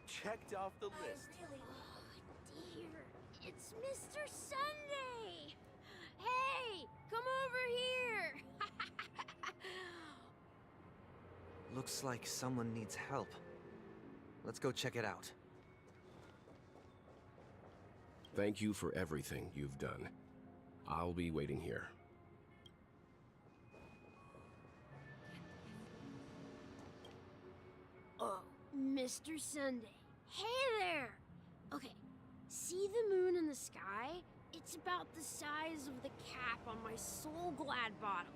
Checked off the list. Oh, dear. It's Mr. Sunday! Hey, come over here! Looks like someone needs help. Let's go check it out. Thank you for everything you've done. I'll be waiting here. Oh, Mr. Sunday. Hey there! Okay, see the moon in the sky? It's about the size of the cap on my Soul Glad bottle.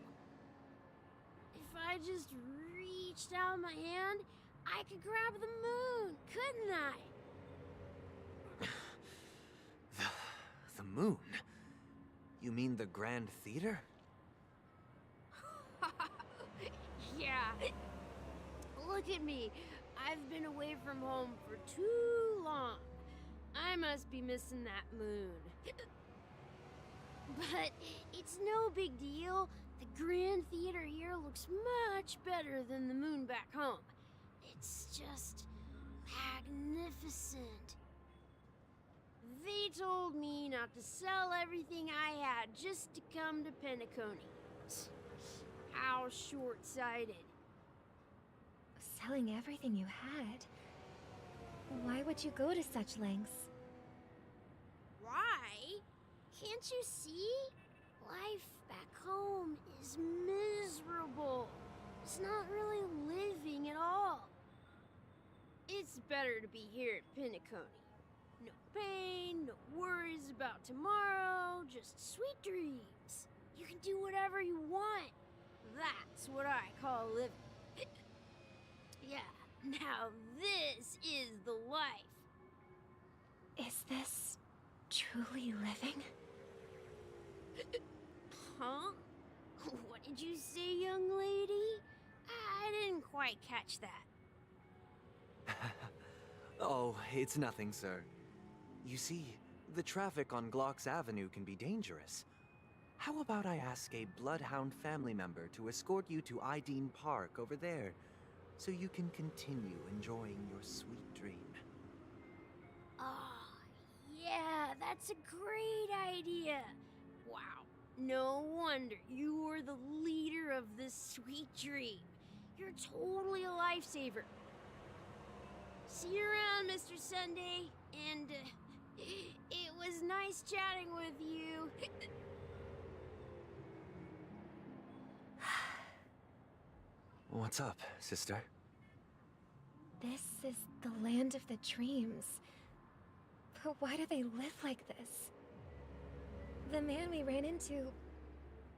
If I just reached out my hand, I could grab the moon, couldn't I? The moon? You mean the Grand Theater? Yeah. Look at me. I've been away from home for too long. I must be missing that moon. But it's no big deal. The Grand Theater here looks much better than the moon back home. It's just magnificent. They told me not to sell everything I had just to come to Penacony. How short-sighted. Selling everything you had? Why would you go to such lengths? Why? Can't you see? Life back home is miserable. It's not really living at all. It's better to be here at Penacony. No pain, no worries about tomorrow, just sweet dreams. You can do whatever you want. That's what I call living. Yeah, now this is the life. Is this truly living? Huh? What did you say, young lady? I didn't quite catch that. Oh, it's nothing, sir. You see, the traffic on Glock's Avenue can be dangerous. How about I ask a Bloodhound family member to escort you to Ideen Park over there, so you can continue enjoying your sweet dream? Oh, yeah, that's a great idea. Wow, no wonder you were the leader of this sweet dream. You're totally a lifesaver. See you around, Mr. Sunday, and it was nice chatting with you. What's up, sister? This is the land of the dreams. But why do they live like this? The man we ran into,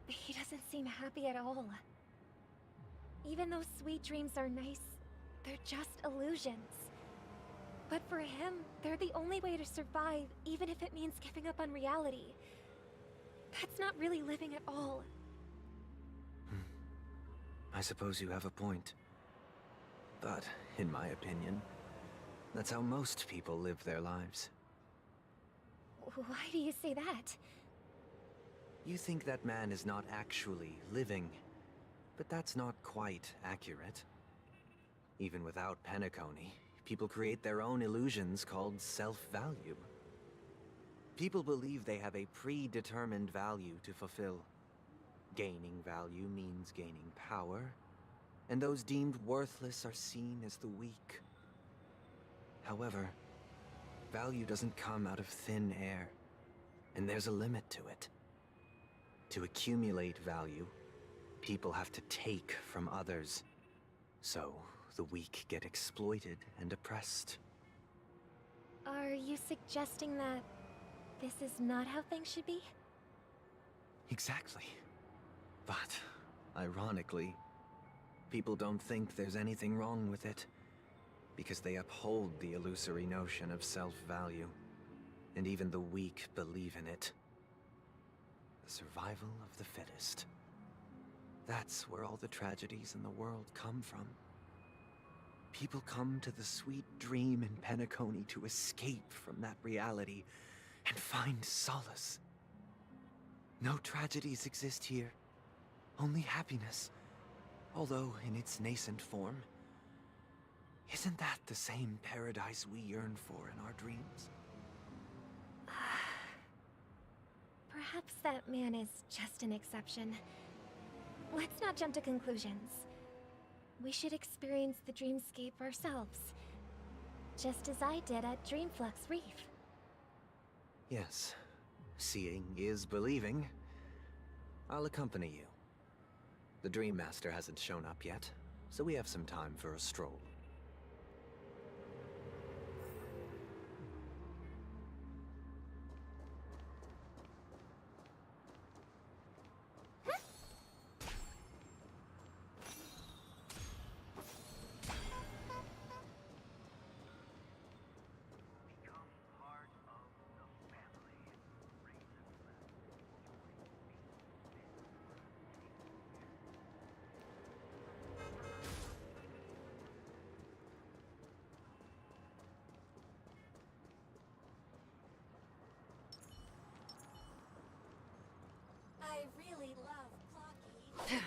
he doesn't seem happy at all. Even though sweet dreams are nice, they're just illusions. But for him, they're the only way to survive, even if it means giving up on reality. That's not really living at all. I suppose you have a point. But, in my opinion, that's how most people live their lives. Why do you say that? You think that man is not actually living, but that's not quite accurate. Even without Penacony, people create their own illusions called self-value. People believe they have a predetermined value to fulfill. Gaining value means gaining power, and those deemed worthless are seen as the weak. However, value doesn't come out of thin air, and there's a limit to it. To accumulate value, people have to take from others. So, the weak get exploited and oppressed. Are you suggesting that this is not how things should be? Exactly. But, ironically, people don't think there's anything wrong with it, because they uphold the illusory notion of self-value, and even the weak believe in it. The survival of the fittest. That's where all the tragedies in the world come from. People come to the sweet dream in Penacony to escape from that reality and find solace. No tragedies exist here. Only happiness, although in its nascent form. Isn't that the same paradise we yearn for in our dreams? Perhaps that man is just an exception. Let's not jump to conclusions. We should experience the dreamscape ourselves. Just as I did at Dreamflux Reef. Yes. Seeing is believing. I'll accompany you. The Dream Master hasn't shown up yet, so we have some time for a stroll. I really love Clocky.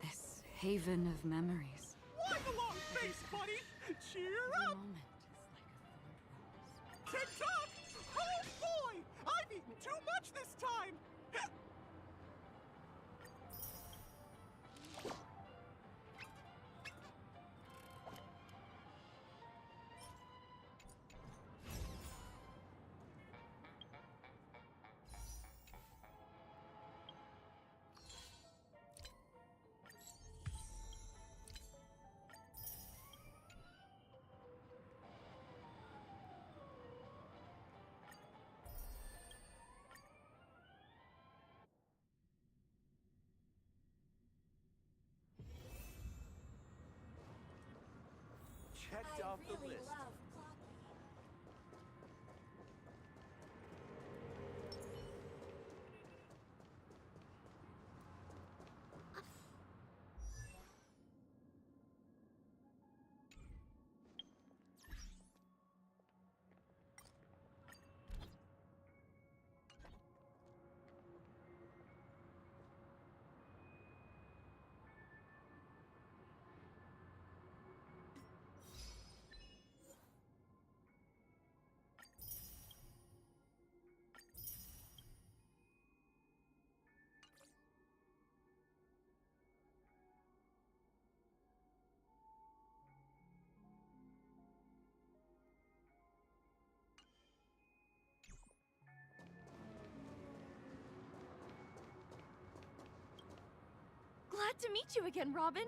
This haven of memories. Why the long face, buddy? Cheer Every up! moment is like a thorned rose. Tick-tock! Oh boy! I've eaten too much this time! Checked off the list. Glad to meet you again, Robin.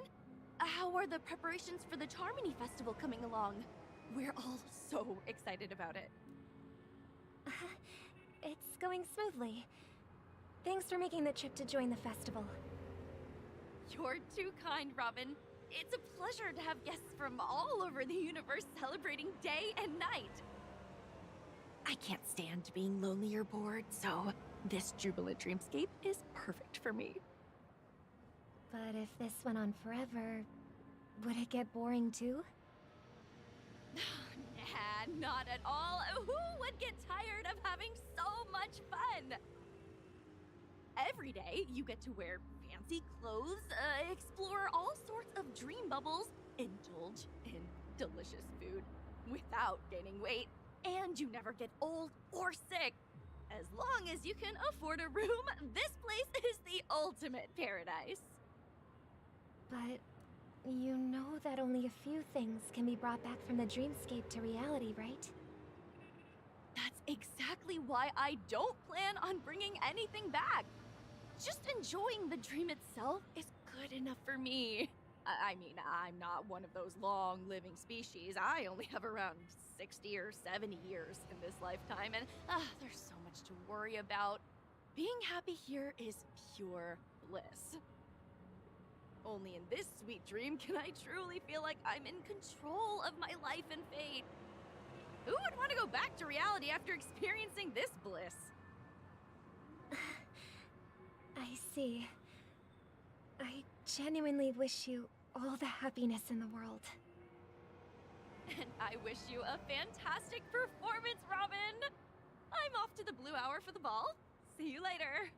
How are the preparations for the Charmony Festival coming along? We're all so excited about it. It's going smoothly. Thanks for making the trip to join the festival. You're too kind, Robin. It's a pleasure to have guests from all over the universe celebrating day and night. I can't stand being lonely or bored, so this jubilant dreamscape is perfect for me. But if this went on forever, would it get boring too? Nah, not at all. Who would get tired of having so much fun? Every day, you get to wear fancy clothes, explore all sorts of dream bubbles, indulge in delicious food without gaining weight, and you never get old or sick. As long as you can afford a room, this place is the ultimate paradise. But you know that only a few things can be brought back from the dreamscape to reality, right? That's exactly why I don't plan on bringing anything back. Just enjoying the dream itself is good enough for me. I mean, I'm not one of those long-living species. I only have around 60 or 70 years in this lifetime, and there's so much to worry about. Being happy here is pure bliss. Only in this sweet dream can I truly feel like I'm in control of my life and fate. Who would want to go back to reality after experiencing this bliss? I see. I genuinely wish you all the happiness in the world. And I wish you a fantastic performance, Robin! I'm off to the Blue Hour for the ball. See you later.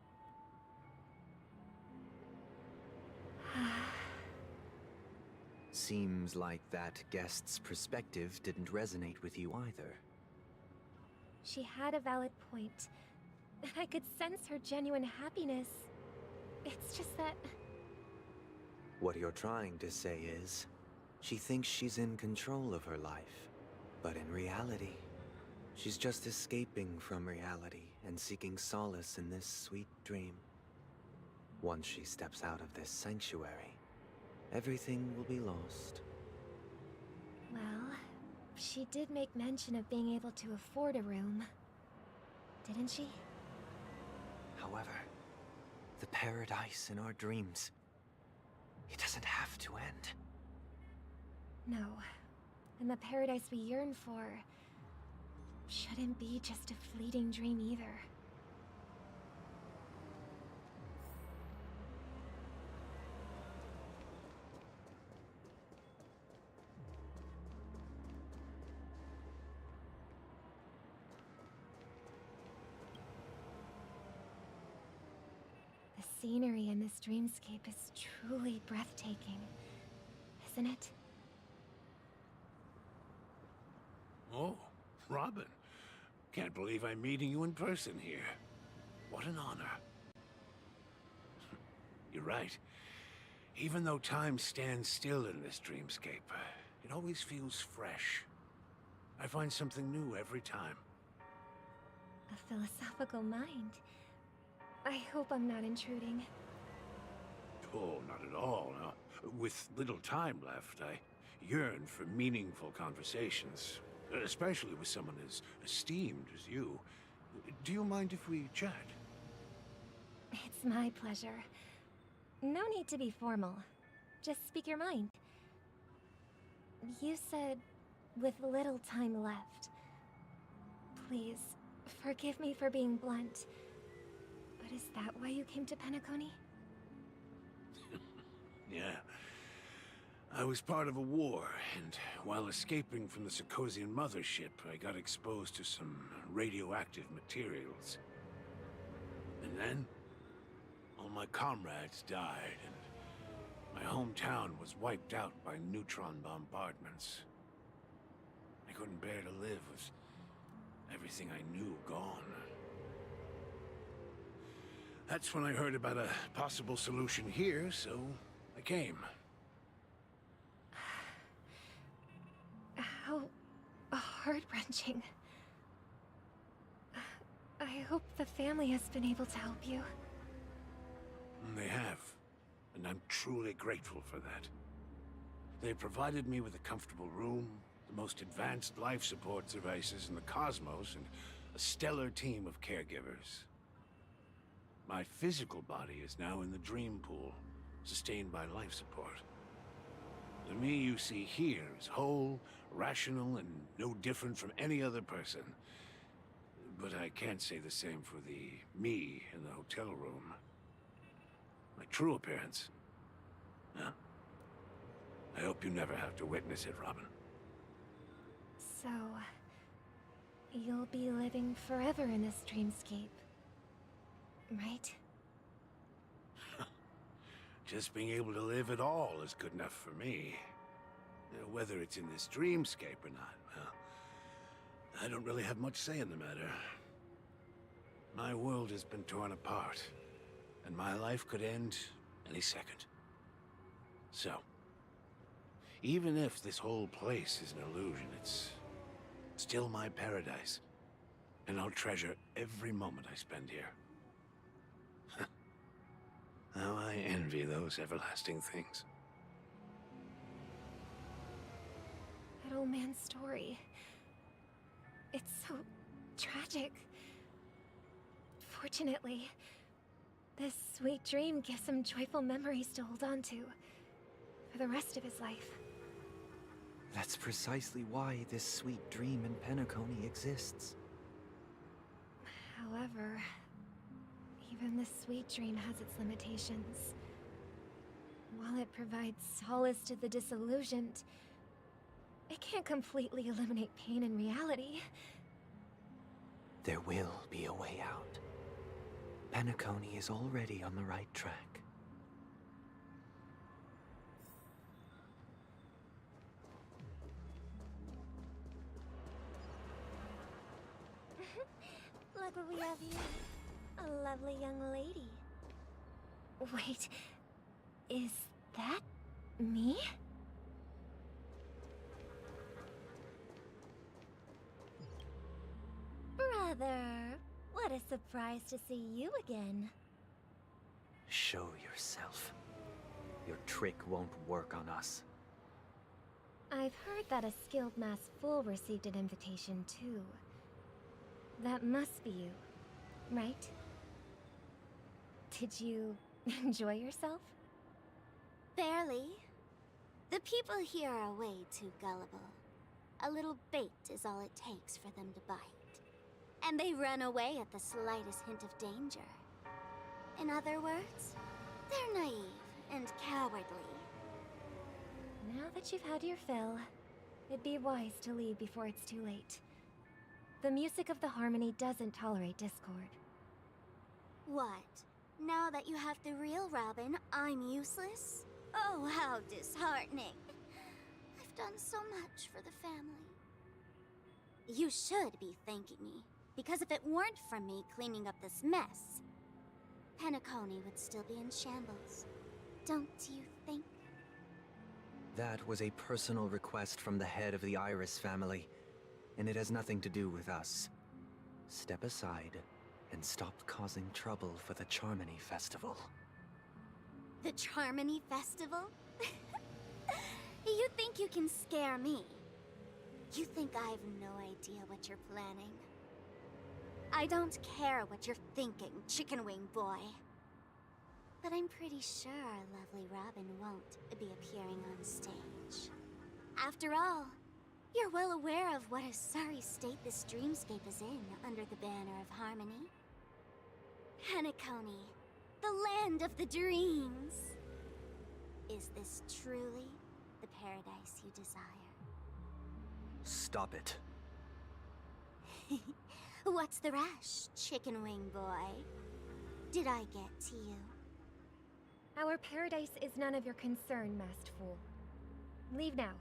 Seems like that guest's perspective didn't resonate with you either. She had a valid point, and I could sense her genuine happiness. It's just that... What you're trying to say is, she thinks she's in control of her life. But in reality, she's just escaping from reality and seeking solace in this sweet dream. Once she steps out of this sanctuary, everything will be lost. Well, she did make mention of being able to afford a room. Didn't she? However, the paradise in our dreams, it doesn't have to end. No. And the paradise we yearn for shouldn't be just a fleeting dream either. The scenery in this dreamscape is truly breathtaking, isn't it? Oh, Robin. Can't believe I'm meeting you in person here. What an honor. You're right. Even though time stands still in this dreamscape, it always feels fresh. I find something new every time. A philosophical mind. I hope I'm not intruding. Oh, not at all. No. With little time left, I yearn for meaningful conversations. Especially with someone as esteemed as you. Do you mind if we chat? It's my pleasure. No need to be formal. Just speak your mind. You said, with little time left. Please, forgive me for being blunt. But is that why you came to Penacony? Yeah. I was part of a war, and while escaping from the Sarkosian mothership, I got exposed to some radioactive materials. And then, all my comrades died, and my hometown was wiped out by neutron bombardments. I couldn't bear to live with everything I knew gone. That's when I heard about a possible solution here, so I came. How heart-wrenching. I hope the family has been able to help you. They have, and I'm truly grateful for that. They provided me with a comfortable room, the most advanced life support devices in the cosmos, and a stellar team of caregivers. My physical body is now in the dream pool, sustained by life support. The me you see here is whole, rational, and no different from any other person. But I can't say the same for the me in the hotel room. My true appearance. Huh? I hope you never have to witness it, Robin. So... you'll be living forever in this dreamscape. Right? Just being able to live at all is good enough for me. Whether it's in this dreamscape or not, well, I don't really have much say in the matter. My world has been torn apart, and my life could end any second. So, even if this whole place is an illusion, it's still my paradise, and I'll treasure every moment I spend here. How I envy those everlasting things. That old man's story. It's so tragic. Fortunately, this sweet dream gives him joyful memories to hold on to. for the rest of his life. That's precisely why this sweet dream in Penacony exists. However, even the sweet dream has its limitations. While it provides solace to the disillusioned, it can't completely eliminate pain in reality. There will be a way out. Penacony is already on the right track. Look what we have here. A lovely young lady. Wait, is that me? Brother, what a surprise to see you again. Show yourself. Your trick won't work on us. I've heard that a skilled masked fool received an invitation too. That must be you, right? Did you enjoy yourself? Barely. The people here are way too gullible. A little bait is all it takes for them to bite. And they run away at the slightest hint of danger. In other words, they're naive and cowardly. Now that you've had your fill, it'd be wise to leave before it's too late. The music of the harmony doesn't tolerate discord. What? Now that you have the real Robin, I'm useless? Oh, how disheartening. I've done so much for the family. You should be thanking me, because if it weren't for me cleaning up this mess, Penacony would still be in shambles. Don't you think? That was a personal request from the head of the Iris family, and it has nothing to do with us. Step aside and stop causing trouble for the Charmony Festival. The Charmony Festival? You think you can scare me? You think I have no idea what you're planning? I don't care what you're thinking, chicken wing boy. But I'm pretty sure our lovely Robin won't be appearing on stage. After all, you're well aware of what a sorry state this dreamscape is in under the banner of harmony. Penacony, the land of the dreams. Is this truly the paradise you desire? Stop it. What's the rush, chicken wing boy? Did I get to you? Our paradise is none of your concern, masked fool. Leave now,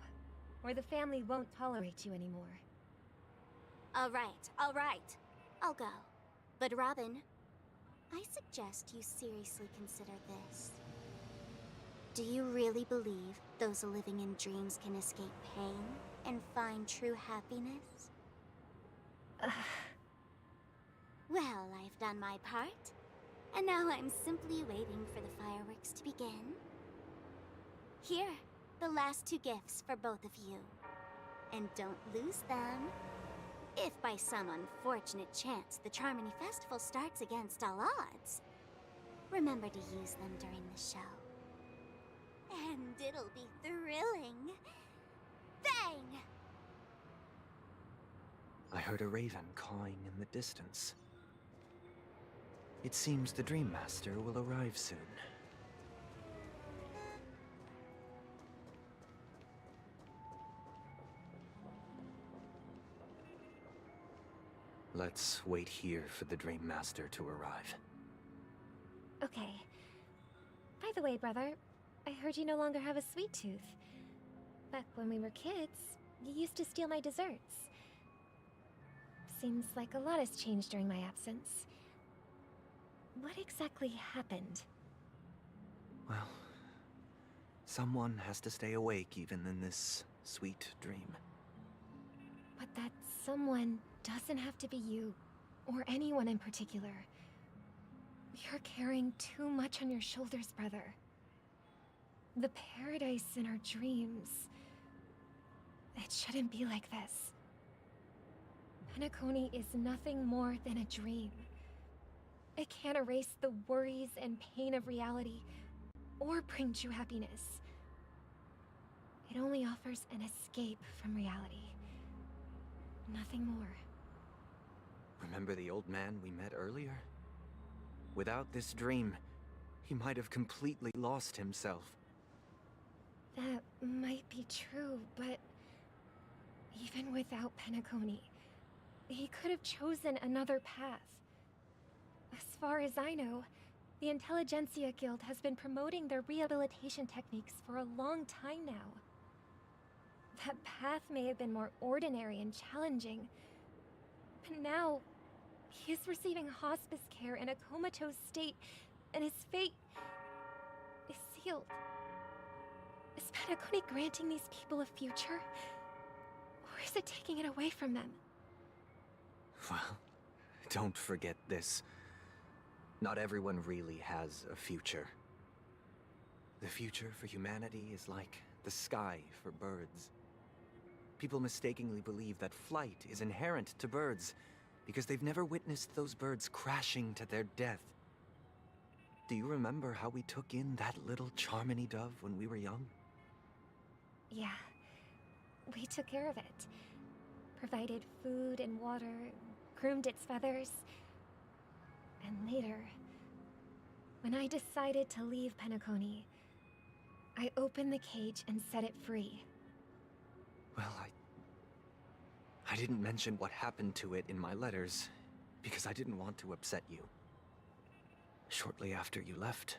or the family won't tolerate you anymore. All right. I'll go. But Robin, I suggest you seriously consider this. Do you really believe those living in dreams can escape pain and find true happiness? Well, I've done my part, and now I'm simply waiting for the fireworks to begin. Here, the last two gifts for both of you. And don't lose them. If by some unfortunate chance the Charmony Festival starts against all odds, remember to use them during the show. And it'll be thrilling. Bang! I heard a raven cawing in the distance. It seems the Dream Master will arrive soon. Let's wait here for the Dream Master to arrive. Okay. By the way, brother, I heard you no longer have a sweet tooth. Back when we were kids, you used to steal my desserts. Seems like a lot has changed during my absence. What exactly happened? Well, someone has to stay awake even in this sweet dream. But that someone doesn't have to be you, or anyone in particular. You're carrying too much on your shoulders, brother. The paradise in our dreams. It shouldn't be like this. Penacony is nothing more than a dream. It can't erase the worries and pain of reality, or bring true happiness. It only offers an escape from reality. Nothing more. Remember the old man we met earlier? Without this dream, he might have completely lost himself. That might be true, but even without Penacony, he could have chosen another path. As far as I know, the Intelligentsia Guild has been promoting their rehabilitation techniques for a long time now. That path may have been more ordinary and challenging, but now he is receiving hospice care in a comatose state, and his fate is sealed. Is Penacony granting these people a future? Or is it taking it away from them? Well, don't forget this. Not everyone really has a future. The future for humanity is like the sky for birds. People mistakenly believe that flight is inherent to birds because they've never witnessed those birds crashing to their death. Do you remember how we took in that little Charmony dove when we were young? Yeah. We took care of it. Provided food and water, groomed its feathers. And later, when I decided to leave Penacony, I opened the cage and set it free. Well, I didn't mention what happened to it in my letters, because I didn't want to upset you. Shortly after you left,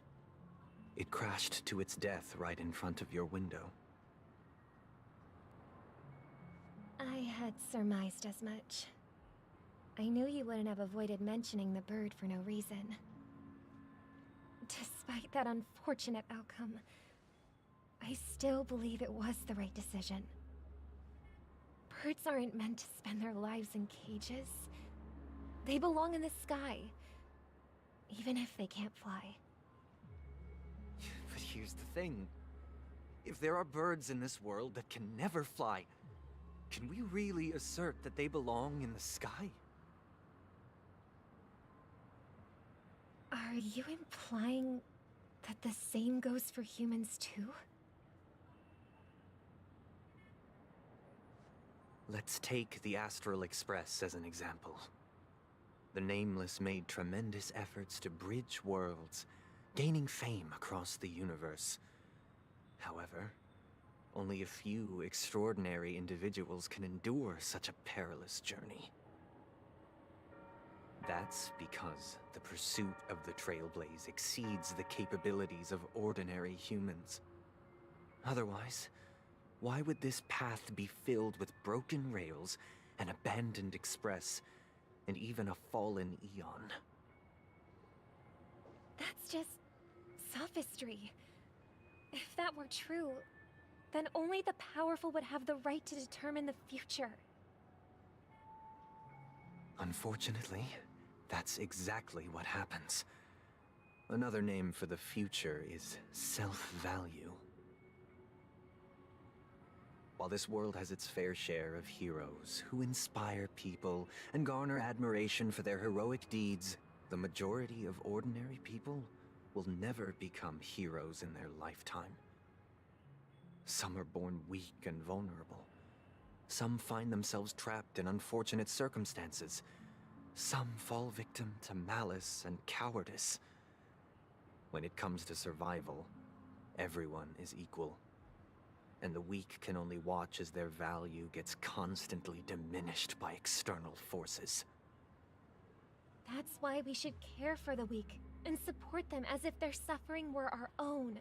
it crashed to its death right in front of your window. I had surmised as much. I knew you wouldn't have avoided mentioning the bird for no reason. Despite that unfortunate outcome, I still believe it was the right decision. Birds aren't meant to spend their lives in cages. They belong in the sky, even if they can't fly. But here's the thing. If there are birds in this world that can never fly, can we really assert that they belong in the sky? Are you implying that the same goes for humans too? Let's take the Astral Express as an example. The Nameless made tremendous efforts to bridge worlds, gaining fame across the universe. However, only a few extraordinary individuals can endure such a perilous journey. That's because the pursuit of the Trailblaze exceeds the capabilities of ordinary humans. Otherwise, why would this path be filled with broken rails, an abandoned express, and even a fallen Eon? That's just sophistry. If that were true, then only the powerful would have the right to determine the future. Unfortunately, that's exactly what happens. Another name for the future is self-value. While this world has its fair share of heroes who inspire people and garner admiration for their heroic deeds, the majority of ordinary people will never become heroes in their lifetime. Some are born weak and vulnerable. Some find themselves trapped in unfortunate circumstances. Some fall victim to malice and cowardice. When it comes to survival, everyone is equal. And the weak can only watch as their value gets constantly diminished by external forces. That's why we should care for the weak and support them as if their suffering were our own.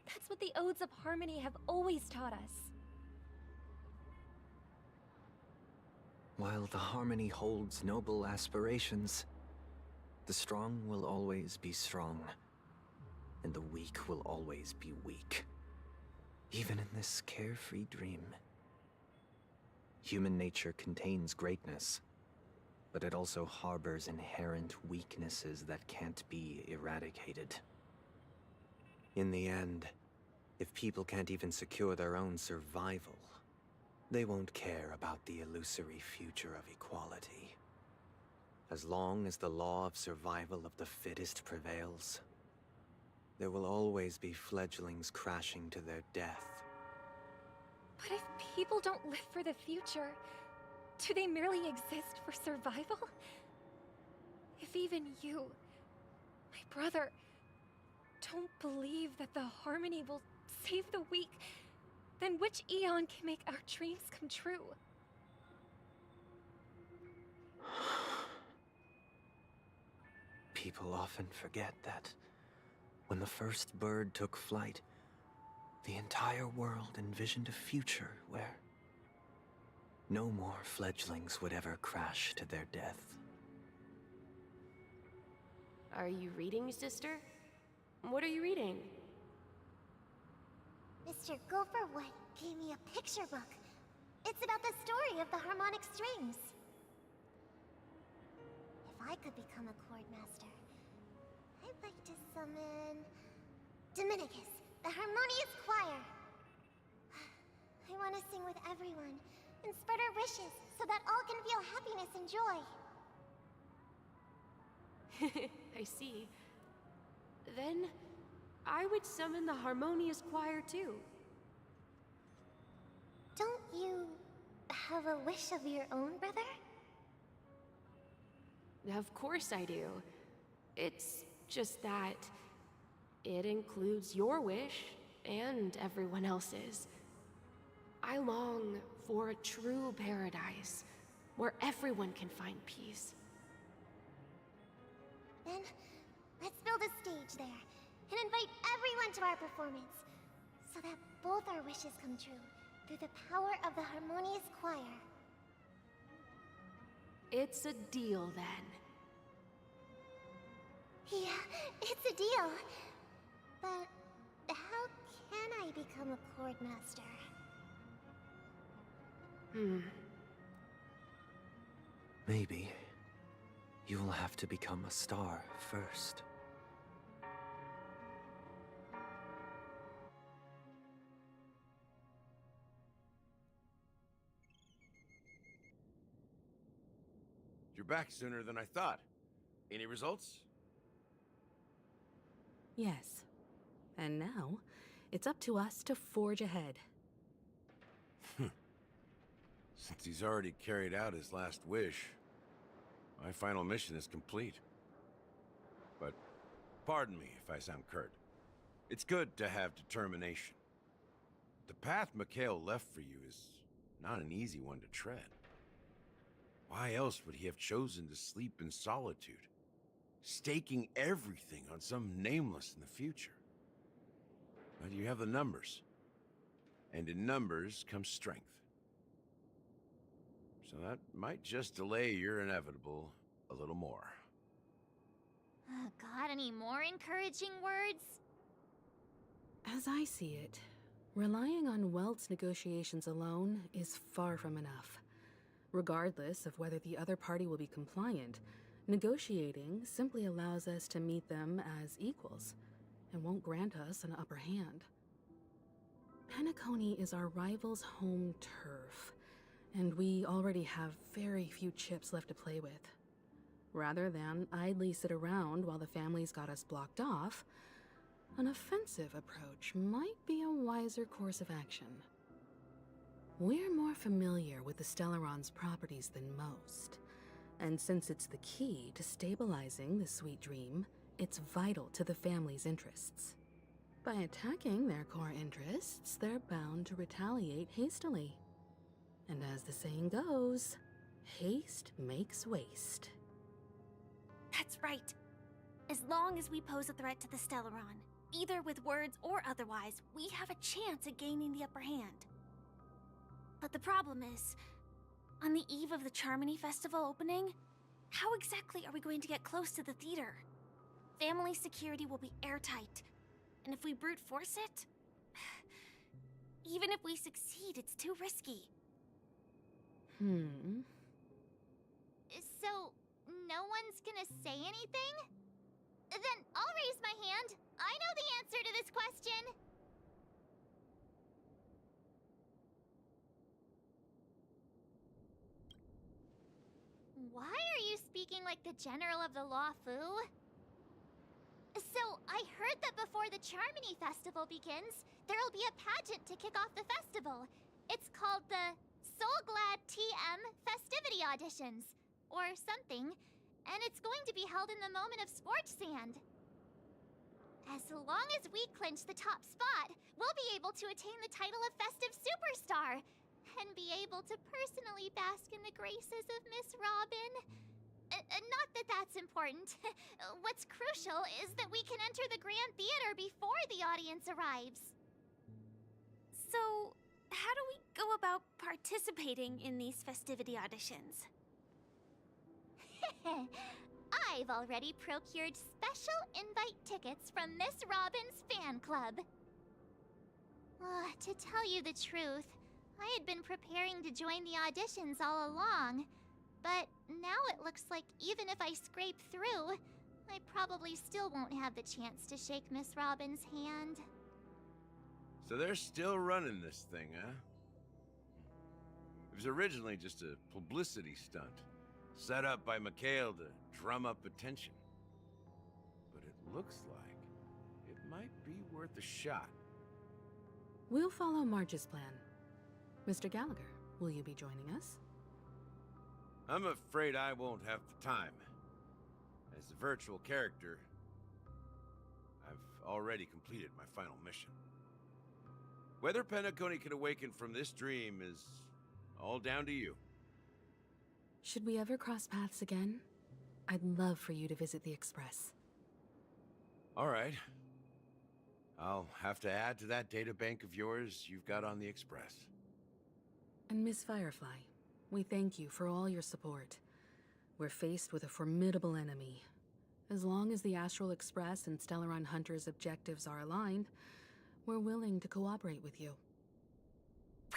That's what the Odes of Harmony have always taught us. While the Harmony holds noble aspirations, the strong will always be strong, and the weak will always be weak. Even in this carefree dream. Human nature contains greatness, but it also harbors inherent weaknesses that can't be eradicated. In the end, if people can't even secure their own survival, they won't care about the illusory future of equality. As long as the law of survival of the fittest prevails, there will always be fledglings crashing to their death, But if people don't live for the future, do they merely exist for survival? If even you, my brother, don't believe that the harmony will save the weak, then which eon can make our dreams come true? People often forget that when the first bird took flight, the entire world envisioned a future where no more fledglings would ever crash to their death. Are you reading, sister? What are you reading? Mr. Gopherwood gave me a picture book. It's about the story of the harmonic strings. If I could become a chord master, I'd like to summon Dominicus, the harmonious choir. I want to sing with everyone and spread our wishes so that all can feel happiness and joy. I see. Then, I would summon the harmonious choir too. Don't you have a wish of your own, brother? Of course I do. It's just that it includes your wish and everyone else's. I long for a true paradise where everyone can find peace. Then, let's build a stage there and invite everyone to our performance so that both our wishes come true through the power of the harmonious choir. It's a deal then. Yeah, it's a deal. But how can I become a chord master? Maybe you'll have to become a star first. You're back sooner than I thought. Any results? Yes. And now, it's up to us to forge ahead. Since he's already carried out his last wish, my final mission is complete. But pardon me if I sound curt. It's good to have determination. The path Mikhail left for you is not an easy one to tread. Why else would he have chosen to sleep in solitude, staking everything on some nameless in the future? But you have the numbers, and in numbers comes strength. So that might just delay your inevitable a little more. Got any more encouraging words? As I see it, relying on Welt's negotiations alone is far from enough. Regardless of whether the other party will be compliant, negotiating simply allows us to meet them as equals, and won't grant us an upper hand. Penacony is our rival's home turf, and we already have very few chips left to play with. Rather than idly sit around while the family's got us blocked off, an offensive approach might be a wiser course of action. We're more familiar with the Stellaron's properties than most, and since it's the key to stabilizing the sweet dream, it's vital to the family's interests. By attacking their core interests, they're bound to retaliate hastily. And as the saying goes, haste makes waste. That's right. As long as we pose a threat to the Stellaron, either with words or otherwise, we have a chance at gaining the upper hand. But the problem is, on the eve of the Charmony Festival opening, how exactly are we going to get close to the theater? Family security will be airtight, and if we brute force it, even if we succeed, it's too risky. So, no one's gonna say anything? Then I'll raise my hand. I know the answer to this question. Why are you speaking like the General of the Law Fu? So, I heard that before the Charmony Festival begins, there'll be a pageant to kick off the festival. It's called the Soul Glad TM Festivity Auditions, or something, and it's going to be held in the moment of Scorch Sand. As long as we clinch the top spot, we'll be able to attain the title of Festive Superstar, and be able to personally bask in the graces of Miss Robin. Not that that's important. What's crucial is that we can enter the Grand Theater before the audience arrives. So, how do we go about participating in these festivity auditions? I've already procured special invite tickets from Miss Robin's fan club. To tell you the truth, I had been preparing to join the auditions all along, but now it looks like even if I scrape through, I probably still won't have the chance to shake Miss Robin's hand. So they're still running this thing, huh? It was originally just a publicity stunt, set up by Mikhail to drum up attention. But it looks like it might be worth a shot. We'll follow Marge's plan. Mr. Gallagher, will you be joining us? I'm afraid I won't have the time. As a virtual character, I've already completed my final mission. Whether Penacony can awaken from this dream is all down to you. Should we ever cross paths again? I'd love for you to visit the Express. All right. I'll have to add to that data bank of yours you've got on the Express. And Miss Firefly, we thank you for all your support. We're faced with a formidable enemy. As long as the Astral Express and Stellaron Hunter's objectives are aligned, we're willing to cooperate with you.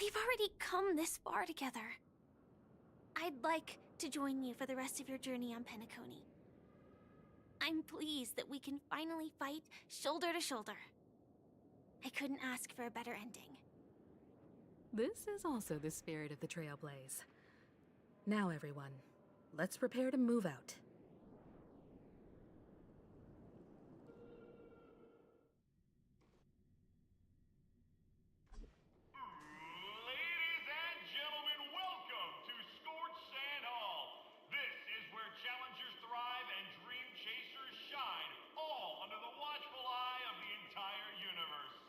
We've already come this far together. I'd like to join you for the rest of your journey on Penacony. I'm pleased that we can finally fight shoulder to shoulder. I couldn't ask for a better ending. This is also the spirit of the Trailblaze. Now, everyone, let's prepare to move out. Ladies and gentlemen, welcome to Scorch Sand Hall. This is where challengers thrive and dream chasers shine, all under the watchful eye of the entire universe.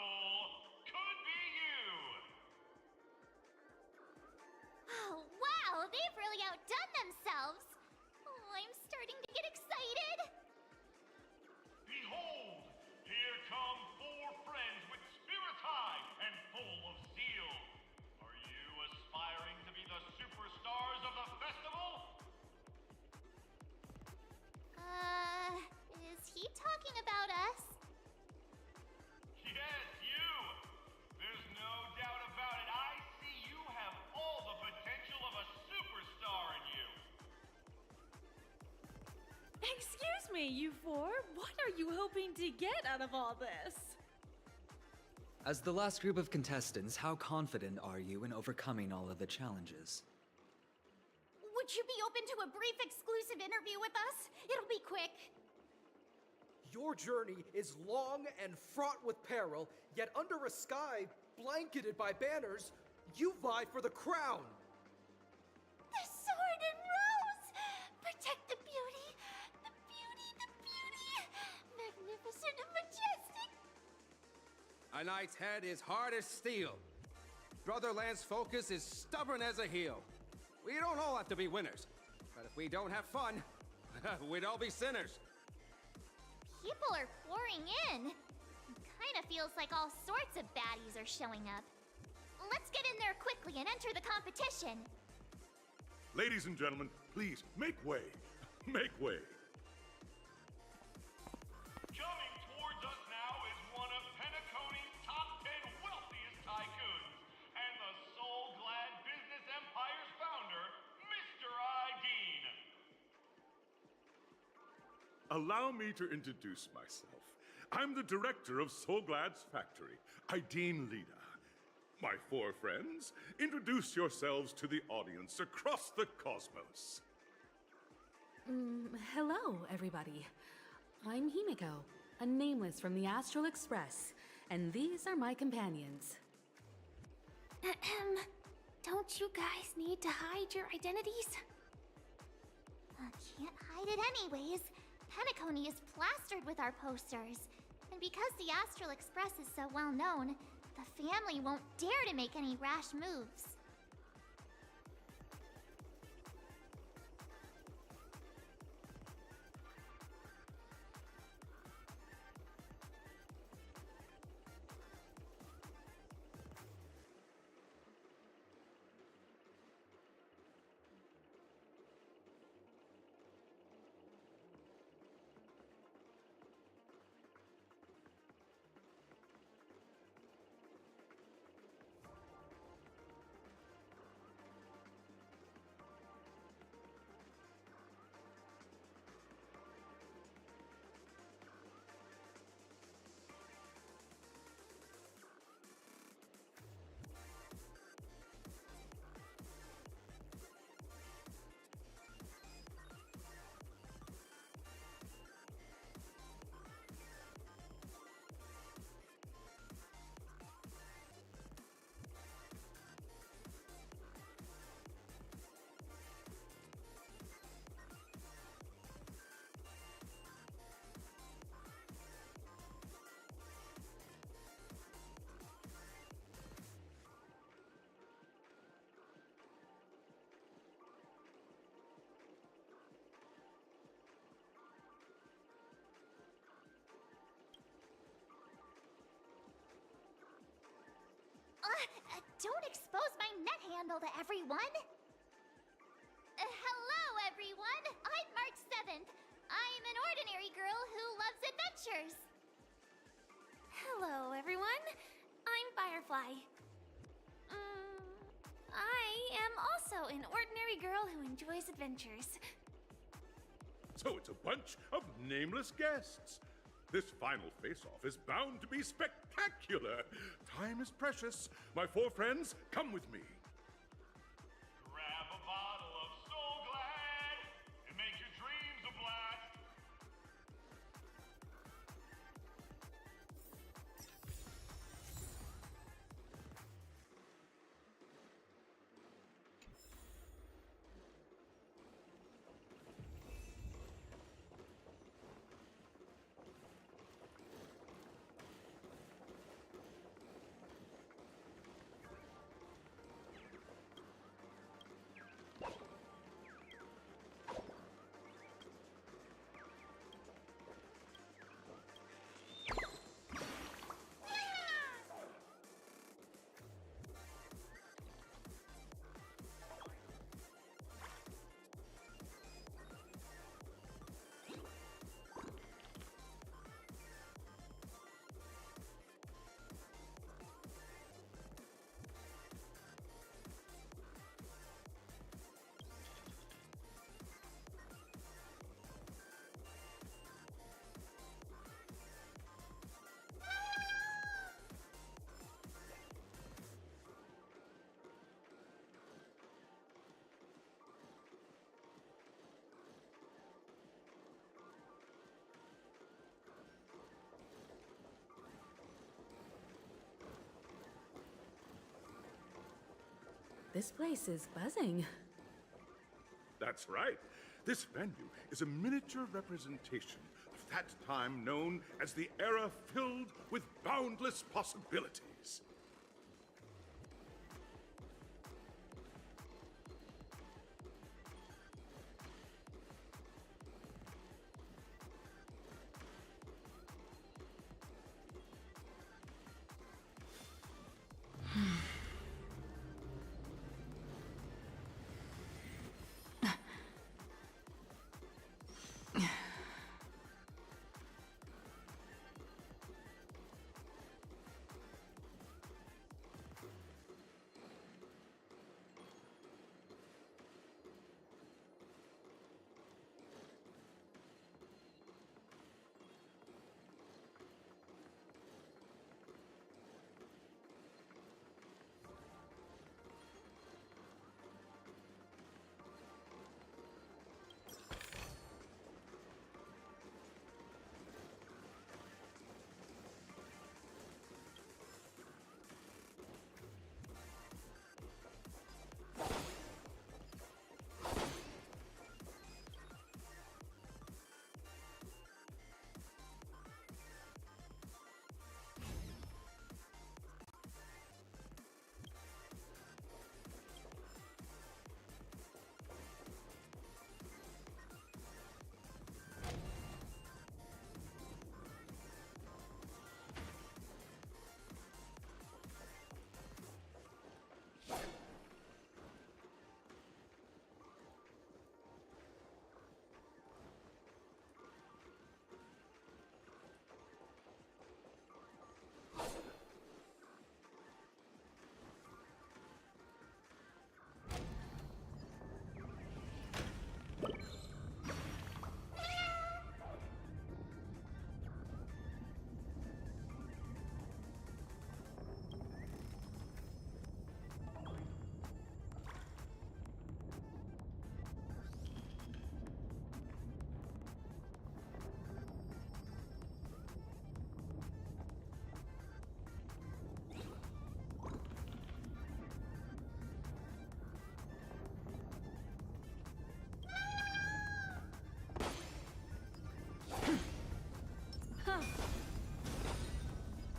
Festival could be you. Oh, wow, they've really outdone themselves. Oh, I'm starting to get excited. Behold, here come four friends with spirits high and full of zeal. Are you aspiring to be the superstars of the festival? Is he talking about us? Yes, you! There's no doubt about it. I see you have all the potential of a superstar in you. Excuse me, you four. What are you hoping to get out of all this? As the last group of contestants, how confident are you in overcoming all of the challenges? Would you be open to a brief exclusive interview with us? It'll be quick. Your journey is long and fraught with peril, yet under a sky blanketed by banners, you vie for the crown. The sword and rose! Protect the beauty! The beauty, the beauty! Magnificent and majestic! A knight's head is hard as steel. Brotherland's focus is stubborn as a heel. We don't all have to be winners, but if we don't have fun, we'd all be sinners. People are pouring in. Kinda feels like all sorts of baddies are showing up. Let's get in there quickly and enter the competition. Ladies and gentlemen, please make way. Make way. Coming towards us now is one of Penacony's top 10 wealthiest tycoons and the soul-glad business empire's founder, Mr. Ideen. Allow me to introduce myself. I'm the director of Soulglad's factory, Ideen Lida. My four friends, introduce yourselves to the audience across the cosmos. Hello, everybody. I'm Himiko, a nameless from the Astral Express, and these are my companions. Don't you guys need to hide your identities? Can't hide it anyways. Penacony is plastered with our posters. And because the Astral Express is so well known, the family won't dare to make any rash moves. Don't expose my net handle to everyone! Hello, everyone! I'm March 7th. I'm an ordinary girl who loves adventures. Hello, everyone. I'm Firefly. I am also an ordinary girl who enjoys adventures. So it's a bunch of nameless guests. This final face-off is bound to be spectacular. Time is precious. My four friends, come with me. Grab a bottle of Soul Glad and make your dreams a blast. This place is buzzing. That's right. This venue is a miniature representation of that time known as the era filled with boundless possibilities.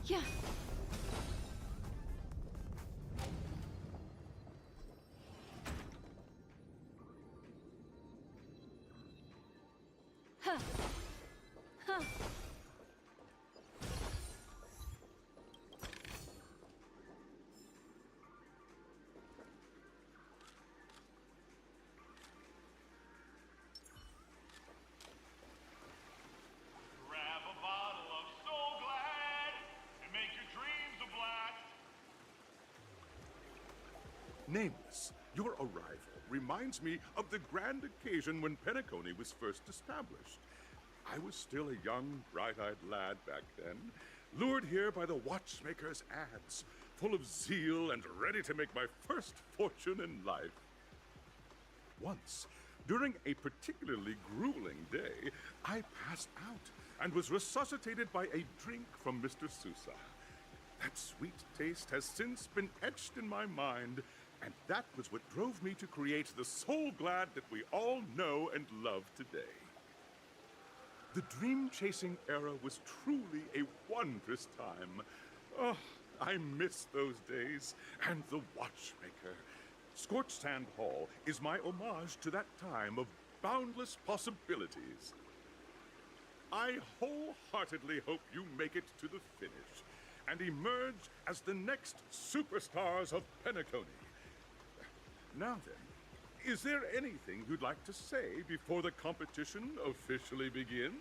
Yeah. Huh. Huh. Grab a bottle of Soul Glad and make your dreams a blast. Nameless, your arrival reminds me of the grand occasion when Penacony was first established. I was still a young, bright-eyed lad back then, lured here by the watchmaker's ads, full of zeal and ready to make my first fortune in life. Once, during a particularly grueling day, I passed out and was resuscitated by a drink from Mr. Sousa. That sweet taste has since been etched in my mind, and that was what drove me to create the Soul Glad that we all know and love today. The dream-chasing era was truly a wondrous time. Oh, I miss those days, and the watchmaker. Scorched Sand Hall is my homage to that time of boundless possibilities. I wholeheartedly hope you make it to the finish and emerge as the next superstars of Penacony. Now then, is there anything you'd like to say before the competition officially begins?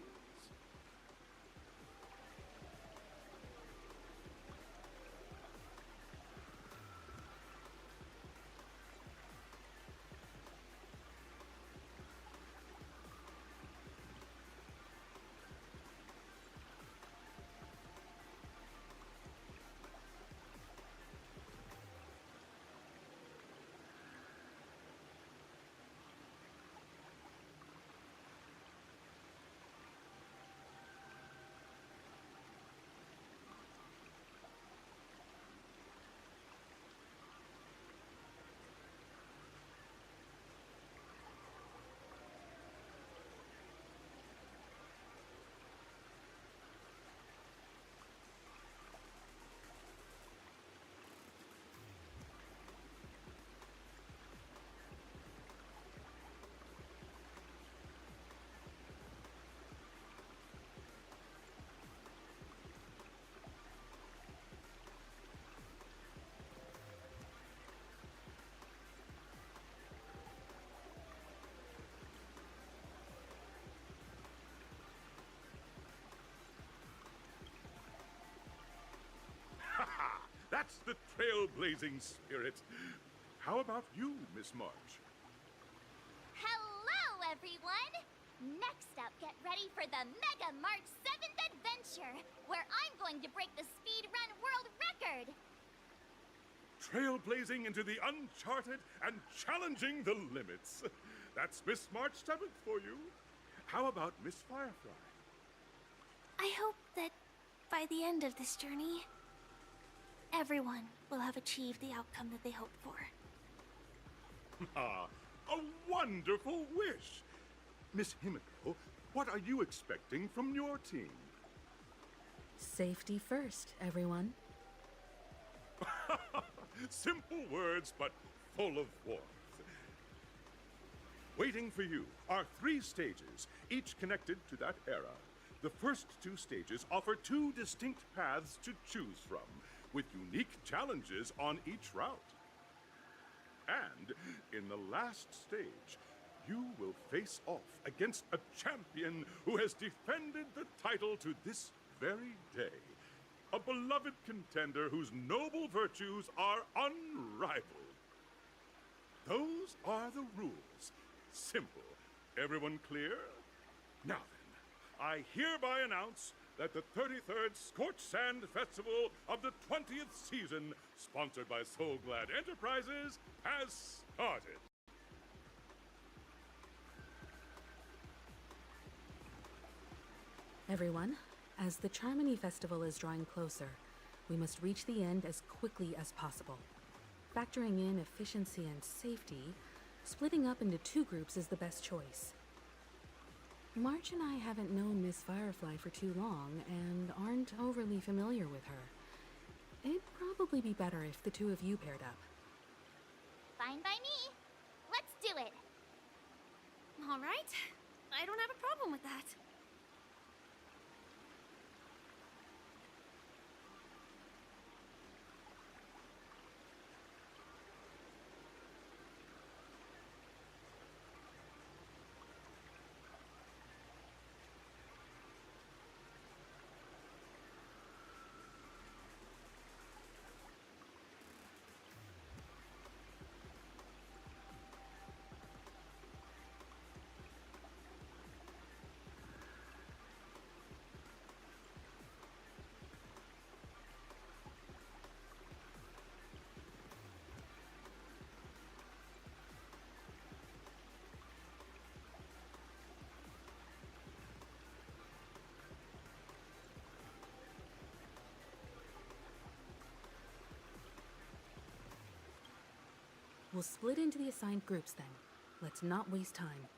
trailblazing spirit. How about you, Miss March? Hello, everyone! Next up, get ready for the Mega March 7th Adventure, where I'm going to break the speed run world record! Trailblazing into the uncharted and challenging the limits. That's Miss March 7th for you. How about Miss Firefly? I hope that by the end of this journey, everyone will have achieved the outcome that they hoped for. Ah, a wonderful wish! Miss Himiko, what are you expecting from your team? Safety first, everyone. Simple words, but full of warmth. Waiting for you are 3 stages, each connected to that era. The first 2 stages offer 2 distinct paths to choose from, with unique challenges on each route. And in the last stage, you will face off against a champion who has defended the title to this very day. A beloved contender whose noble virtues are unrivaled. Those are the rules. Simple. Everyone clear? Now then, I hereby announce that the 33rd Scorched Sand Festival of the 20th season, sponsored by Soul Glad Enterprises, has started. Everyone, as the Charmony Festival is drawing closer, we must reach the end as quickly as possible. Factoring in efficiency and safety, splitting up into 2 groups is the best choice. March and I haven't known Miss Firefly for too long and aren't overly familiar with her. It'd probably be better if the 2 of you paired up. Fine by me. Let's do it. All right. I don't have a problem with that. We'll split into the assigned groups then. Let's not waste time.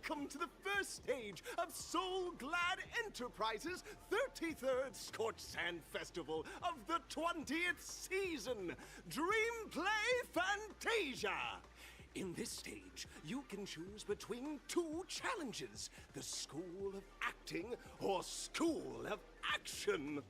welcome to the first stage of Soul Glad Enterprises' 33rd Scorched Sand Festival of the 20th season, Dream Play Fantasia! In this stage, you can choose between two challenges, the School of Acting or School of Action.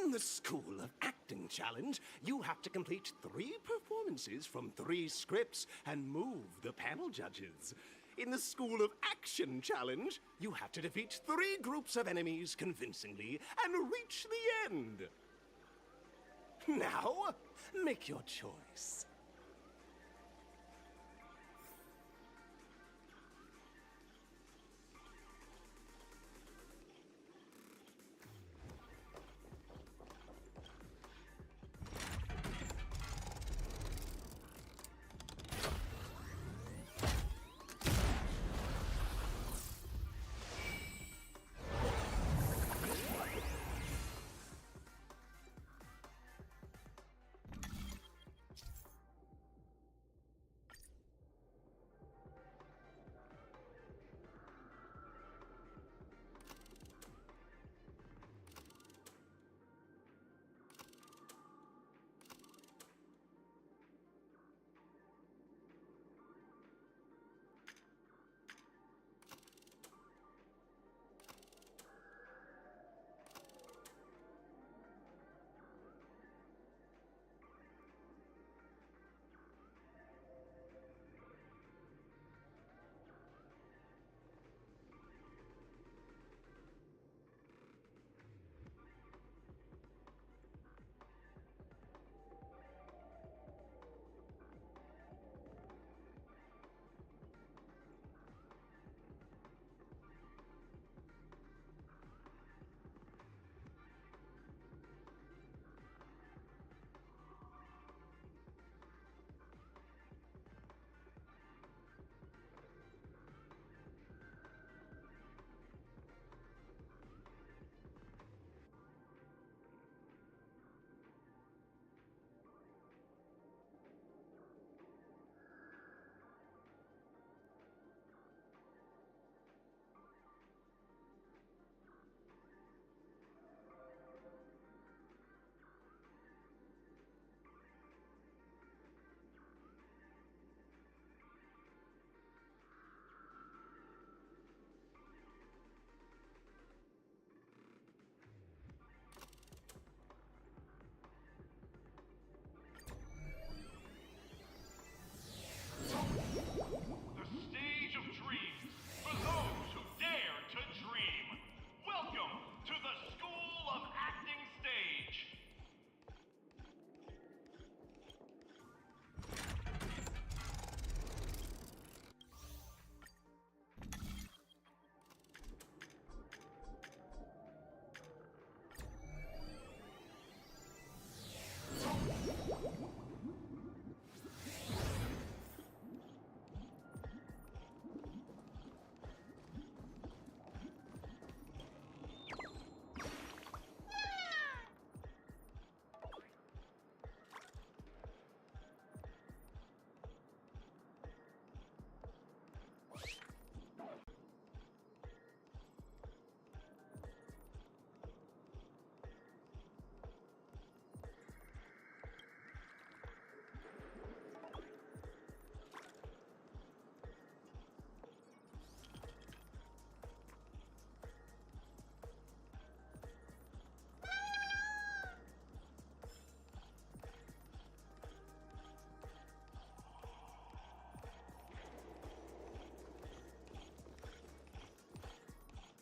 In the School of Acting challenge, you have to complete 3 performances from 3 scripts and move the panel judges. In the School of Action challenge, you have to defeat 3 groups of enemies convincingly and reach the end. Now, make your choice. The stage of dreams for those who dare to dream. Welcome to the School of Acting stage.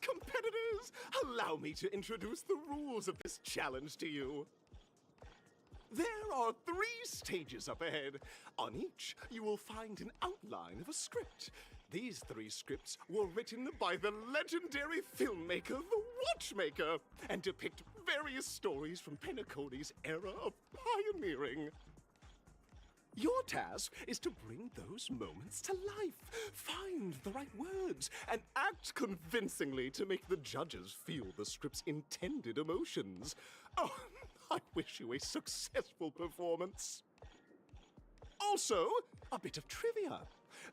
Competitors, allow me to introduce the rules of this challenge to you. There are 3 stages up ahead. On each, you will find an outline of a script. These 3 scripts were written by the legendary filmmaker, The Watchmaker, and depict various stories from Penacony's era of pioneering. Your task is to bring those moments to life, find the right words, and act convincingly to make the judges feel the script's intended emotions. Oh, I wish you a successful performance. Also, a bit of trivia.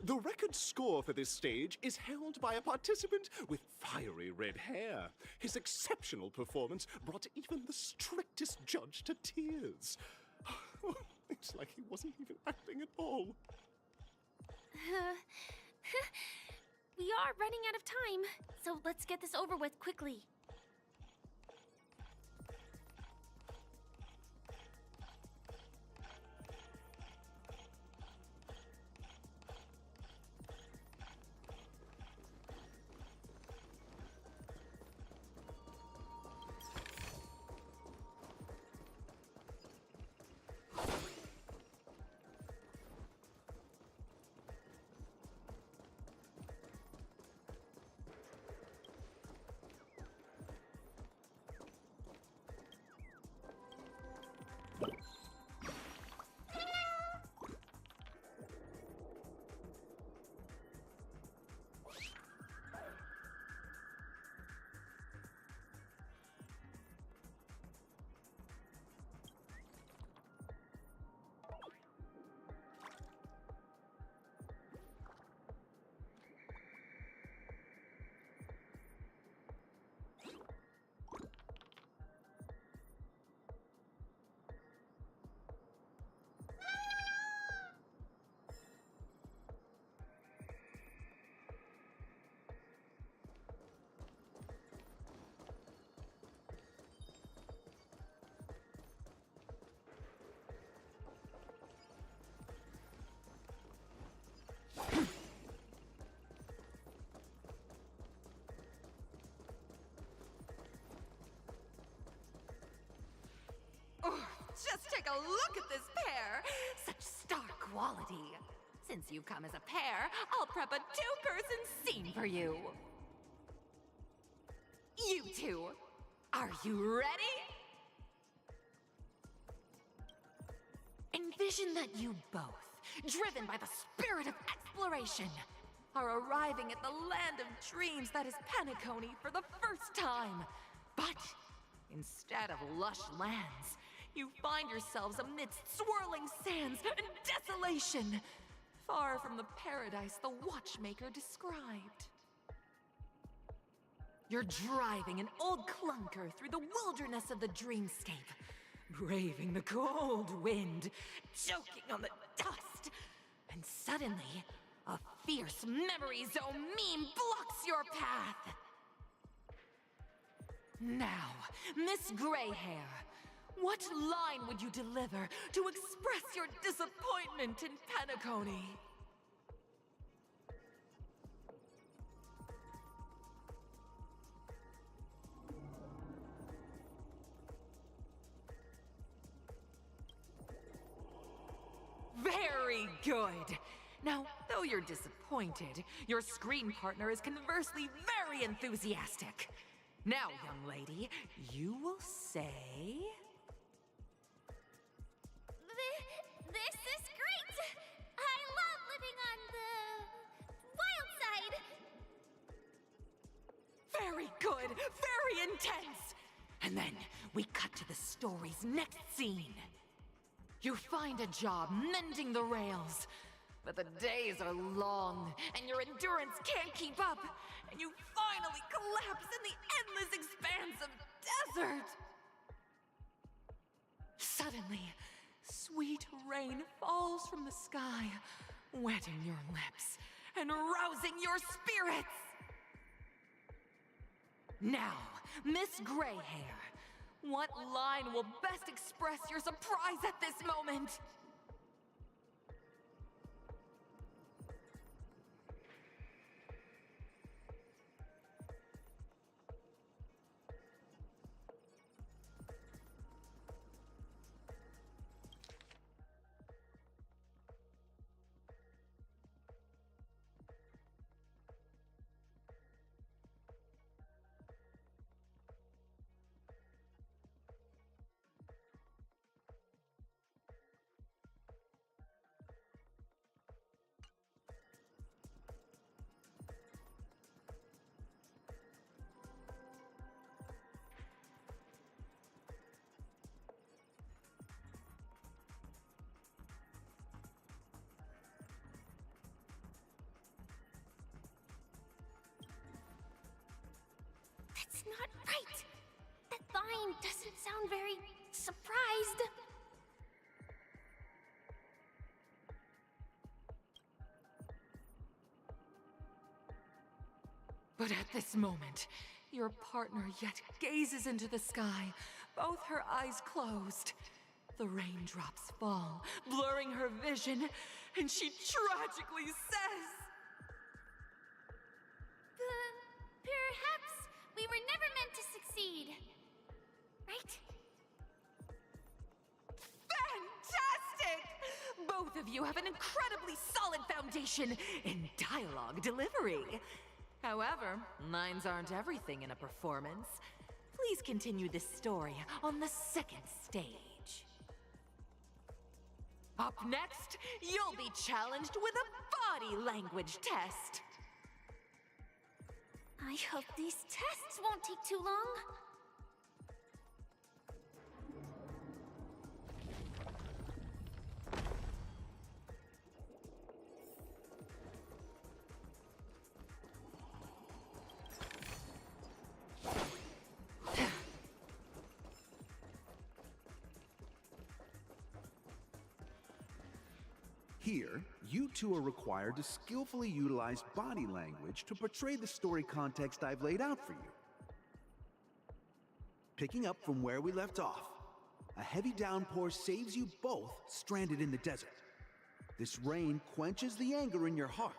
The record score for this stage is held by a participant with fiery red hair. His exceptional performance brought even the strictest judge to tears. It's like he wasn't even acting at all. We are running out of time, so let's get this over with quickly. Just take a look at this pair! Such star quality. Since you've come as a pair, I'll prep a two-person scene for you. You two, are you ready? Envision that you both, driven by the spirit of exploration, are arriving at the land of dreams that is Penacony for the first time. But instead of lush lands, you find yourselves amidst swirling sands and desolation, far from the paradise the Watchmaker described. You're driving an old clunker through the wilderness of the dreamscape, braving the cold wind, choking on the dust, and suddenly, a fierce memory zone meme blocks your path. Now, Miss Greyhair, what line would you deliver to express your disappointment in Penacony? Very good! Now, though you're disappointed, your screen partner is conversely very enthusiastic. Now, young lady, you will say... This is great! I love living on the wild side! Very good! Very intense! And then we cut to the story's next scene. You find a job mending the rails, but the days are long and your endurance can't keep up, and you finally collapse in the endless expanse of desert! Suddenly, sweet rain falls from the sky, wetting your lips and rousing your spirits! Now, Miss Greyhair, what line will best express your surprise at this moment? That's not right. That line doesn't sound very surprised. But at this moment, your partner yet gazes into the sky, both her eyes closed. The raindrops fall, blurring her vision, and she tragically says, Perhaps we were never meant to succeed. Right? Fantastic! Both of you have an incredibly solid foundation in dialogue delivery. However, lines aren't everything in a performance. Please continue this story on the second stage. Up next, you'll be challenged with a body language test. I hope these tests won't take too long. Here, you two are required to skillfully utilize body language to portray the story context I've laid out for you. Picking up from where we left off, a heavy downpour saves you both stranded in the desert. This rain quenches the anger in your heart.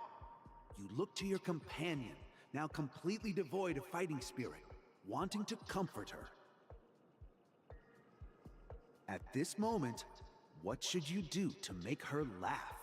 You look to your companion, now completely devoid of fighting spirit, wanting to comfort her. At this moment, what should you do to make her laugh?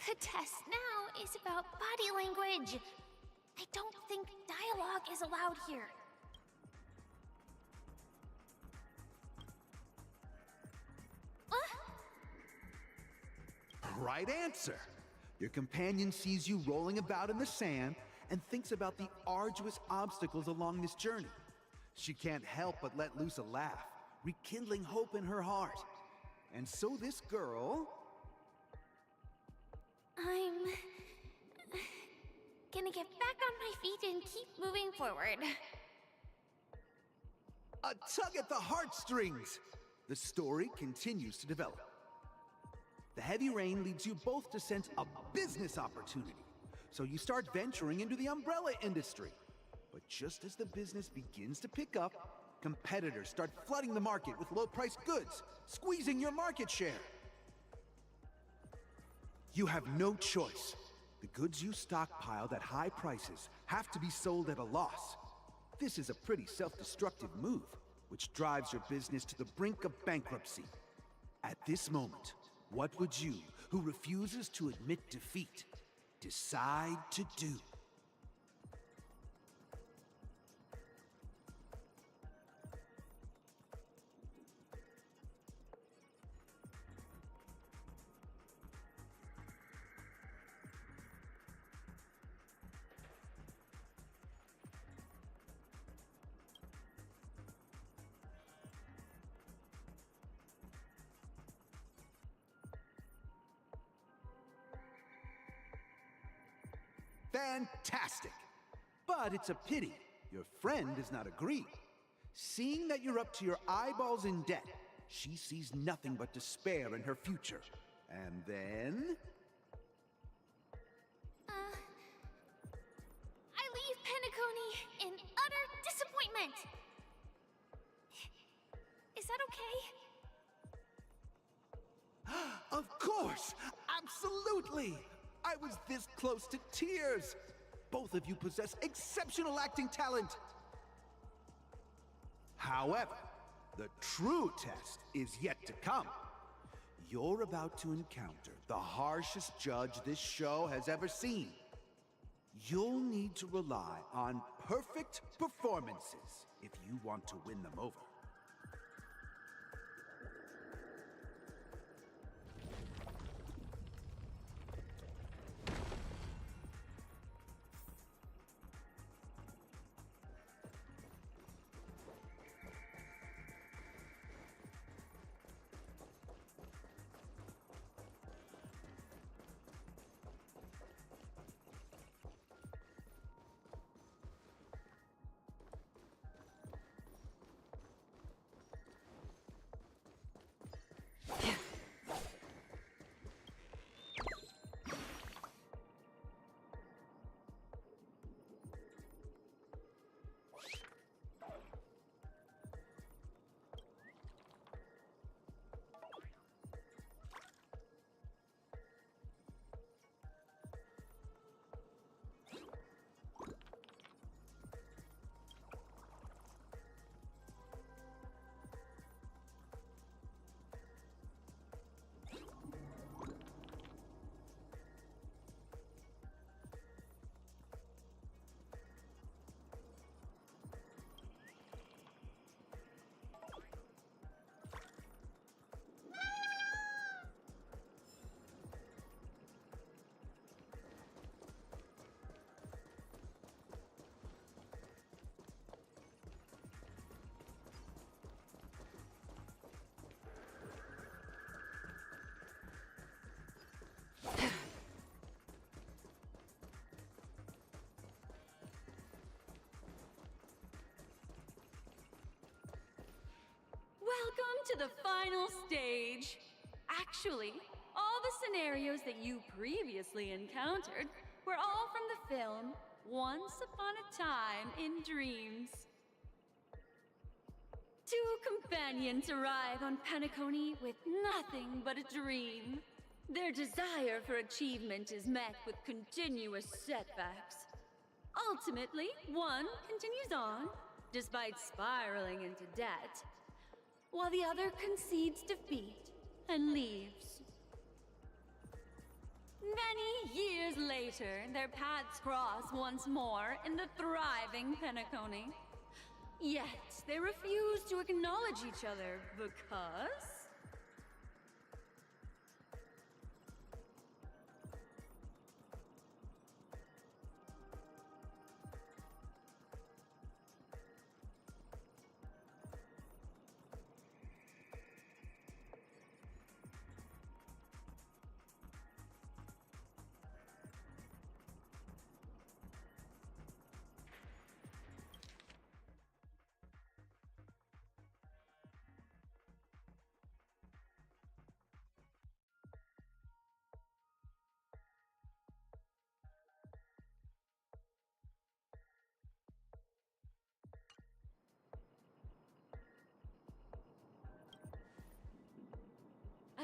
The test now is about body language. I don't think dialogue is allowed here. Right answer! Your companion sees you rolling about in the sand and thinks about the arduous obstacles along this journey. She can't help but let loose a laugh, rekindling hope in her heart. And so this girl... I'm gonna get back on my feet and keep moving forward. A tug at the heartstrings! The story continues to develop. The heavy rain leads you both to sense a business opportunity, so you start venturing into the umbrella industry. But just as the business begins to pick up, competitors start flooding the market with low-priced goods, squeezing your market share. You have no choice. The goods you stockpiled at high prices have to be sold at a loss. This is a pretty self-destructive move, which drives your business to the brink of bankruptcy. At this moment, what would you, who refuses to admit defeat, decide to do? Fantastic! But it's a pity your friend does not agree. Seeing that you're up to your eyeballs in debt, she sees nothing but despair in her future. And then... I leave Penacony in utter disappointment. Is that okay? Of course! Absolutely! I was this close to tears! Both of you possess exceptional acting talent! However, the true test is yet to come. You're about to encounter the harshest judge this show has ever seen. You'll need to rely on perfect performances if you want to win them over. Welcome to the final stage. Actually, all the scenarios that you previously encountered were all from the film Once Upon a Time in Dreams. Two companions arrive on Penacony with nothing but a dream. Their desire for achievement is met with continuous setbacks. Ultimately, one continues on, despite spiraling into debt, while the other concedes defeat and leaves. Many years later, their paths cross once more in the thriving Penacony. Yet, they refuse to acknowledge each other because...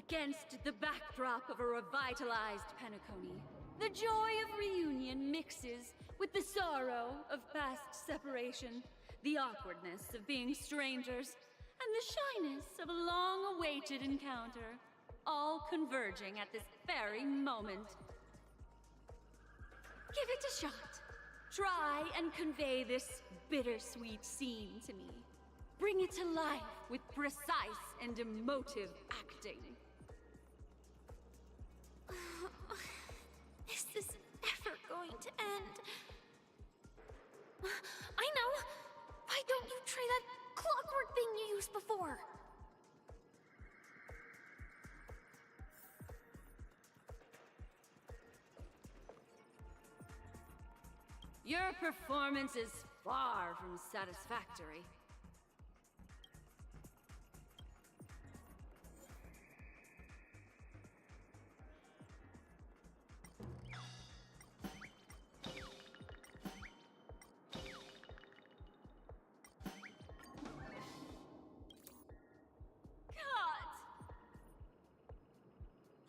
Against the backdrop of a revitalized Penacony, the joy of reunion mixes with the sorrow of past separation, the awkwardness of being strangers, and the shyness of a long-awaited encounter, all converging at this very moment. Give it a shot. Try and convey this bittersweet scene to me. Bring it to life with precise and emotive acting. This is never going to end. I know! Why don't you try that clockwork thing you used before? Your performance is far from satisfactory.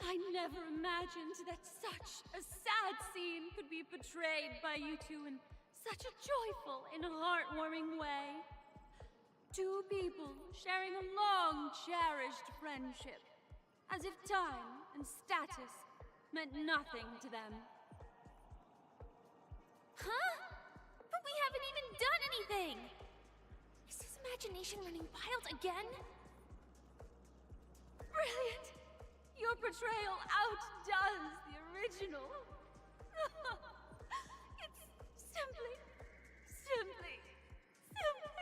I never imagined that such a sad scene could be portrayed by you two in such a joyful and heartwarming way. Two people sharing a long, cherished friendship, as if time and status meant nothing to them. Huh? But we haven't even done anything! Is his imagination running wild again? Brilliant! Your portrayal outdoes the original. It's simply beautiful!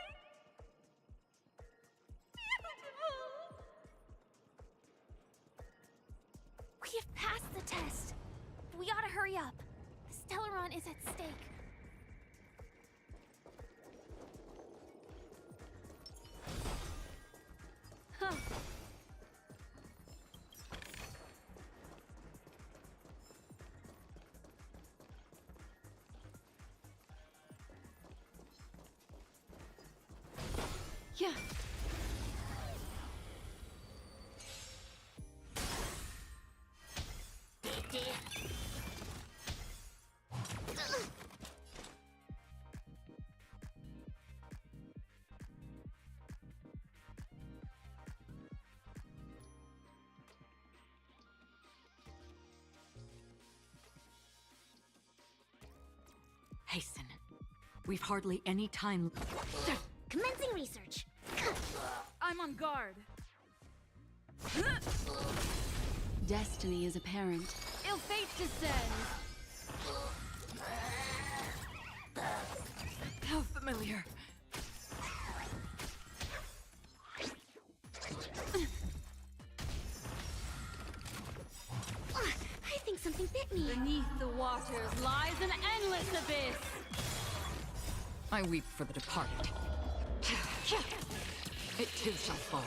We have passed the test. We ought to hurry up. The Stellaron is at stake. Huh. Yeah. Hasten. We've hardly any time. Commencing research. I'm on guard. Destiny is apparent. Ill fate descends. How familiar. I think something bit me. Beneath the waters lies an endless abyss. I weep for the departed. It too shall fall.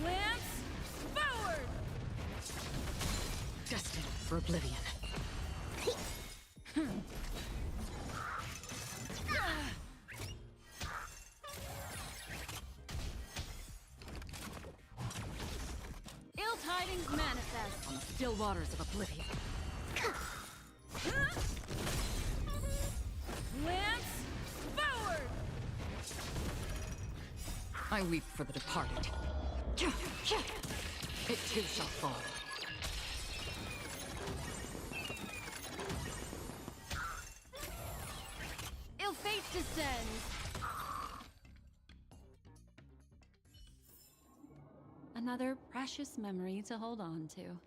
Lance forward! Destined for oblivion. Ill tidings manifest On the still waters of oblivion. Lance forward! I weep for the departed. It too shall fall. Ill fate descends. Another precious memory to hold on to.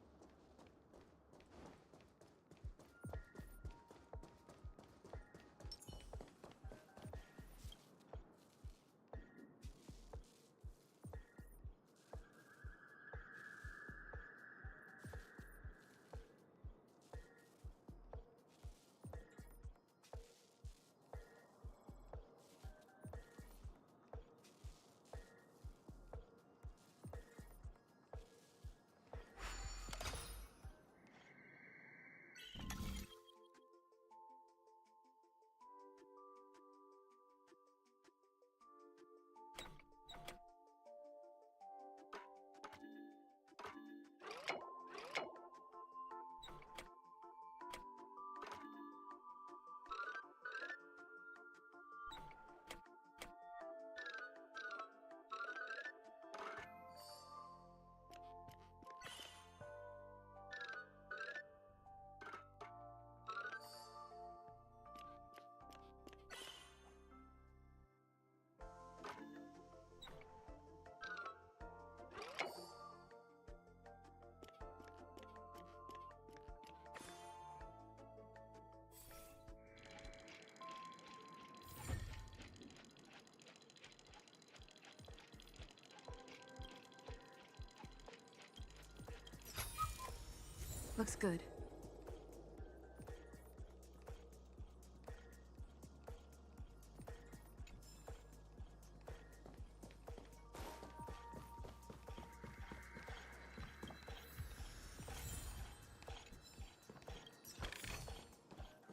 Looks good.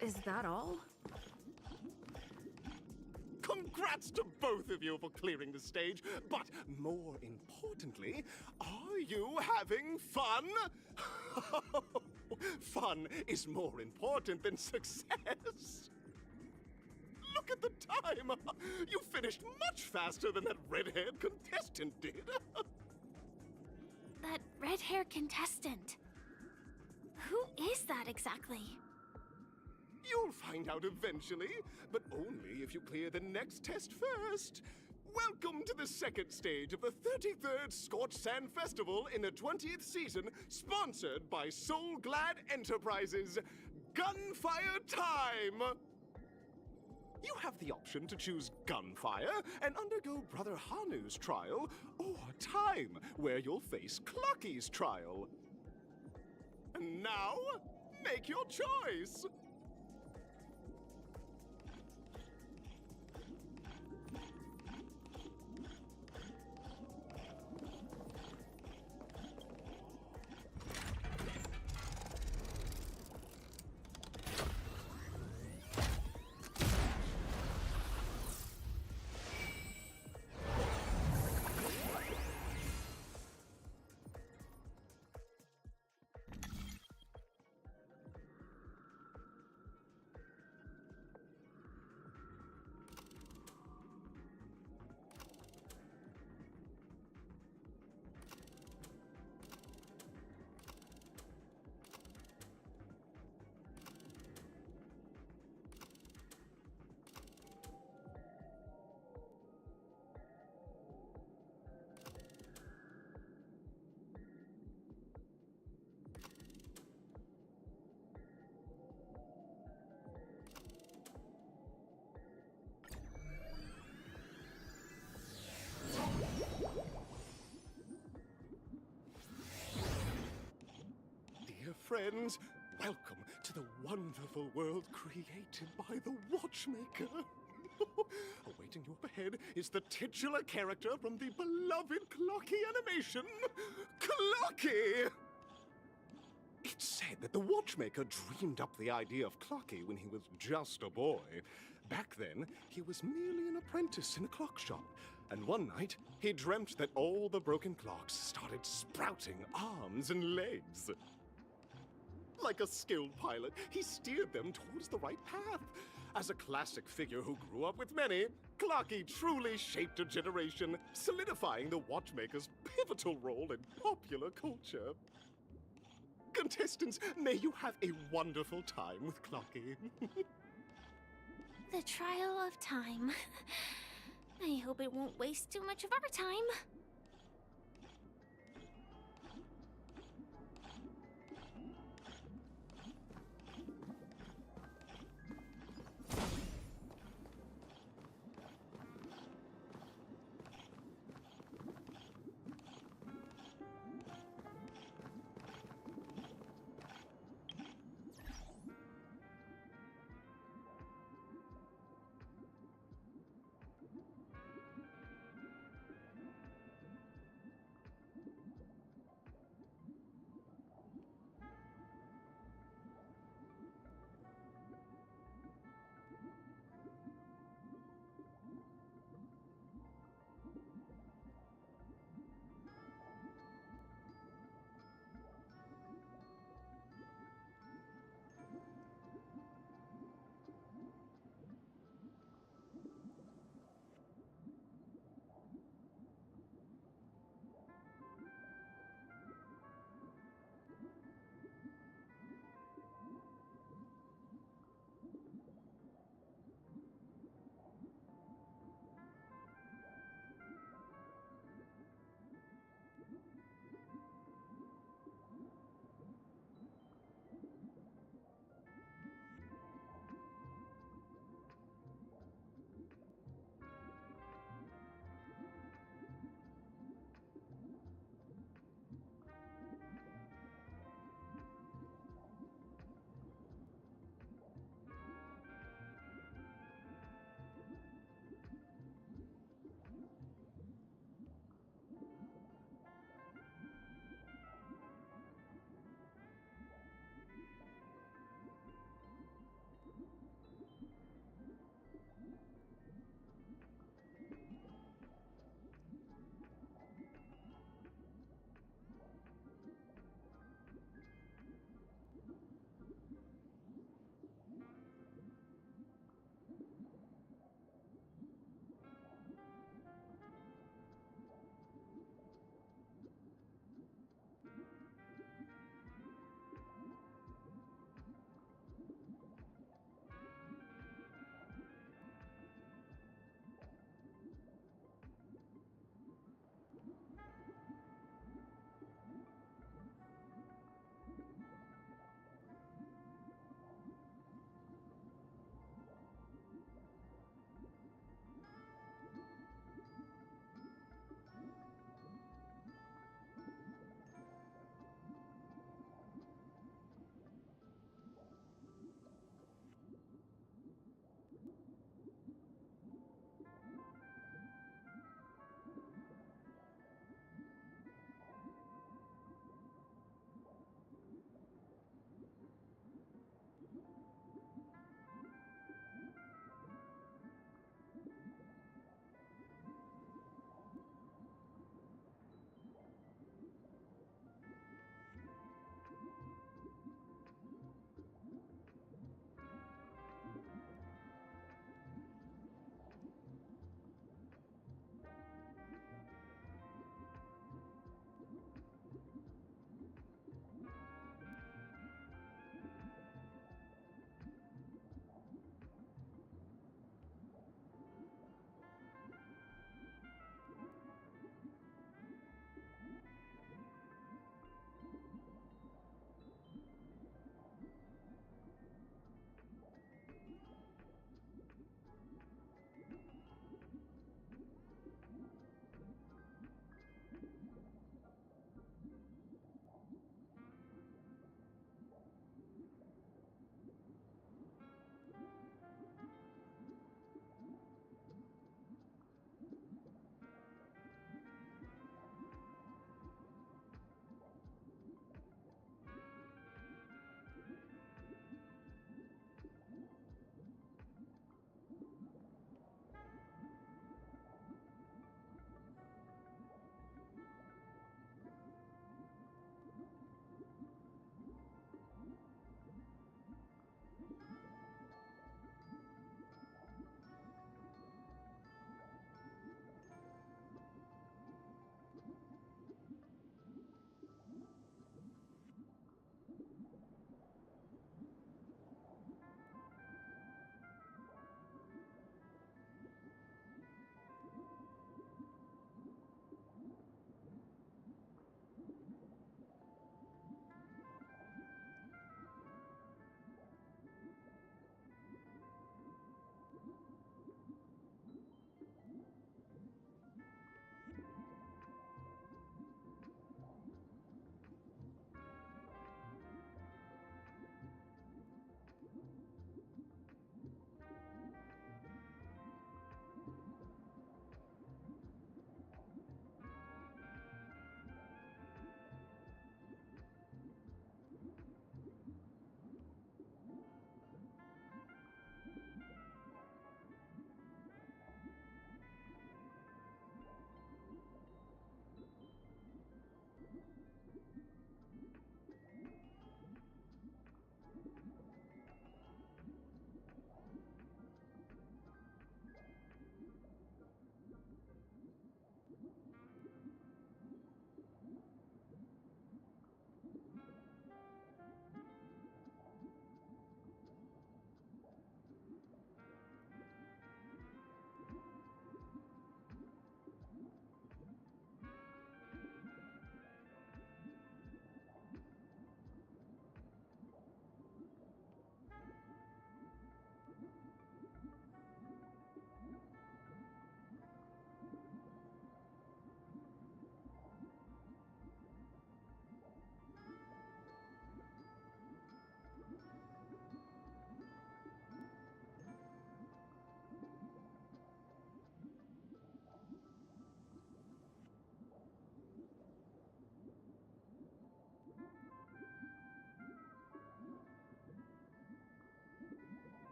Is that all? Congrats to both of you for clearing the stage, but more importantly, are you having fun? Fun is more important than success. Look at the time! You finished much faster than that red-haired contestant did. That red-haired contestant. Who is that exactly? You'll find out eventually, but only if you clear the next test first. Welcome to the second stage of the 33rd Scorched Sand Festival in the 20th season, sponsored by Soul Glad Enterprises. Gunfire time! You have the option to choose Gunfire and undergo Brother Hanu's trial, or Time, where you'll face Clucky's trial. And now, make your choice! Dear friends, welcome to the wonderful world created by the Watchmaker. Awaiting you up ahead is the titular character from the beloved Clocky animation, Clocky! It's said that the Watchmaker dreamed up the idea of Clocky when he was just a boy. Back then, he was merely an apprentice in a clock shop, and one night, he dreamt that all the broken clocks started sprouting arms and legs. Like a skilled pilot, he steered them towards the right path. As a classic figure who grew up with many, Clocky truly shaped a generation, solidifying the Watchmaker's pivotal role in popular culture. Contestants, may you have a wonderful time with Clocky. The trial of time. I hope it won't waste too much of our time.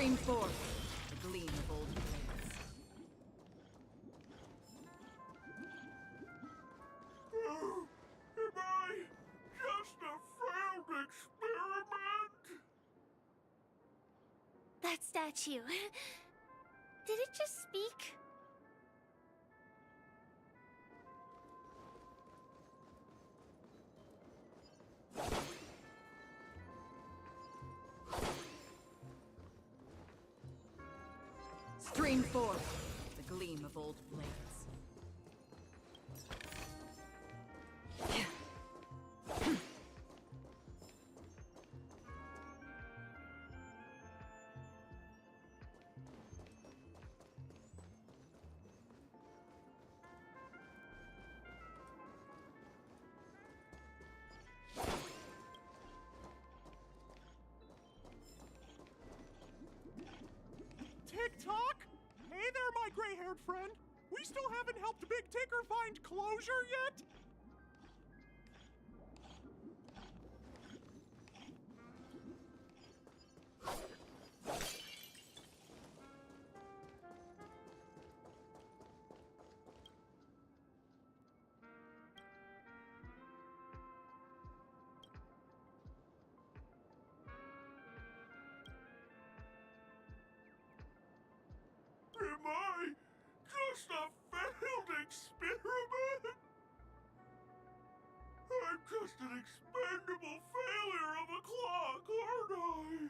Stream forth the gleam of old blades. Am I just a failed experiment? That statue. Did it just speak? Stream forth the gleam of old blades. Tick-tock? Hey there, my gray-haired friend. We still haven't helped Big Ticker find closure yet? Am I just a failed experiment? I'm just an expendable failure of a clock, aren't I?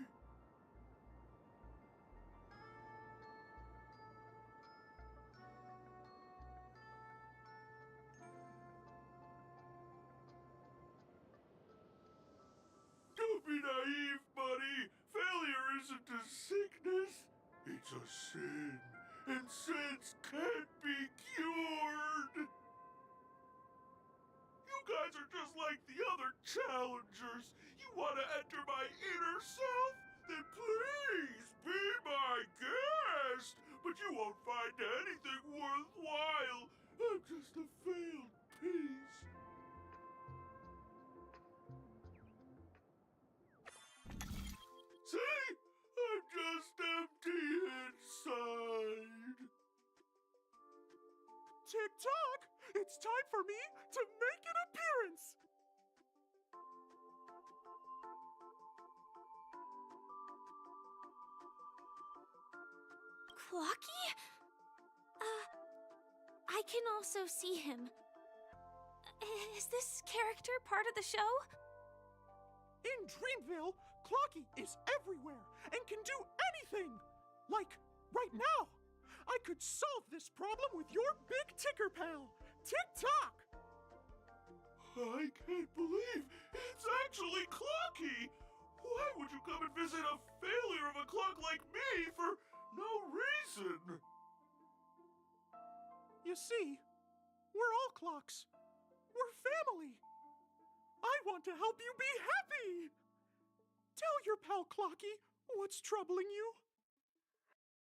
Don't be naive, buddy. Failure isn't a sickness. It's a sin. And sins can't be cured. You guys are just like the other challengers. You want to enter my inner self? Then please be my guest. But you won't find anything worthwhile. I'm just a failed piece. See? I'm just empty inside. Tick-tock! It's time for me to make an appearance! Clocky? I can also see him. Is this character part of the show? In Dreamville, Clocky is everywhere and can do anything! Like, right now! I could solve this problem with your Big Ticker pal, Tick-tock! I can't believe it's actually Clocky! Why would you come and visit a failure of a clock like me for no reason? You see, we're all clocks. We're family. I want to help you be happy! Tell your pal Clocky what's troubling you.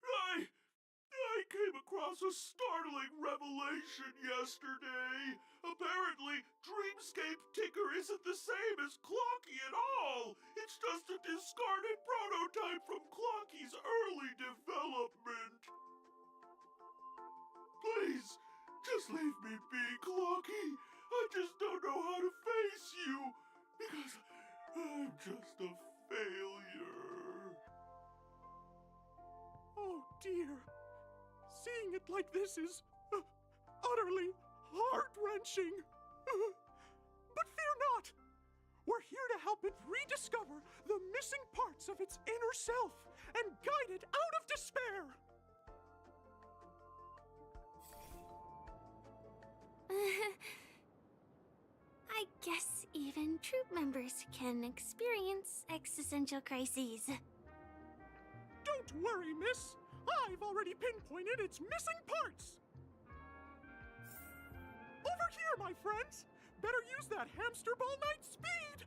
I came across a startling revelation yesterday. Apparently, Dreamscape Ticker isn't the same as Clocky at all. It's just a discarded prototype from Clocky's early development. Please, just leave me be, Clocky. I just don't know how to face you, because I'm just a failure. Oh dear. Seeing it like this is utterly heart-wrenching. But fear not. We're here to help it rediscover the missing parts of its inner self and guide it out of despair. I guess even troop members can experience existential crises. Don't worry, miss. I've already pinpointed its missing parts. Over here, my friends. Better use that hamster ball night speed.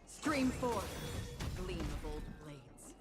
Stream forth, gleam of old blades.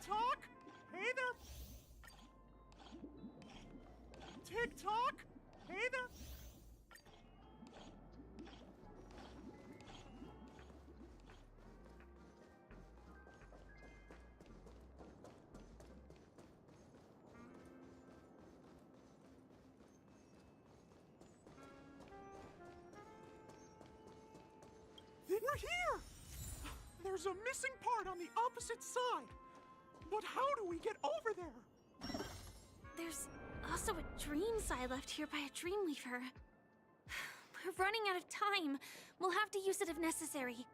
Tick-tock? Hey there. Tick-tock? Hey there. We're here! There's a missing part on the opposite side. But how do we get over there? There's also a dream side left here by a Dreamweaver. We're running out of time. We'll have to use it if necessary.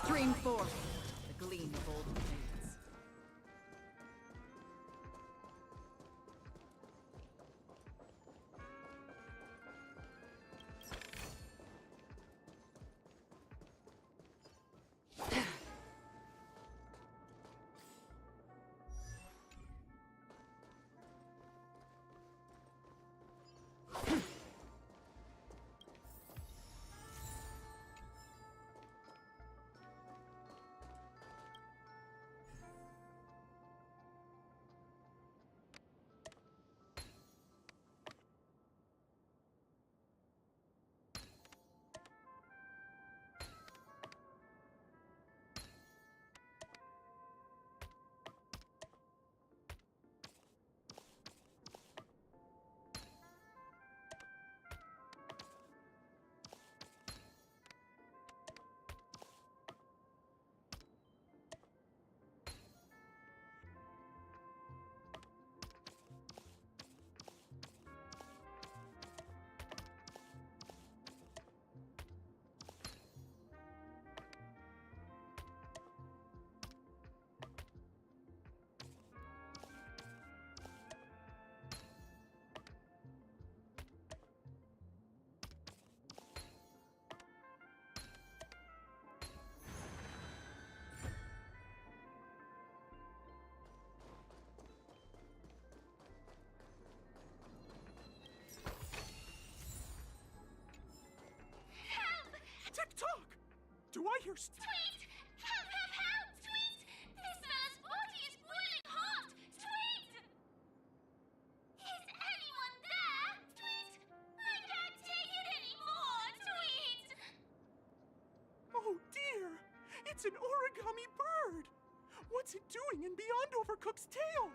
Stream forth the gleam of old blades. Tick-tock! Do I hear Tweet! Help, help, help! Tweet! This man's body is boiling hot! Tweet! Is anyone there? Tweet! I can't take it anymore! Tweet! Oh dear! It's an origami bird! What's it doing in Beyond Overcooked's tail?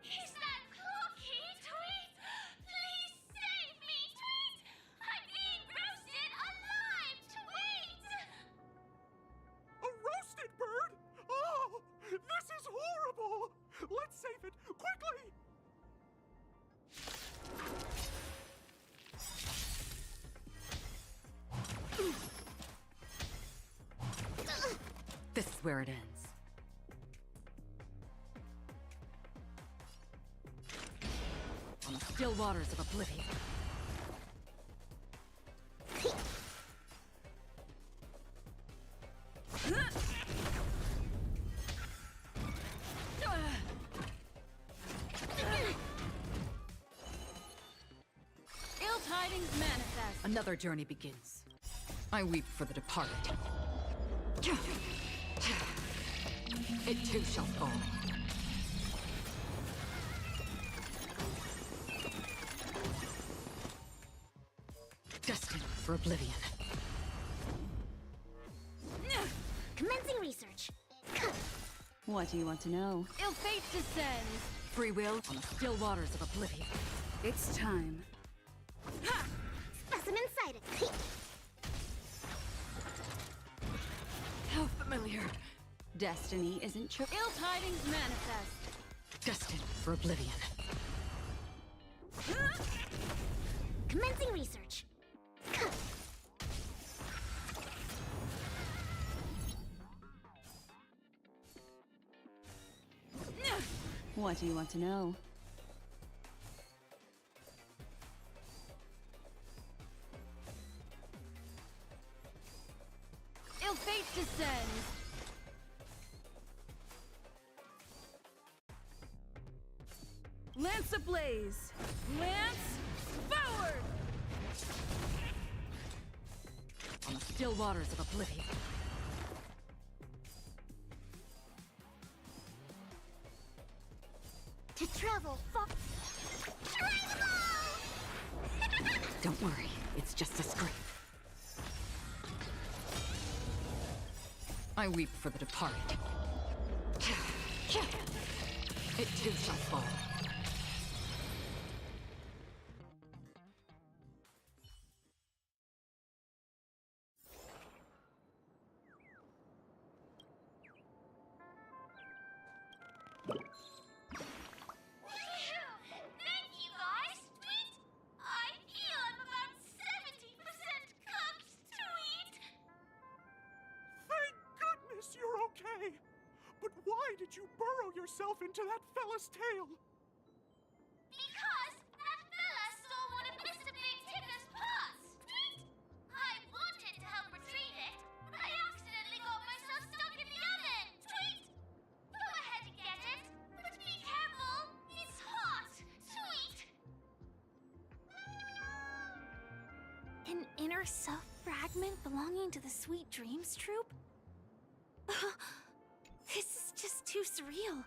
Is that Cloaky? Tweet! Please save me! Tweet! I'm being roasted alive! Tweet! A roasted bird? Oh! This is horrible! Let's save it! Quickly! This is where it ends. On the still waters of oblivion. Another journey begins. I weep for the departed. It too shall fall. Destined for oblivion. Commencing research. What do you want to know? Ill fate descends. Free will on the still waters of oblivion. It's time. Ha! Specimen sighted. How familiar. Destiny isn't true. Ill tidings manifest. Destined for oblivion. Commencing research. What do you want to know? Ill fate descends. Lance ablaze. Lance forward! On the still waters of oblivion. To travel far. Don't worry, it's just a script. I weep for the departed. It too shall fall. Thank you, guys. Tweet. I feel I'm about 70% cooked. Tweet. Thank goodness you're okay! But why did you burrow yourself into that fella's tail? Because that fella stole one of Mr. Big Ticker's pots. Tweet. I wanted to help retrieve it, but I accidentally got myself stuck in the oven. Tweet. Go ahead and get it, but be careful. It's hot. Tweet. An inner self fragment belonging to the Sweet Dreams troupe? This is just too surreal.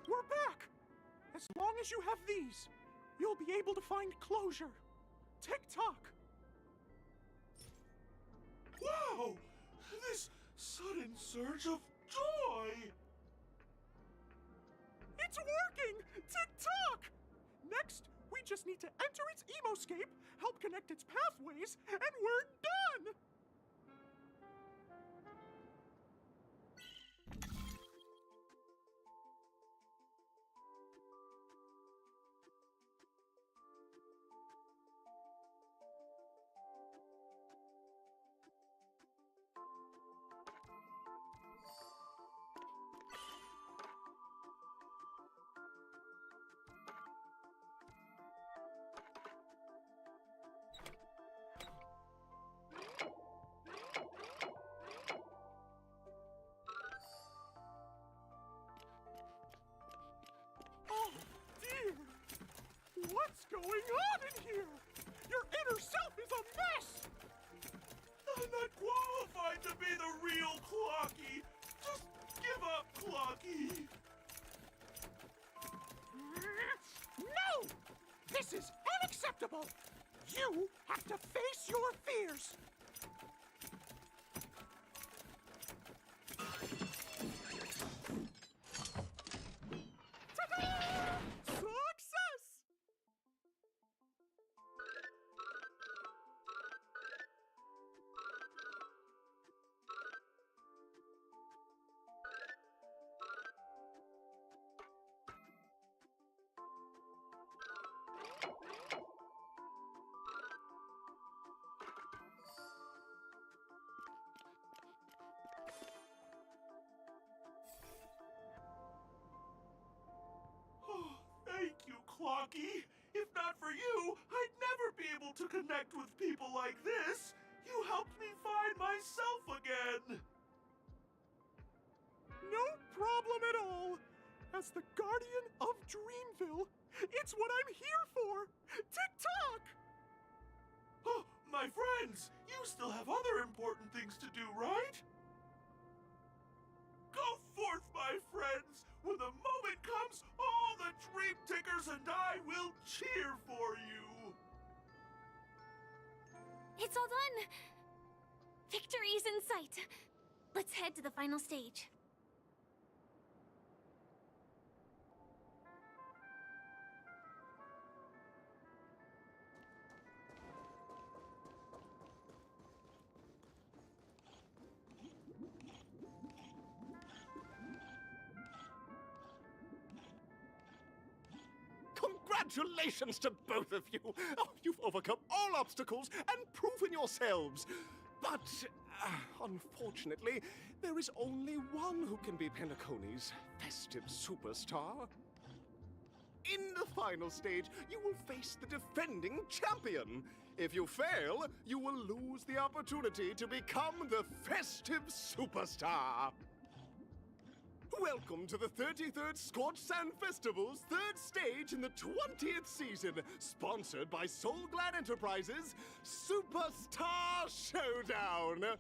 We're back! As long as you have these, you'll be able to find closure. Tick-tock! Wow! This sudden surge of joy! It's working! Tick-tock! Next, we just need to enter its emoscape, help connect its pathways, and we're done! inner self is a mess! I'm not qualified to be the real Clocky! Just give up, Clocky! No! This is unacceptable! You have to face your fears! Ta-da! Success! Thank you, Clocky. If not for you, I'd never be able to connect with people like this. You helped me find myself again. No problem at all. As the guardian of Dreamville, it's what I'm here for. Tick-tock! Oh, my friends, you still have other important things to do, right? Go forth, my friends. When the moment comes, all the Dream Tickers and I will cheer for you. It's all done! Victory's in sight! Let's head to the final stage. Congratulations to both of you! Oh, you've overcome all obstacles and proven yourselves! But, unfortunately, there is only one who can be Penacony's festive superstar. In the final stage, you will face the defending champion. If you fail, you will lose the opportunity to become the festive superstar. Welcome to the 33rd Scorched Sand Festival's third stage in the 20th season, sponsored by Soulglad Enterprises' Superstar Showdown.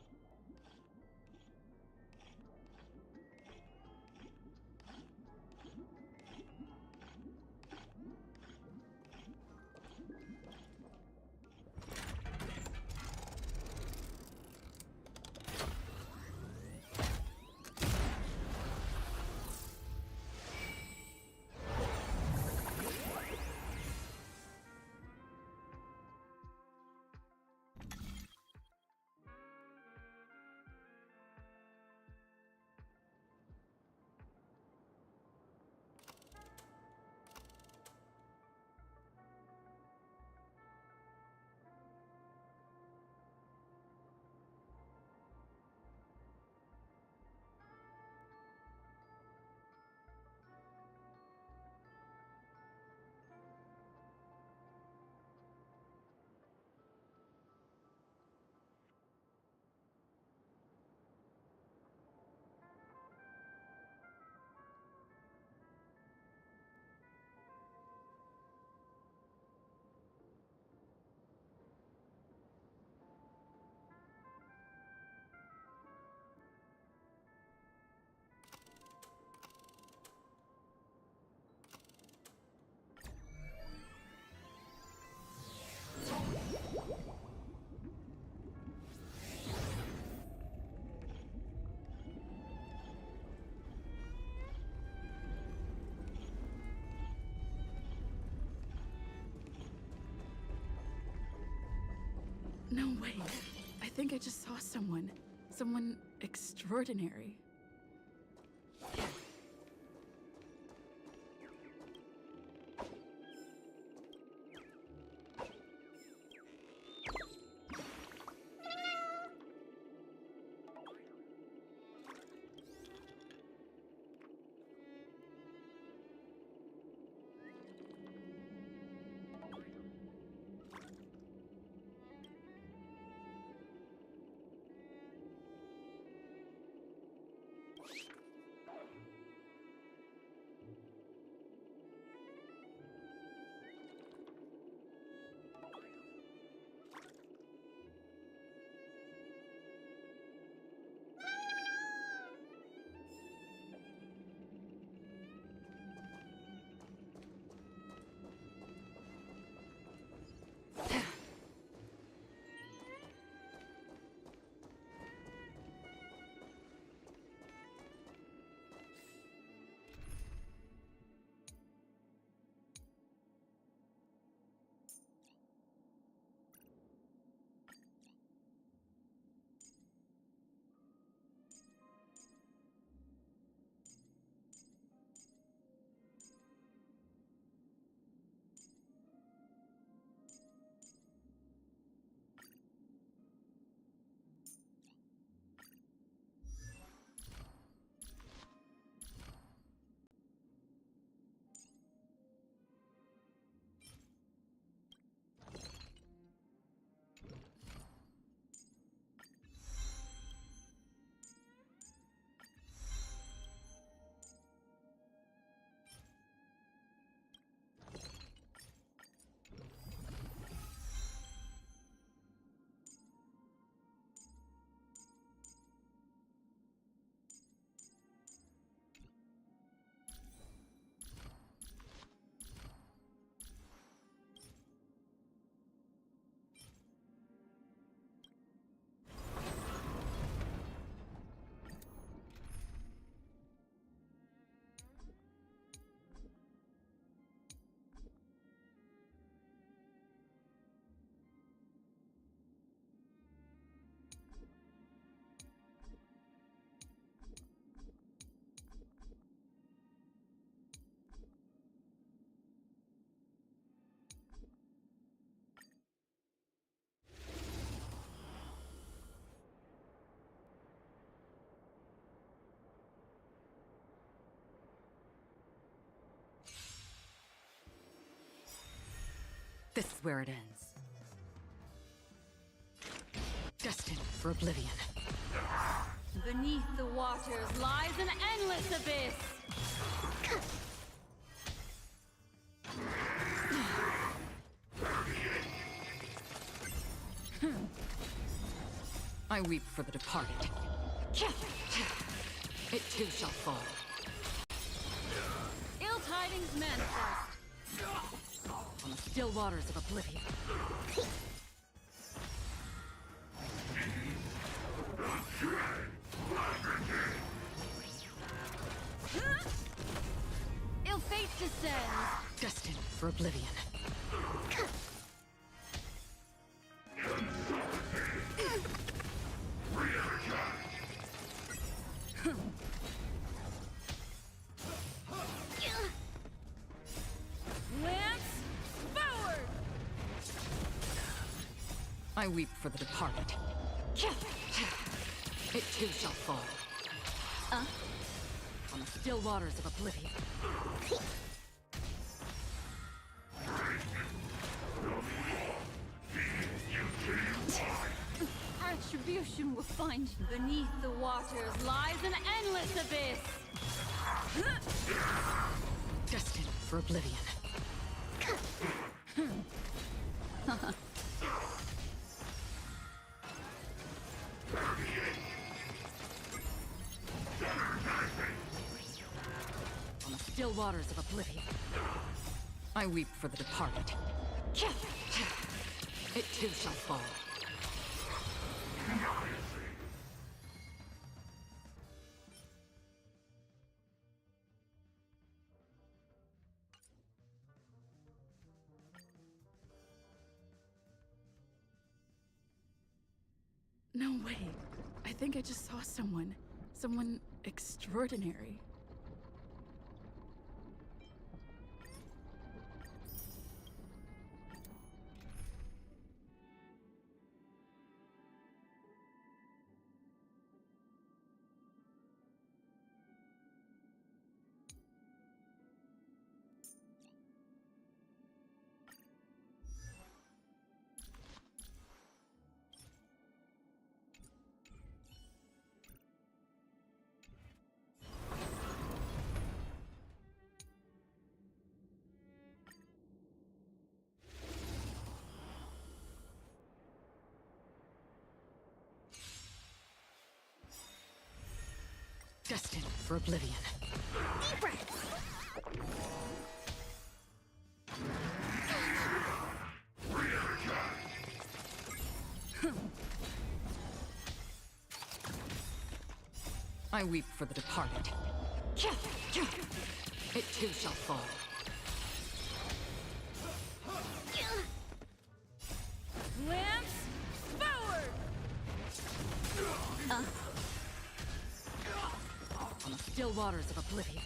No, wait. I think I just saw someone. Someone extraordinary. This is where it ends. Destined for oblivion. Beneath the waters lies an endless abyss. I weep for the departed. It too shall fall. Ill tidings manifest. On the still waters of oblivion. Ill fate descends. Destined for oblivion. Lance, forward! I weep for the departed. It too shall fall. On the still waters of oblivion. Retribution will find you. Beneath the waters lies an endless abyss. Destined for oblivion. On the still waters of oblivion. I weep for the departed. It too shall fall. No, wait. I think I just saw someone. Someone extraordinary. Destined for oblivion. Deep breaths. I weep for the departed. It too shall fall. Lance, forward! On the still waters of oblivion.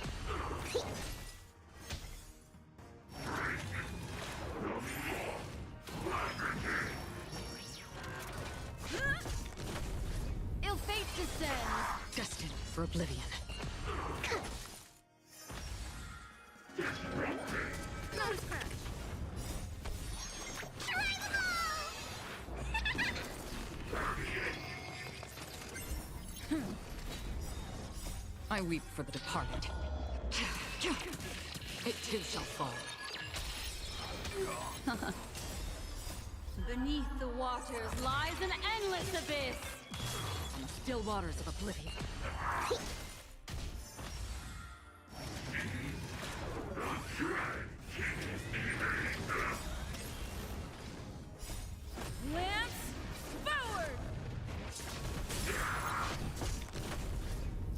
Ill fate descends. Destined for oblivion. No scratch. I weep for the departed. It too shall fall. Beneath the waters lies an endless abyss. On the still waters of oblivion. Lance, forward!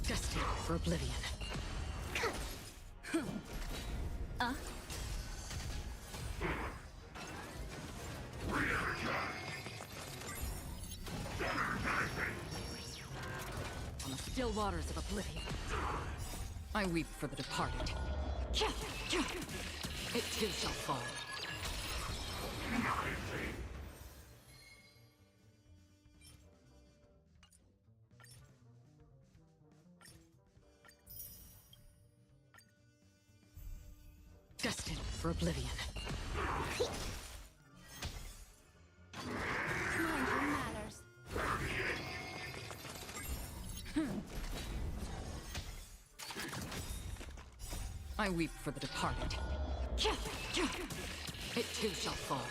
Destined for oblivion. On the still waters of oblivion. I weep for the departed. It too shall fall. Destined for oblivion. I weep for the departed. It too shall fall.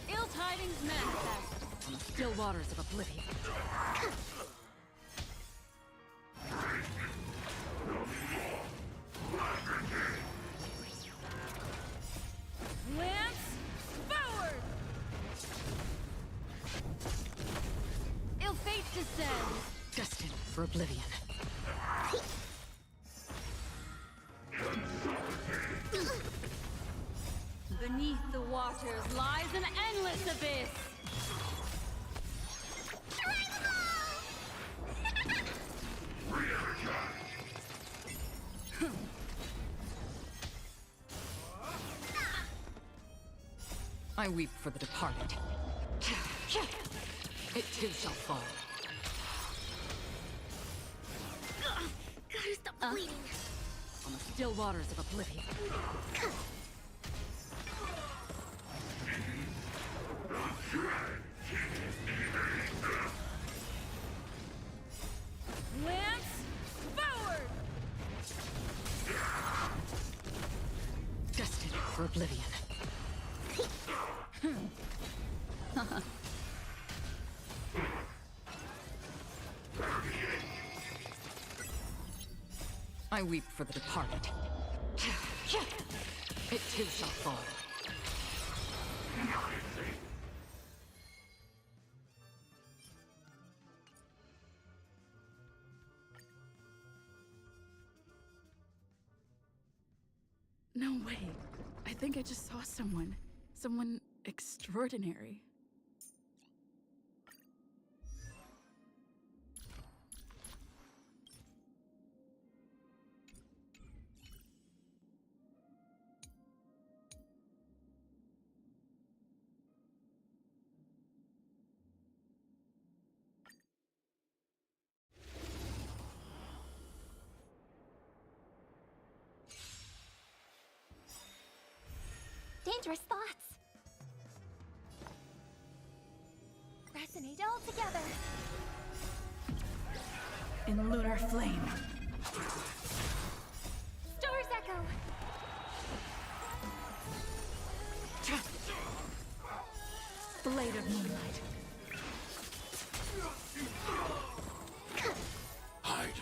Ill tidings manifest On the still waters of oblivion. Lance forward! Ill fate descends. Destined for oblivion. Beneath the waters lies an endless abyss. I weep for the departed. It too shall fall. Gotta stop bleeding. On the still waters of oblivion. Lance forward! Destined for oblivion. I weep for the departed. It too shall fall. No way. I think I just saw someone. Someone extraordinary. Dangerous thoughts. Resonate all together. In lunar flame. Star's echo. Blade of moonlight. Hide.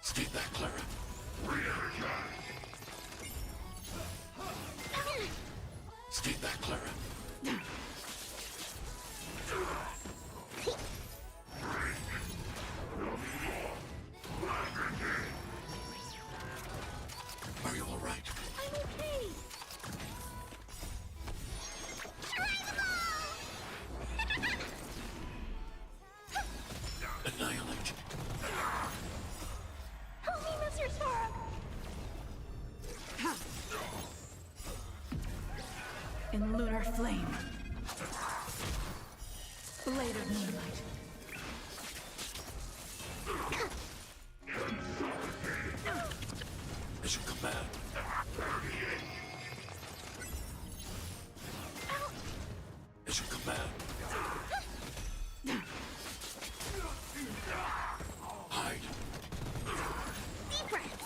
Stay back, Clara. Stay back, Clara. Are you all right? I'm okay. Annihilate. Help me, Mr. Sora. In lunar flame. Blade of moonlight. As you command. As you command. Hide. Deep breaths.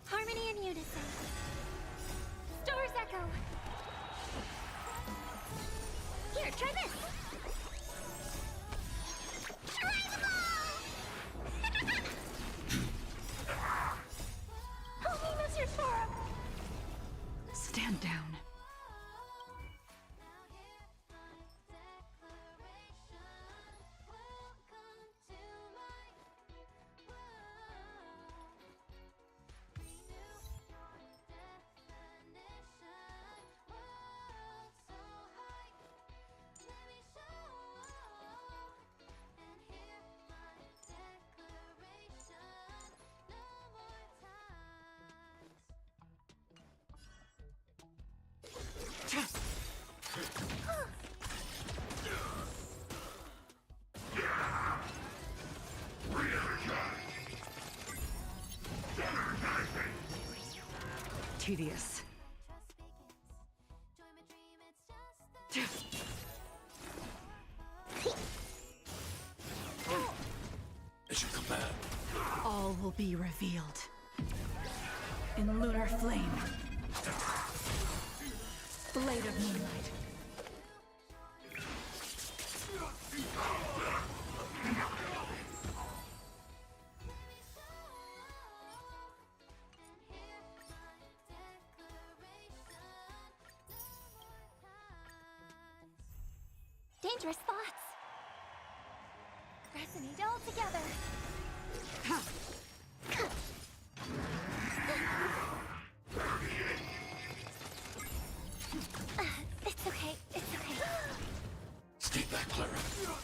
Harmony and unison. Star's echo. Here, try this. Try them all! Help me, Mr. Sora. Stand down. tedious. As you come back. All will be revealed. In lunar flame. Blade of moonlight. Dangerous thoughts. Resonate all together. It's okay. It's okay. Stay back, Clara.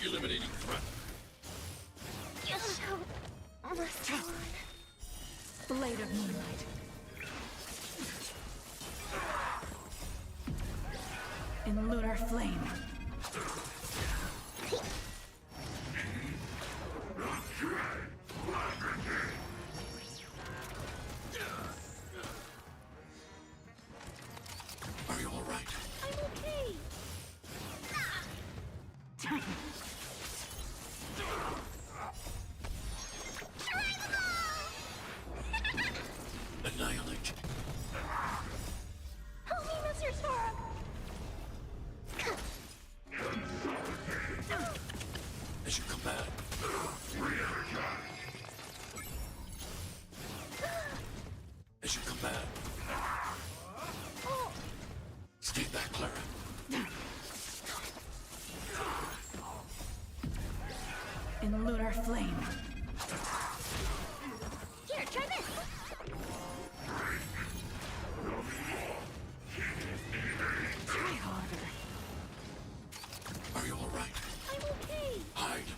Eliminating threat. You must go on. Blade of moonlight. In lunar flame. Are you all right? I'm okay. Annihilate. Help me, Mr. Storm. As you come back. As you come back. Stay back, Clara. In lunar flame. Here, try this. Try harder. Are you all right? I'm okay. Hide.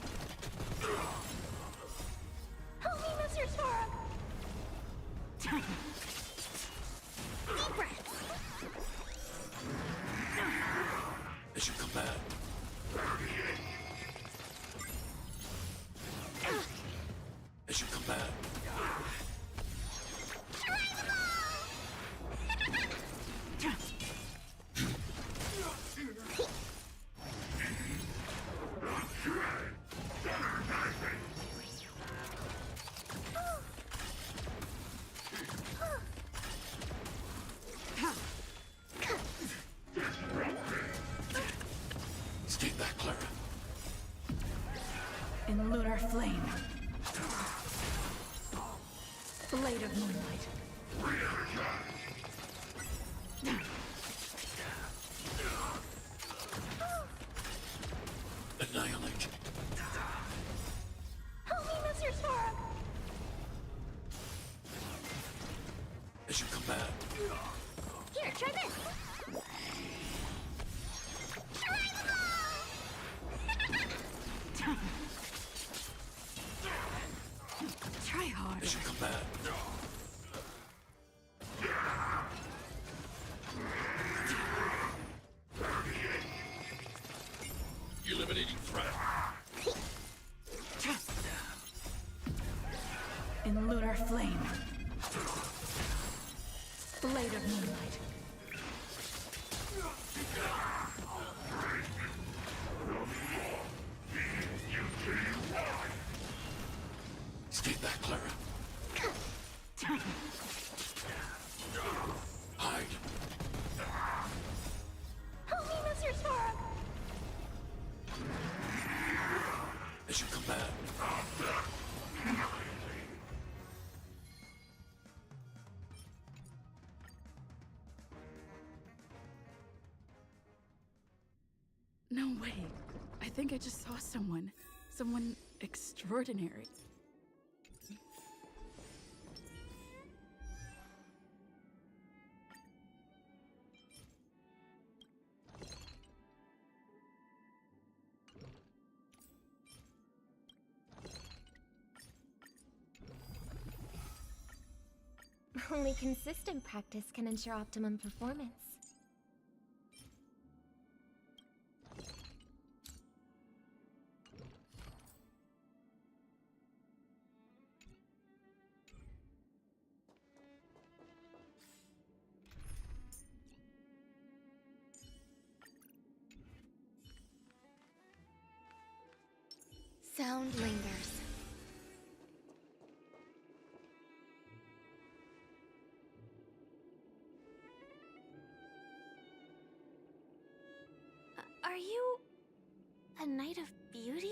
Help me, Mr. Storm. Deep breath. As you come back. As you come back. Stay back, Clara. In lunar flame. Blade of moonlight. Annihilate. Help me, Mr. Storm. As you come back. Here, try this. Try harder. As you come back. Eliminating threat. In lunar flame. Blade of moonlight. Stay back, Clara. Hide. Help me, Mr. Storm. As you come back. No way. I think I just saw someone. Someone extraordinary. Only consistent practice can ensure optimum performance. Sound lingers. Are you a Knight of Beauty?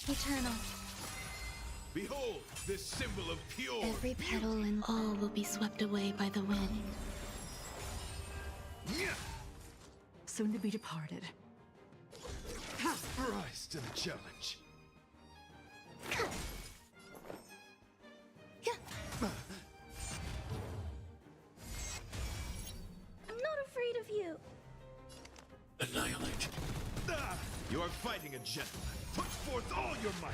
Eternal. Behold, this symbol of pure. Every petal and all will be swept away by the wind. Soon to be departed. Rise to the challenge. I'm not afraid of you. Annihilate. You are fighting a gentleman. Put forth all your might.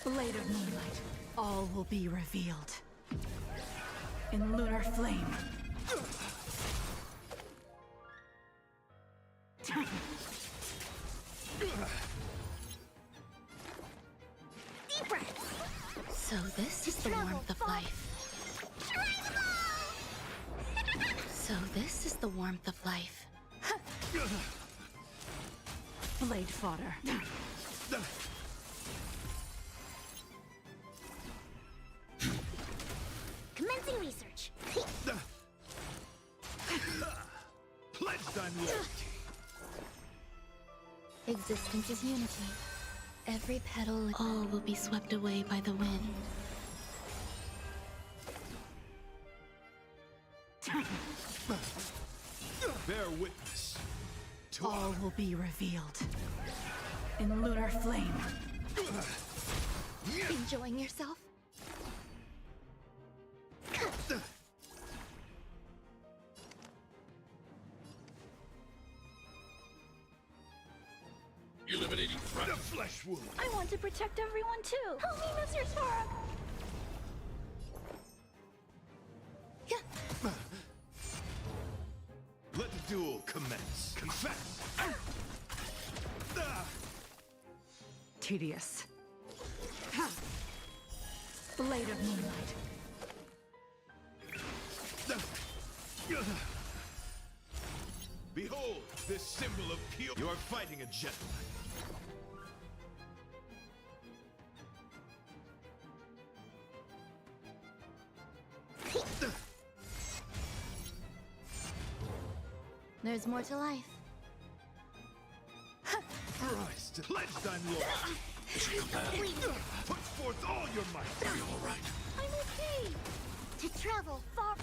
Blade of moonlight, all will be revealed. In lunar flame. Deep breath. So this is the warmth of life. So this is the warmth of life. Blade fodder. Commencing research. Pledged on loyalty. Existence is unity. Every petal and all will be swept away by the wind. Bear witness. All will be revealed. In lunar flame. Enjoying yourself? Eliminating front. The flesh wound. I want to protect everyone too. Help me, Mr. Sora. Let the duel commence. Confess. Tedious. Blade of moonlight. Behold, this symbol of pure... You're fighting a gentleman. There's more to life. Christ, pledge thine loyalty. Put forth all your might. Are you all right? I'm okay. To travel far.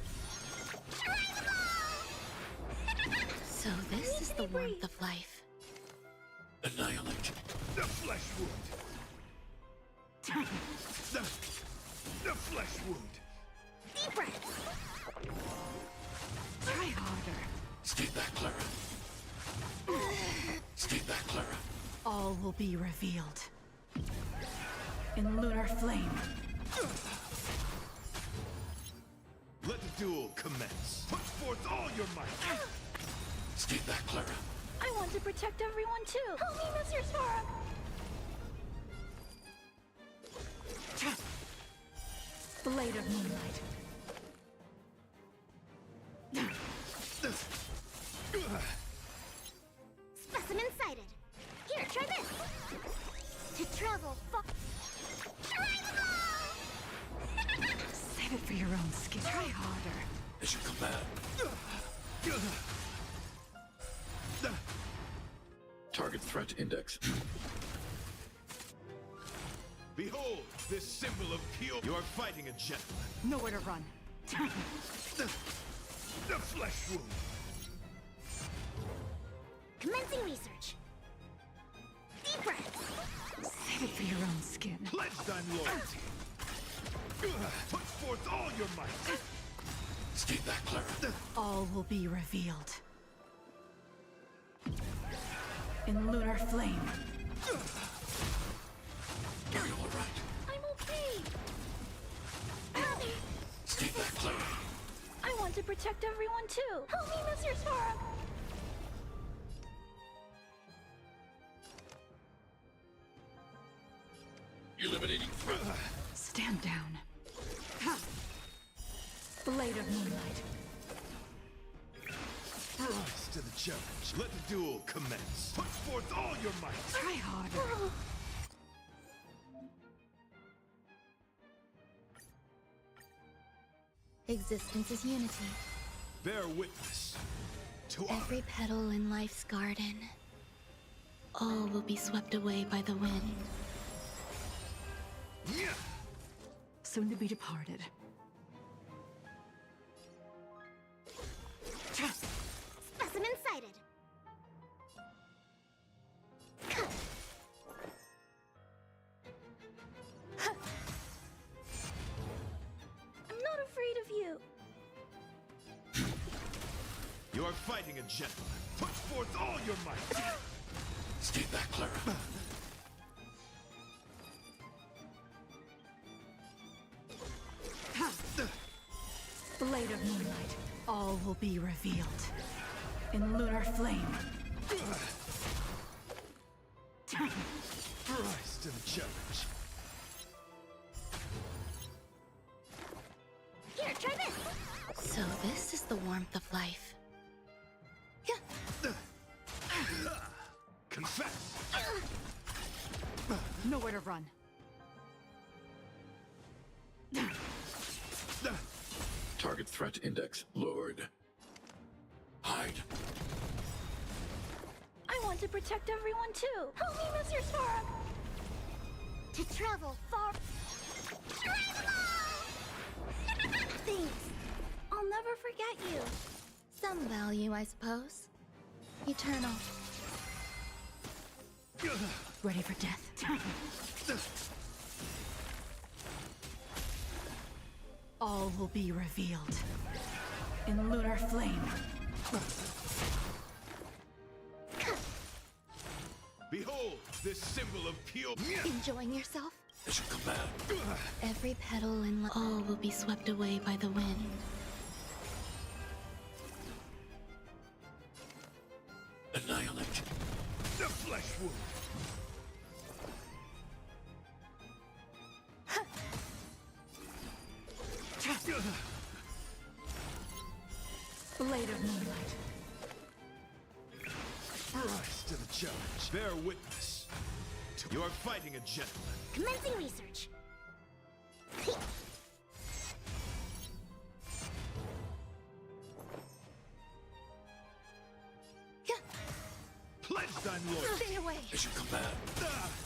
So this is the warmth of life. Annihilate. The flesh wound. the flesh wound. Deep breath. Try harder. Stay back, Clara. Stay back, Clara. All will be revealed. In lunar flame. Let the duel commence. Put forth all your might. Stay back, Clara. I want to protect everyone too. Help me, Mr. Sora. Blade of moonlight. Specimen sighted. Here, try this. To travel far. Save it for your own skin. Try harder. As you command. Target threat index. Behold, this symbol of pure... You're fighting a gentleman. Nowhere to run. The flesh wound. Commencing research. Deep breath. Save it for your own skin. Pledge thine loyalty. Put forth all your might. Stay back, Clara. All will be revealed. In lunar flame. Are you all right? I'm okay. Stay back, Clara. I want to protect everyone too. Help me, Mr. Sora. Eliminating threat. Stand down. Blade of moonlight. Rise to the challenge. Let the duel commence. Put forth all your might. Try harder. Existence is unity. Bear witness to Every petal in life's garden. All will be swept away by the wind. Yeah. Soon to be departed. Specimen sighted. I'm not afraid of you. You are fighting a gentleman. Put forth all your might. Stay back, Clara. Blade of moonlight. All will be revealed. In lunar flame. Rise to the challenge. Here, try this. So this is the warmth of life. Confess. Nowhere to run. Target threat index lowered. Hide. I want to protect everyone too. Help me, Mr. Sora. To travel far. Thanks. I'll never forget you. Some value, I suppose. Eternal. Ready for death. All will be revealed. In lunar flame. Behold, this symbol of pure... Enjoying yourself? As you command. Every petal in life. All will be swept away by the wind. Annihilate. The flesh wound. Blade of moonlight. Rise to the challenge. Bear witness. You are fighting a gentleman. Commencing research. Pledge thine loyalty. Stay away. As you command.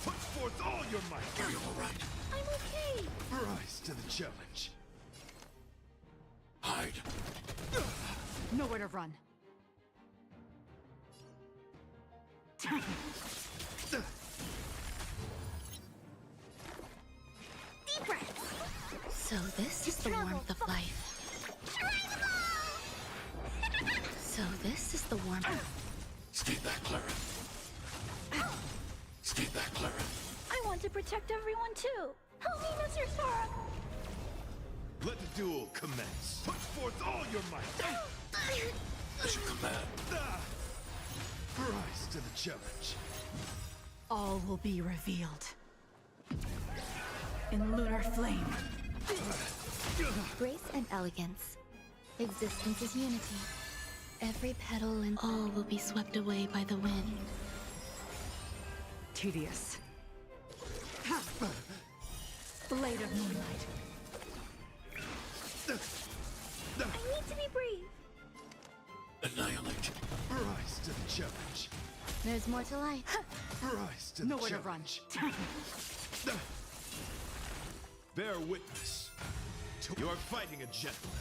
Put forth all your might. Are you all right? I'm okay. Rise to the challenge. Hide. Nowhere to run. Deep breath. So this is the warmth of life. So this is the warmth. Stay back, Clara. Stay back, Clara. I want to protect everyone too. Help me, Mr. Sora. Let the duel commence. Put forth all your might. As you command. Rise to the challenge. All will be revealed. In lunar flame. Grace and elegance. Existence is unity. Every petal and all will be swept away by the wind. Tedious. Blade of moonlight. I need to be brave. Annihilate. Rise to the challenge. There's more to life. Rise to the Nowhere to challenge. run. Bear witness. You are fighting a gentleman.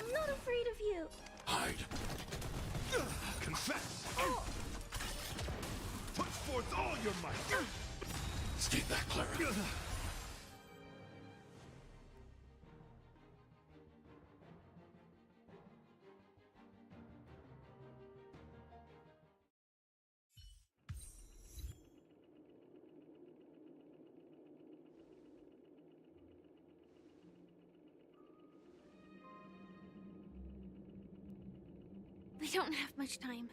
I'm not afraid of you. Hide. Confess. Put forth all your might. Stay back, Clara. We don't have much time.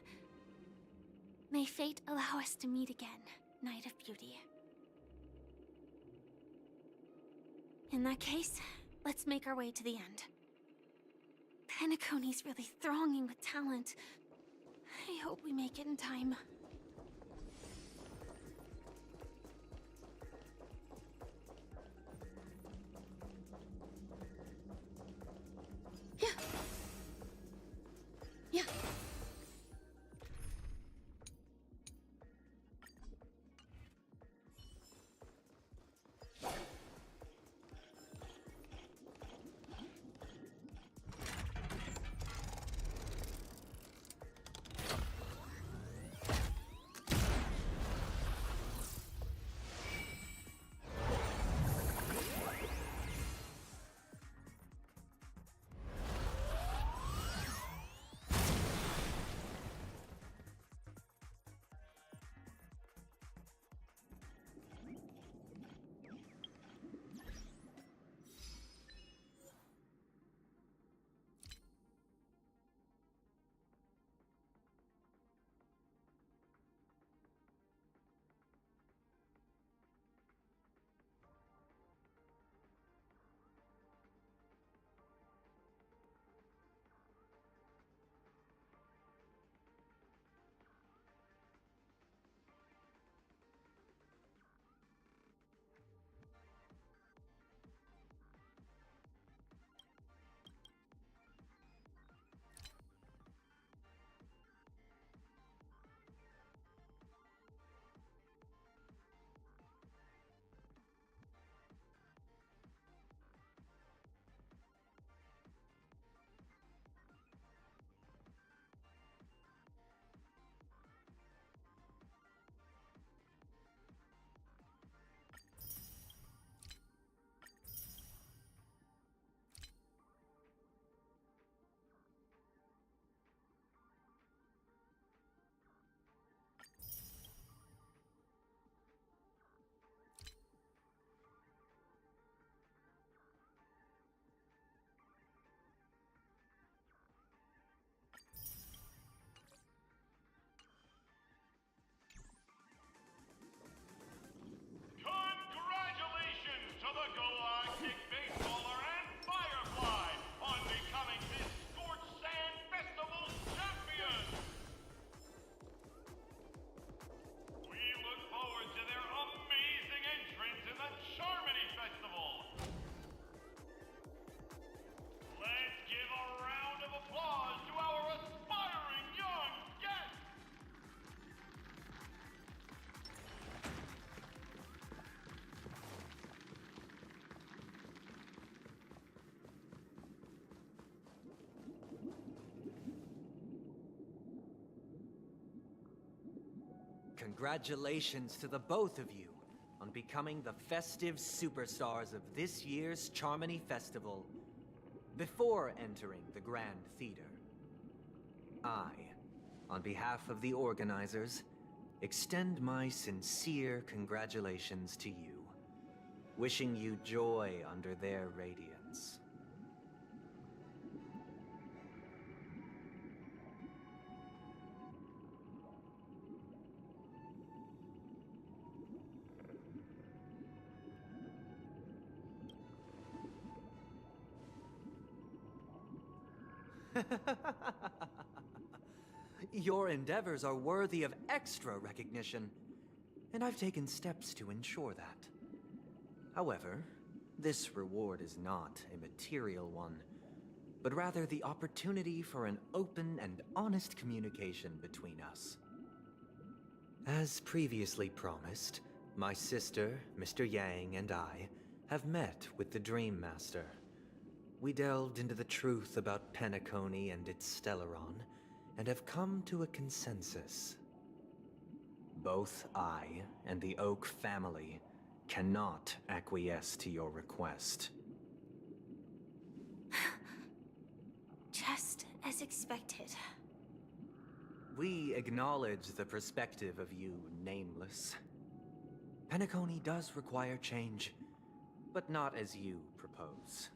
May fate allow us to meet again, Knight of Beauty. In that case, let's make our way to the end. Penacony's really thronging with talent. I hope we make it in time. Yeah. congratulations to the both of you on becoming the festive superstars of this year's Charmony Festival before entering the Grand Theater. I, on behalf of the organizers, extend my sincere congratulations to you, wishing you joy under their radiance. Your endeavors are worthy of extra recognition, and I've taken steps to ensure that. However, this reward is not a material one, but rather the opportunity for an open and honest communication between us. As previously promised, my sister, Mr. Yang, and I have met with the Dream Master. We delved into the truth about Penacony and its Stellaron, and have come to a consensus. Both I and the Oak family cannot acquiesce to your request. Just as expected. We acknowledge the perspective of you, Nameless. Penacony does require change, but not as you propose.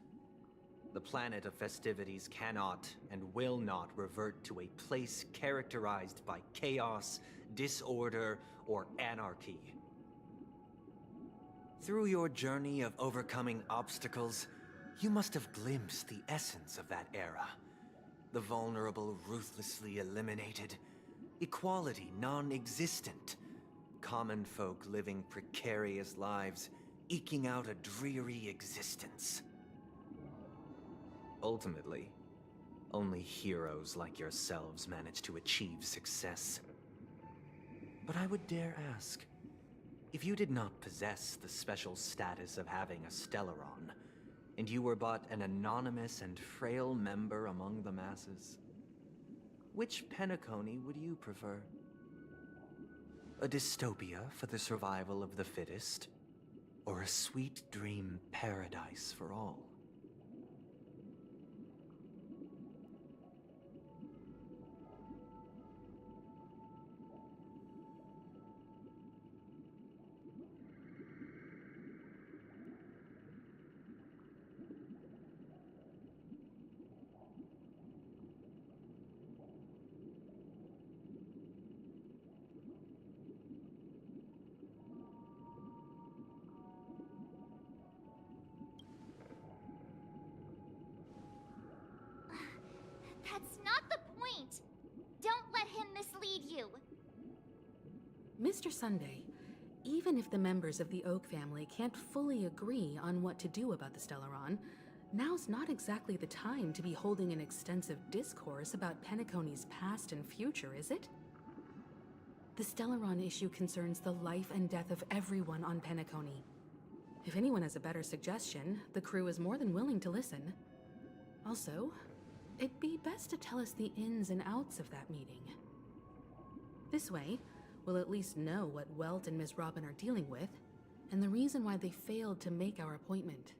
The planet of festivities cannot and will not revert to a place characterized by chaos, disorder, or anarchy. Through your journey of overcoming obstacles, you must have glimpsed the essence of that era. The vulnerable ruthlessly eliminated, equality non-existent, common folk living precarious lives, eking out a dreary existence. Ultimately, only heroes like yourselves manage to achieve success. But I would dare ask, if you did not possess the special status of having a Stellaron, and you were but an anonymous and frail member among the masses, which Penacony would you prefer? A dystopia for the survival of the fittest, or a sweet dream paradise for all? That's not the point! Don't let him mislead you! Mr. Sunday, even if the members of the Oak family can't fully agree on what to do about the Stellaron, now's not exactly the time to be holding an extensive discourse about Penacony's past and future, is it? The Stellaron issue concerns the life and death of everyone on Penacony. If anyone has a better suggestion, the crew is more than willing to listen. Also, it'd be best to tell us the ins and outs of that meeting. This way, we'll at least know what Welt and Ms. Robin are dealing with, and the reason why they failed to make our appointment.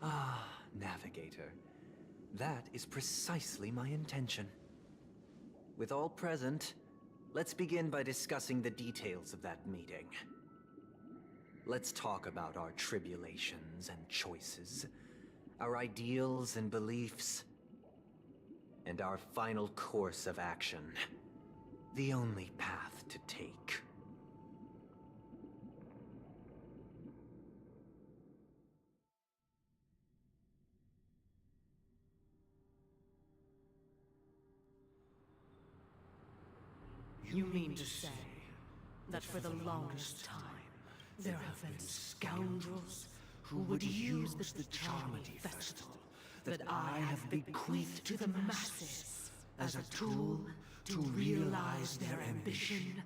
Ah, Navigator. That is precisely my intention. With all present, let's begin by discussing the details of that meeting. Let's talk about our tribulations and choices, our ideals and beliefs, and our final course of action. The only path to take. You mean to say that for the longest time, there have been scoundrels who would use the Charmony Festival that I have bequeathed to the masses as a tool to realize their ambition?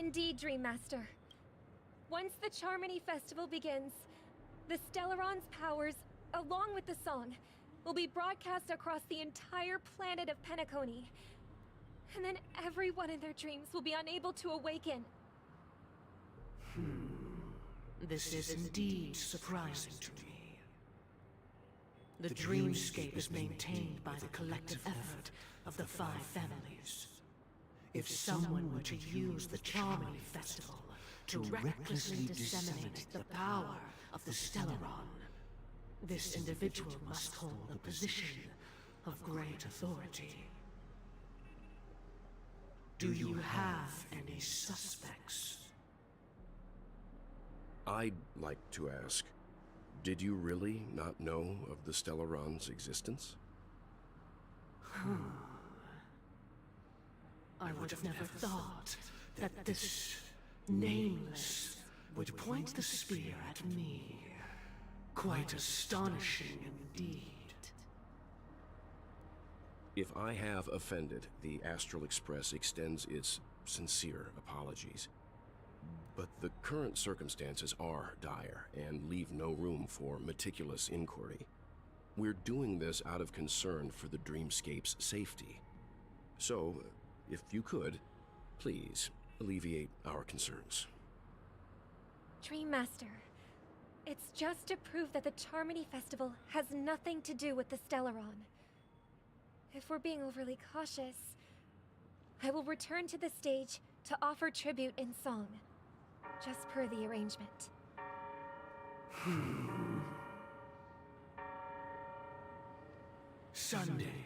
Indeed, Dream Master. Once the Charmony Festival begins, the Stellaron's powers, along with the song, will be broadcast across the entire planet of Penacony. And then everyone in their dreams will be unable to awaken. This is indeed surprising to me. The dreamscape is maintained by the collective effort of the 5 families. If someone were to use the Charmony Festival to recklessly disseminate the power of the Stellaron, this individual must hold a position of great authority. Do you have any suspects? I'd like to ask, did you really not know of the Stellaron's existence? I would have never thought that this nameless would point the spear at me. Quite astonishing indeed. If I have offended, the Astral Express extends its sincere apologies. But the current circumstances are dire and leave no room for meticulous inquiry. We're doing this out of concern for the Dreamscape's safety. So, if you could, please alleviate our concerns. Dream Master, it's just to prove that the Charmony Festival has nothing to do with the Stellaron. If we're being overly cautious, I will return to the stage to offer tribute in song, just per the arrangement. Sunday,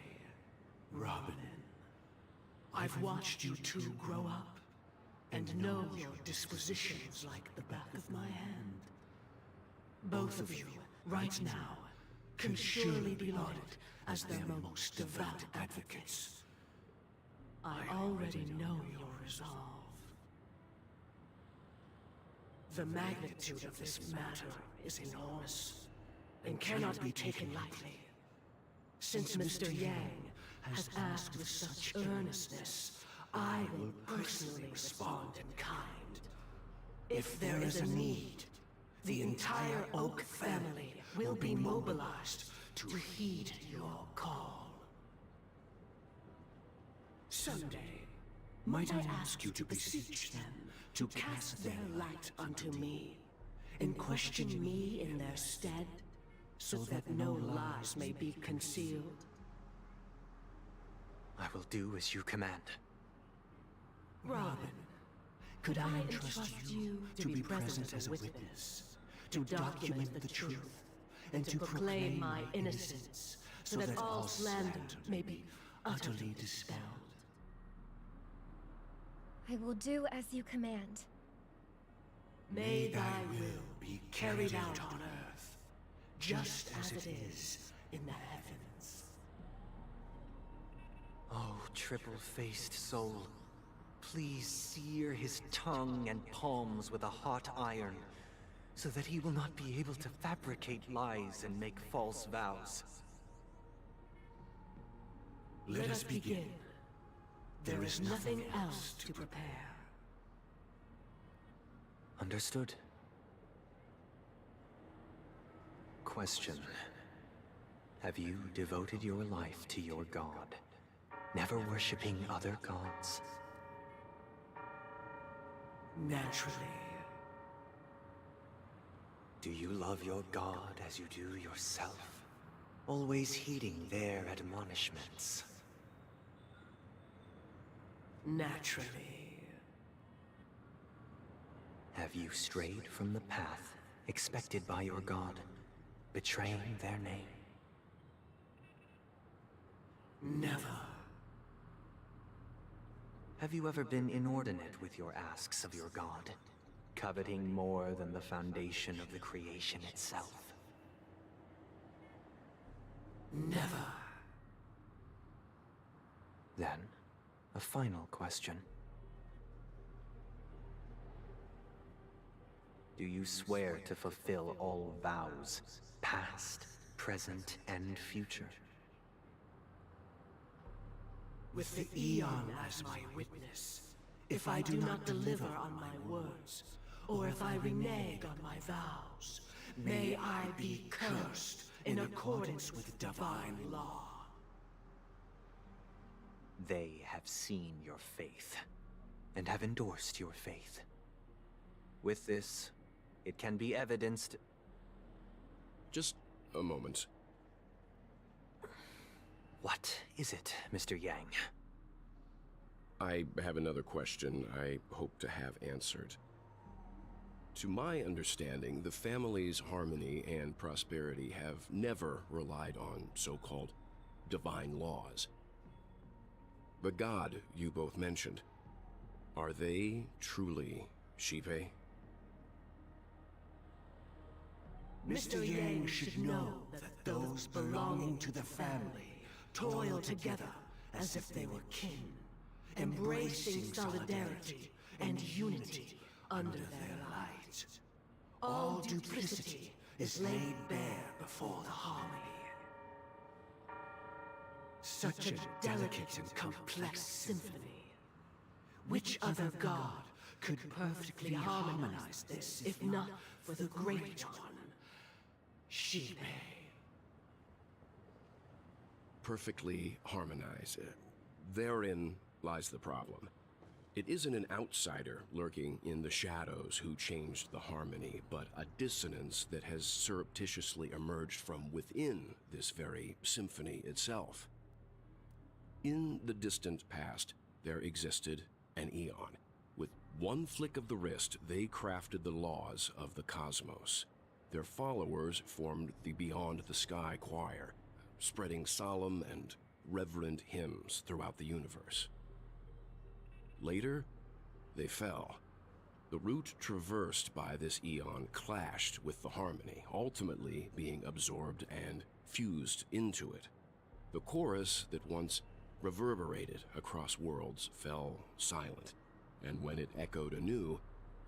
Robin. I've watched you two grow up, and know your dispositions like the back of my hand. Both of you, right now, can surely be lauded as their most devout advocates. I already know your resolve. The magnitude of this matter is enormous, and cannot be taken lightly. Since Mr. Yang has asked with such earnestness, I will personally respond in kind. If there is a need, the entire Oak family will be mobilized to heed your call. Someday, might I ask you to beseech them to cast their light unto me, and question me in their stead, so that no lies may be concealed? I will do as you command. Robin, could I entrust you to be present as a witness, to document the truth, and to proclaim my innocence, so that all slander may be utterly dispelled? I will do as you command. May thy will be carried out on earth, just as it is in the heavens. Oh, triple-faced soul, please sear his tongue and palms with a hot iron, so that he will not be able to fabricate lies and make false vows. Let us begin. There is nothing else to prepare. Understood. Question. Have you devoted your life to your god, never worshipping other gods? Naturally. Do you love your god as you do yourself, always heeding their admonishments? Naturally. Have you strayed from the path expected by your god, betraying their name? Never. Have you ever been inordinate with your asks of your god, coveting more than the foundation of the creation itself? Never. Then, a final question. Do you swear to fulfill all vows, past, present, and future? With the Eon as my witness, If I do not deliver on my words, or if I renege on my vows, may I be cursed in accordance with divine law. They have seen your faith, and have endorsed your faith. With this, it can be evidenced... Just a moment. What is it, Mr. Yang? I have another question I hope to have answered. To my understanding, the family's harmony and prosperity have never relied on so-called divine laws. The god you both mentioned, are they truly Shipe? Mr. Yang should know that those belonging to the family toil together as if they were kin, embracing solidarity and unity under their light. All duplicity is laid bare before the harmony. Such a delicate and complex symphony. Which other god could perfectly harmonize this, if not for the great one, Shipe? Perfectly harmonize. Therein lies the problem. It isn't an outsider lurking in the shadows who changed the harmony, but a dissonance that has surreptitiously emerged from within this very symphony itself. In the distant past, there existed an Eon. With one flick of the wrist, they crafted the laws of the cosmos. Their followers formed the Beyond the Sky Choir, spreading solemn and reverent hymns throughout the universe. Later, they fell. The route traversed by this Eon clashed with the harmony, ultimately being absorbed and fused into it. The chorus that once reverberated across worlds fell silent, and when it echoed anew,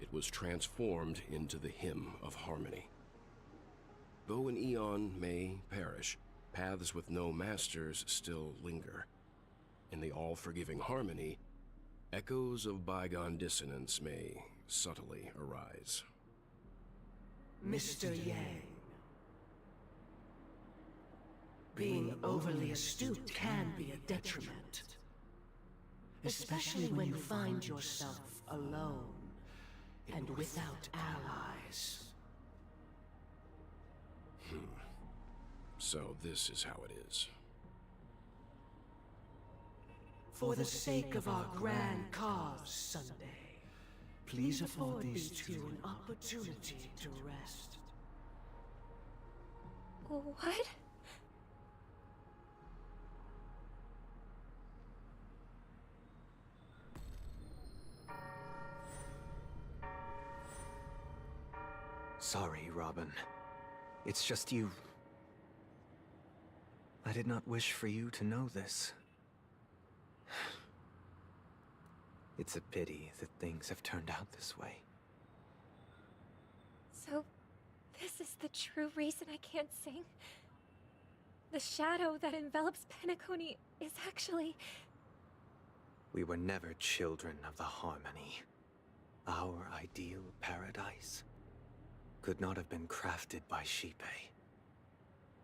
it was transformed into the hymn of harmony. Though an Eon may perish, paths with no masters still linger. In the all-forgiving harmony, echoes of bygone dissonance may subtly arise. Mr. Yang, being overly astute can be a detriment, especially when you find yourself alone and without allies. So this is how it is. For the sake of our grand cause, Sunday, please afford these two an opportunity to rest. What? Sorry, Robin. It's just you. I did not wish for you to know this. It's a pity that things have turned out this way. So, this is the true reason I can't sing? The shadow that envelops Penacony is actually... We were never children of the harmony. Our ideal paradise could not have been crafted by Shipe.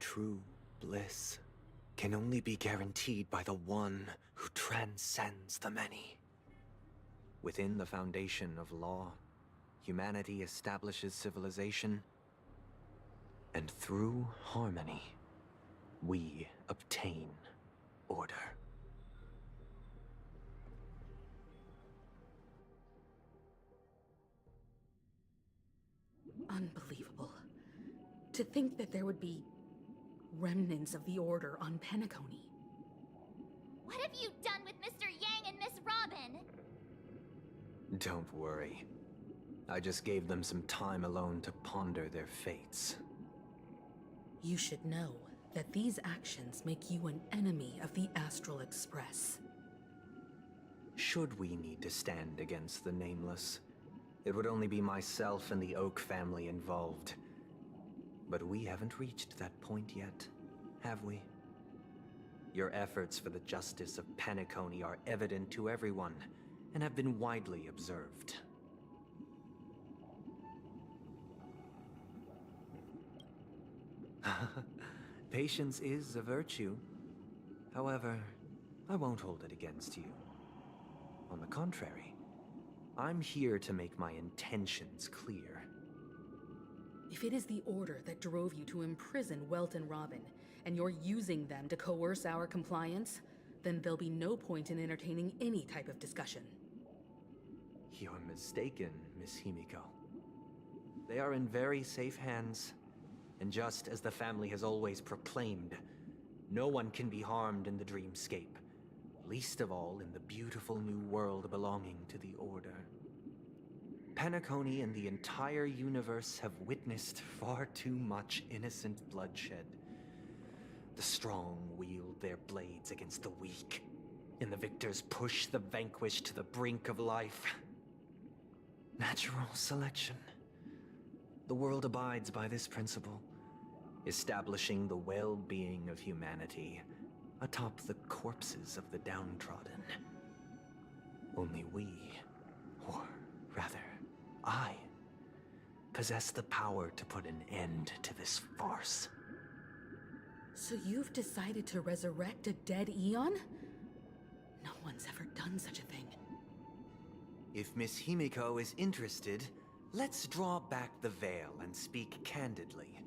True bliss can only be guaranteed by the one who transcends the many. Within the foundation of law, humanity establishes civilization, and through harmony, we obtain order. Unbelievable. To think that there would be remnants of the Order on Penacony. What have you done with Mr. Yang and Miss Robin? Don't worry. I just gave them some time alone to ponder their fates. You should know that these actions make you an enemy of the Astral Express. Should we need to stand against the Nameless, it would only be myself and the Oak family involved. But we haven't reached that point yet, have we? Your efforts for the justice of Penacony are evident to everyone, and have been widely observed. Patience is a virtue. However, I won't hold it against you. On the contrary, I'm here to make my intentions clear. If it is the Order that drove you to imprison Welt and Robin, and you're using them to coerce our compliance, then there'll be no point in entertaining any type of discussion. You're mistaken, Miss Himiko. They are in very safe hands, and just as the family has always proclaimed, no one can be harmed in the dreamscape, least of all in the beautiful new world belonging to the Order. Penacony and the entire universe have witnessed far too much innocent bloodshed. The strong wield their blades against the weak, and the victors push the vanquished to the brink of life. Natural selection. The world abides by this principle, establishing the well-being of humanity atop the corpses of the downtrodden. Only we, or rather, I, possess the power to put an end to this farce. So you've decided to resurrect a dead Eon? No one's ever done such a thing. If Miss Himiko is interested, let's draw back the veil and speak candidly.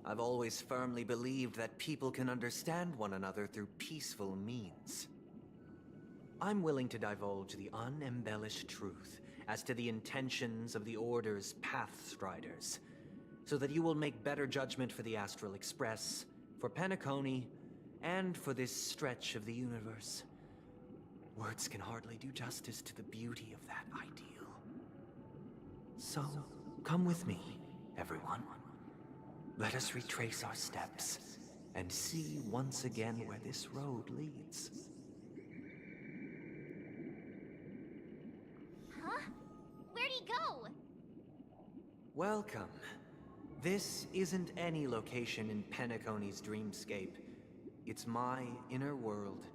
I've always firmly believed that people can understand one another through peaceful means. I'm willing to divulge the unembellished truth as to the intentions of the Order's Pathstriders, so that you will make better judgment for the Astral Express, for Penacony, and for this stretch of the universe. Words can hardly do justice to the beauty of that ideal. So, come with me, everyone. Let us retrace our steps and see once again where this road leads. Huh? Where'd he go? Welcome. This isn't any location in Penacony's dreamscape. It's my inner world.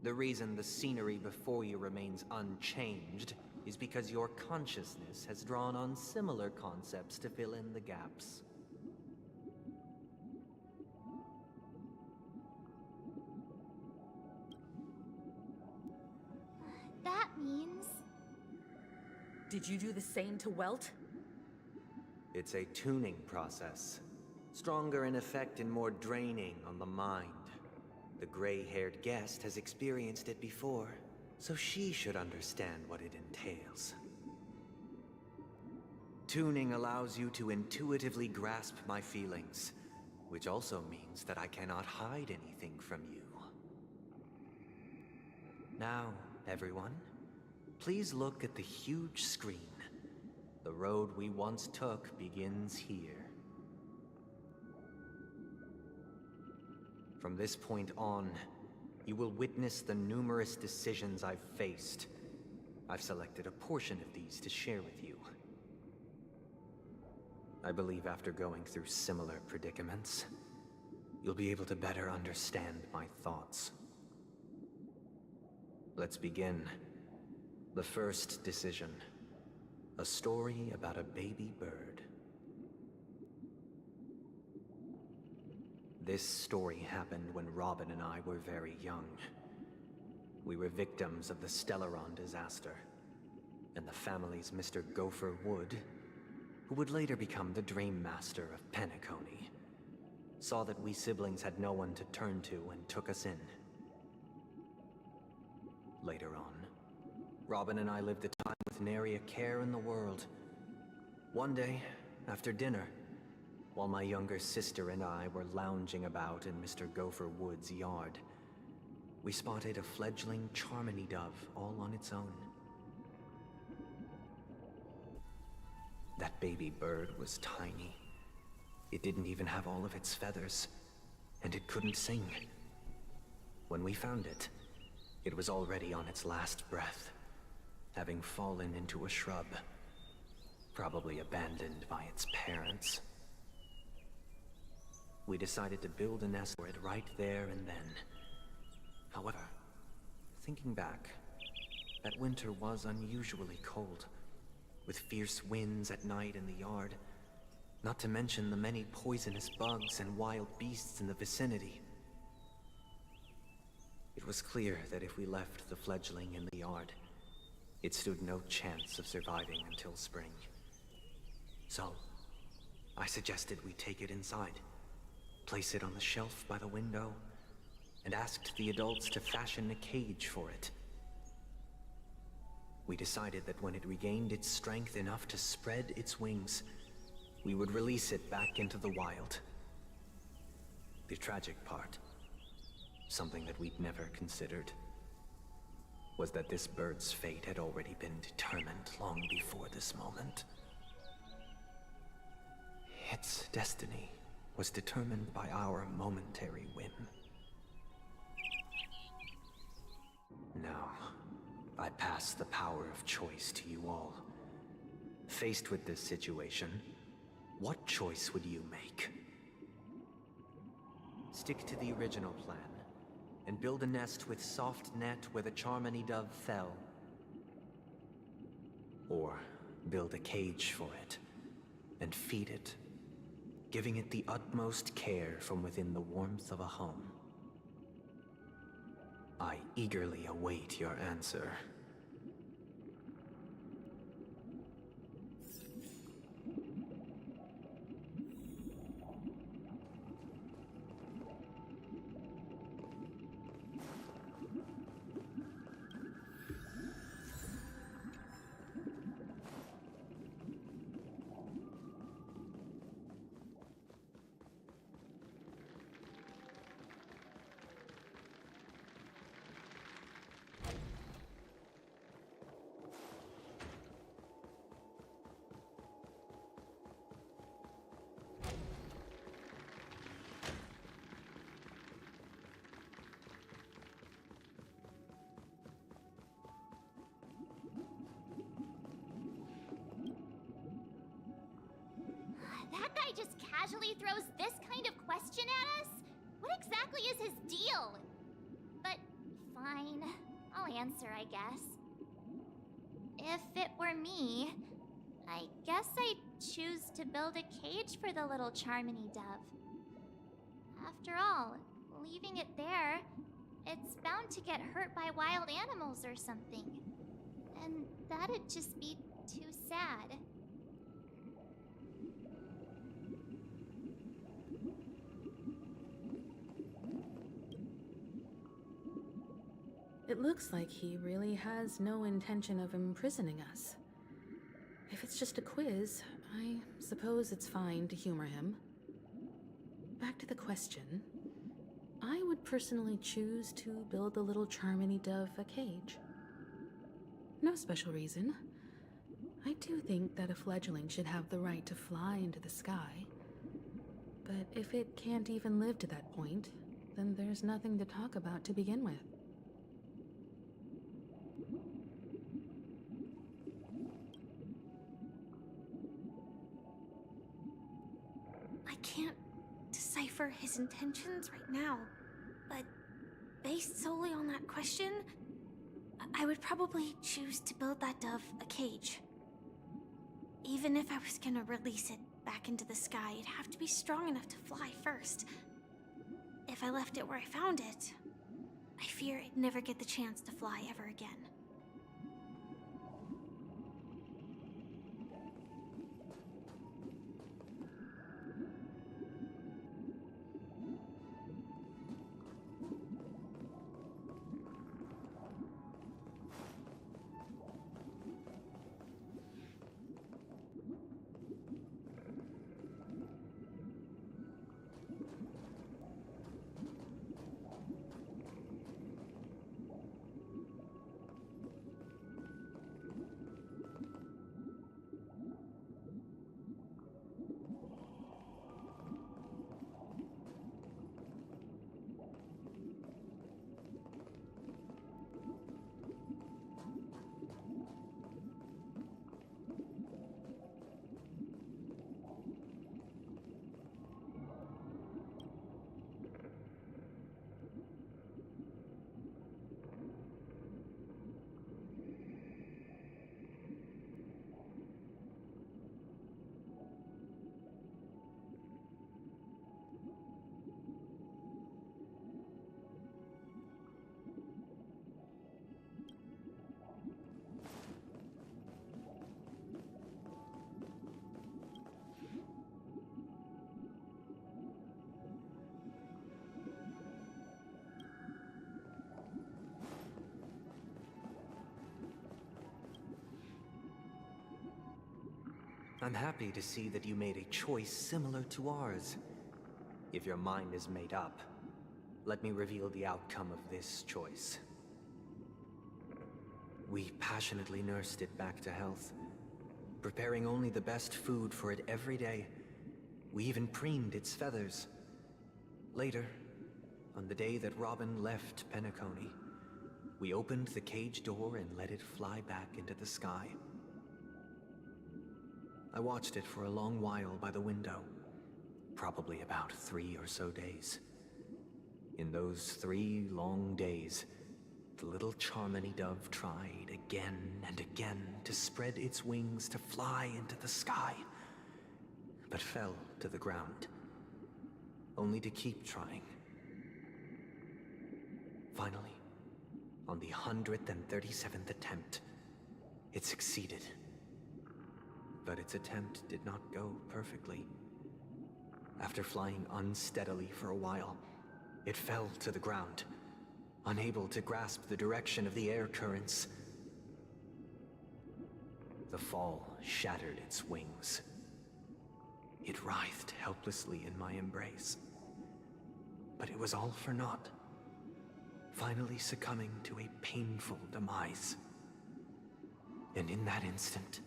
The reason the scenery before you remains unchanged is because your consciousness has drawn on similar concepts to fill in the gaps. That means... Did you do the same to Welt? It's a tuning process. Stronger in effect and more draining on the mind. The gray-haired guest has experienced it before, so she should understand what it entails. Tuning allows you to intuitively grasp my feelings, which also means that I cannot hide anything from you. Now, everyone, please look at the huge screen. The road we once took begins here. From this point on, you will witness the numerous decisions I've faced. I've selected a portion of these to share with you. I believe after going through similar predicaments, you'll be able to better understand my thoughts. Let's begin. The first decision. A story about a baby bird. This story happened when Robin and I were very young. We were victims of the Stellaron disaster, and the family's Mr. Gopher Wood, who would later become the Dream Master of Penacony, saw that we siblings had no one to turn to and took us in. Later on, Robin and I lived a time with nary a care in the world. One day, after dinner, while my younger sister and I were lounging about in Mr. Gopher Wood's yard, we spotted a fledgling Charmony dove all on its own. That baby bird was tiny. It didn't even have all of its feathers, and it couldn't sing. When we found it, it was already on its last breath, having fallen into a shrub, probably abandoned by its parents. We decided to build a nest for it right there and then. However, thinking back, that winter was unusually cold, with fierce winds at night in the yard, not to mention the many poisonous bugs and wild beasts in the vicinity. It was clear that if we left the fledgling in the yard, it stood no chance of surviving until spring. So, I suggested we take it inside, place it on the shelf by the window, and asked the adults to fashion a cage for it. We decided that when it regained its strength enough to spread its wings, we would release it back into the wild. The tragic part, something that we'd never considered, was that this bird's fate had already been determined long before this moment. Its destiny was determined by our momentary whim. Now, I pass the power of choice to you all. Faced with this situation, what choice would you make? Stick to the original plan, and build a nest with soft net where the Charmony dove fell. Or build a cage for it, and feed it, giving it the utmost care from within the warmth of a home. I eagerly await your answer. That guy just casually throws this kind of question at us? What exactly is his deal? But fine, I'll answer, I guess. If it were me, I guess I'd choose to build a cage for the little Charmony dove. After all, leaving it there, it's bound to get hurt by wild animals or something. And that'd just be too sad. It looks like he really has no intention of imprisoning us. If it's just a quiz, I suppose it's fine to humor him. Back to the question. I would personally choose to build the little Charmony dove a cage. No special reason. I do think that a fledgling should have the right to fly into the sky. But if it can't even live to that point, then there's nothing to talk about to begin with. I can't decipher his intentions right now, but based solely on that question, I would probably choose to build that dove a cage. Even if I was gonna release it back into the sky, it'd have to be strong enough to fly first. If I left it where I found it, I fear it'd never get the chance to fly ever again. I'm happy to see that you made a choice similar to ours. If your mind is made up, let me reveal the outcome of this choice. We passionately nursed it back to health, preparing only the best food for it every day. We even preened its feathers. Later, on the day that Robin left Penacony, we opened the cage door and let it fly back into the sky. I watched it for a long while by the window, probably about 3 or so days. In those 3 long days, the little Charmony dove tried again and again to spread its wings to fly into the sky, but fell to the ground, only to keep trying. Finally, on the 137th attempt, it succeeded. But its attempt did not go perfectly. After flying unsteadily for a while, it fell to the ground, unable to grasp the direction of the air currents. The fall shattered its wings. It writhed helplessly in my embrace. But it was all for naught, finally succumbing to a painful demise. And in that instant,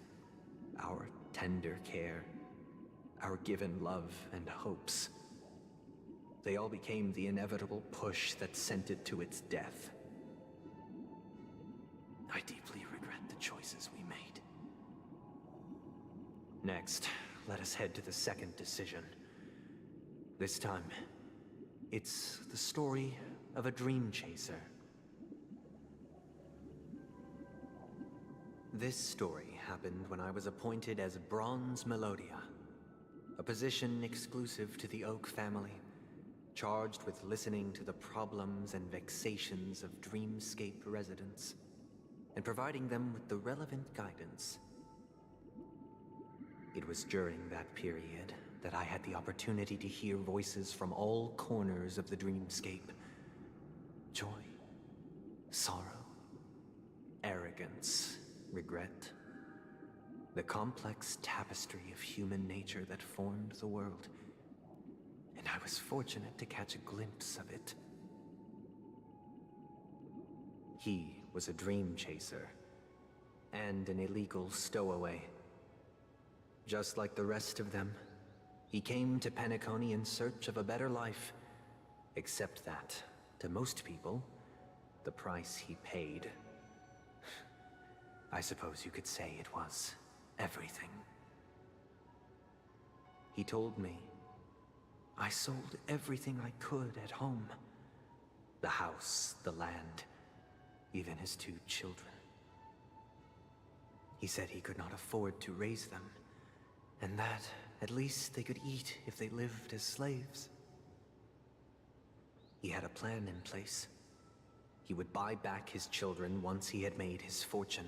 our tender care, our given love and hopes, they all became the inevitable push that sent it to its death. I deeply regret the choices we made. Next, let us head to the second decision. This time, it's the story of a dream chaser. This story happened when I was appointed as Bronze Melodia, a position exclusive to the Oak family, charged with listening to the problems and vexations of Dreamscape residents, and providing them with the relevant guidance. It was during that period that I had the opportunity to hear voices from all corners of the Dreamscape. Joy, sorrow, arrogance, regret. The complex tapestry of human nature that formed the world. And I was fortunate to catch a glimpse of it. He was a dream chaser, and an illegal stowaway. Just like the rest of them, he came to Penacony in search of a better life, except that, to most people, the price he paid, I suppose you could say it was everything. He told me I sold everything I could at home. The house, the land, even his 2 children. He said he could not afford to raise them, and that at least they could eat if they lived as slaves. He had a plan in place. He would buy back his children once he had made his fortune,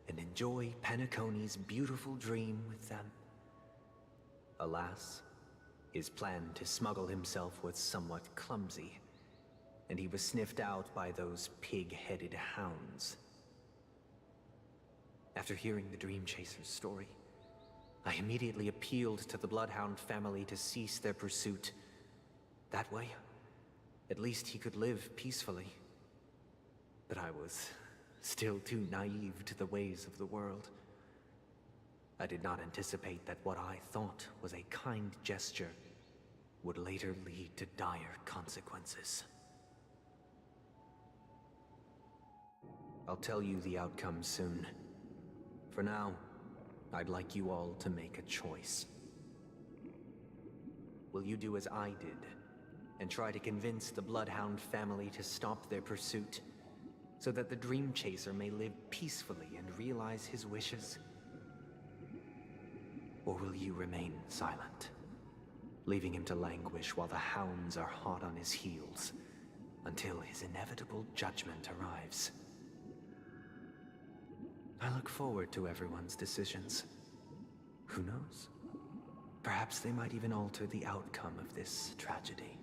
and enjoy Penacony's beautiful dream with them. Alas, his plan to smuggle himself was somewhat clumsy, and he was sniffed out by those pig-headed hounds. After hearing the Dream Chaser's story, I immediately appealed to the Bloodhound family to cease their pursuit. That way, at least he could live peacefully. But I was still too naive to the ways of the world. I did not anticipate that what I thought was a kind gesture would later lead to dire consequences. I'll tell you the outcome soon. For now, I'd like you all to make a choice. Will you do as I did, and try to convince the Bloodhound family to stop their pursuit, so that the Dream Chaser may live peacefully and realize his wishes? Or will you remain silent, leaving him to languish while the hounds are hot on his heels, until his inevitable judgment arrives? I look forward to everyone's decisions. Who knows? Perhaps they might even alter the outcome of this tragedy.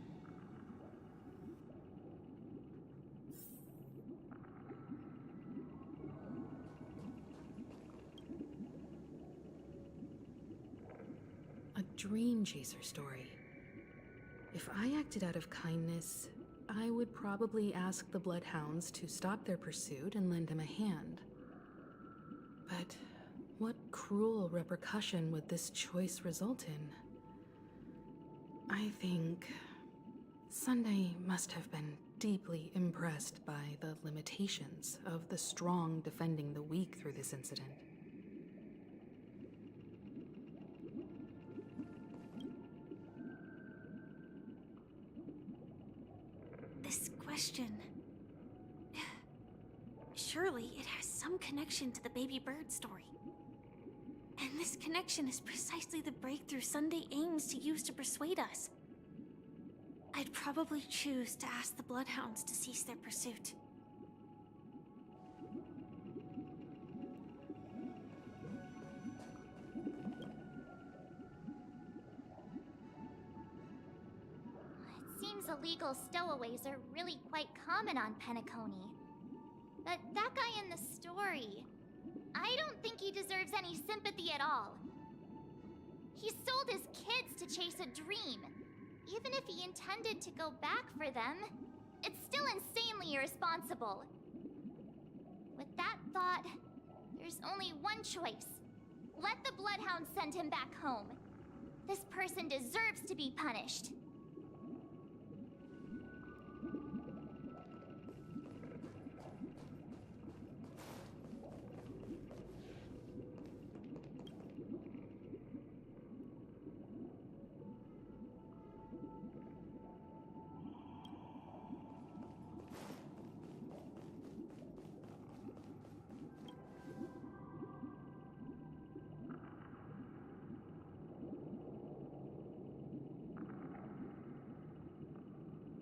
Dream Chaser story. If I acted out of kindness, I would probably ask the Bloodhounds to stop their pursuit and lend him a hand. But what cruel repercussion would this choice result in? I think Sunday must have been deeply impressed by the limitations of the strong defending the weak through this incident. This question... Surely it has some connection to the baby bird story. And this connection is precisely the breakthrough Sunday aims to use to persuade us. I'd probably choose to ask the Bloodhounds to cease their pursuit. It seems illegal stowaways are really quite common on Penacony. But that guy in the story, I don't think he deserves any sympathy at all. He sold his kids to chase a dream. Even if he intended to go back for them, it's still insanely irresponsible. With that thought, there's only one choice. Let the Bloodhounds send him back home. This person deserves to be punished.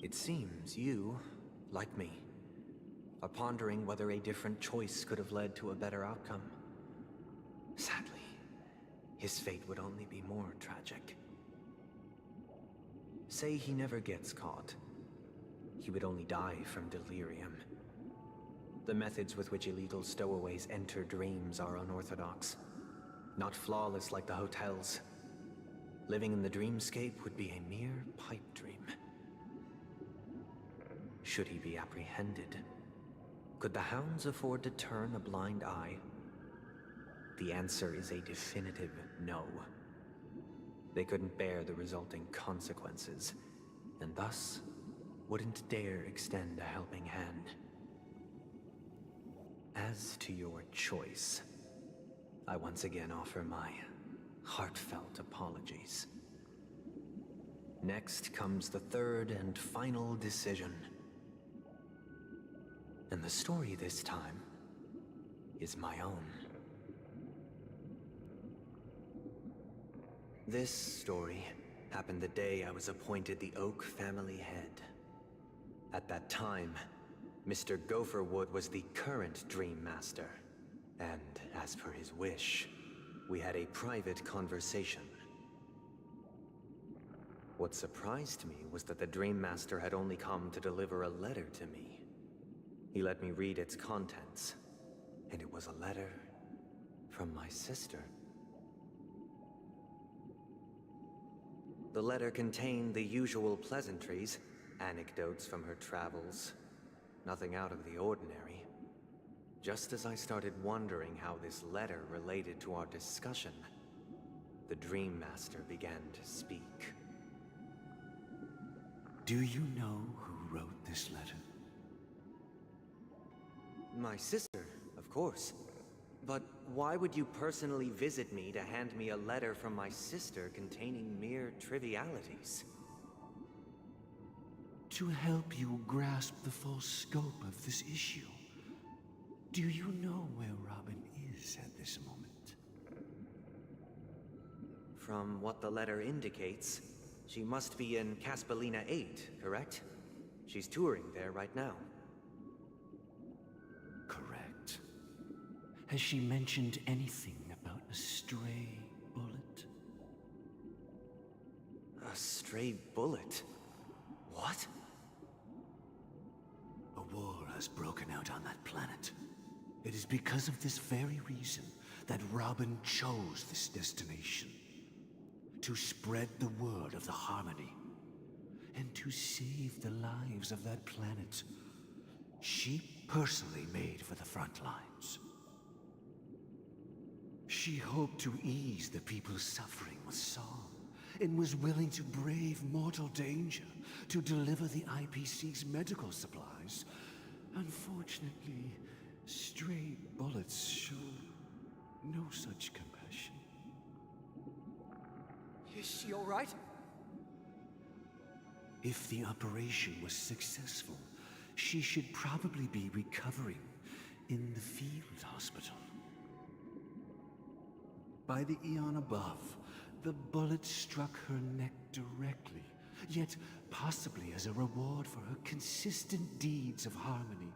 It seems you, like me, are pondering whether a different choice could have led to a better outcome. Sadly, his fate would only be more tragic. Say he never gets caught. He would only die from delirium. The methods with which illegal stowaways enter dreams are unorthodox. Not flawless like the hotels. Living in the dreamscape would be a mere pipe dream. Should he be apprehended? Could the hounds afford to turn a blind eye? The answer is a definitive no. They couldn't bear the resulting consequences, and thus wouldn't dare extend a helping hand. As to your choice, I once again offer my heartfelt apologies. Next comes the third and final decision. And the story this time is my own. This story happened the day I was appointed the Oak family head. At that time, Mr. Gopherwood was the current Dream Master, and as per his wish, we had a private conversation. What surprised me was that the Dream Master had only come to deliver a letter to me. He let me read its contents, and it was a letter from my sister. The letter contained the usual pleasantries, anecdotes from her travels, nothing out of the ordinary. Just as I started wondering how this letter related to our discussion, the Dream Master began to speak. Do you know who wrote this letter? My sister, of course. But why would you personally visit me to hand me a letter from my sister containing mere trivialities? To help you grasp the full scope of this issue. Do you know where Robin is at this moment? From what the letter indicates, she must be in Caspelina 8, correct? She's touring there right now. Correct. Has she mentioned anything about a stray bullet? A stray bullet? What? A war has broken out on that planet. It is because of this very reason that Robin chose this destination. to spread the word of the Harmony and to save the lives of that planet she personally made for the front lines. She hoped to ease the people's suffering with song, and was willing to brave mortal danger to deliver the IPC's medical supplies. Unfortunately, stray bullets show no such compassion. Is she all right? If the operation was successful, she should probably be recovering in the field hospital. By the eon above, the bullet struck her neck directly, yet possibly as a reward for her consistent deeds of harmony,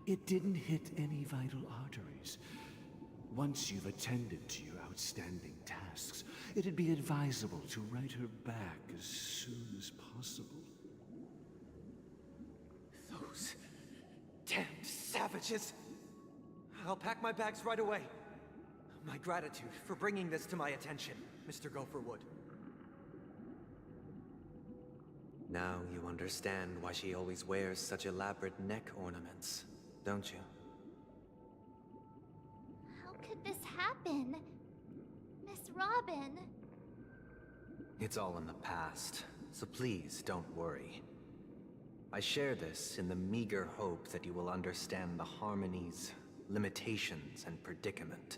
it didn't hit any vital arteries. Once you've attended to your outstanding tasks, it'd be advisable to write her back as soon as possible. Those damned savages! I'll pack my bags right away. My gratitude for bringing this to my attention, Mr. Gopherwood. Now you understand why she always wears such elaborate neck ornaments, don't you? How could this happen? Miss Robin. It's all in the past, so please don't worry. I share this in the meager hope that you will understand the Harmony's limitations and predicament.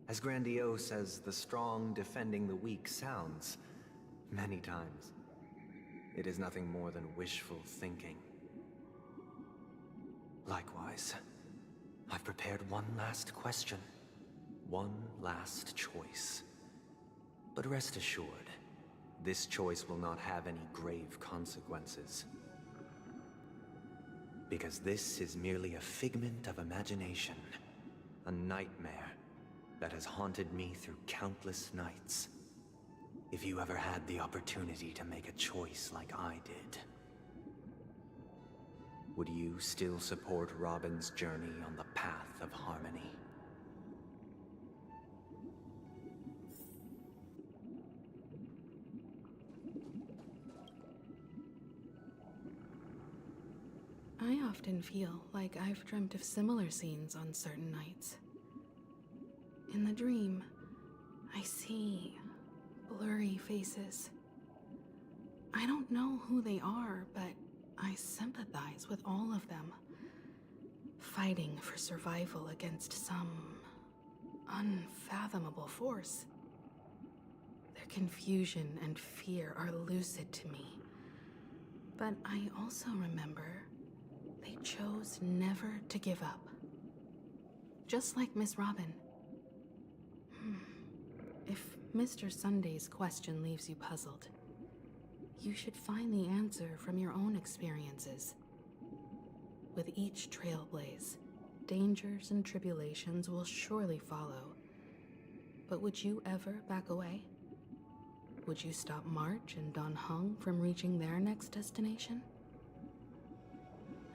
As grandiose as the strong defending the weak sounds, many times, it is nothing more than wishful thinking. Likewise, I've prepared one last question, one last choice. But rest assured, this choice will not have any grave consequences. Because this is merely a figment of imagination, a nightmare that has haunted me through countless nights. If you ever had the opportunity to make a choice like I did, would you still support Robin's journey on the path of harmony? I often feel like I've dreamt of similar scenes on certain nights. In the dream, I see blurry faces. I don't know who they are, but I sympathize with all of them, fighting for survival against some unfathomable force. Their confusion and fear are lucid to me, but I also remember they chose never to give up. Just like Miss Robin. If Mr. Sunday's question leaves you puzzled, you should find the answer from your own experiences. With each trailblaze, dangers and tribulations will surely follow. But would you ever back away? Would you stop March and Don Hung from reaching their next destination?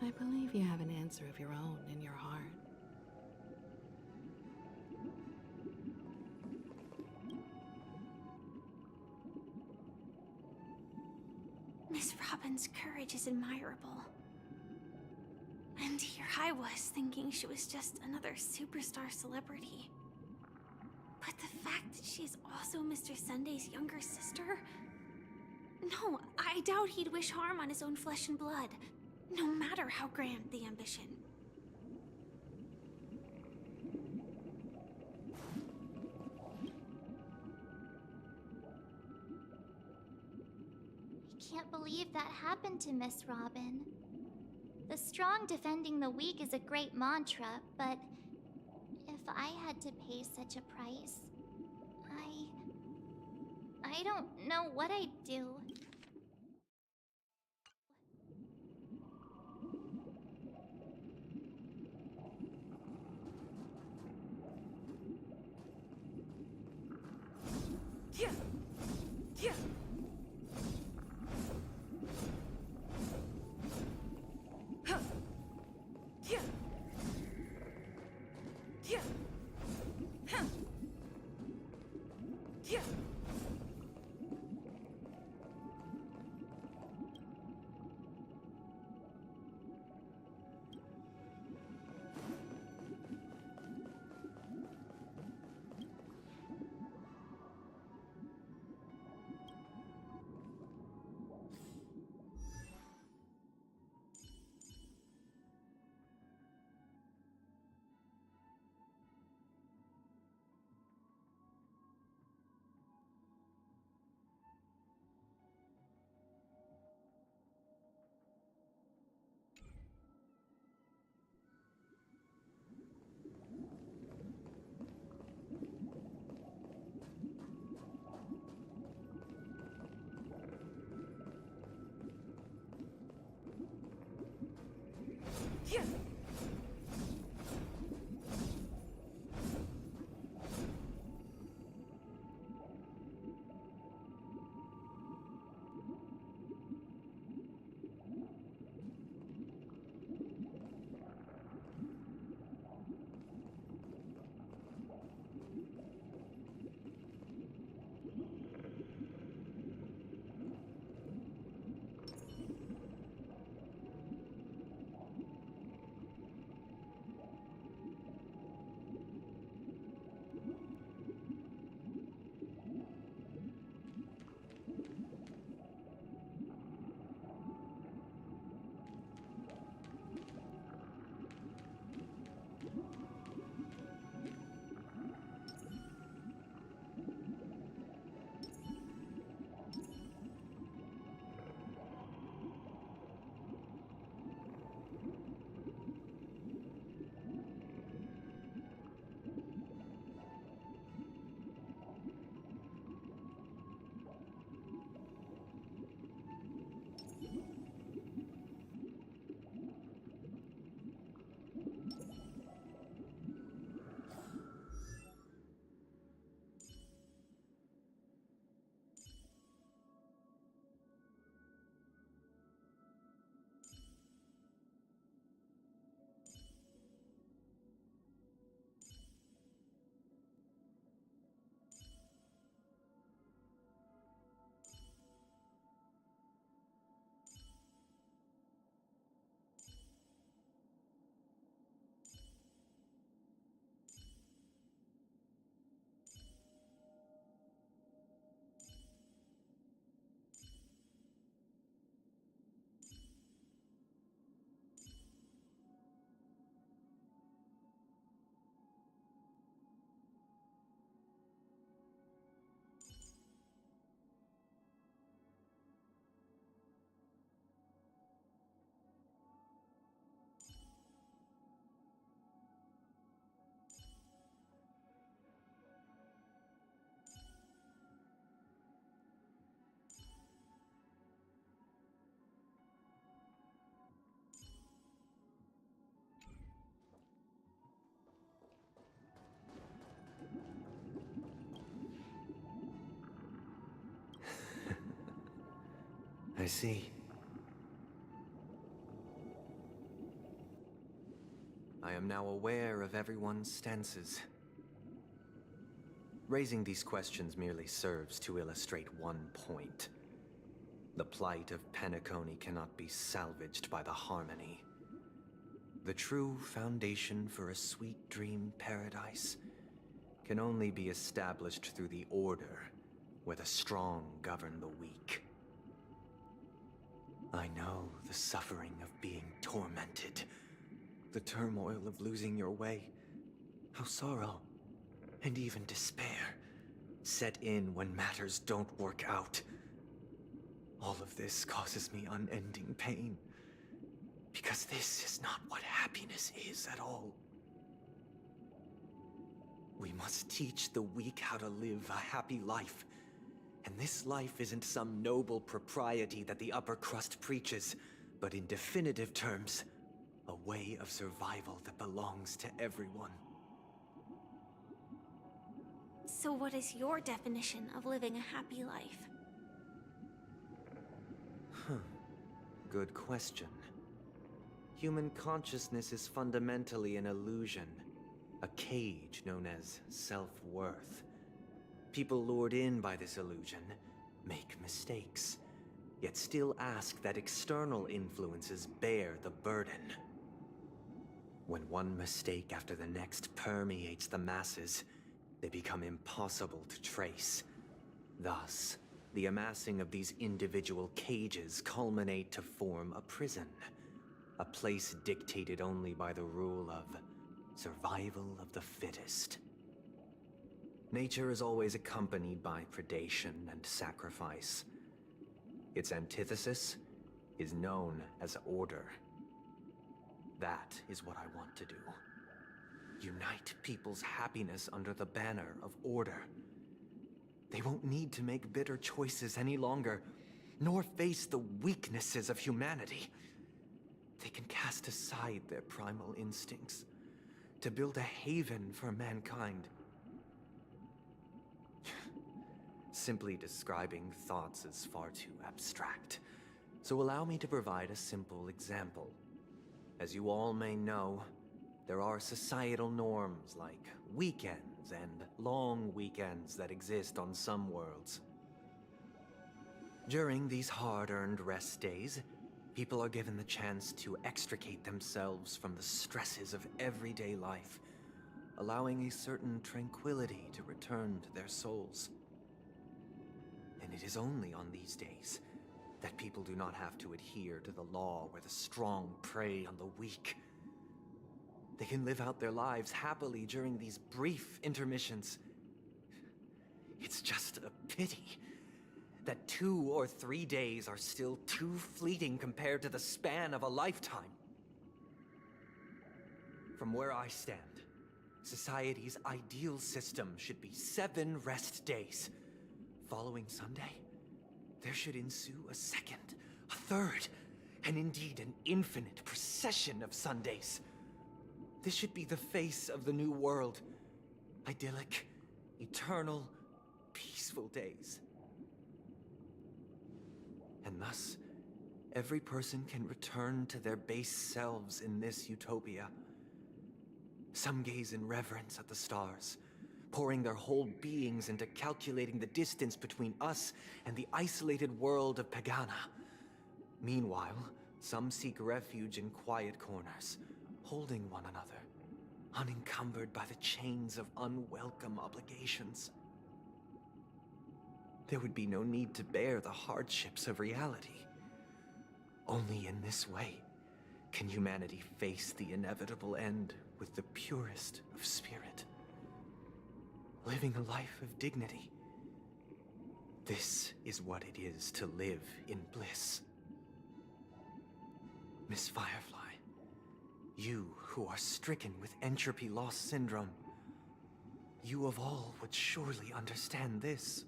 I believe you have an answer of your own in your heart. Miss Robin's courage is admirable. And here I was thinking she was just another superstar celebrity. But the fact that she's also Mr. Sunday's younger sister? No, I doubt he'd wish harm on his own flesh and blood, no matter how grand the ambition. I can't believe that happened to Miss Robin. The strong defending the weak is a great mantra, but if I had to pay such a price, I don't know what I'd do. Yeah. Yeah. Huh. Yeah. Yeah. Huh. Yeah. I see. I am now aware of everyone's stances. Raising these questions merely serves to illustrate one point. The plight of Penacony cannot be salvaged by the Harmony. The true foundation for a sweet dream paradise can only be established through the Order, where the strong govern the weak. I know the suffering of being tormented, the turmoil of losing your way, how sorrow, and even despair, set in when matters don't work out. All of this causes me unending pain, because this is not what happiness is at all. We must teach the weak how to live a happy life. And this life isn't some noble propriety that the upper crust preaches, but in definitive terms, a way of survival that belongs to everyone. So what is your definition of living a happy life? Good question. Human consciousness is fundamentally an illusion, a cage known as self-worth. People lured in by this illusion make mistakes, yet still ask that external influences bear the burden. When one mistake after the next permeates the masses, they become impossible to trace. Thus, the amassing of these individual cages culminate to form a prison, a place dictated only by the rule of survival of the fittest. Nature is always accompanied by predation and sacrifice. Its antithesis is known as order. That is what I want to do. Unite people's happiness under the banner of order. They won't need to make bitter choices any longer, nor face the weaknesses of humanity. They can cast aside their primal instincts to build a haven for mankind. Simply describing thoughts is far too abstract, so allow me to provide a simple example. As you all may know, there are societal norms like weekends and long weekends that exist on some worlds. During these hard-earned rest days, people are given the chance to extricate themselves from the stresses of everyday life, allowing a certain tranquility to return to their souls. And it is only on these days that people do not have to adhere to the law where the strong prey on the weak. They can live out their lives happily during these brief intermissions. It's just a pity that 2 or 3 days are still too fleeting compared to the span of a lifetime. From where I stand, society's ideal system should be 7 rest days. Following Sunday, there should ensue a second, a third, and indeed an infinite procession of Sundays. This should be the face of the new world. Idyllic, eternal, peaceful days. And thus, every person can return to their base selves in this utopia. Some gaze in reverence at the stars, pouring their whole beings into calculating the distance between us and the isolated world of Pagana. Meanwhile, some seek refuge in quiet corners, holding one another, unencumbered by the chains of unwelcome obligations. There would be no need to bear the hardships of reality. Only in this way can humanity face the inevitable end with the purest of spirit. Living a life of dignity. This is what it is to live in bliss. Miss Firefly, you who are stricken with entropy loss syndrome, you of all would surely understand this.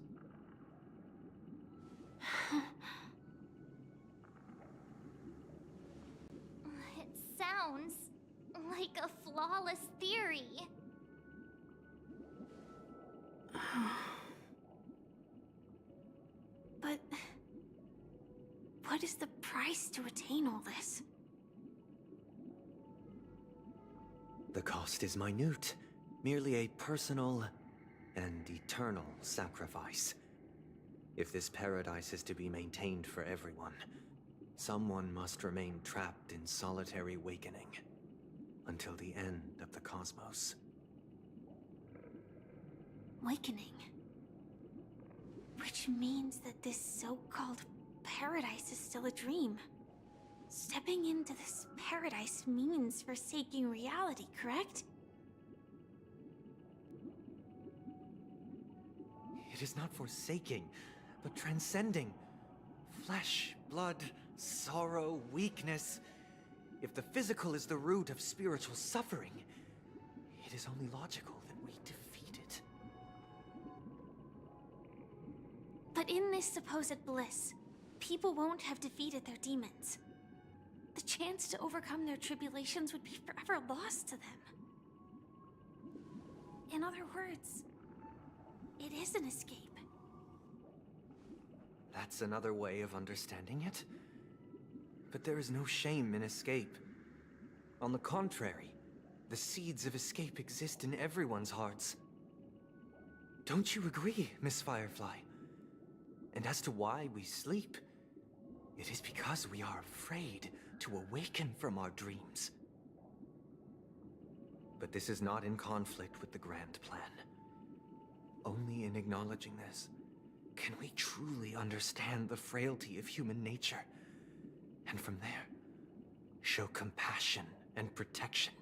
It sounds like a flawless theory. But What is the price to attain all this? The cost is minute, merely a personal and eternal sacrifice. If this paradise is to be maintained for everyone, someone must remain trapped in solitary awakening until the end of the cosmos. Awakening. Which means that this so-called paradise is still a dream. Stepping into this paradise means forsaking reality, correct? It is not forsaking, but transcending. Flesh, blood, sorrow, weakness. If the physical is the root of spiritual suffering, it is only logical that we defeat it. But in this supposed bliss, people won't have defeated their demons. The chance to overcome their tribulations would be forever lost to them. In other words, it is an escape. That's another way of understanding it. But there is no shame in escape. On the contrary, the seeds of escape exist in everyone's hearts. Don't you agree, Miss Firefly? And as to why we sleep, it is because we are afraid to awaken from our dreams. But this is not in conflict with the grand plan. Only in acknowledging this can we truly understand the frailty of human nature, and from there, show compassion and protection.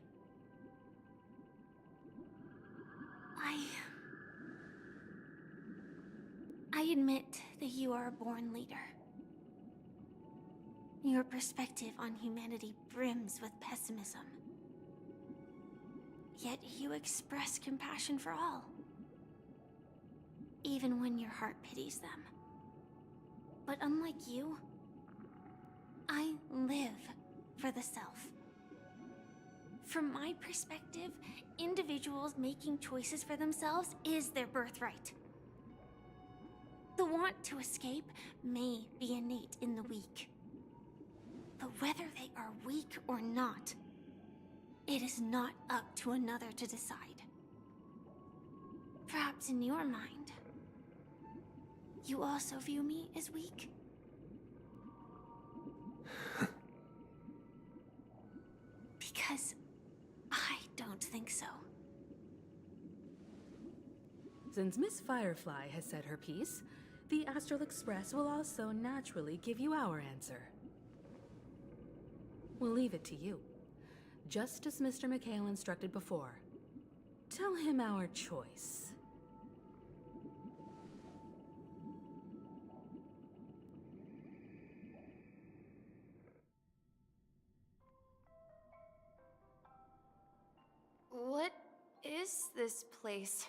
I admit that you are a born leader. Your perspective on humanity brims with pessimism. Yet you express compassion for all, even when your heart pities them. But unlike you, I live for the self. From my perspective, individuals making choices for themselves is their birthright. The want to escape may be innate in the weak. But whether they are weak or not, it is not up to another to decide. Perhaps in your mind, you also view me as weak? Because I don't think so. Since Miss Firefly has said her piece, the Astral Express will also naturally give you our answer. We'll leave it to you. Just as Mr. McHale instructed before. Tell him our choice. What is this place?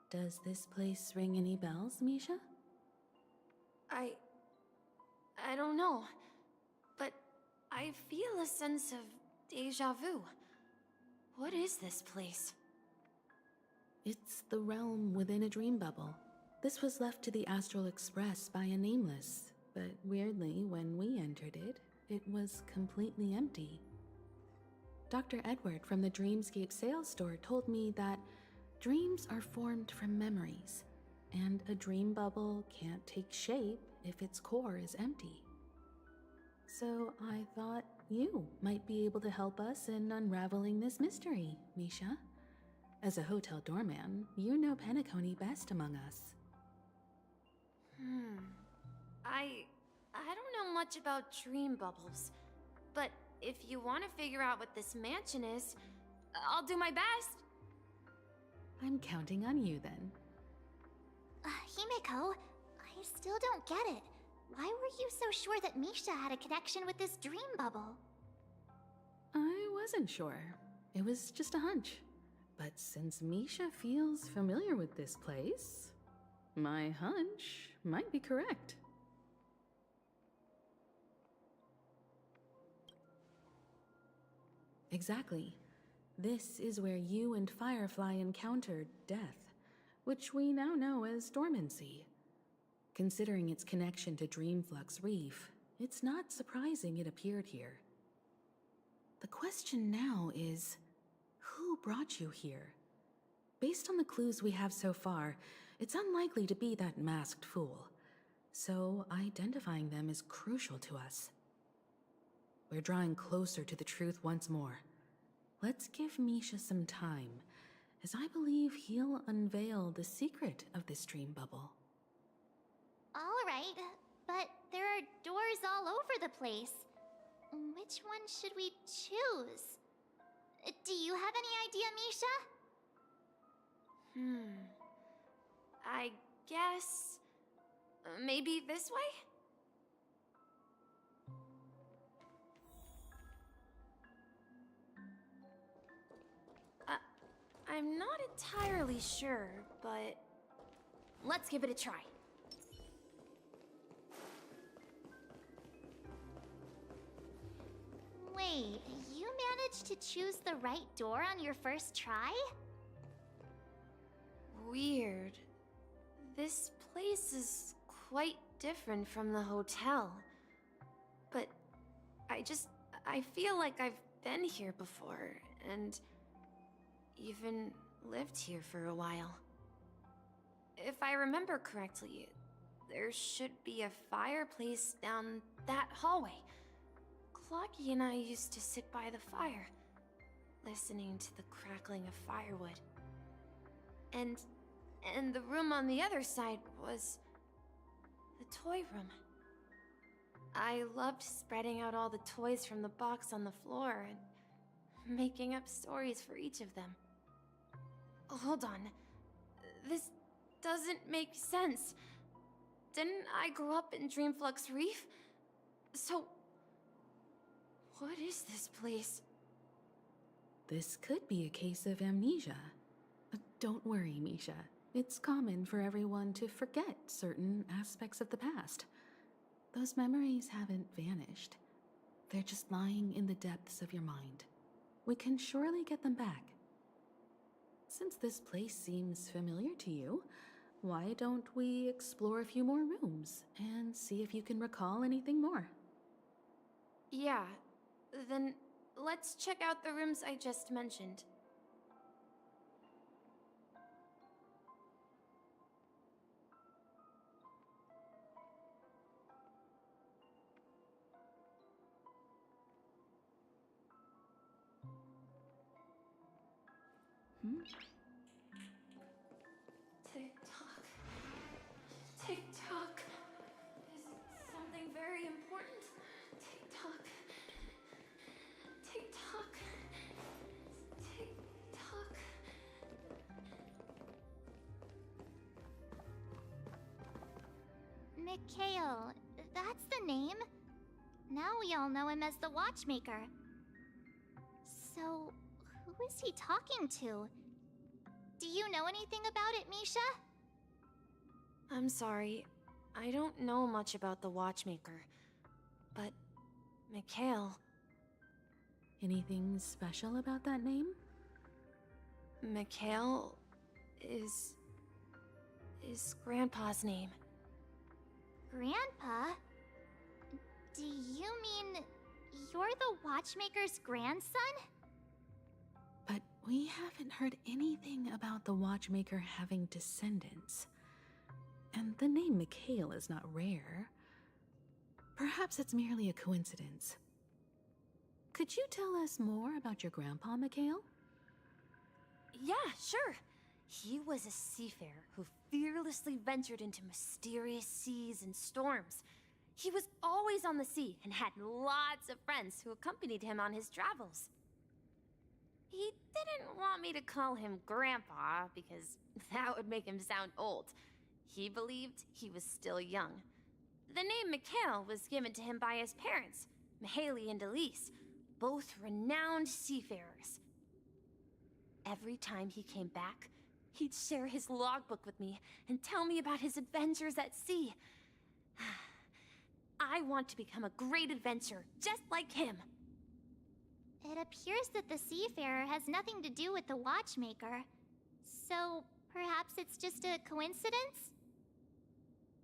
Does this place ring any bells, Misha? I don't know, but I feel a sense of déjà vu. What is this place? It's the realm within a dream bubble. This was left to the Astral Express by a nameless, but weirdly, when we entered it, it was completely empty. Dr. Edward from the Dreamscape sales store told me that dreams are formed from memories, and a dream bubble can't take shape if its core is empty. So I thought you might be able to help us in unraveling this mystery, Misha. As a hotel doorman, you know Penacony best among us. I don't know much about dream bubbles, but if you want to figure out what this mansion is, I'll do my best. I'm counting on you then. Himeko, I still don't get it. Why were you so sure that Misha had a connection with this dream bubble? I wasn't sure. It was just a hunch. But since Misha feels familiar with this place, my hunch might be correct. Exactly. This is where you and Firefly encountered death, which we now know as dormancy. Considering its connection to Dreamflux Reef, it's not surprising it appeared here. The question now is, who brought you here? Based on the clues we have so far, it's unlikely to be that masked fool. So identifying them is crucial to us. We're drawing closer to the truth once more. Let's give Misha some time, as I believe he'll unveil the secret of this dream bubble. All right, but there are doors all over the place. Which one should we choose? Do you have any idea, Misha? I guess... maybe this way? I'm not entirely sure, but... let's give it a try. Wait, you managed to choose the right door on your first try? Weird. This place is quite different from the hotel. But I feel like I've been here before, and even lived here for a while. If I remember correctly, there should be a fireplace down that hallway. Clocky and I used to sit by the fire, listening to the crackling of firewood. And the room on the other side was the toy room. I loved spreading out all the toys from the box on the floor and making up stories for each of them. Hold on. This doesn't make sense. Didn't I grow up in Dreamflux Reef? So, what is this place? This could be a case of amnesia. But don't worry, Misha. It's common for everyone to forget certain aspects of the past. Those memories haven't vanished. They're just lying in the depths of your mind. We can surely get them back. Since this place seems familiar to you, why don't we explore a few more rooms and see if you can recall anything more? Yeah, then let's check out the rooms I just mentioned. Tick-tock. Tick-tock. Is it something very important? Tick-tock. Tick-tock. Tick-tock. Mikhail, that's the name. Now we all know him as the Watchmaker. So, who is he talking to? Do you know anything about it, Misha? I'm sorry. I don't know much about the Watchmaker. But, Mikhail... Anything special about that name? Mikhail is Grandpa's name. Grandpa? Do you mean you're the Watchmaker's grandson? But we haven't heard anything about the Watchmaker having descendants. And the name Mikhail is not rare. Perhaps it's merely a coincidence. Could you tell us more about your grandpa, Mikhail? Yeah, sure. He was a seafarer who fearlessly ventured into mysterious seas and storms. He was always on the sea and had lots of friends who accompanied him on his travels. He didn't want me to call him Grandpa because that would make him sound old. He believed he was still young. The name Mikhail was given to him by his parents, Mihaly and Elise, both renowned seafarers. Every time he came back, he'd share his logbook with me and tell me about his adventures at sea. I want to become a great adventurer, just like him. It appears that the Seafarer has nothing to do with the Watchmaker. So, perhaps it's just a coincidence?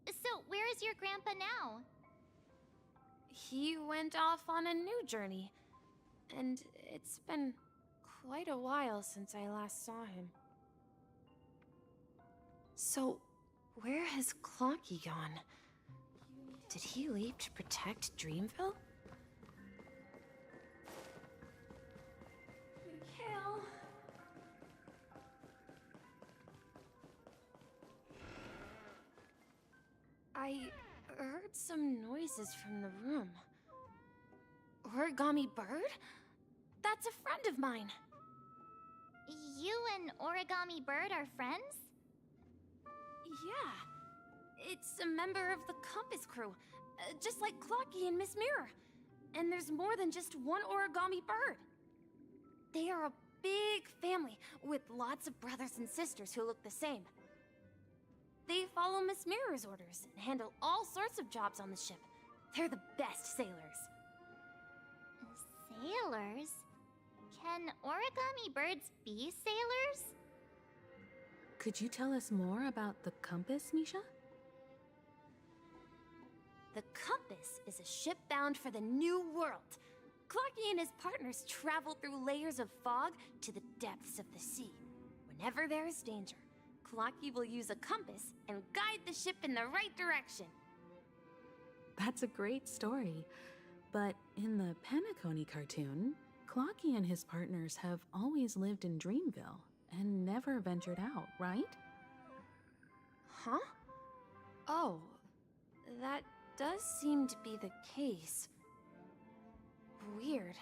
So, where is your grandpa now? He went off on a new journey, and it's been quite a while since I last saw him. So, where has Clocky gone? Did he leave to protect Dreamville? Mikhail? I heard some noises from the room. Origami Bird? That's a friend of mine. You and Origami Bird are friends? Yeah. It's a member of the Compass crew, just like Clocky and Miss Mirror. And there's more than just one Origami Bird. They are a big family with lots of brothers and sisters who look the same. They follow Miss Mirror's orders and handle all sorts of jobs on the ship. They're the best sailors. Sailors? Can origami birds be sailors? Could you tell us more about the compass, Misha? The Compass is a ship bound for the New World. Clocky and his partners travel through layers of fog to the depths of the sea. Whenever there is danger, Clocky will use a compass and guide the ship in the right direction. That's a great story. But in the Penacony cartoon, Clocky and his partners have always lived in Dreamville and never ventured out, right? Huh? Oh, that does seem to be the case. Weird.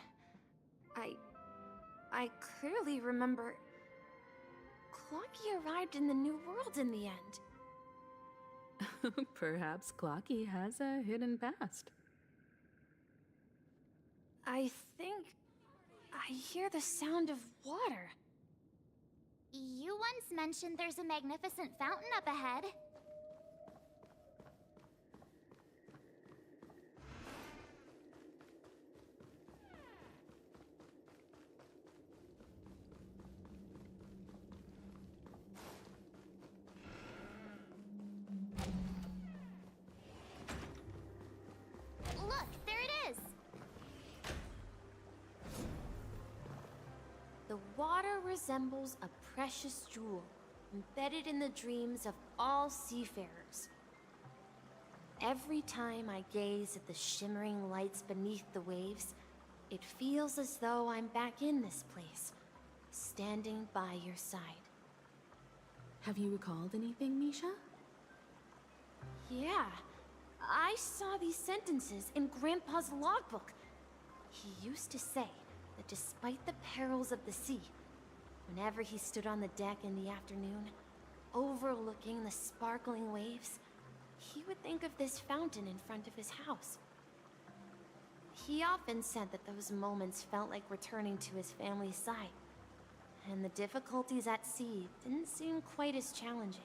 I clearly remember Clocky arrived in the New World in the end. Perhaps Clocky has a hidden past. I think I hear the sound of water. You once mentioned there's a magnificent fountain up ahead. Look, there it is! The water resembles a precious jewel, embedded in the dreams of all seafarers. Every time I gaze at the shimmering lights beneath the waves, it feels as though I'm back in this place, standing by your side. Have you recalled anything, Misha? Yeah, I saw these sentences in Grandpa's logbook. He used to say that despite the perils of the sea, whenever he stood on the deck in the afternoon, overlooking the sparkling waves, he would think of this fountain in front of his house. He often said that those moments felt like returning to his family's side, and the difficulties at sea didn't seem quite as challenging.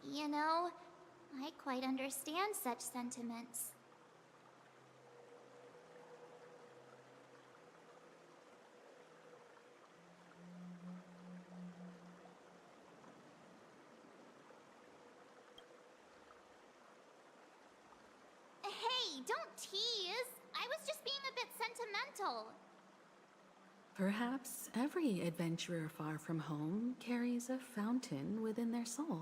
You know, I quite understand such sentiments. Hey, don't tease! I was just being a bit sentimental. Perhaps every adventurer far from home carries a fountain within their soul.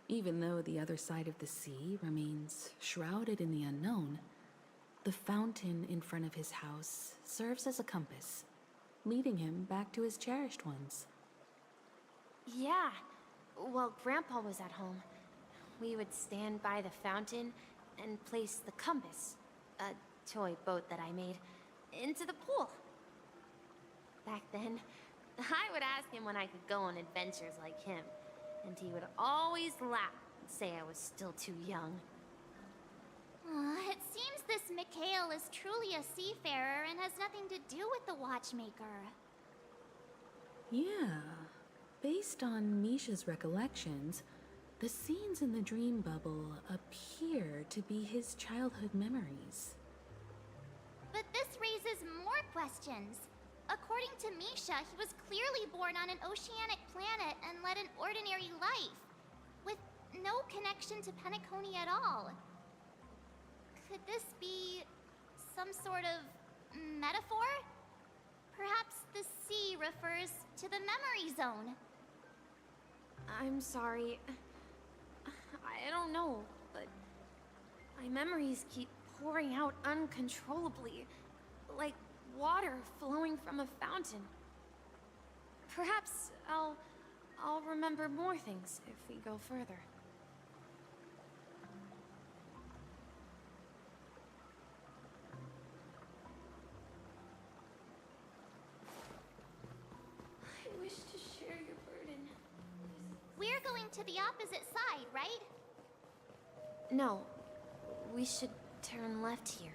Even though the other side of the sea remains shrouded in the unknown, the fountain in front of his house serves as a compass, leading him back to his cherished ones. Yeah, while Grandpa was at home, we would stand by the fountain and place the compass, a toy boat that I made, into the pool. Back then, I would ask him when I could go on adventures like him, and he would always laugh and say I was still too young. It seems this Mikhail is truly a seafarer and has nothing to do with the watchmaker. Yeah, based on Misha's recollections, the scenes in the dream bubble appear to be his childhood memories. But this raises more questions. According to Misha, he was clearly born on an oceanic planet and led an ordinary life. With no connection to Penacony at all. Could this be some sort of metaphor? Perhaps the sea refers to the memory zone. I'm sorry. I don't know, but my memories keep pouring out uncontrollably, like water flowing from a fountain. Perhaps I'll remember more things if we go further. I wish to share your burden. We're going to the opposite side, right? No, we should turn left here.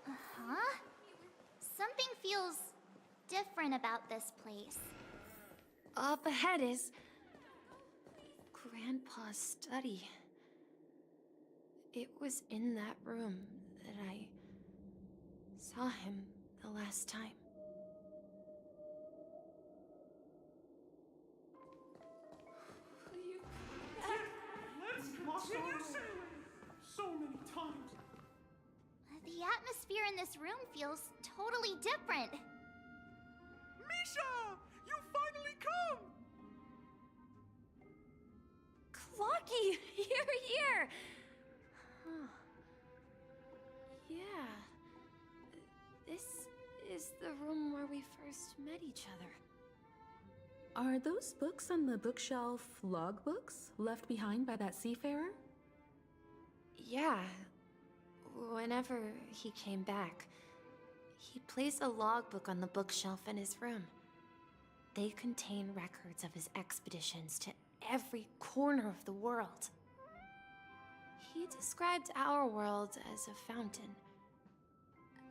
Uh-huh. Something feels different about this place. Up ahead is Grandpa's study. It was in that room that I saw him the last time. Let's continue sailing! So many times. The atmosphere in this room feels totally different. Misha! You finally come! Clocky! Here! Huh. Yeah. This is the room where we first met each other. Are those books on the bookshelf logbooks left behind by that seafarer? Yeah. Whenever he came back, he placed a logbook on the bookshelf in his room. They contain records of his expeditions to every corner of the world. He described our world as a fountain.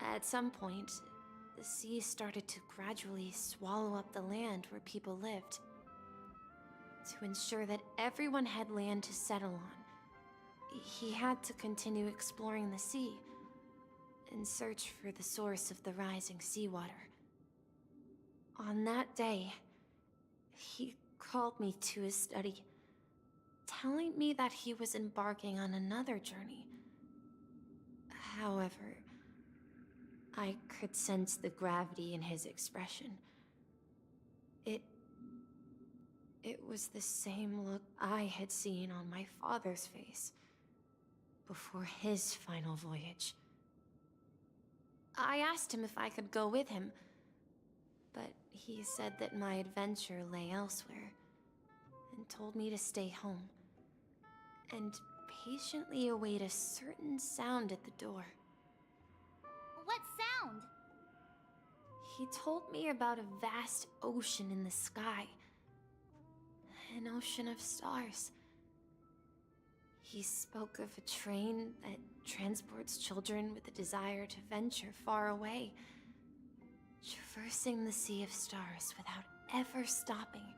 At some point, the sea started to gradually swallow up the land where people lived. To ensure that everyone had land to settle on, he had to continue exploring the sea and search for the source of the rising seawater. On that day, he called me to his study, telling me that he was embarking on another journey. However, I could sense the gravity in his expression. It was the same look I had seen on my father's face before his final voyage. I asked him if I could go with him, but he said that my adventure lay elsewhere and told me to stay home and patiently await a certain sound at the door. What sound? He told me about a vast ocean in the sky. An ocean of stars. He spoke of a train that transports children with a desire to venture far away, traversing the sea of stars without ever stopping.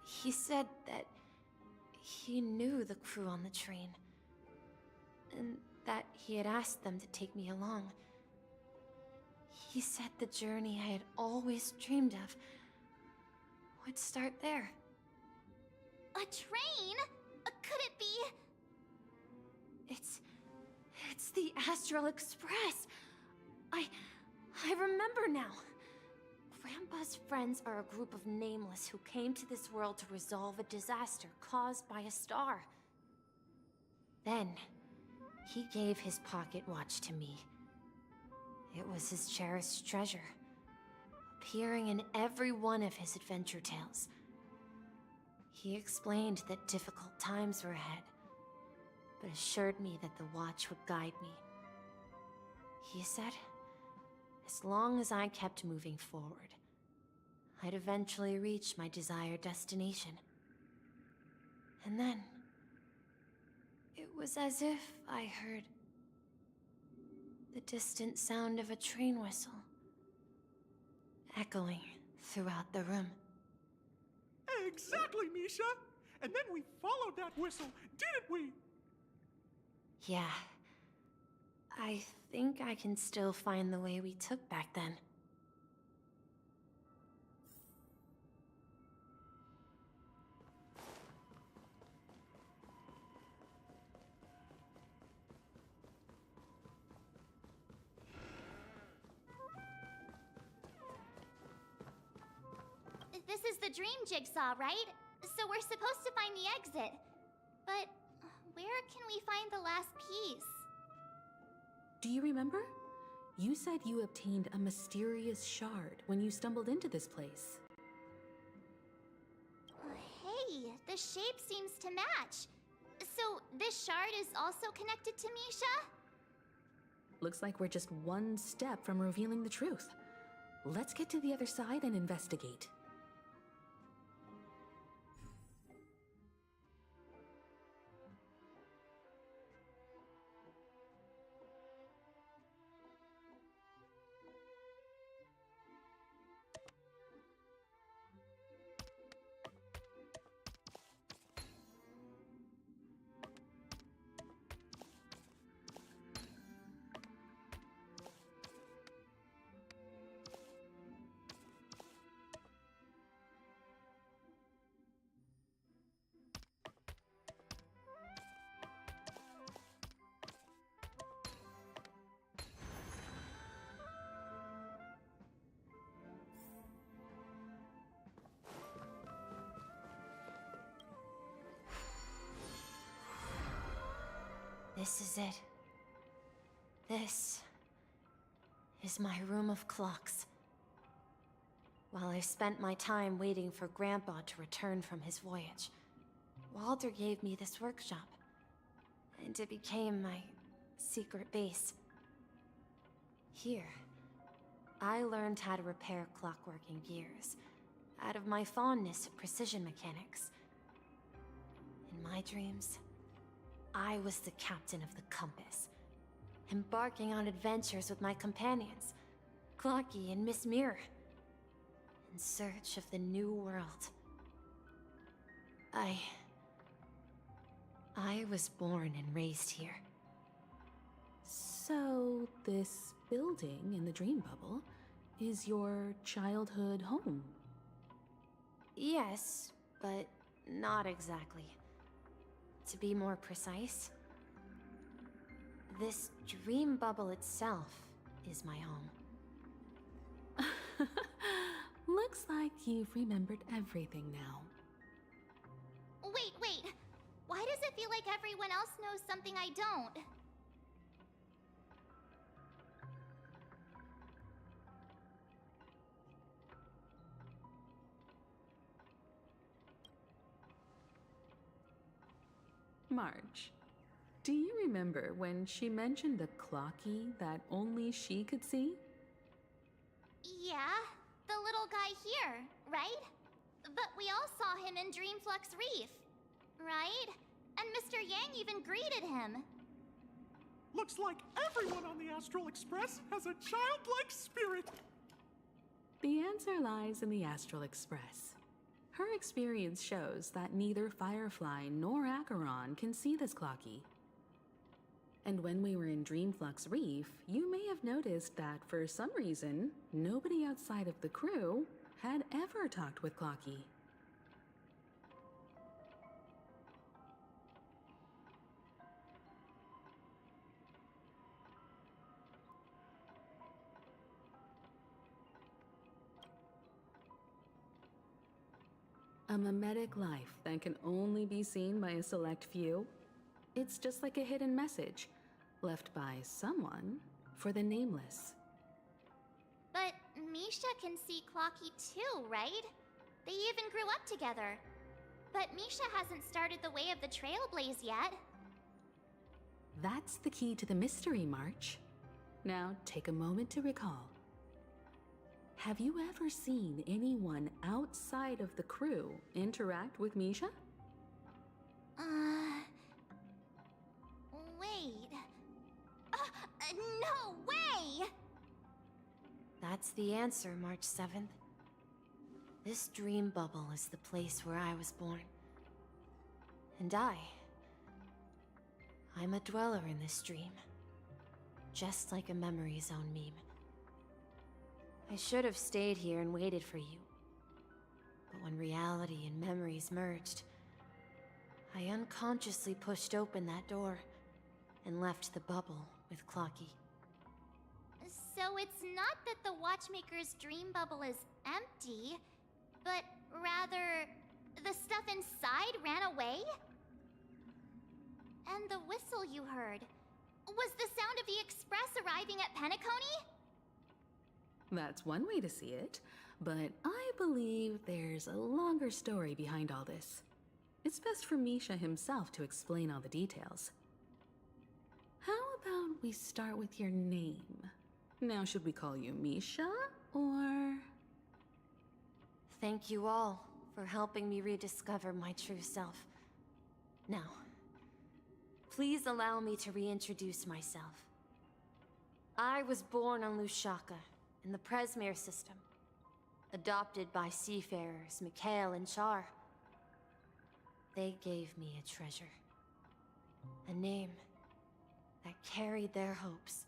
He said that he knew the crew on the train, and that he had asked them to take me along. He said the journey I had always dreamed of would start there. A train? Could it be? It's the Astral Express. I remember now. Grandpa's friends are a group of nameless who came to this world to resolve a disaster caused by a star. Then, he gave his pocket watch to me. It was his cherished treasure, appearing in every one of his adventure tales. He explained that difficult times were ahead, but assured me that the watch would guide me. He said, as long as I kept moving forward, I'd eventually reach my desired destination. And then, it was as if I heard the distant sound of a train whistle, echoing throughout the room. Exactly, Misha! And then we followed that whistle, didn't we? Yeah. I think I can still find the way we took back then. this is the dream jigsaw, right? So we're supposed to find the exit. But where can we find the last piece? Do you remember? You said you obtained a mysterious shard when you stumbled into this place. Hey, the shape seems to match. So this shard is also connected to Misha? Looks like we're just one step from revealing the truth. Let's get to the other side and investigate. This is it. This is my room of clocks. While I spent my time waiting for Grandpa to return from his voyage, Walter gave me this workshop, and it became my secret base. Here, I learned how to repair clockworking gears out of my fondness of precision mechanics. In my dreams, I was the captain of the compass, embarking on adventures with my companions, Clocky and Miss Mirror, in search of the new world. I was born and raised here. So, this building in the dream bubble is your childhood home? Yes, but not exactly. To be more precise, this dream bubble itself is my home. Looks like you've remembered everything now. Wait. Why does it feel like everyone else knows something I don't? Marge, do you remember when she mentioned the Clocky that only she could see? Yeah, the little guy here, right? But we all saw him in Dreamflux Reef, right? And Mr. Yang even greeted him. Looks like everyone on the Astral Express has a childlike spirit. The answer lies in the Astral Express. Her experience shows that neither Firefly nor Acheron can see this Clocky. And when we were in Dreamflux Reef, you may have noticed that for some reason, nobody outside of the crew had ever talked with Clocky. A mimetic life that can only be seen by a select few? It's just like a hidden message, left by someone for the nameless. But Misha can see Clocky too, right? They even grew up together. But Misha hasn't started the way of the Trailblaze yet. That's the key to the mystery, March. Now take a moment to recall. Have you ever seen anyone outside of the crew interact with Misha? Wait. No way! That's the answer, March 7th. This dream bubble is the place where I was born. And I'm a dweller in this dream. Just like a Memory Zone meme. I should have stayed here and waited for you. But when reality and memories merged, I unconsciously pushed open that door and left the bubble with Clocky. So it's not that the Watchmaker's dream bubble is empty, but Rather, the stuff inside ran away? And the whistle you heard was the sound of the express arriving at Penacony? That's one way to see it, but I believe there's a longer story behind all this. It's best for Misha himself to explain all the details. How about we start with your name? Now, should we call you Misha, or...? Thank you all for helping me rediscover my true self. Now, please allow me to reintroduce myself. I was born on Lushaka, in the Presmere system, adopted by seafarers Mikhail and Char. They gave me a treasure, a name that carried their hopes.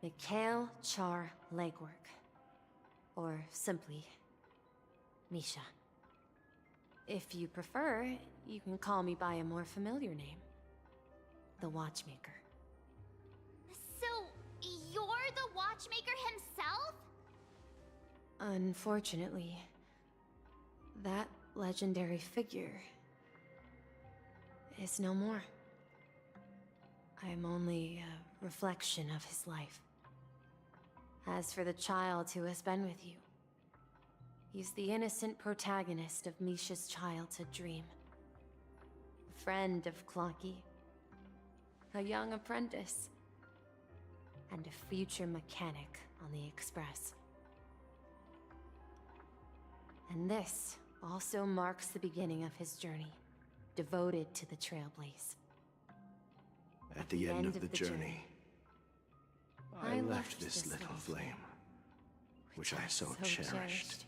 Mikhail Char Legwork, or simply, Misha. If you prefer, you can call me by a more familiar name, the Watchmaker. So, you're the Watchmaker himself? Unfortunately, that legendary figure is no more. I am only a reflection of his life. As for the child who has been with you, he's the innocent protagonist of Misha's childhood dream. A friend of Clocky, a young apprentice, and a future mechanic on the Express. And this also marks the beginning of his journey, devoted to the Trailblaze. At the end of the journey, I left this little flame, which I so cherished,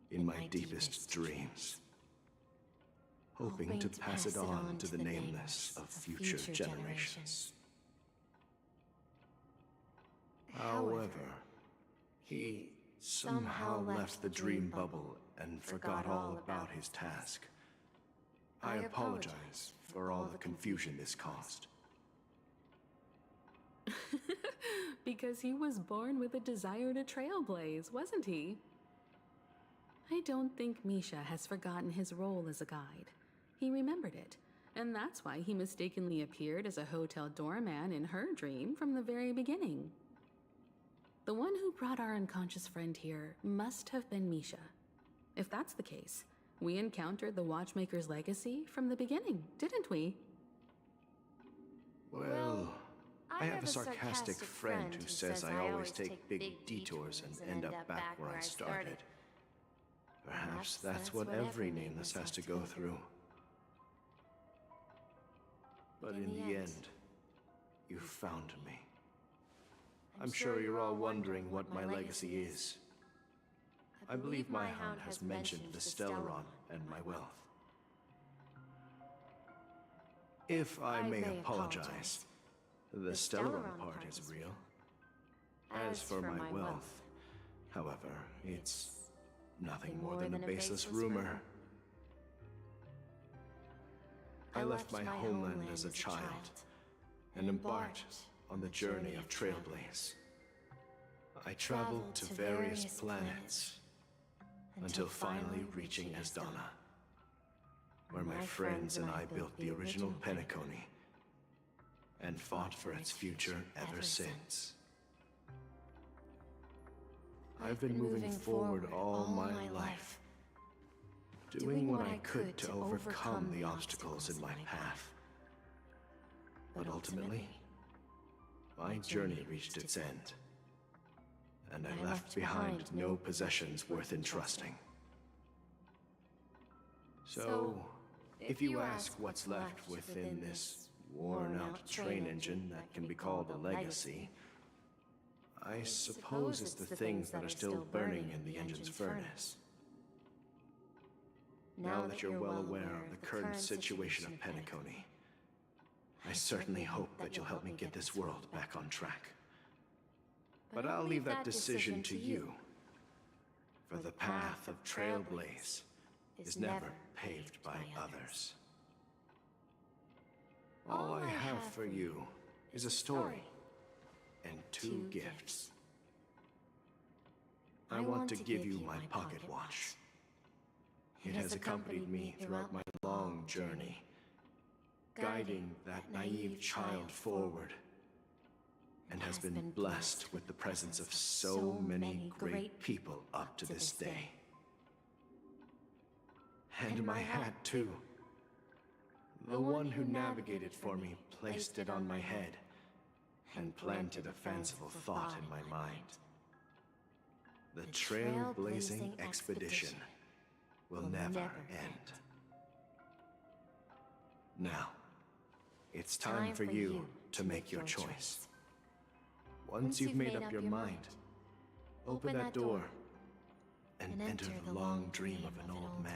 in my deepest dreams, hoping to pass it on to the nameless of future generations. However, he somehow left the dream bubble and forgot all about his task. I apologize for all the confusion this caused. Because he was born with a desire to trailblaze, wasn't he? I don't think Misha has forgotten his role as a guide. He remembered it, and that's why he mistakenly appeared as a hotel doorman in her dream from the very beginning. The one who brought our unconscious friend here must have been Misha. If that's the case, we encountered the Watchmaker's legacy from the beginning, didn't we? Well, I have a sarcastic friend who says I always take big detours and end up back where I started. Perhaps that's what every nameless has to go through. But in the end, you found me. I'm sure you're all wondering what my legacy is. I believe my hound has mentioned the Stellaron and my wealth. If I may apologize, the Stellaron part is real. As for my wealth, however, it's nothing more than a baseless rumor. I left my homeland as a child and embarked on the journey of Trailblaze. I traveled to various planets until finally reaching Esdana, where my friends and I built the original Penacony and fought for its future ever since. I've been moving forward all my life, doing what I could to overcome the obstacles in my path. But ultimately, my journey reached its end, and I left behind no possessions worth entrusting. So, if you ask what's left within this worn-out train engine that can be called a legacy, I suppose it's the things that are still burning in the engine's furnace. Now that you're well aware of the current situation of Penacony, I certainly hope that you'll help me get this world back on track. But I'll leave that decision to you, for the path of Trailblaze is never paved by others. All I have for you is a story and two gifts. I want to give you my pocket watch. It has accompanied me throughout my long journey, guiding that naive child forward, and has been blessed with the presence of so many great people up to this day. And my hat, too. The one who navigated for me placed it on my head and planted a fanciful thought in my mind. The trailblazing expedition will never end. Now, it's time for you to make your choice. Once you've made up your mind, open that door and enter the long dream of an old man.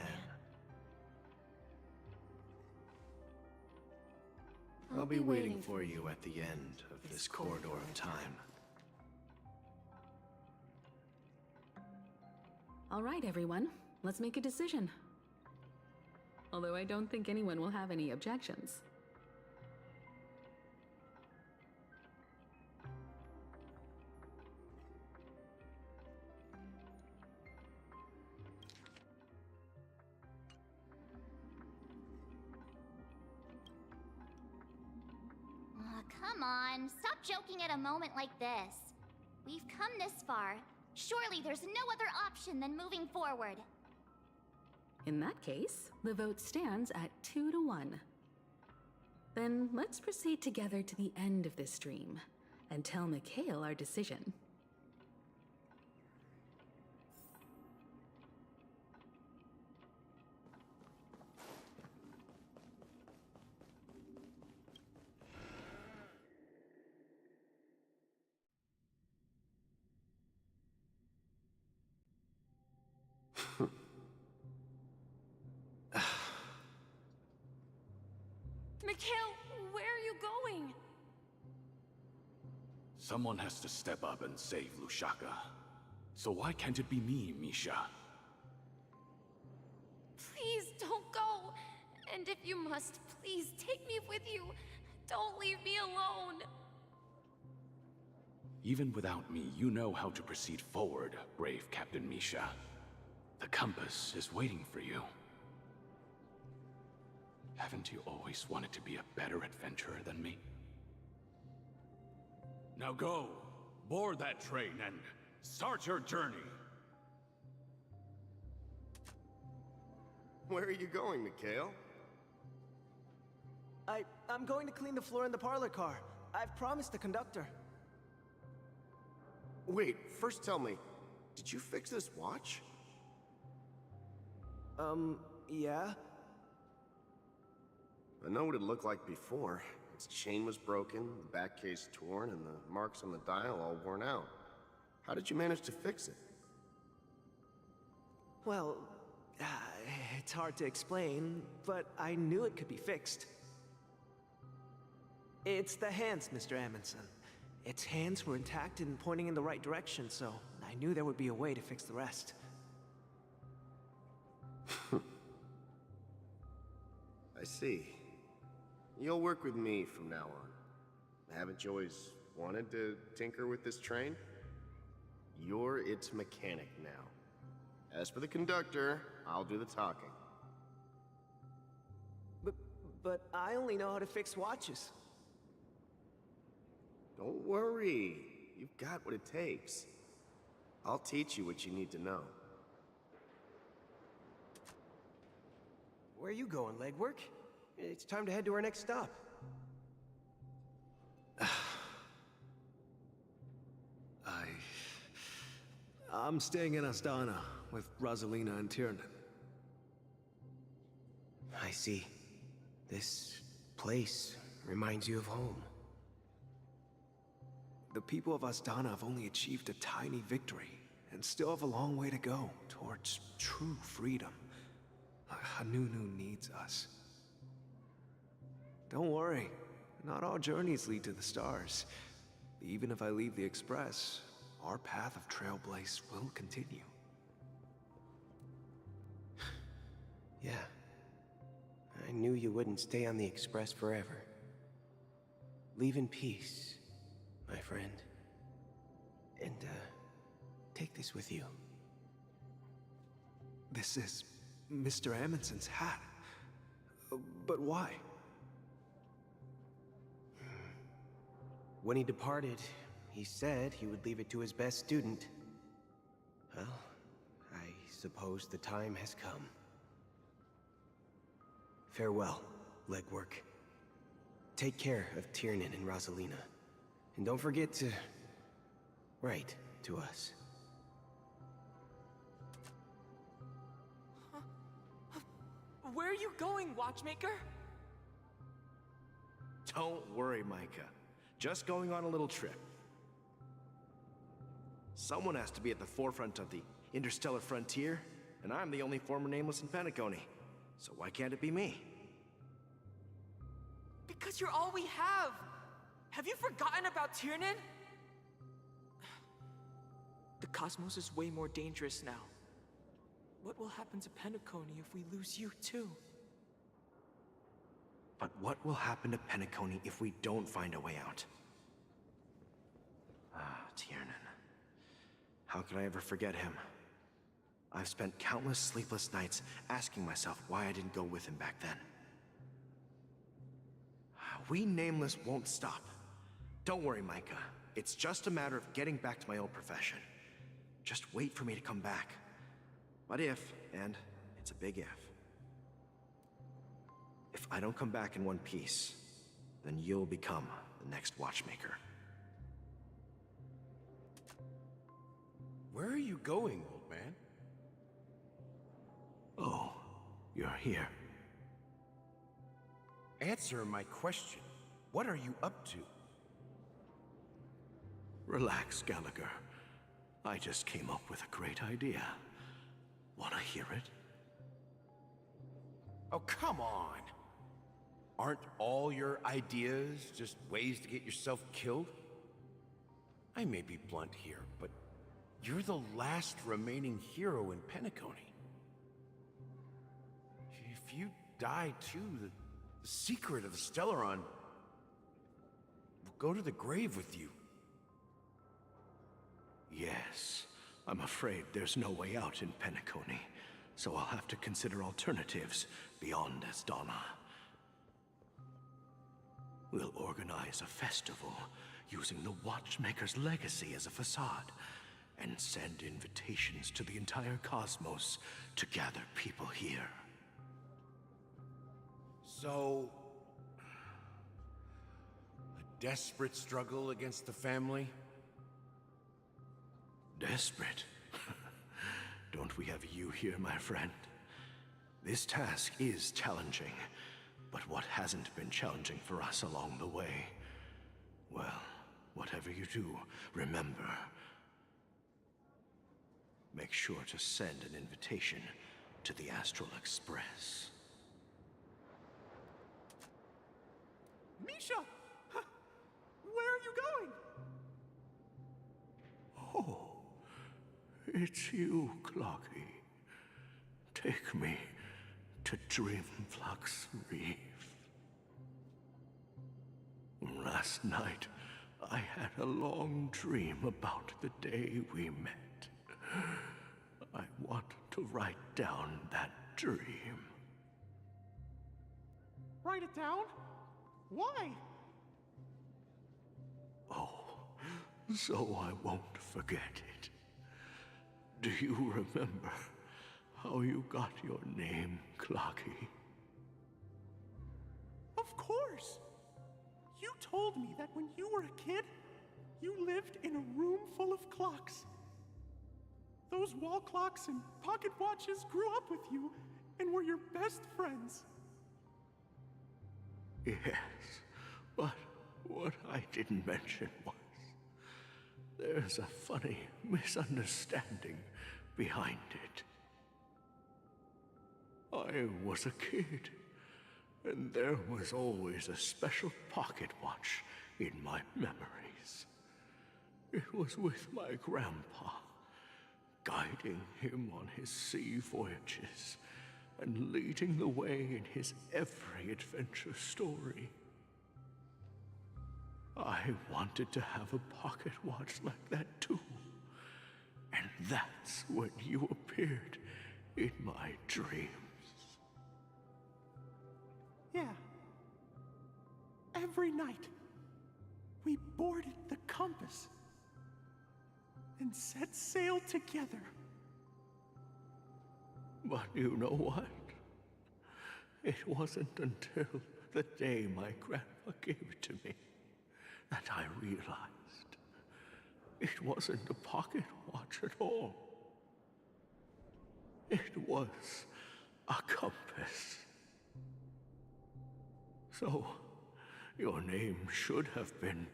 I'll be waiting for you at the end of this corridor of time. All right, everyone. Let's make a decision. Although I don't think anyone will have any objections. Come on, stop joking at a moment like this. We've come this far. Surely there's no other option than moving forward. In that case, the vote stands at 2-1. Then let's proceed together to the end of this stream and tell Mikhail our decision. Mikhail, where are you going? Someone has to step up and save Lushaka. So why can't it be me, Misha? Please don't go. And if you must, please take me with you. Don't leave me alone. Even without me, you know how to proceed forward, brave Captain Misha. The compass is waiting for you. Haven't you always wanted to be a better adventurer than me? Now go, board that train, and start your journey. Where are you going, Mikhail? I'm going to clean the floor in the parlor car. I've promised the conductor. Wait, first tell me, did you fix this watch? Yeah? I know what it looked like before. Its chain was broken, the back case torn, and the marks on the dial all worn out. How did you manage to fix it? Well, it's hard to explain, but I knew it could be fixed. It's the hands, Mr. Amundsen. Its hands were intact and pointing in the right direction, so I knew there would be a way to fix the rest. I see. You'll work with me from now on. Haven't you always wanted to tinker with this train? You're its mechanic now. As for the conductor, I'll do the talking. But I only know how to fix watches. Don't worry. You've got what it takes. I'll teach you what you need to know. Where are you going, legwork? It's time to head to our next stop. I'm staying in Astana with Rosalina and Tiernan. I see. This place reminds you of home. The people of Astana have only achieved a tiny victory, and still have a long way to go towards true freedom. Hanunu needs us. Don't worry, not all journeys lead to the stars. Even if I leave the Express, our path of Trailblaze will continue. Yeah. I knew you wouldn't stay on the Express forever. Leave in peace, my friend. And, take this with you. This is Mr. Amundsen's hat. But why? When he departed, he said he would leave it to his best student. Well, I suppose the time has come. Farewell, legwork. Take care of Tiernan and Rosalina. And don't forget to write to us. Where are you going, Watchmaker? Don't worry, Micah. Just going on a little trip. Someone has to be at the forefront of the interstellar frontier, and I'm the only former Nameless in Penacony. So why can't it be me? Because you're all we have! Have you forgotten about Tiernan? The cosmos is way more dangerous now. What will happen to Penacony if we lose you too? But what will happen to Penacony if we don't find a way out? Ah, Tiernan. How could I ever forget him? I've spent countless sleepless nights asking myself why I didn't go with him back then. We Nameless won't stop. Don't worry, Micah. It's just a matter of getting back to my old profession. Just wait for me to come back. But if, and it's a big if I don't come back in one piece, then you'll become the next Watchmaker. Where are you going, old man? Oh, you're here. Answer my question. What are you up to? Relax, Gallagher. I just came up with a great idea. Wanna hear it? Oh, come on. Aren't all your ideas just ways to get yourself killed? I may be blunt here, but you're the last remaining hero in Penacony. If you die too, the secret of the Stellaron will go to the grave with you. Yes, I'm afraid there's no way out in Penacony, so I'll have to consider alternatives beyond Asdana. We'll organize a festival using the Watchmaker's legacy as a facade, and send invitations to the entire cosmos to gather people here. So, a desperate struggle against the family? Desperate? Don't we have you here, my friend? This task is challenging, but what hasn't been challenging for us along the way? Well, whatever you do, remember, make sure to send an invitation to the Astral Express. Misha! Where are you going? Oh, it's you, Clocky. Take me to Dreamflux Reef. Last night, I had a long dream about the day we met. I want to write down that dream. Write it down? Why? Oh, so I won't forget it. Do you remember how you got your name, Clocky? Of course! You told me that when you were a kid, you lived in a room full of clocks. Those wall clocks and pocket watches grew up with you and were your best friends. Yes, but what I didn't mention was there's a funny misunderstanding behind it. I was a kid, and there was always a special pocket watch in my memories. It was with my grandpa, guiding him on his sea voyages and leading the way in his every adventure story. I wanted to have a pocket watch like that too. And that's when you appeared in my dreams. Yeah. Every night, we boarded the compass and set sail together. But you know what? It wasn't until the day my grandpa gave it to me that I realized it wasn't a pocket watch at all. It was a compass. So, your name should have been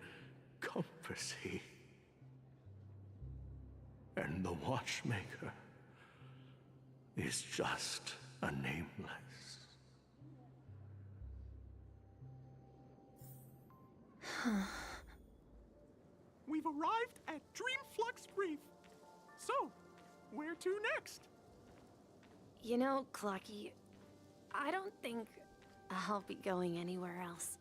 Compassy. And the watchmaker is just a nameless. We've arrived at Dreamflux Reef. So, where to next? You know, Clocky, I don't think I'll be going anywhere else.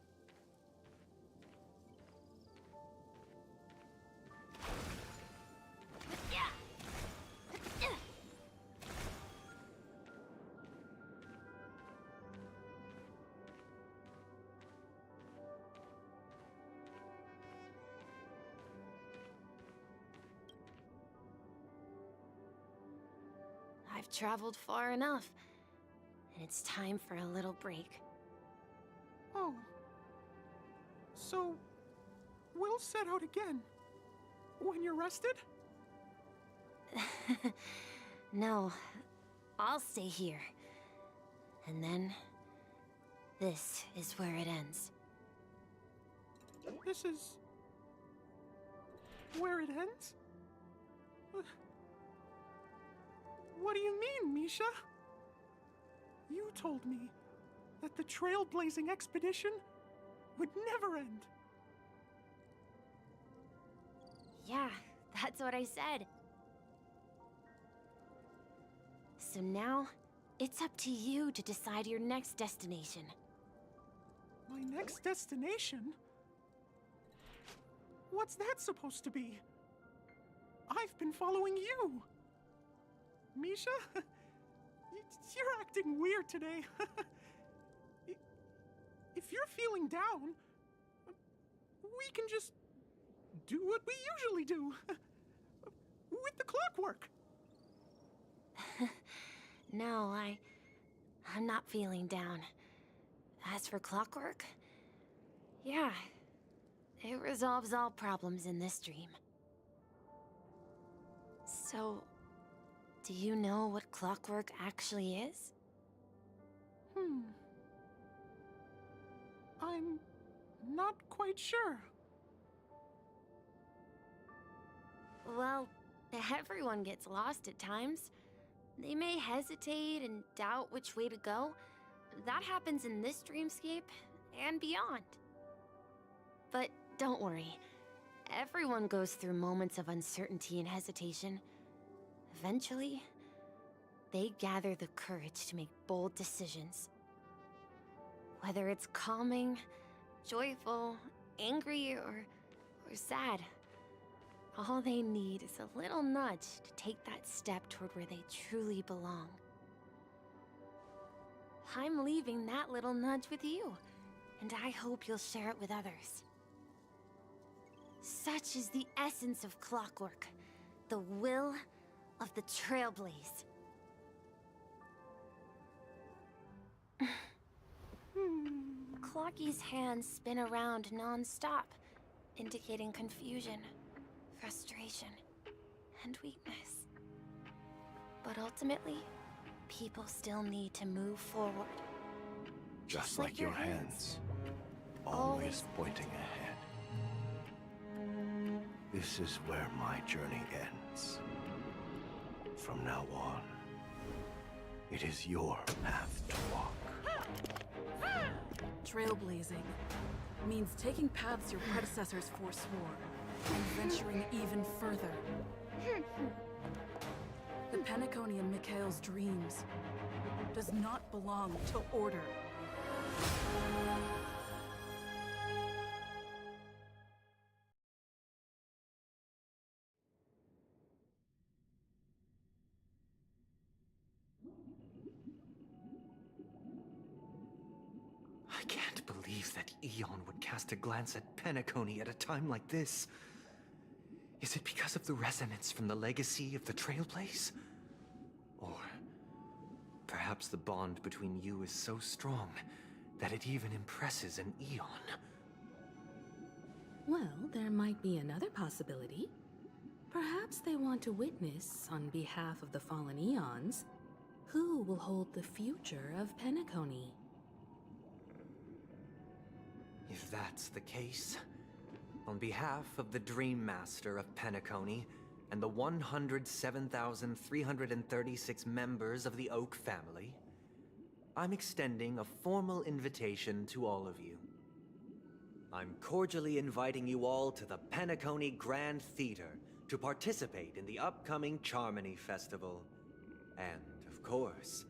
I've traveled far enough, and it's time for a little break. Oh. So, we'll set out again. When you're rested? No, I'll stay here. And then, this is where it ends. This is... where it ends? What do you mean, Misha? You told me that the trailblazing expedition would never end. Yeah, that's what I said. So now, it's up to you to decide your next destination. My next destination? What's that supposed to be? I've been following you. Misha? You're acting weird today. If you're feeling down, we can just do what we usually do. With the clockwork. No, I'm not feeling down. As for clockwork, yeah, it resolves all problems in this dream. So, do you know what clockwork actually is? I'm not quite sure. Well, everyone gets lost at times. They may hesitate and doubt which way to go. That happens in this dreamscape and beyond. But don't worry. Everyone goes through moments of uncertainty and hesitation. Eventually, they gather the courage to make bold decisions. Whether it's calming, joyful, angry, or sad, all they need is a little nudge to take that step toward where they truly belong. I'm leaving that little nudge with you, and I hope you'll share it with others. Such is the essence of clockwork, the will of the Trailblaze. Clocky's hands spin around non-stop, indicating confusion, frustration, and weakness. But ultimately, people still need to move forward. Just like your hands, always pointing ahead. This is where my journey ends. From now on, it is your path to walk. Trailblazing means taking paths your predecessors forswore and venturing even further. The Penacony in Mikhail's dreams does not belong to Order. that Eon would cast a glance at Penacony at a time like this. Is it because of the resonance from the legacy of the Trailblaze? Or perhaps the bond between you is so strong that it even impresses an Eon? Well, there might be another possibility. Perhaps they want to witness, on behalf of the fallen Eons, who will hold the future of Penacony. If that's the case, on behalf of the Dream Master of Penacony and the 107,336 members of the Oak family, I'm extending a formal invitation to all of you. I'm cordially inviting you all to the Penacony Grand Theater to participate in the upcoming Charmony Festival. And, of course,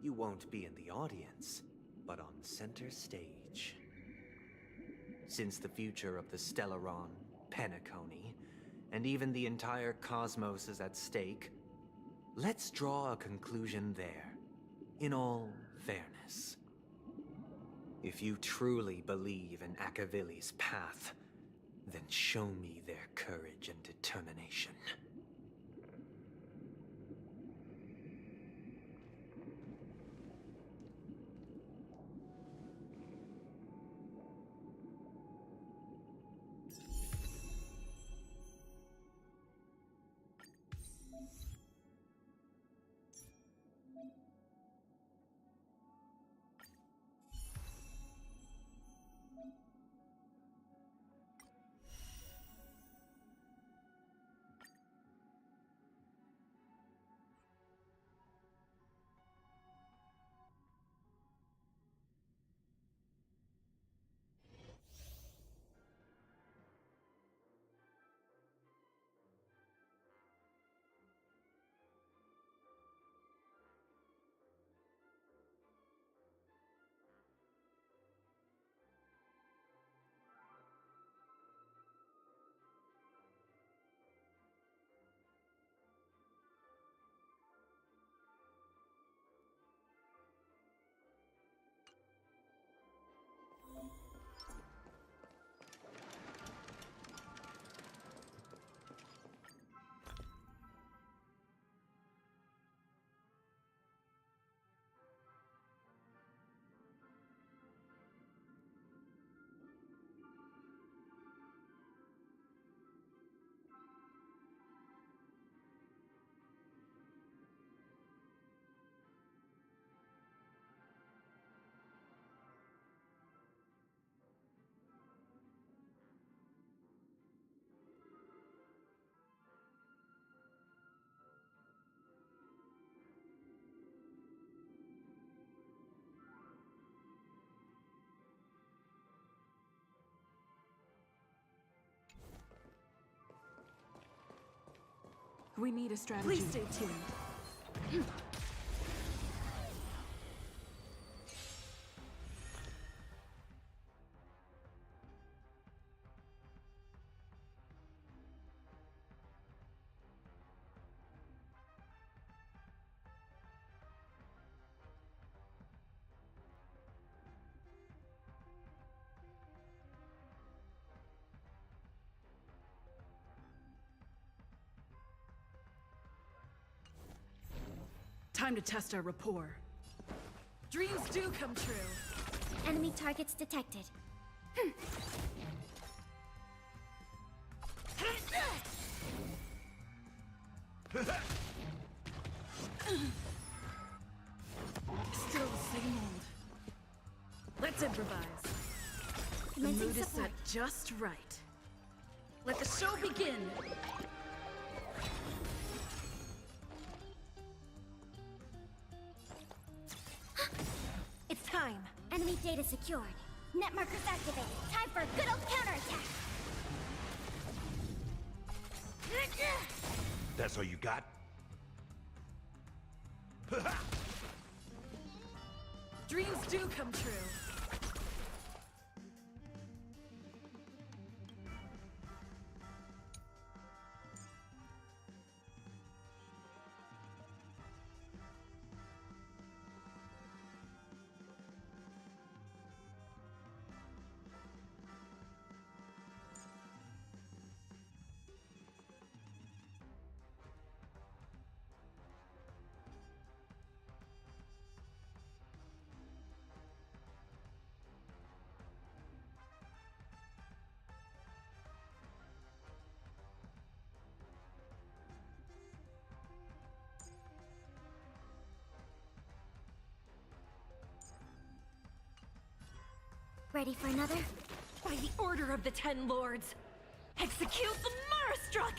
you won't be in the audience, but on center stage. Since the future of the Stellaron, Penacony, and even the entire cosmos is at stake, let's draw a conclusion there, in all fairness. If you truly believe in Akavili's path, then show me their courage and determination. We need a strategy. Please stay tuned. Time to test our rapport. Dreams do come true. Enemy targets detected. Still the same old. Let's improvise. The Commencing mood is support. set just right. Let the show begin! It's time. Enemy data secured. Net markers activated. Time for a good old counterattack. That's all you got? Dreams do come true. Ready for another? By the order of the Ten Lords, execute the Marastruck!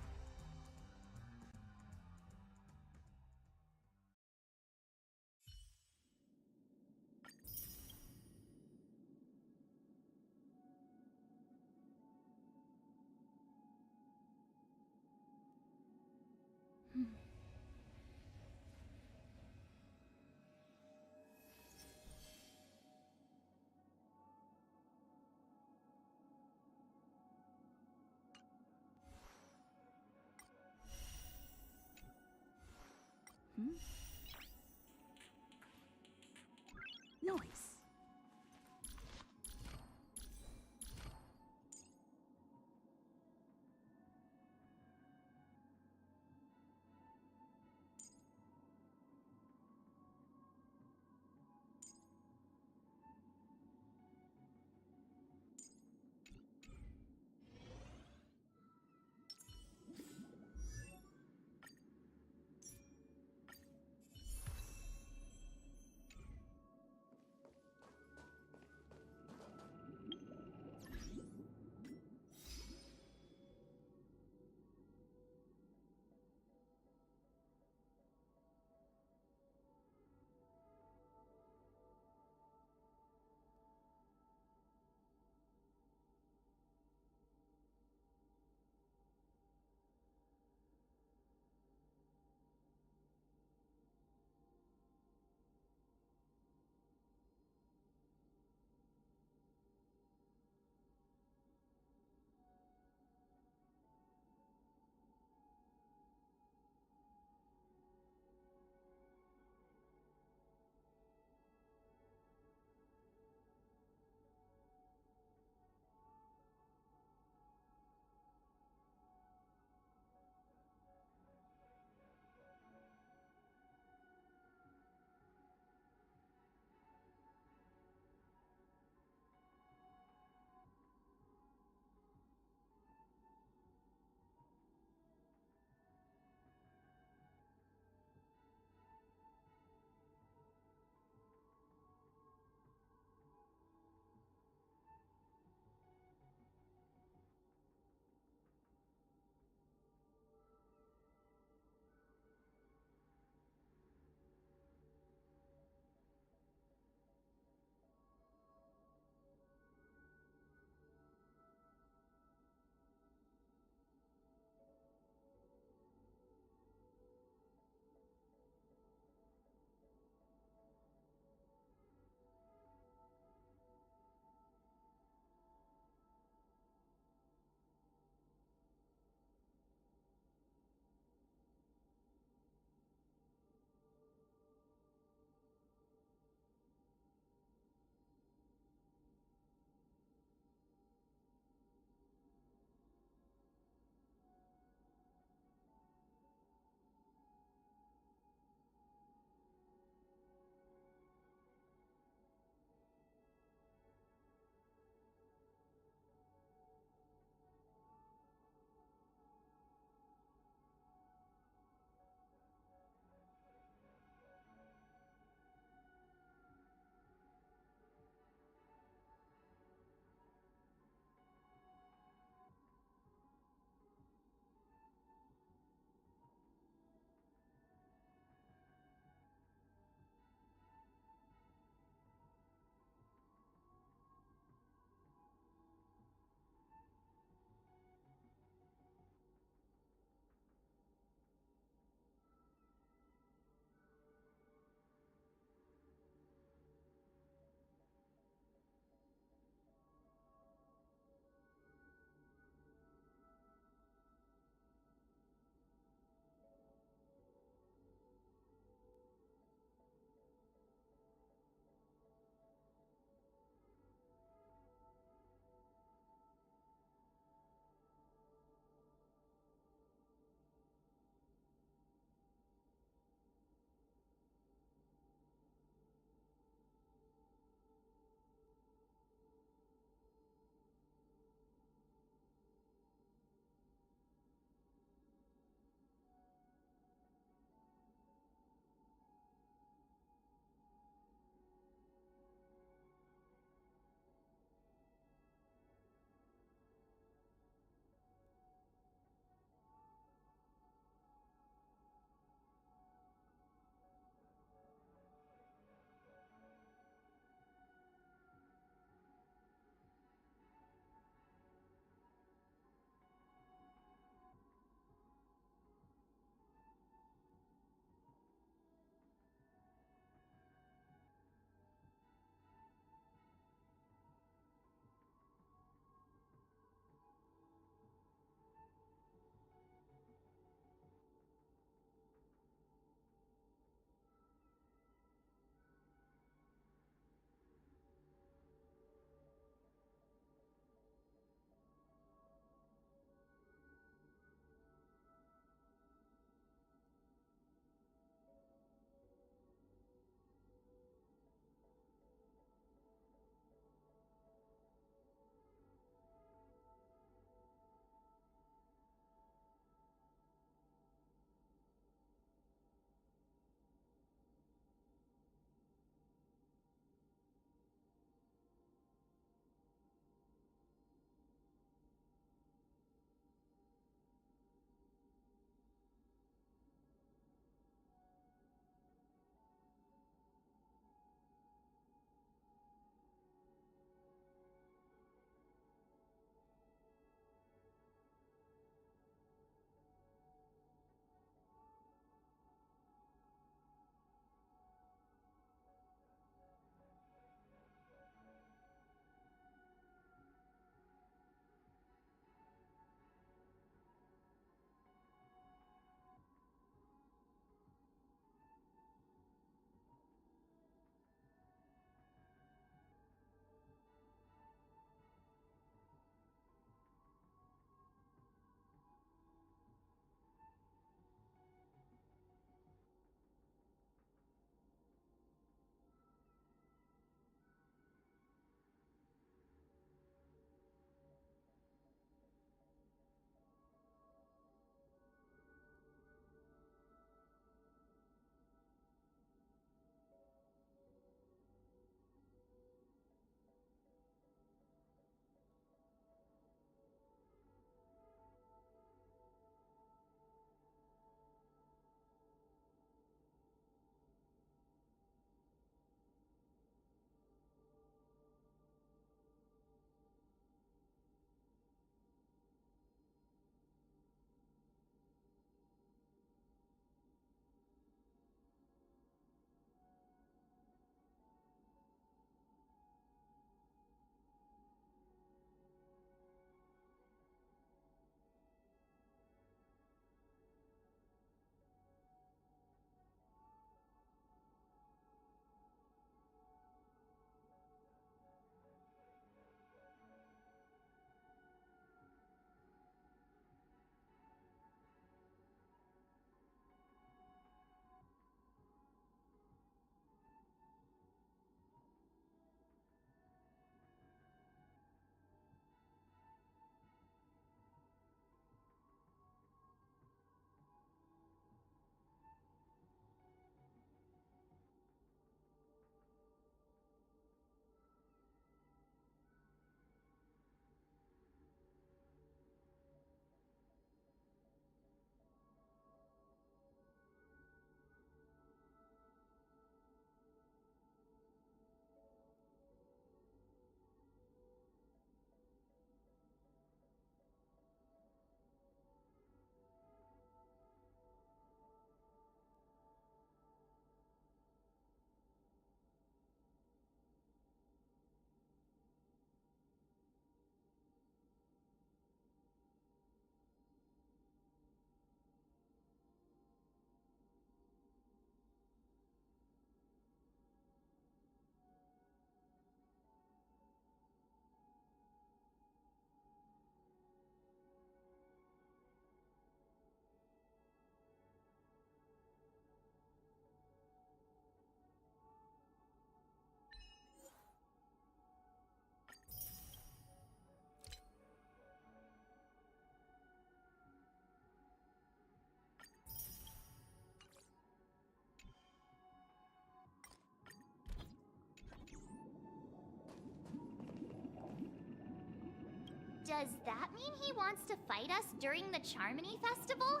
Does that mean he wants to fight us during the Charmony Festival?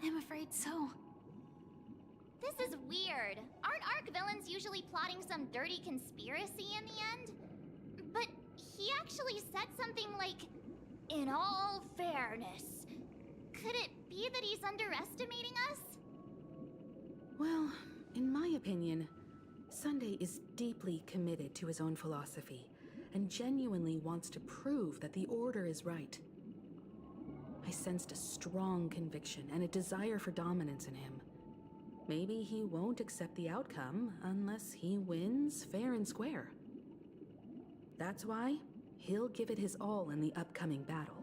I'm afraid so. This is weird. Aren't Arc villains usually plotting some dirty conspiracy in the end? But he actually said something like, "In all fairness." Could it be that he's underestimating us? Well, in my opinion, Sunday is deeply committed to his own philosophy and genuinely wants to prove that the Order is right. I sensed a strong conviction and a desire for dominance in him. Maybe he won't accept the outcome unless he wins fair and square. That's why he'll give it his all in the upcoming battle.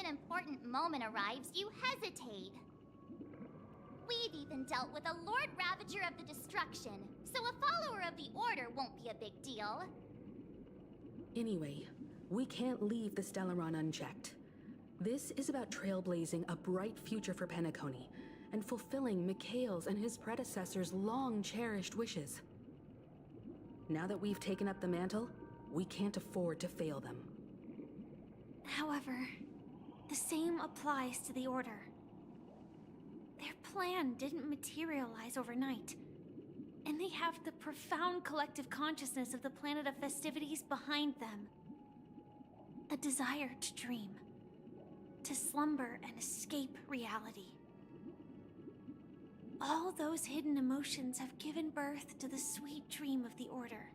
an important moment arrives, you hesitate. We've even dealt with a Lord Ravager of the Destruction, so a follower of the Order won't be a big deal. Anyway, we can't leave the Stellaron unchecked. This is about trailblazing a bright future for Penacony, and fulfilling Mikhail's and his predecessors' long-cherished wishes. Now that we've taken up the mantle, we can't afford to fail them. However, the same applies to the Order. Their plan didn't materialize overnight, and they have the profound collective consciousness of the planet of festivities behind them. A desire to dream, to slumber and escape reality. All those hidden emotions have given birth to the sweet dream of the Order.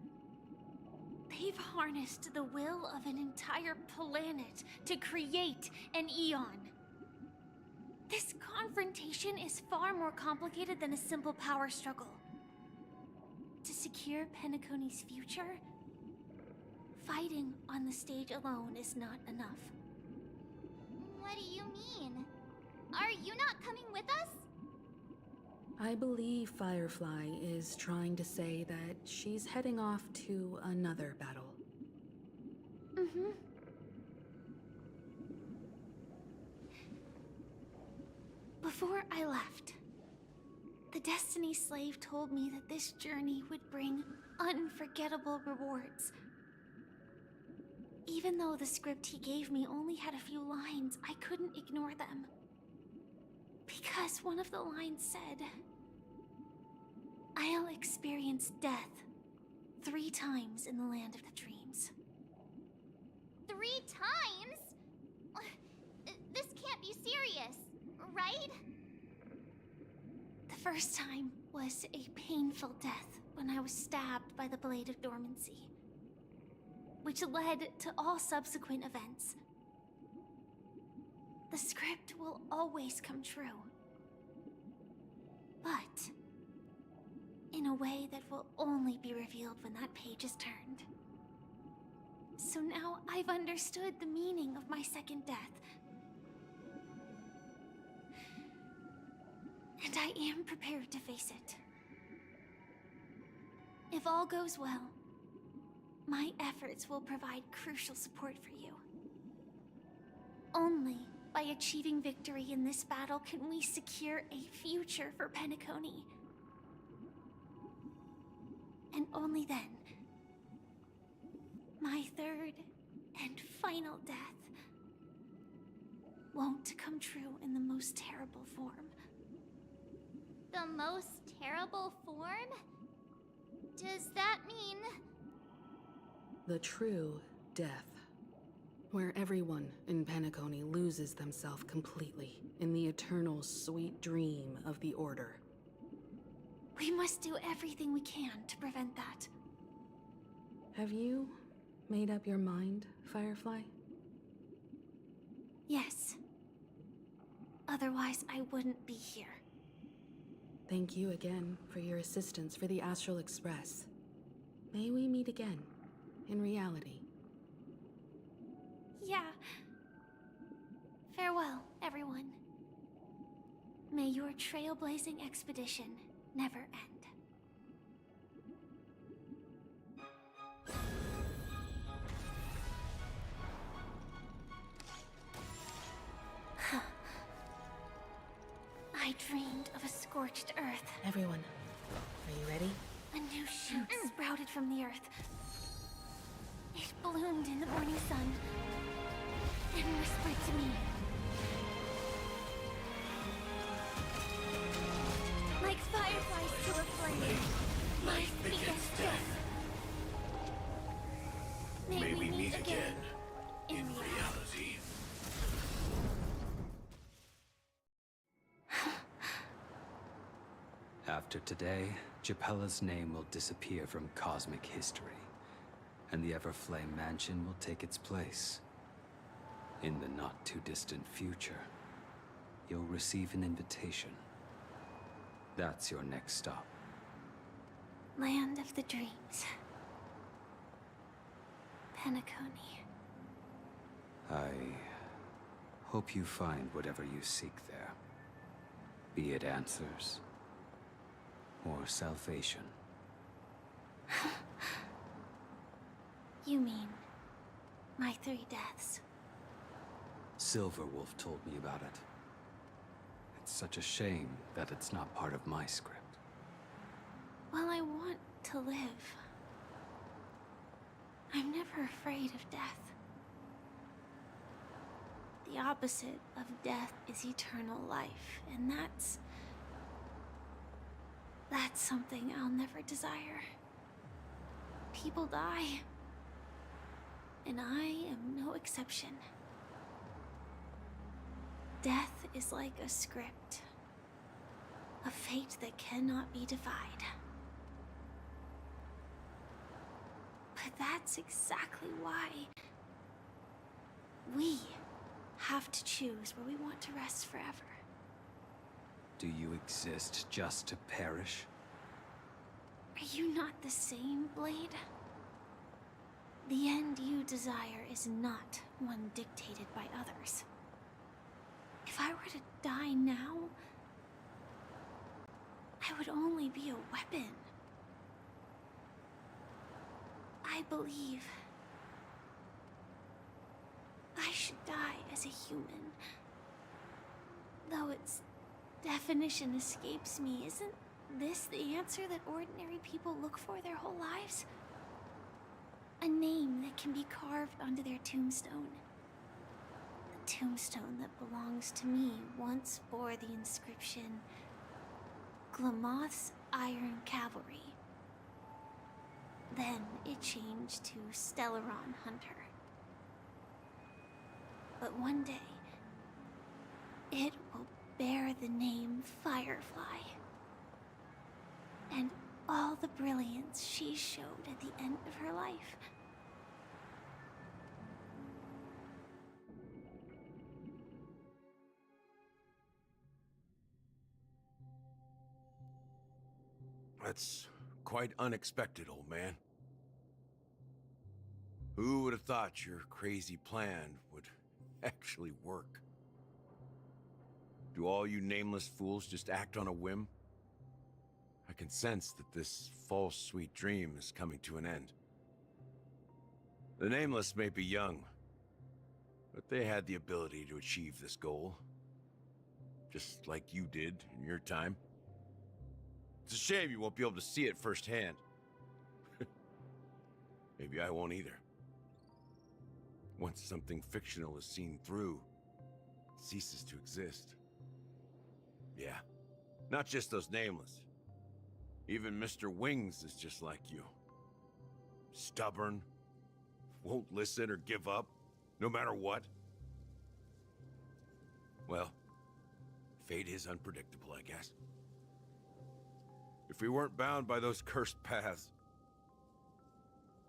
They've harnessed the will of an entire planet to create an Eon. This confrontation is far more complicated than a simple power struggle. To secure Penacony's future, fighting on the stage alone is not enough. What do you mean? Are you not coming with us? I believe Firefly is trying to say that she's heading off to another battle. Mm-hmm. Before I left, the Destiny Slave told me that this journey would bring unforgettable rewards. Even though the script he gave me only had a few lines, I couldn't ignore them. Because one of the lines said, "I'll experience death 3 times in the land of the dreams." 3 times? This can't be serious, right? The first time was a painful death when I was stabbed by the Blade of Dormancy, which led to all subsequent events. The script will always come true, but in a way that will only be revealed when that page is turned. So now I've understood the meaning of my second death. And I am prepared to face it. If all goes well, my efforts will provide crucial support for you. Only by achieving victory in this battle can we secure a future for Penacony. And only then, my third and final death won't come true in the most terrible form. The most terrible form? Does that mean... The true death. Where everyone in Penacony loses themselves completely in the eternal sweet dream of the Order. We must do everything we can to prevent that. Have you made up your mind, Firefly? Yes. Otherwise, I wouldn't be here. Thank you again for your assistance for the Astral Express. May we meet again, in reality. Yeah. Farewell, everyone. May your trailblazing expedition never end. I dreamed of a scorched earth. Everyone, are you ready? A new shoot sprouted from the earth. It bloomed in the morning sun and whispered to me. Like fireflies to a flame, life begets death. May we meet again in reality. After today, Japella's name will disappear from cosmic history, and the Everflame Mansion will take its place. In the not-too-distant future, you'll receive an invitation. That's your next stop. Land of the dreams. Penacony. I Hope you find whatever you seek there. Be it answers or salvation. You mean my 3 deaths? Silverwolf told me about it. It's such a shame that it's not part of my script. Well, I want to live. I'm never afraid of death. The opposite of death is eternal life, and that's something I'll never desire. People die, and I am no exception. Death is like a script, a fate that cannot be defied. But that's exactly why we have to choose where we want to rest forever. Do you exist just to perish? Are you not the same, Blade? The end you desire is not one dictated by others. If I were to die now, I would only be a weapon. I believe I should die as a human. Though its definition escapes me, isn't this the answer that ordinary people look for their whole lives? A name that can be carved onto their tombstone. The tombstone that belongs to me once bore the inscription, Glamoth's Iron Cavalry. Then it changed to Stellaron Hunter. But one day, it will bear the name Firefly. And all the brilliance she showed at the end of her life. That's quite unexpected, old man. Who would have thought your crazy plan would actually work? Do all you nameless fools just act on a whim? I can sense that this false sweet dream is coming to an end. The Nameless may be young, but they had the ability to achieve this goal. Just like you did in your time. It's a shame you won't be able to see it firsthand. Maybe I won't either. Once something fictional is seen through, it ceases to exist. Yeah, not just those Nameless. Even Mr. Wings is just like you. Stubborn, won't listen or give up, no matter what. Well, fate is unpredictable, I guess. If we weren't bound by those cursed paths,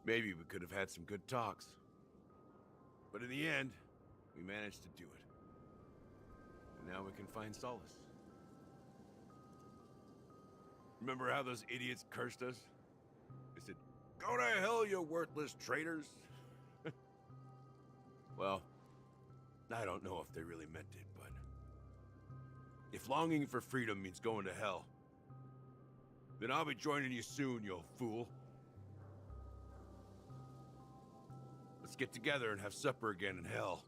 maybe we could have had some good talks. But in the end, we managed to do it. And now we can find solace. Remember how those idiots cursed us? They said, "Go to hell, you worthless traitors." Well, I don't know if they really meant it, but if longing for freedom means going to hell, then I'll be joining you soon, you fool. Let's get together and have supper again in hell.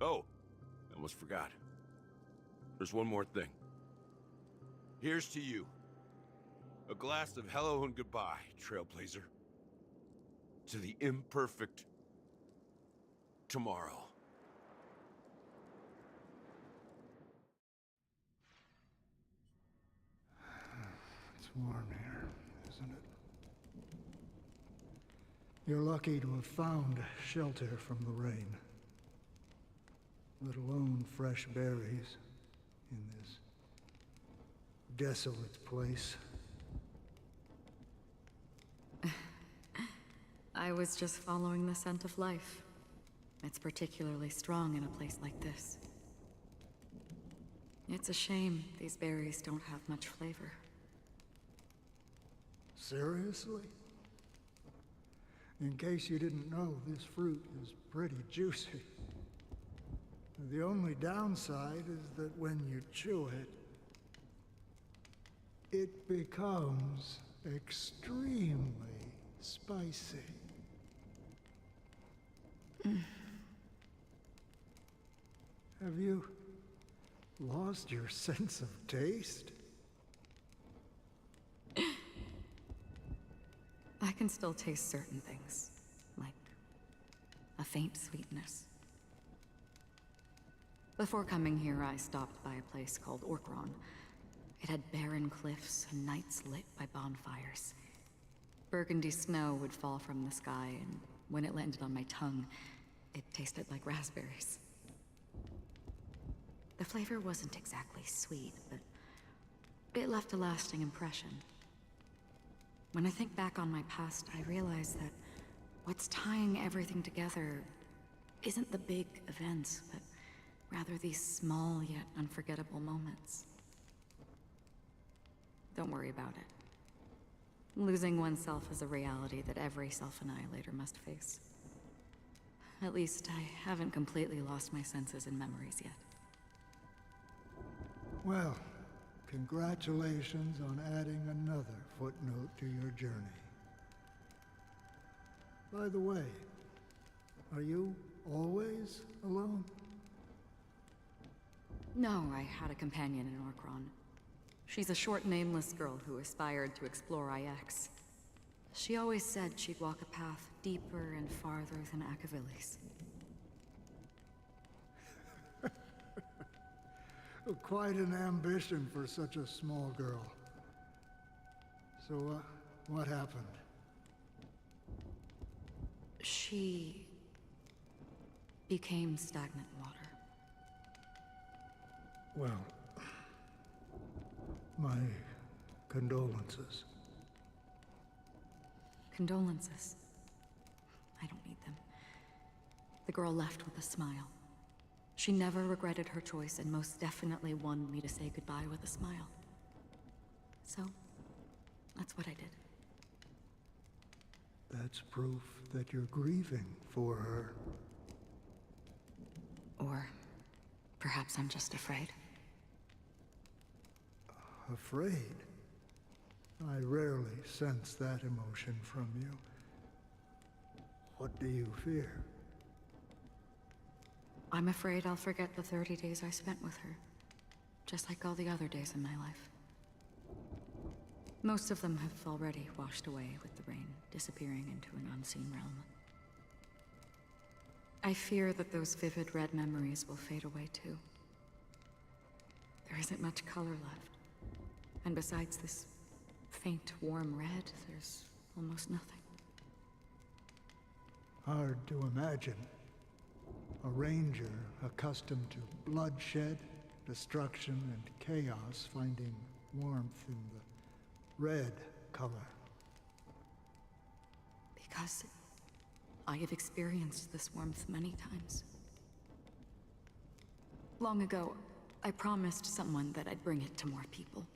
Oh, I almost forgot. There's one more thing. Here's to you. A glass of hello and goodbye, Trailblazer. To the imperfect tomorrow. It's warm here, isn't it? You're lucky to have found shelter from the rain. Let alone fresh berries in this desolate place. I was just following the scent of life. It's particularly strong in a place like this. It's a shame these berries don't have much flavor. Seriously? In case you didn't know, this fruit is pretty juicy. The only downside is that when you chew it, it becomes extremely spicy. Have you lost your sense of taste? I can still taste certain things, like a faint sweetness. Before coming here, I stopped by a place called Orkron. It had barren cliffs and nights lit by bonfires. Burgundy snow would fall from the sky, and when it landed on my tongue, it tasted like raspberries. The flavor wasn't exactly sweet, but it left a lasting impression. When I think back on my past, I realize that what's tying everything together isn't the big events, but rather these small yet unforgettable moments. Don't worry about it. Losing oneself is a reality that every self-annihilator must face. At least I haven't completely lost my senses and memories yet. Well, congratulations on adding another footnote to your journey. By the way, are you always alone? No, I had a companion in Orkron. She's a short, nameless girl who aspired to explore IX. She always said she'd walk a path deeper and farther than Akavili's. Quite an ambition for such a small girl. So, what happened? She became stagnant water. Well, my condolences. Condolences. I don't need them. The girl left with a smile. She never regretted her choice and most definitely wanted me to say goodbye with a smile. So, that's what I did. That's proof that you're grieving for her. Or perhaps I'm just afraid. Afraid? I rarely sense that emotion from you. What do you fear? I'm afraid I'll forget the 30 days I spent with her, just like all the other days in my life. Most of them have already washed away with the rain, disappearing into an unseen realm. I fear that those vivid red memories will fade away too. There isn't much color left. And besides this faint, warm red, there's almost nothing. Hard to imagine. A ranger accustomed to bloodshed, destruction, and chaos finding warmth in the red color. Because I have experienced this warmth many times. Long ago, I promised someone that I'd bring it to more people.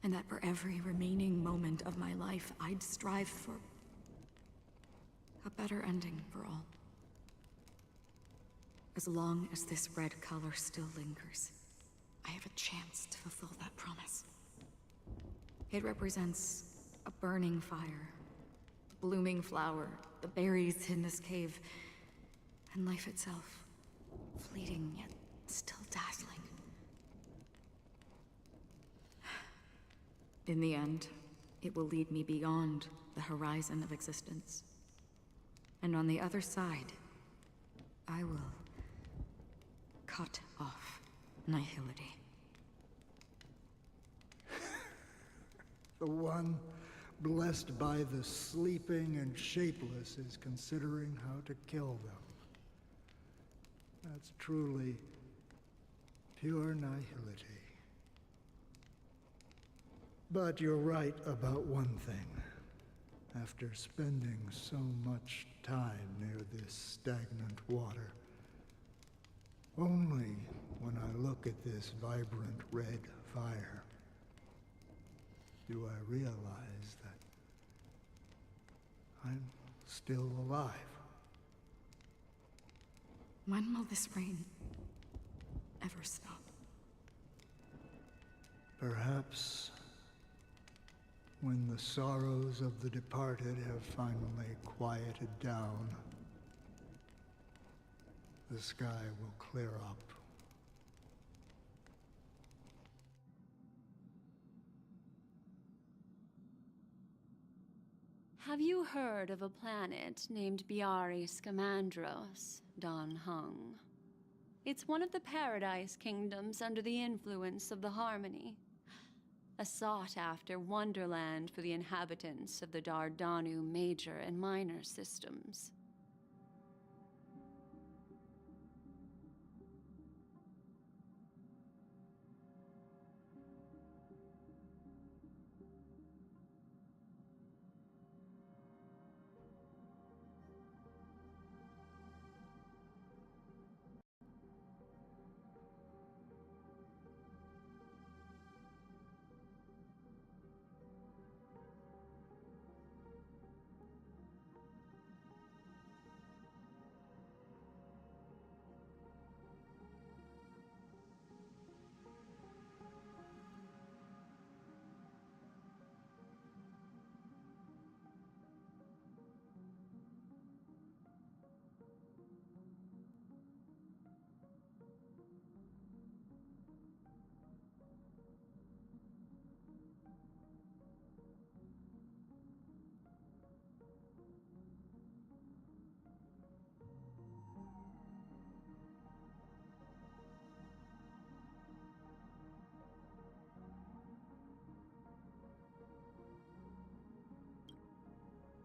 And that for every remaining moment of my life, I'd strive for a better ending for all. As long as this red color still lingers, I have a chance to fulfill that promise. It represents a burning fire, a blooming flower, the berries in this cave, and life itself, fleeting yet still dazzling. In the end, it will lead me beyond the horizon of existence. And on the other side, I will cut off nihility. The one blessed by the sleeping and shapeless is considering how to kill them. That's truly pure nihility. But you're right about one thing. After spending so much time near this stagnant water, only when I look at this vibrant red fire do I realize that still alive. When will this rain ever stop? Perhaps when the sorrows of the departed have finally quieted down, the sky will clear up. Have you heard of a planet named Biari Scamandros, Don Hung? It's one of the Paradise Kingdoms under the influence of the Harmony. A sought-after wonderland for the inhabitants of the Dardanu Major and Minor systems.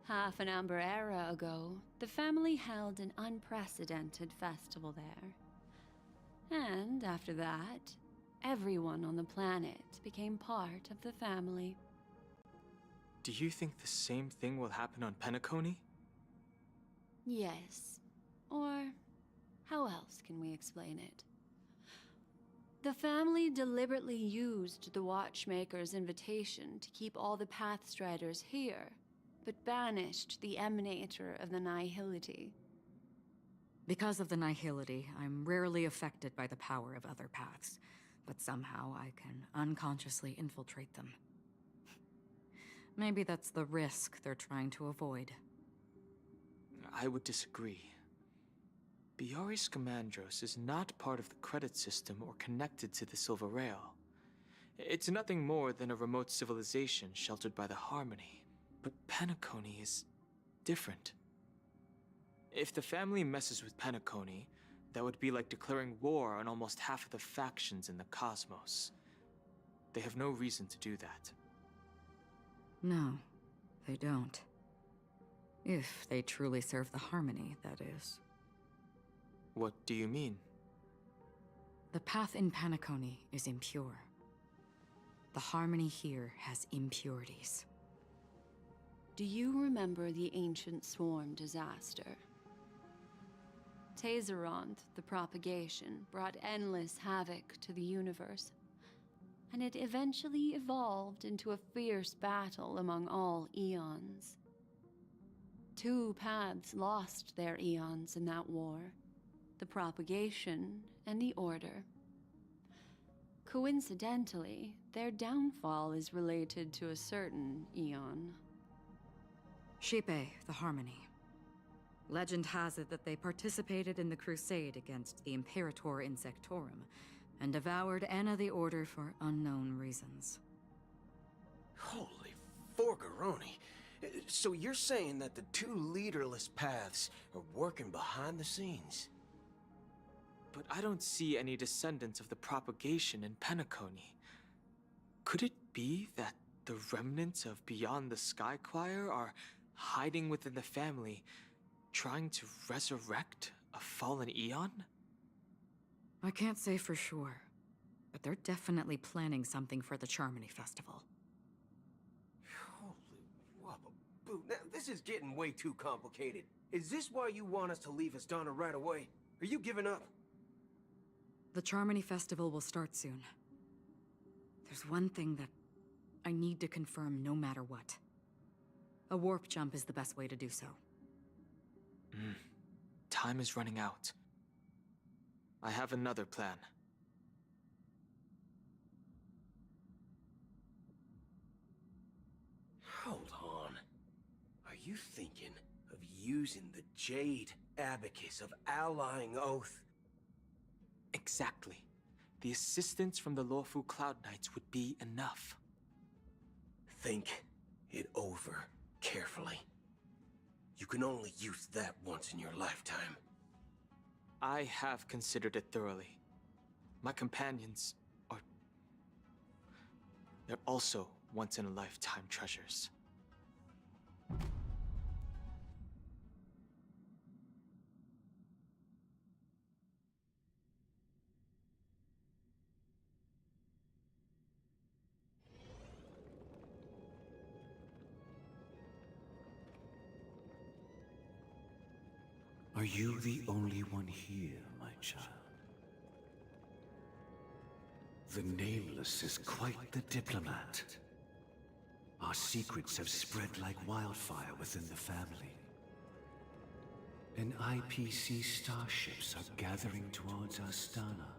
Half an Amber Era ago, the family held an unprecedented festival there. And after that, everyone on the planet became part of the family. Do you think the same thing will happen on Penacony? Yes. Or how else can we explain it? The family deliberately used the Watchmaker's invitation to keep all the Pathstriders here, but banished the Emanator of the Nihility. Because of the Nihility, I'm rarely affected by the power of other paths, but somehow I can unconsciously infiltrate them. Maybe that's the risk they're trying to avoid. I would disagree. Biari Scamandros is not part of the credit system or connected to the Silver Rail. It's nothing more than a remote civilization sheltered by the Harmony. But Penacony is different. If the family messes with Penacony, that would be like declaring war on almost half of the factions in the cosmos. They have no reason to do that. No, they don't. If they truly serve the Harmony, that is. What do you mean? The path in Penacony is impure. The Harmony here has impurities. Do you remember the Ancient Swarm disaster? Tazeront, the propagation, brought endless havoc to the universe, and it eventually evolved into a fierce battle among all eons. 2 paths lost their eons in that war, the propagation and the Order. Coincidentally, their downfall is related to a certain eon. Sheepe, the Harmony. Legend has it that they participated in the crusade against the Imperator Insectorum, and devoured Anna the Order for unknown reasons. Holy forgaroni. So you're saying that the 2 leaderless paths are working behind the scenes? But I don't see any descendants of the propagation in Penacony. Could it be that the remnants of Beyond the Sky Choir are hiding within the family, trying to resurrect a fallen eon? I can't say for sure, but they're definitely planning something for the Charmony Festival. Holy wabba-boo. Now, this is getting way too complicated. Is this why you want us to leave Astana right away? Are you giving up? The Charmony Festival will start soon. There's one thing that I need to confirm no matter what. A warp jump is the best way to do so. Time is running out. I have another plan. Hold on. Are you thinking of using the Jade Abacus of Allying Oath? Exactly. The assistance from the Lawfu Cloud Knights would be enough. Think it over carefully. You can only use that once in your lifetime. I have considered it thoroughly. My companions are... they're also once-in-a-lifetime treasures. Are you the only one here, my child? The Nameless is quite the diplomat. Our secrets have spread like wildfire within the family. And IPC starships are gathering towards Astana.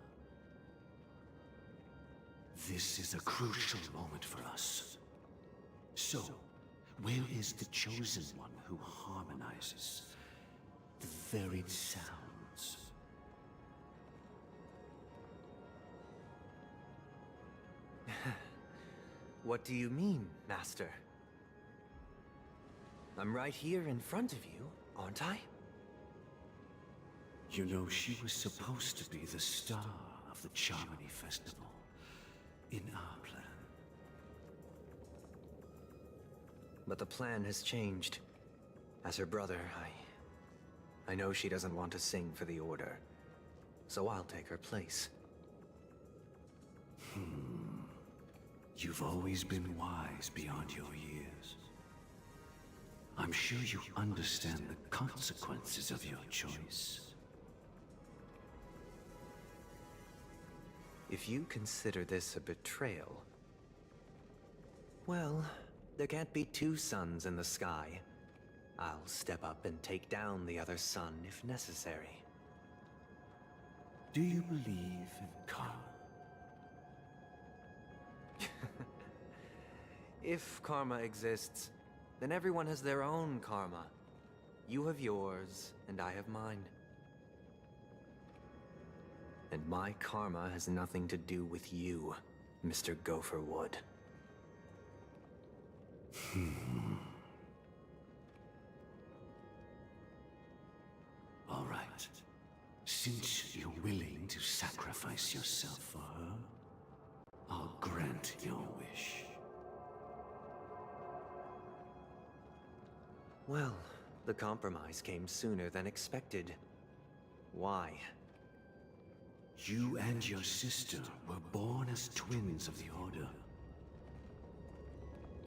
This is a crucial moment for us. So, where is the Chosen One who harmonizes the varied sounds? What do you mean, Master? I'm right here in front of you, aren't I? You know, she was supposed to be the star of the Charmony Festival in our plan. But the plan has changed. As her brother, I know she doesn't want to sing for the Order. So I'll take her place. You've always been wise beyond your years. I'm sure you understand the consequences of your choice. If you consider this a betrayal... well, there can't be two suns in the sky. I'll step up and take down the other sun if necessary. Do you believe in karma? If karma exists, then everyone has their own karma. You have yours, and I have mine. And my karma has nothing to do with you, Mr. Gopherwood. All right. Since you're willing to sacrifice yourself for her, I'll grant your wish. Well, the compromise came sooner than expected. Why? You and your sister were born as twins of the Order.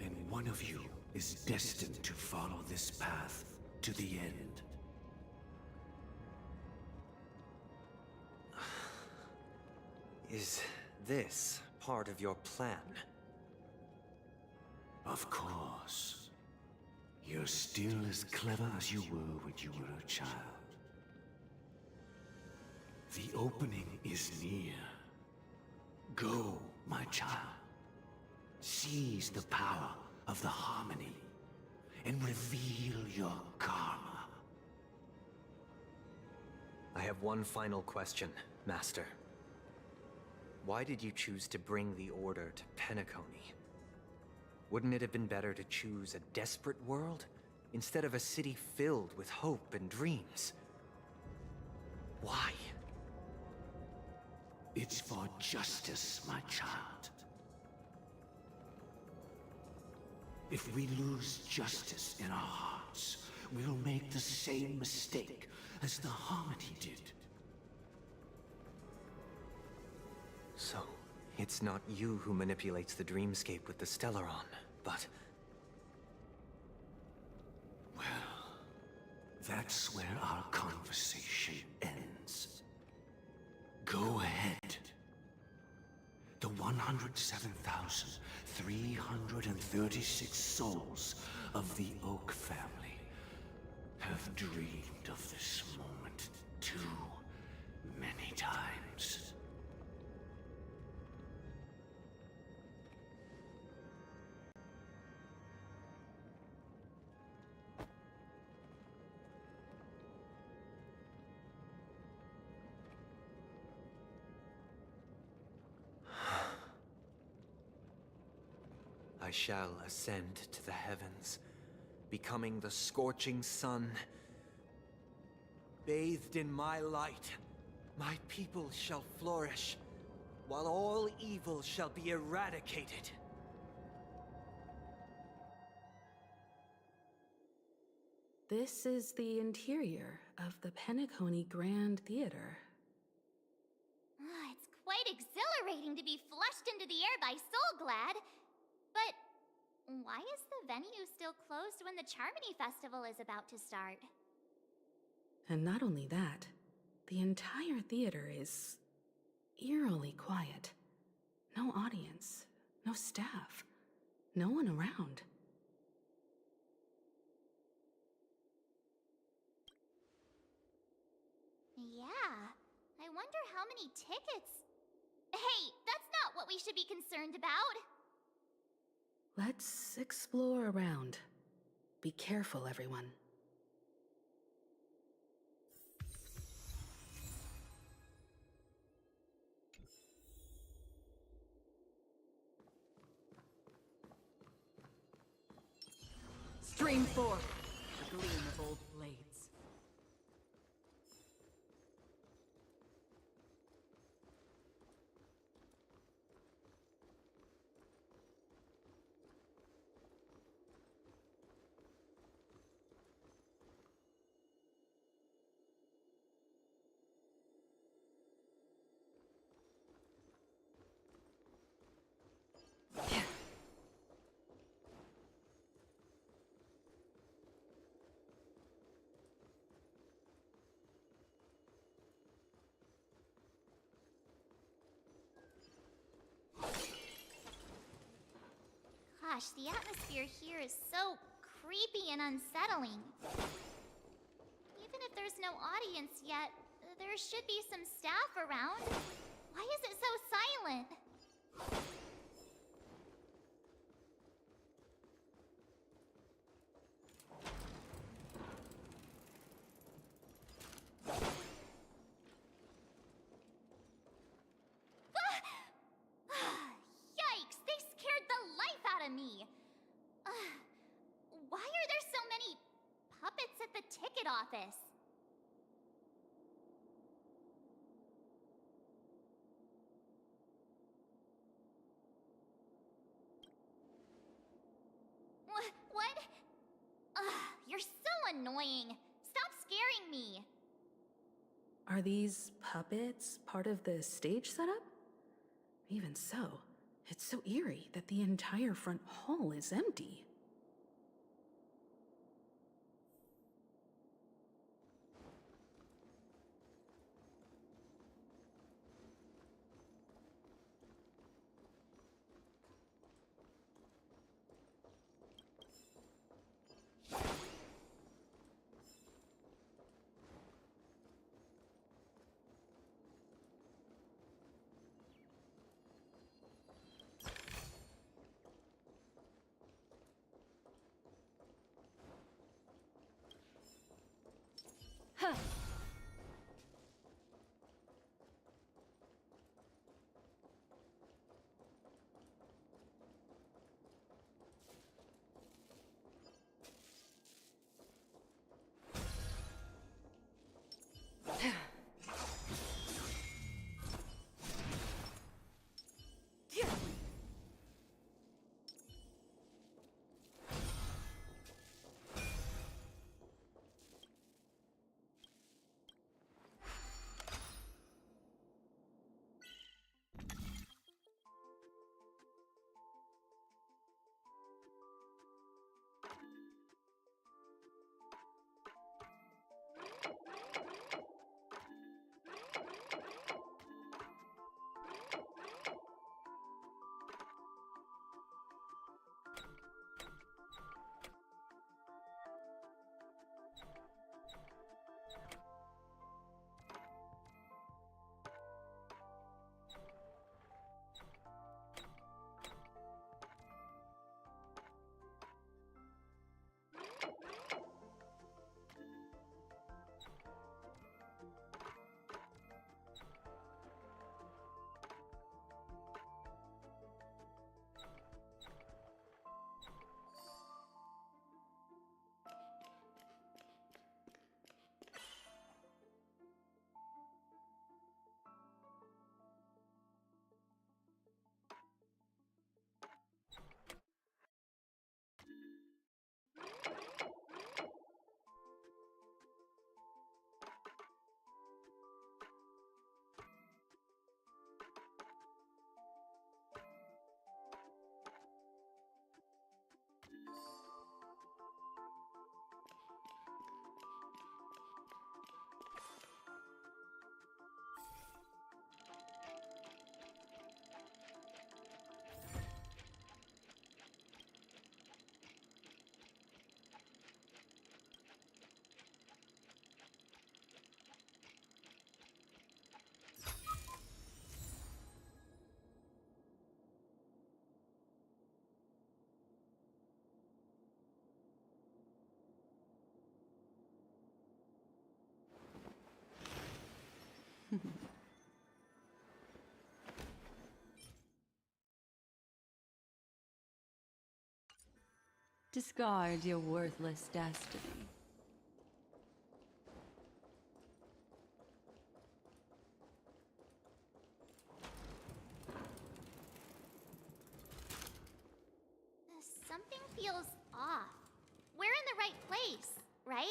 And one of you is destined to follow this path to the end. Is this part of your plan? Of course. You're still as clever as you were when you were a child. The opening is near. Go, my child. Seize the power of the harmony and reveal your karma. I have one final question, Master. Why did you choose to bring the Order to Penacony? Wouldn't it have been better to choose a desperate world instead of a city filled with hope and dreams? Why? It's for justice, my child. If we lose justice in our hearts, we'll make the same mistake as the Harmony did. So, it's not you who manipulates the dreamscape with the Stellaron, but... Well, that's where our conversation ends. Go ahead. The 107,336 souls of the Oak family have dreamed of this moment too many times. I shall ascend to the heavens, becoming the scorching sun. Bathed in my light, my people shall flourish, while all evil shall be eradicated. This is the interior of the Penacony Grand Theater. It's quite exhilarating to be flushed into the air by Soulglad. But why is the venue still closed when the Charmony Festival is about to start? And not only that, the entire theater is eerily quiet. No audience, no staff, no one around. Yeah, I wonder how many tickets... Hey, that's not what we should be concerned about! Let's explore around. Be careful, everyone. Stream forth the gleam of old blades. Gosh, the atmosphere here is so creepy and unsettling. Even if there's no audience yet, there should be some staff around. Why is it so silent? Yikes! They scared the life out of me! Why are there so many puppets at the ticket office? What? You're so annoying. Stop scaring me. Are these puppets part of the stage setup? Even so, it's so eerie that the entire front hall is empty. Discard your worthless destiny. Something feels off. We're in the right place, right?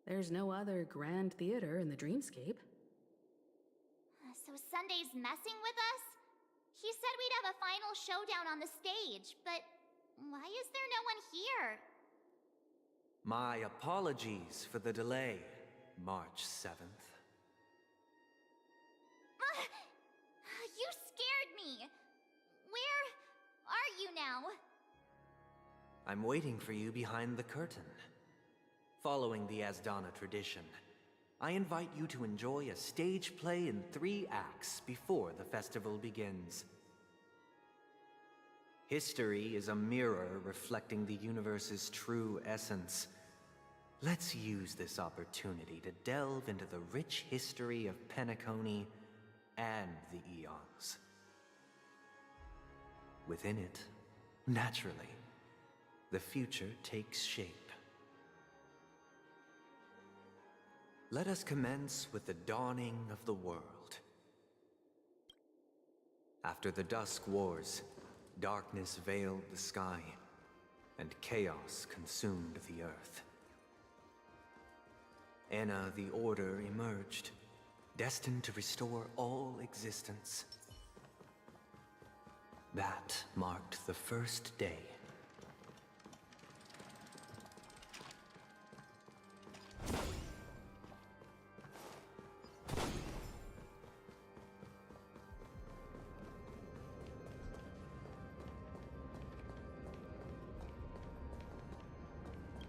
There's no other grand theater in the dreamscape. So Sunday's messing with us? He said we'd have a final showdown on the stage, but why is there no one here? My apologies for the delay, March 7th. You scared me! Where are you now? I'm waiting for you behind the curtain. Following the Asdana tradition, I invite you to enjoy a stage play in 3 acts before the festival begins. History is a mirror reflecting the universe's true essence. Let's use this opportunity to delve into the rich history of Penacony and the Eons. Within it, naturally, the future takes shape. Let us commence with the dawning of the world. After the Dusk Wars, darkness veiled the sky, and chaos consumed the earth. Enna the Order emerged, destined to restore all existence. That marked the first day.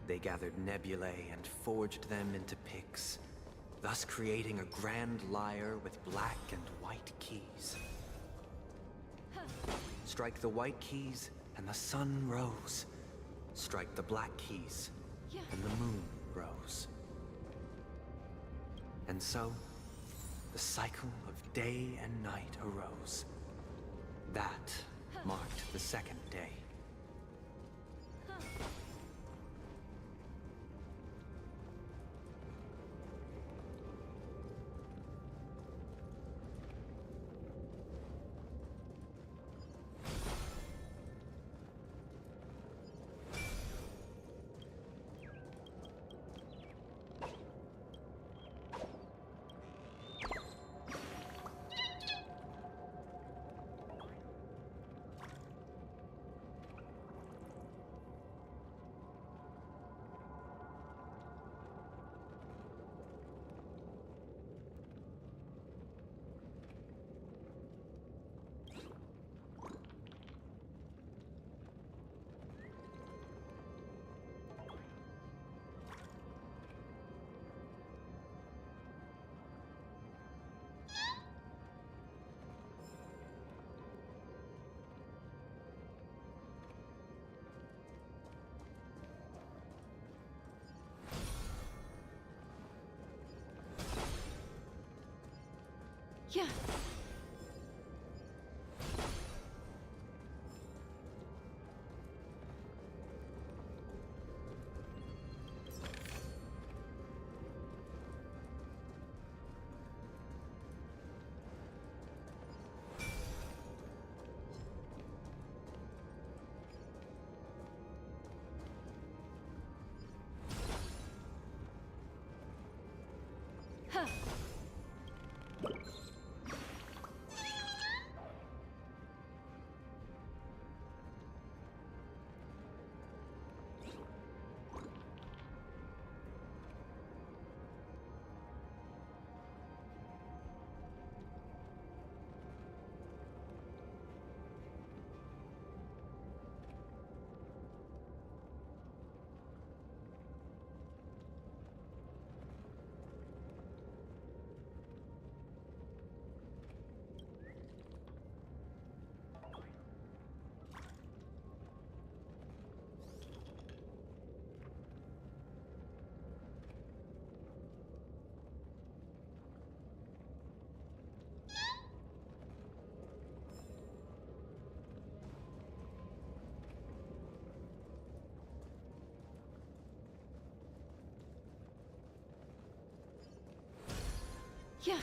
They gathered nebulae and forged them into picks, thus creating a grand lyre with black and white keys. Strike the white keys, and the sun rose. Strike the black keys, and the moon rose. And so, the cycle of day and night arose. That marked the second day. Yeah. Yeah.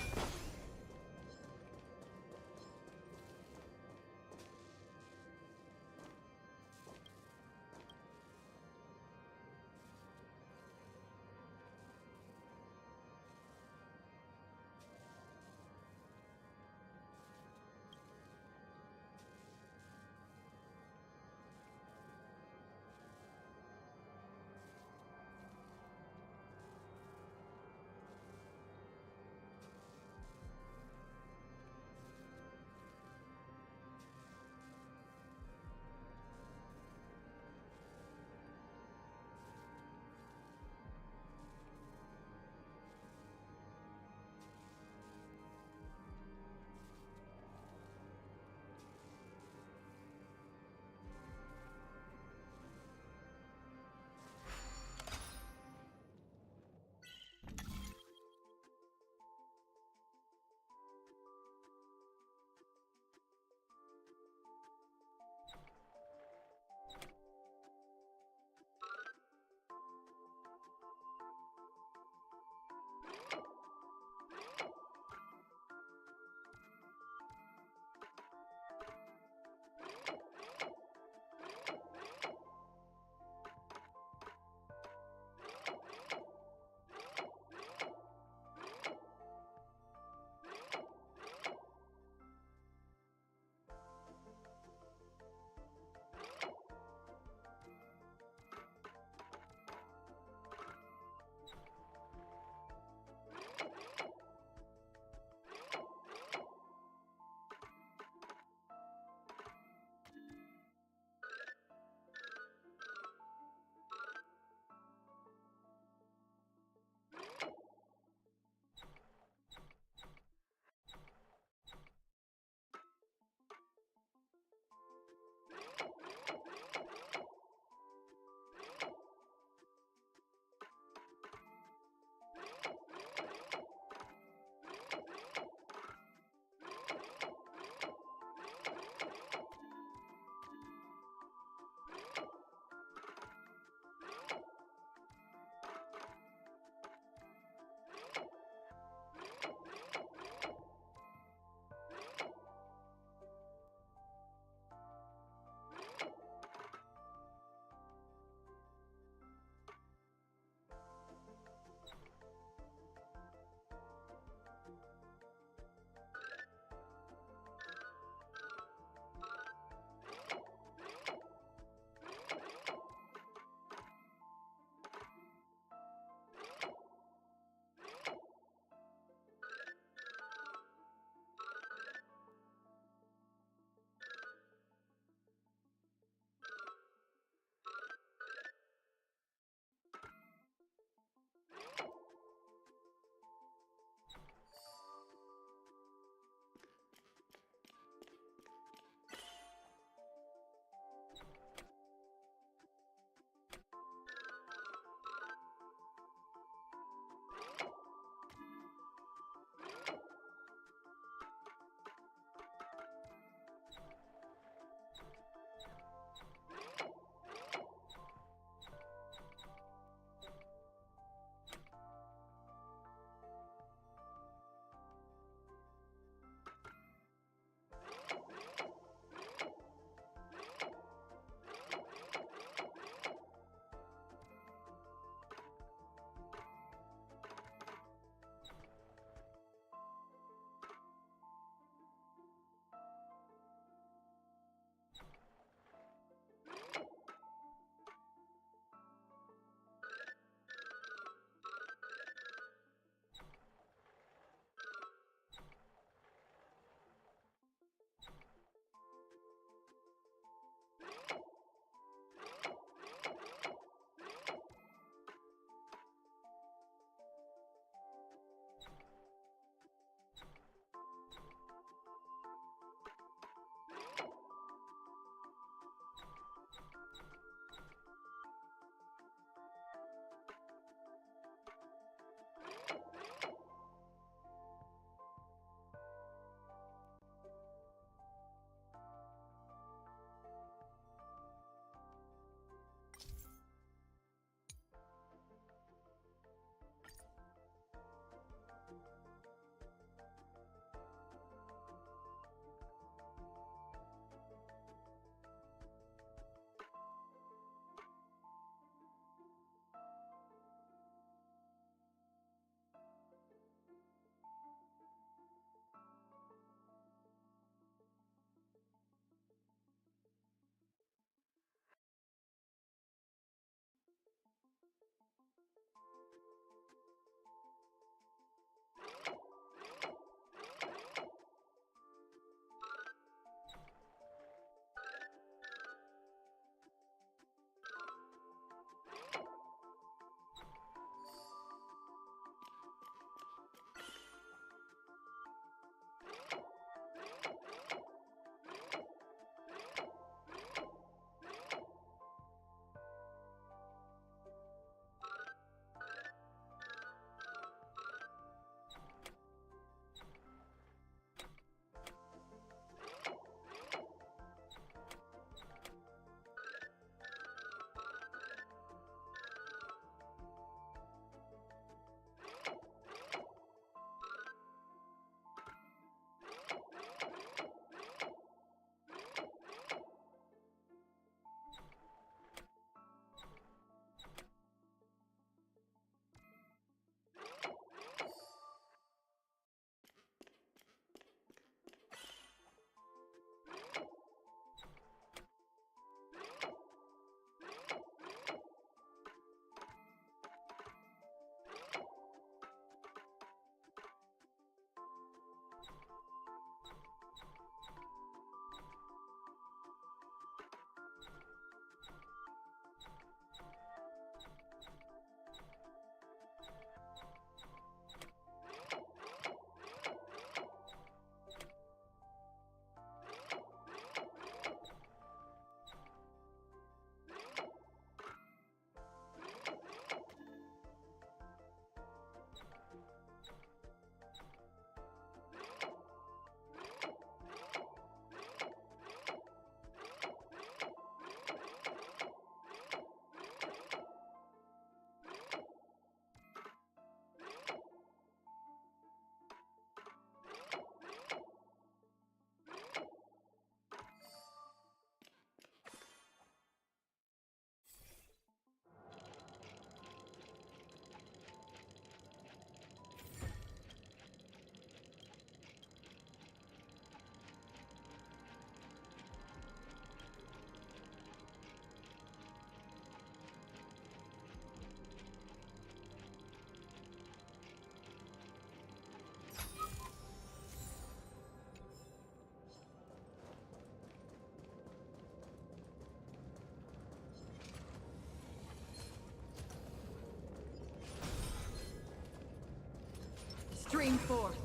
Bring forth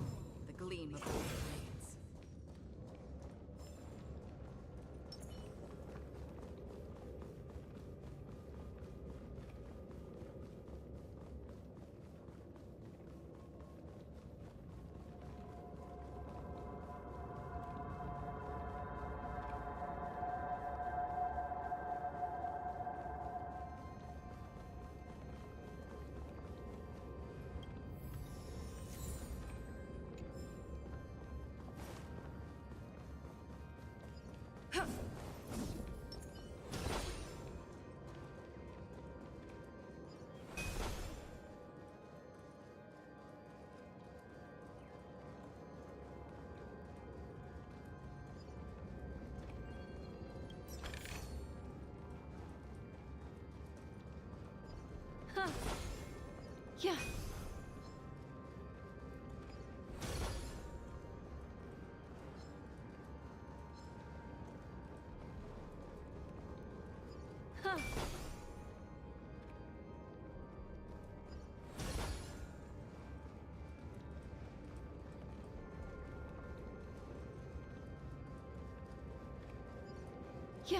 the gleam of old blades. Huh. Yeah. Huh. Yeah.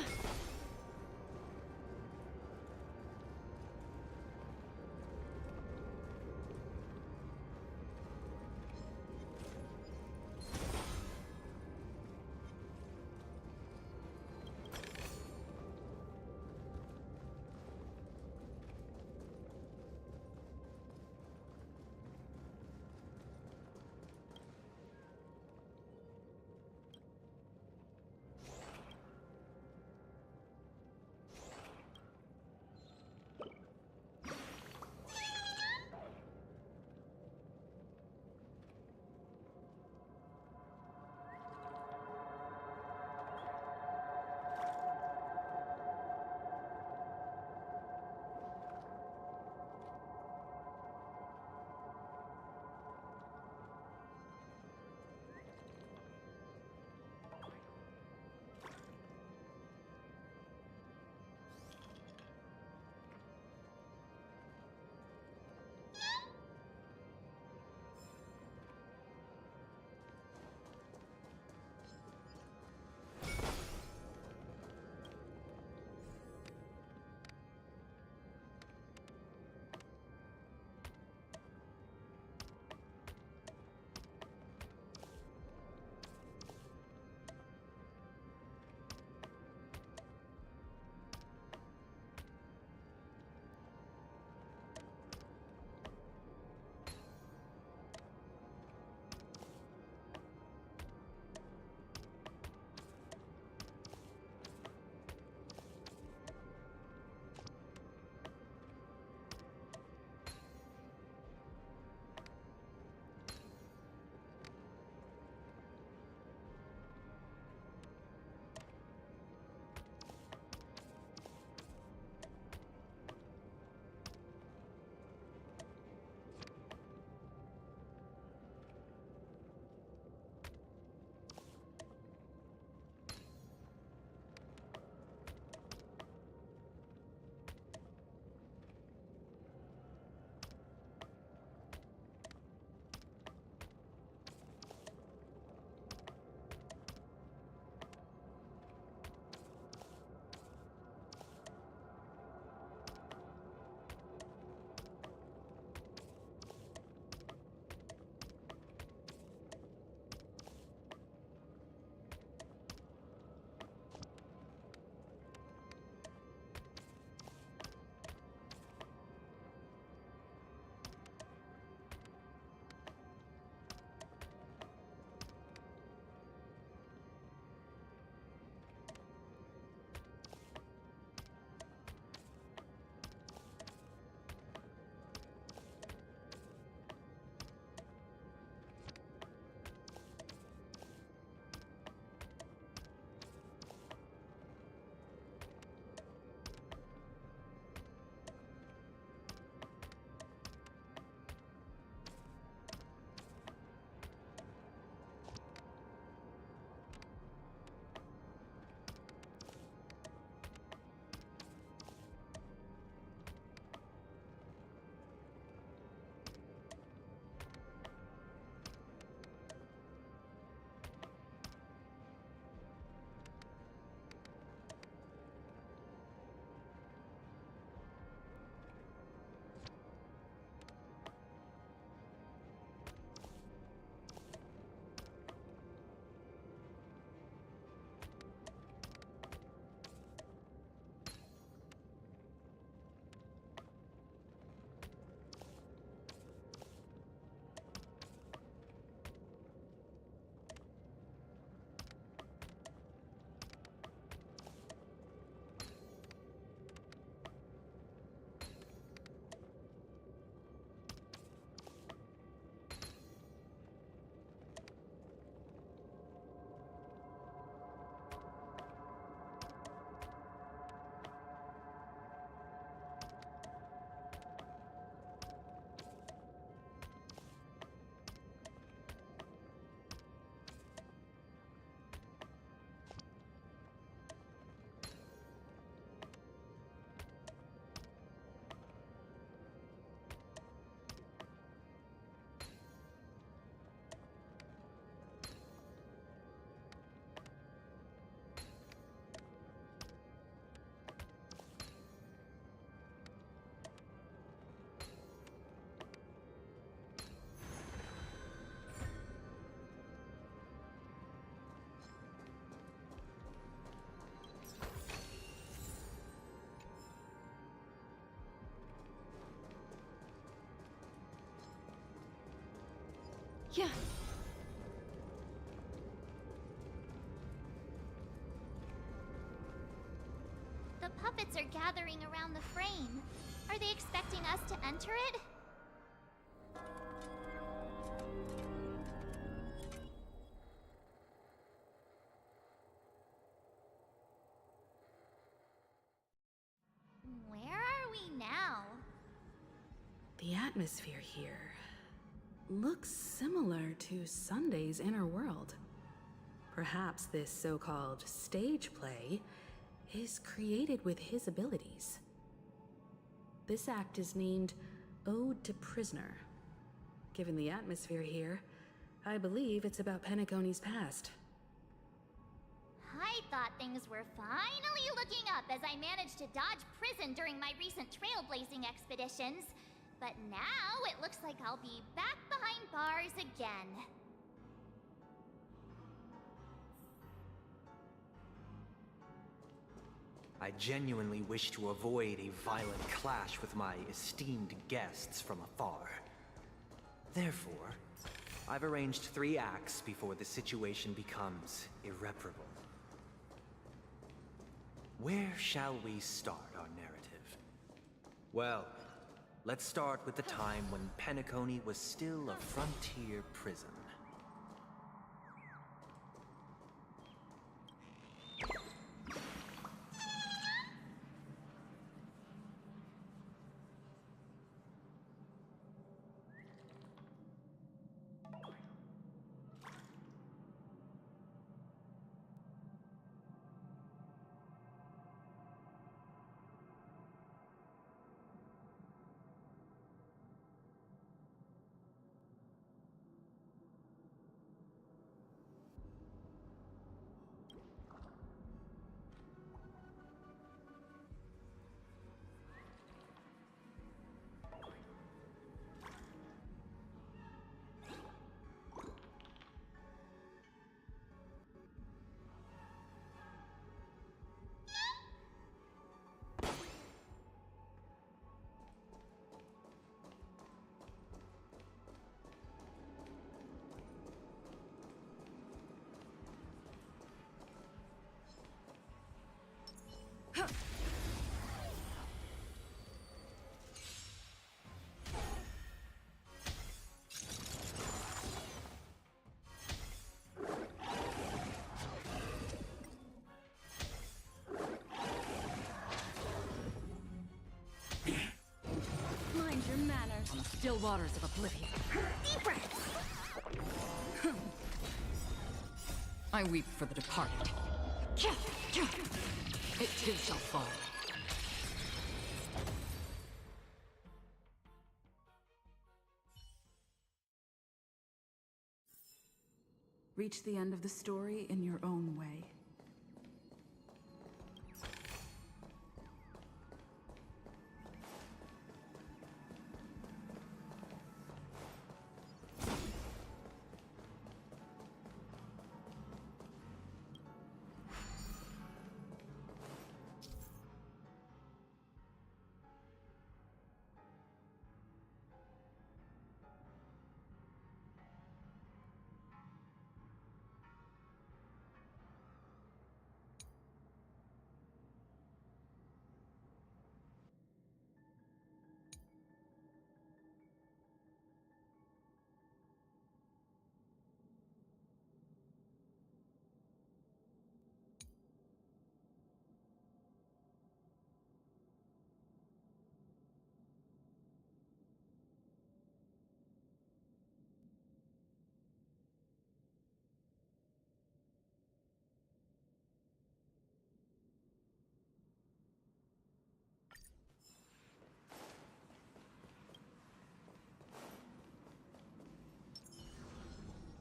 Yeah. The puppets are gathering around the frame. Are they expecting us to enter it? Where are we now? The atmosphere here looks similar to Sunday's inner world. Perhaps this so-called stage play is created with his abilities. This act is named Ode to Prisoner. Given the atmosphere here, I believe it's about Penacony's past. I thought things were finally looking up as I managed to dodge prison during my recent trailblazing expeditions. But now it looks like I'll be back behind bars again. I genuinely wish to avoid a violent clash with my esteemed guests from afar. Therefore, I've arranged 3 acts before the situation becomes irreparable. Where shall we start our narrative? Well, let's start with the time when Penacony was still a frontier prison. Mind your manners. On the still waters of oblivion. Deep breaths. I weep for the departed. It too shall fall. Reach the end of the story in your own way.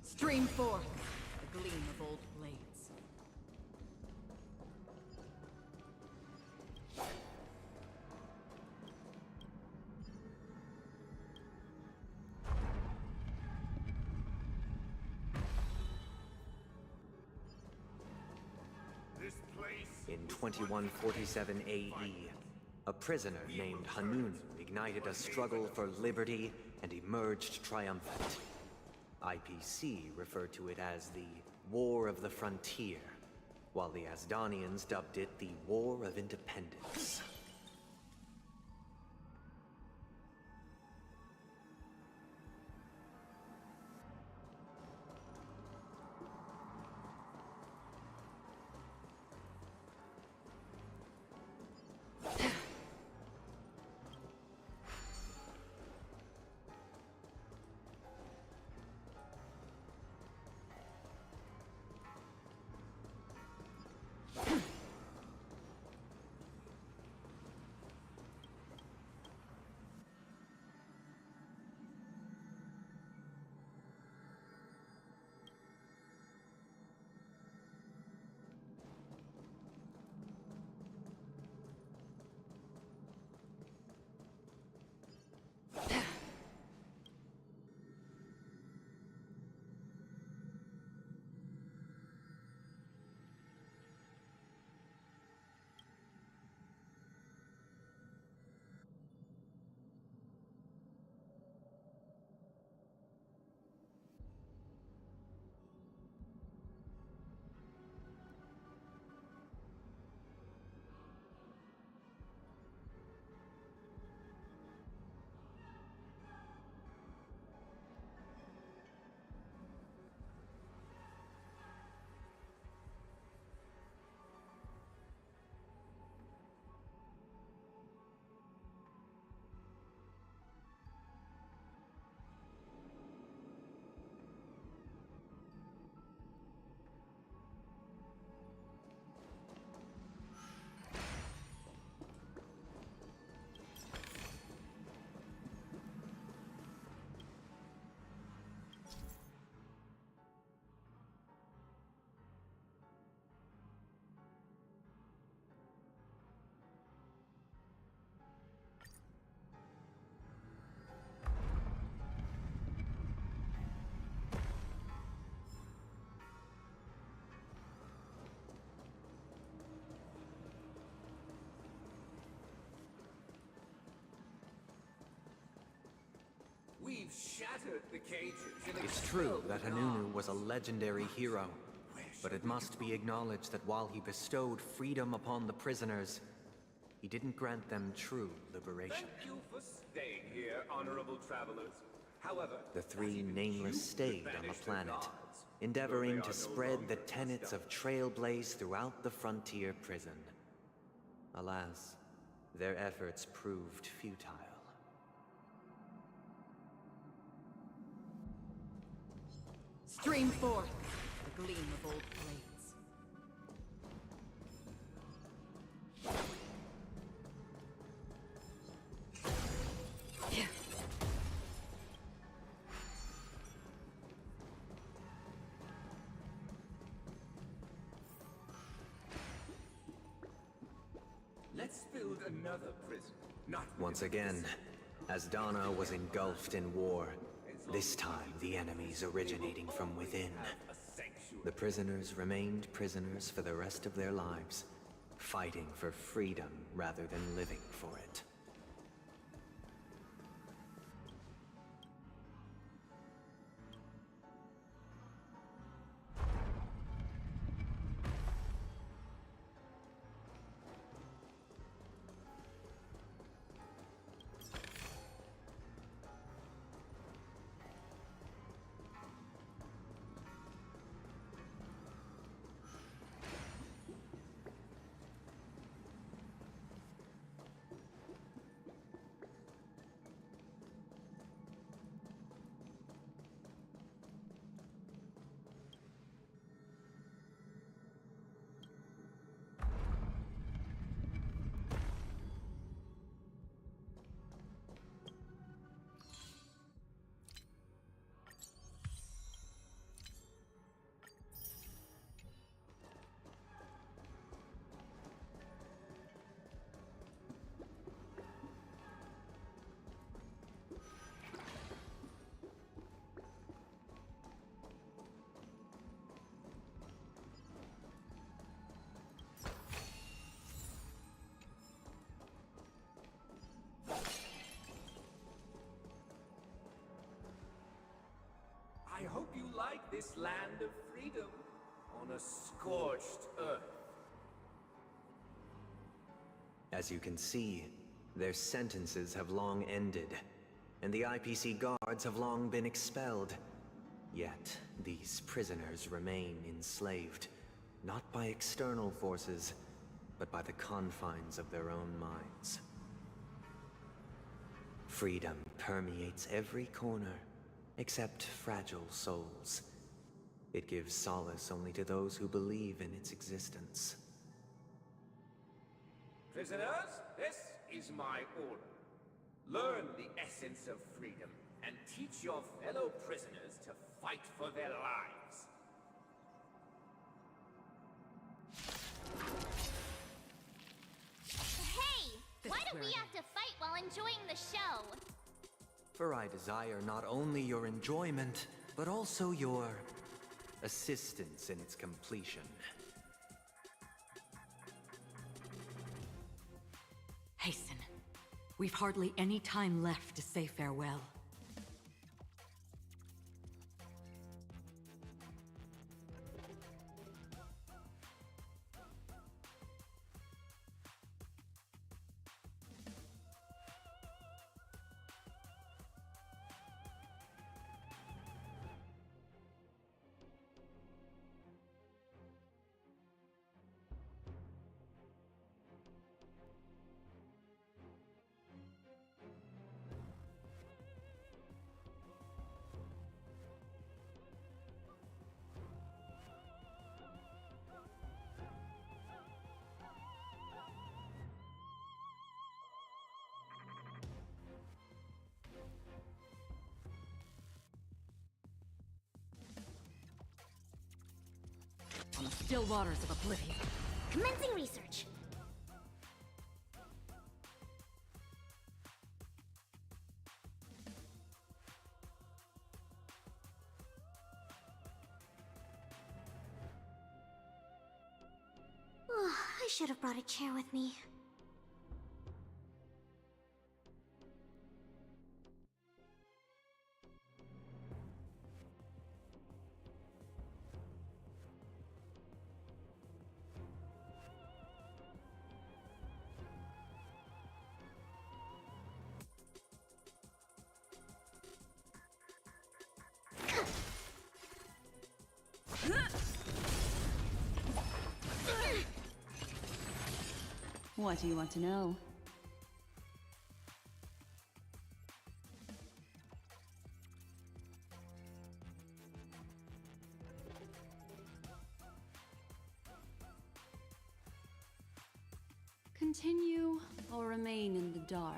Stream forth the gleam of old blades. In 2147 AE, a prisoner named Hanunu ignited a struggle for liberty and emerged triumphant. IPC referred to it as the War of the Frontier, while the Asdanians dubbed it the War of Independence. We've shattered the cages. It's true that Hanunu was a legendary hero, but it must be acknowledged that while he bestowed freedom upon the prisoners, he didn't grant them true liberation. Thank you for staying here, honorable travelers. However, The three nameless stayed on the planet, endeavoring to spread the tenets of Trailblaze throughout the frontier prison. Alas, their efforts proved futile. Stream forth the gleam of old blades. let's build another prison. Not Once again, Asdana was engulfed in war. This time, the enemies originating from within. The prisoners remained prisoners for the rest of their lives, fighting for freedom rather than living for it. I hope you like this land of freedom on a scorched earth. As you can see, their sentences have long ended, and the IPC guards have long been expelled. Yet, these prisoners remain enslaved, not by external forces, but by the confines of their own minds. Freedom permeates every corner, except fragile souls. It gives solace only to those who believe in its existence. Prisoners, this is my order. Learn the essence of freedom and teach your fellow prisoners to fight for their lives. Hey! Why do we have to fight while enjoying the show? For I desire not only your enjoyment, but also your assistance in its completion. Hasten. We've hardly any time left to say farewell. On the still waters of oblivion. Commencing research. I should have brought a chair with me. What do you want to know? Continue or remain in the dark.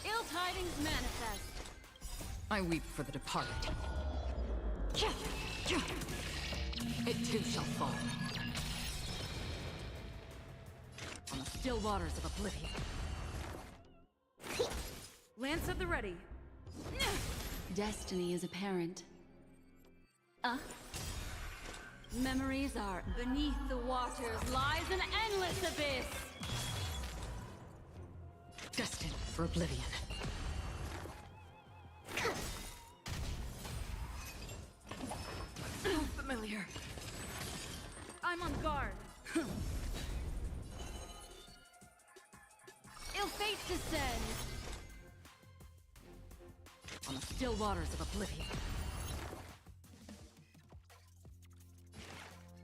Ill tidings manifest. I weep for the departed. It too shall fall. On the still waters of oblivion. Lance at the ready. Destiny is apparent. Memories are beneath the waters lies an endless abyss. Destined for oblivion. Oh, familiar. I'm on guard. Ill fate descends. On the still waters of oblivion.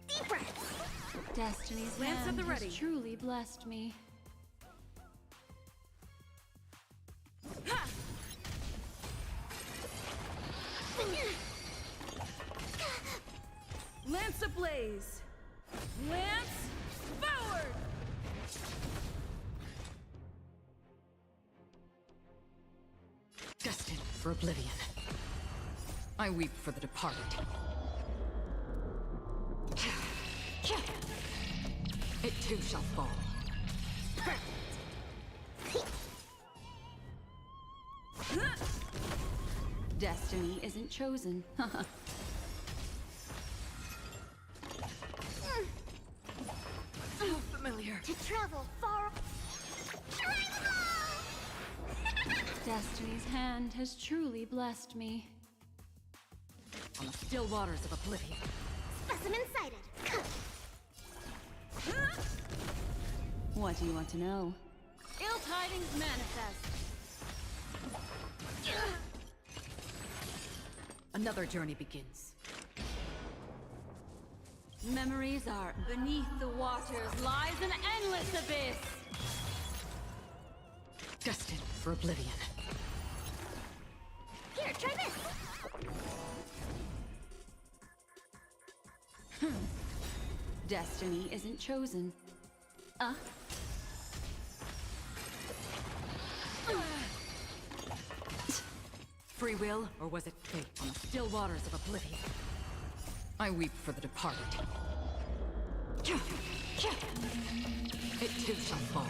Deep breaths. Destiny's Lance at hand the has ready. truly blessed me. Lance ablaze. Lance Destined for oblivion. I weep for the departed. It too shall fall. Destiny isn't chosen. So familiar. To travel far. Destiny's hand has truly blessed me. On the still waters of oblivion. Specimen sighted. What do you want to know? Ill tidings manifest. Another journey begins. Memories are beneath the waters lies an endless abyss. Destined for oblivion. Here, try this. Destiny isn't chosen. Free will, or was it fate on the still waters of oblivion? I weep for the departed. It too shall fall.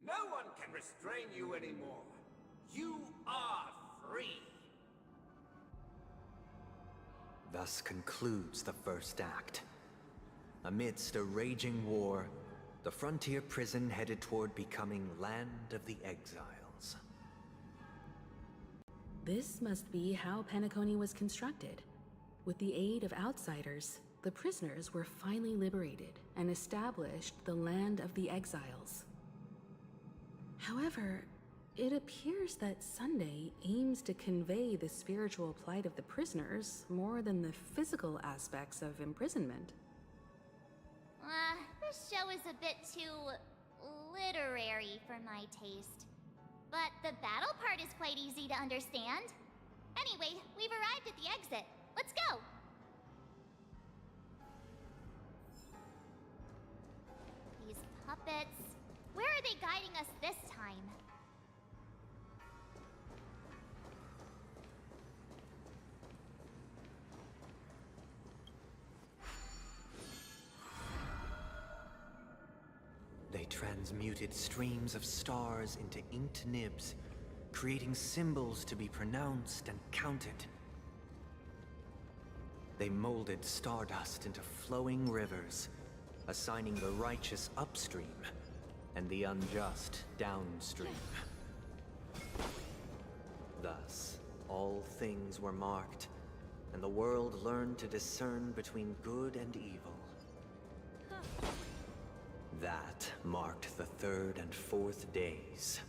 No one can restrain you anymore. You are free. Thus concludes the first act. Amidst a raging war, the frontier prison headed toward becoming Land of the Exiles. This must be how Penacony was constructed. With the aid of outsiders, the prisoners were finally liberated and established the Land of the Exiles. However, it appears that Sunday aims to convey the spiritual plight of the prisoners more than the physical aspects of imprisonment. This show is a bit too literary for my taste. But the battle part is quite easy to understand. Anyway, we've arrived at the exit. Let's go! These puppets... Where are they guiding us this time? They transmuted streams of stars into inked nibs, creating symbols to be pronounced and counted. They molded stardust into flowing rivers, assigning the righteous upstream and the unjust downstream. Thus, all things were marked, and the world learned to discern between good and evil. That marked the third and fourth days.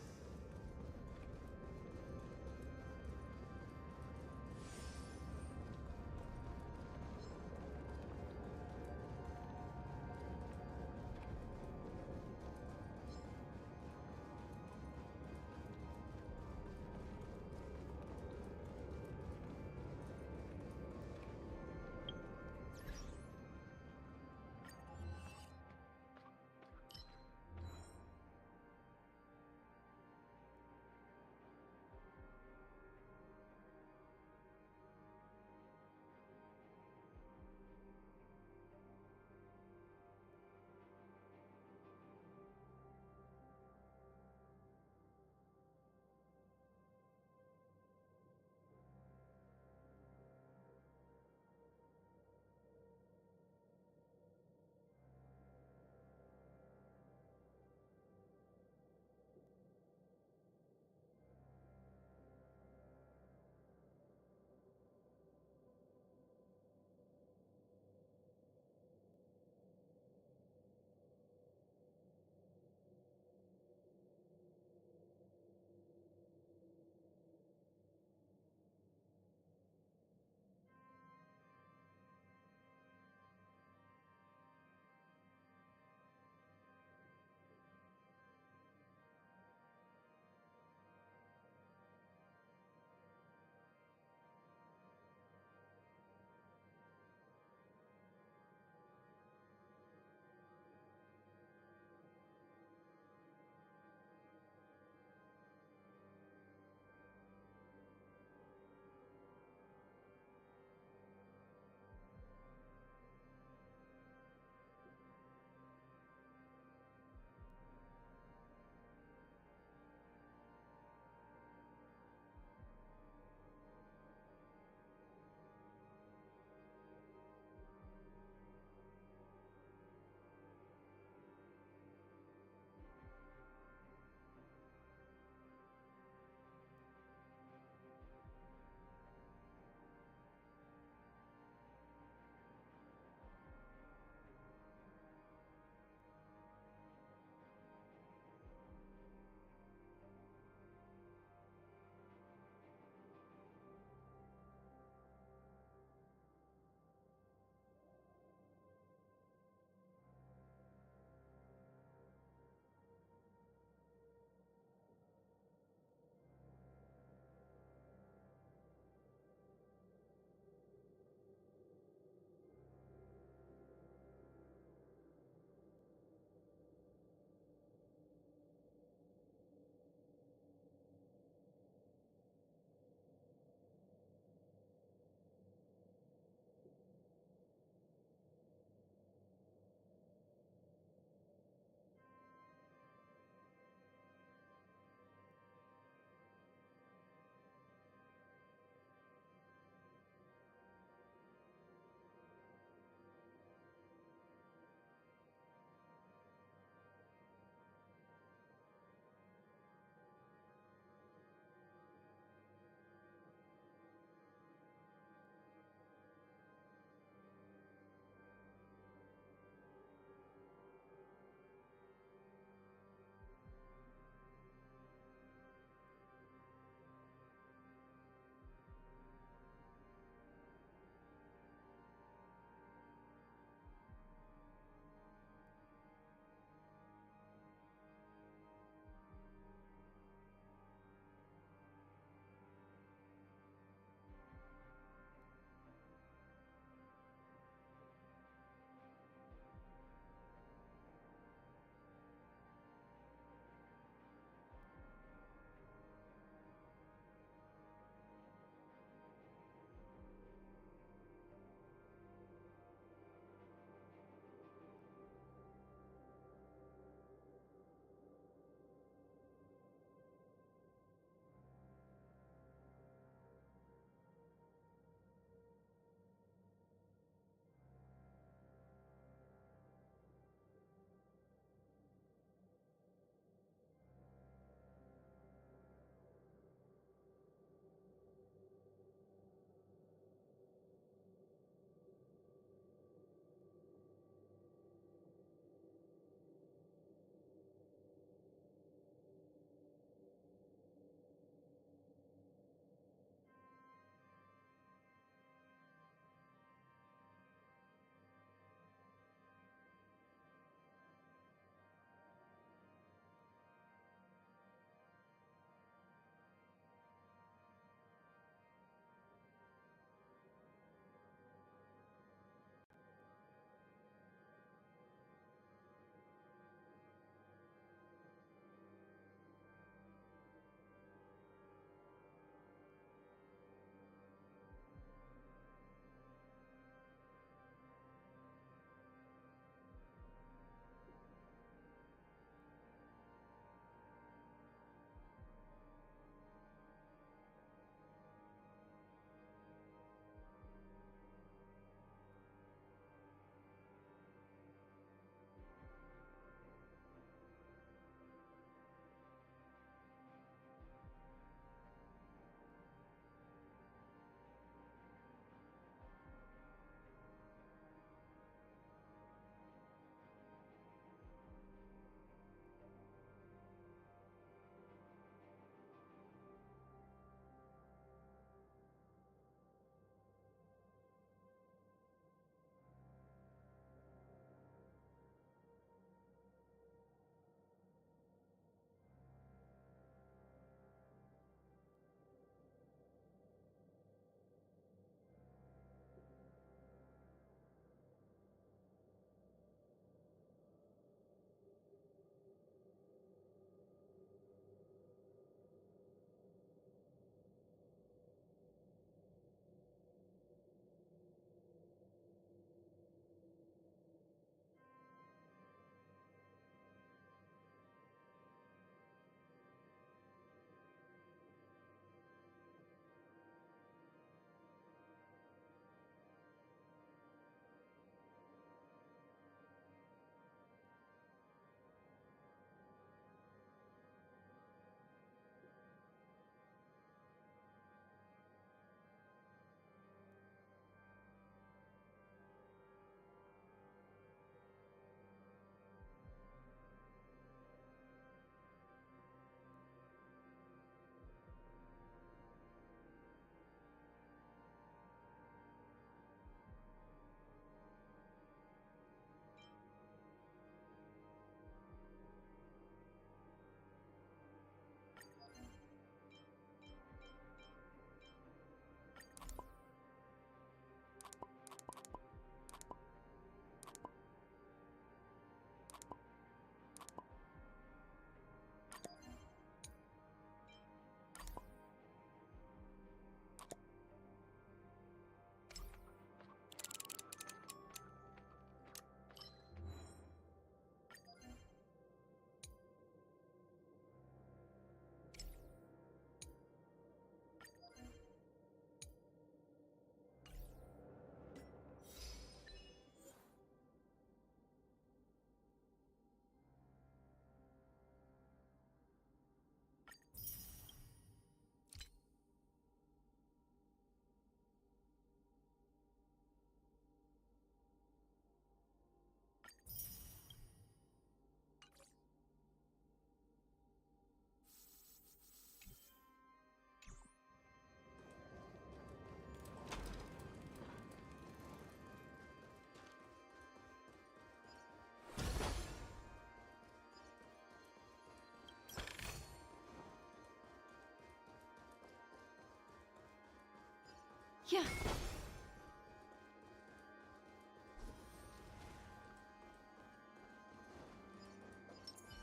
Yeah.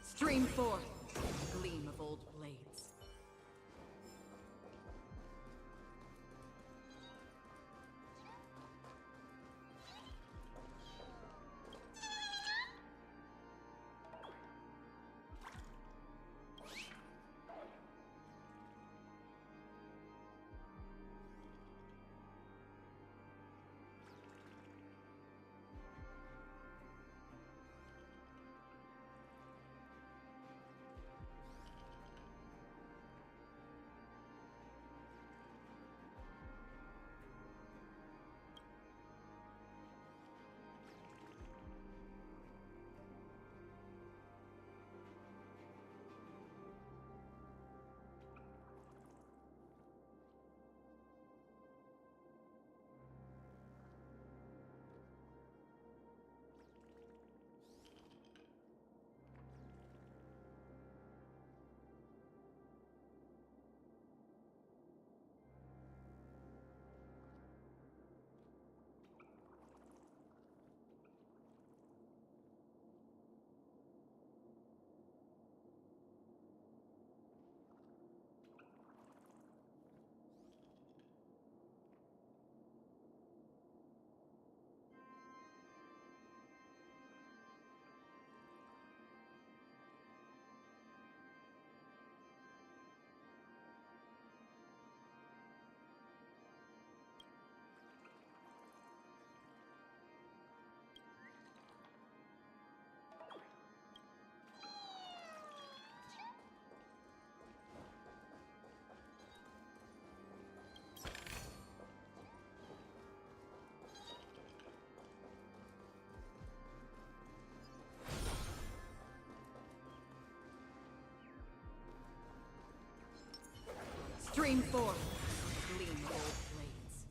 Stream forth, gleam of old blades. Stream forth, gleam of old blades.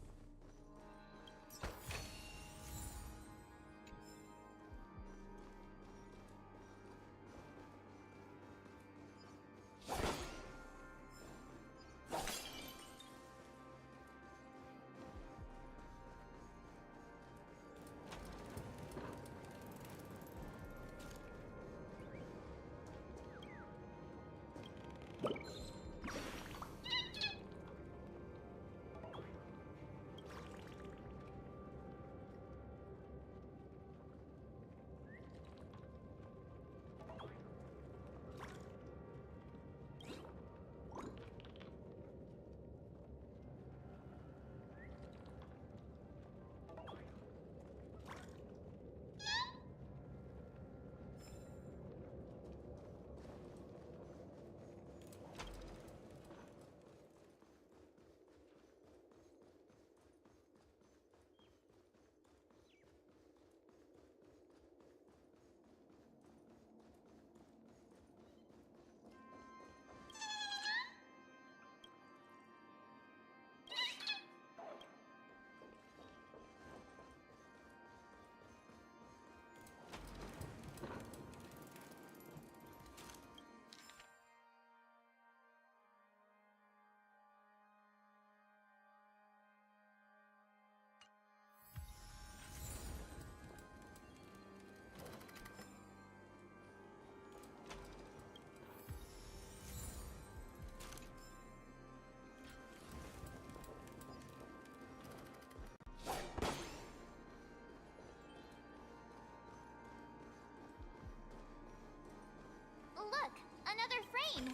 Look, another frame.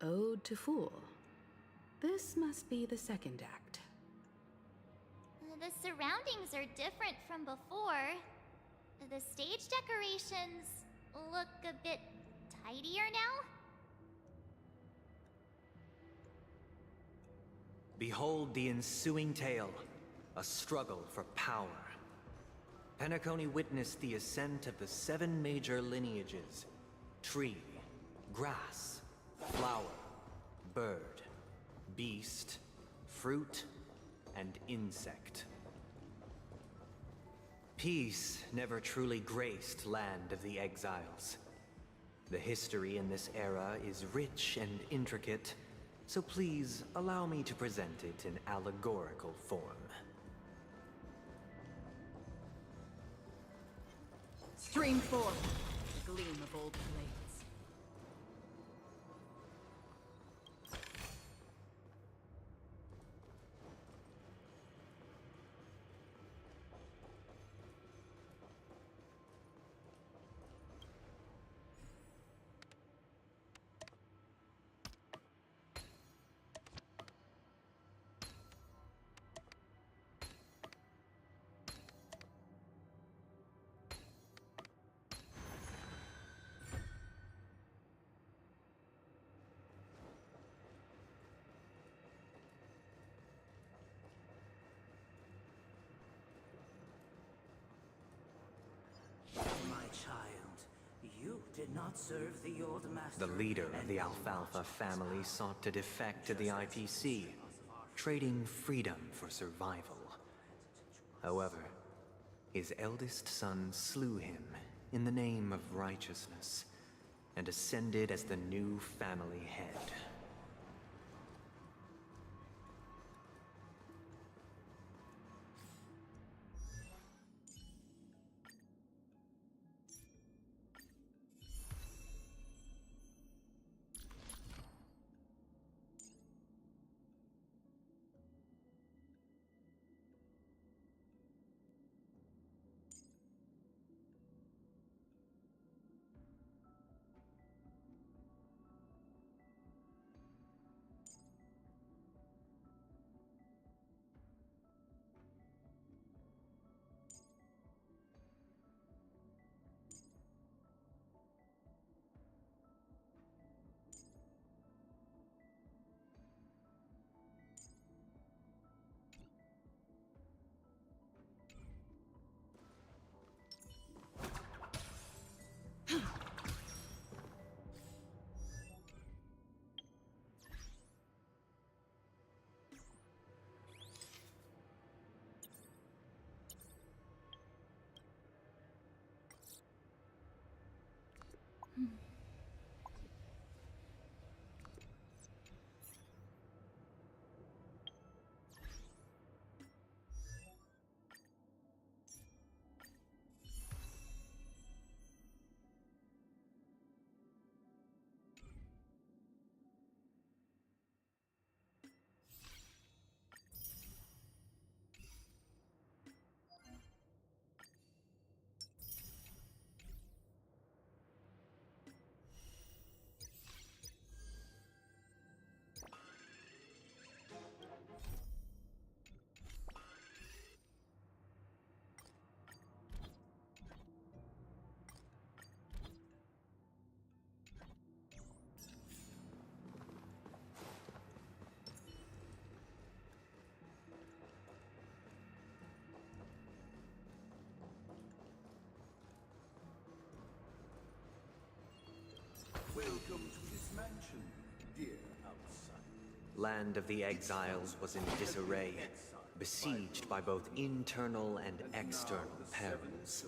Ode to Fool. This must be the second act. The surroundings are different from before. The stage decorations look a bit tidier now. Behold the ensuing tale, a struggle for power. Penacony witnessed the ascent of the 7 major lineages, tree, grass, flower, bird, beast, fruit, and insect. Peace never truly graced Land of the Exiles. The history in this era is rich and intricate, so please allow me to present it in allegorical form. Stream 4. The gleam of old blades. My child, you did not serve the old master. The leader of the Alfalfa family sought to defect to the IPC, trading freedom for survival. However, his eldest son slew him in the name of righteousness, and ascended as the new family head. Welcome to this mansion, dear outsider. Land of the Exiles was in disarray, besieged by both internal and external perils.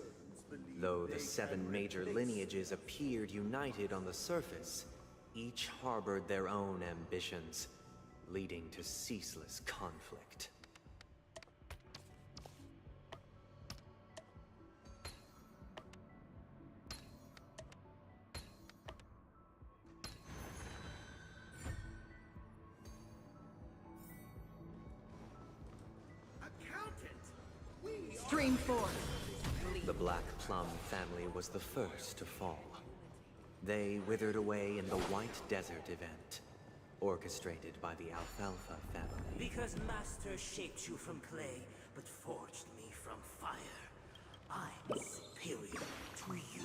Though the 7 major lineages appeared united on the surface, each harbored their own ambitions, leading to ceaseless conflict. Stream 4. The Black Plum family was the first to fall. They withered away in the White Desert event, orchestrated by the Alfalfa family. Because Master shaped you from clay, but forged me from fire. I'm superior to you.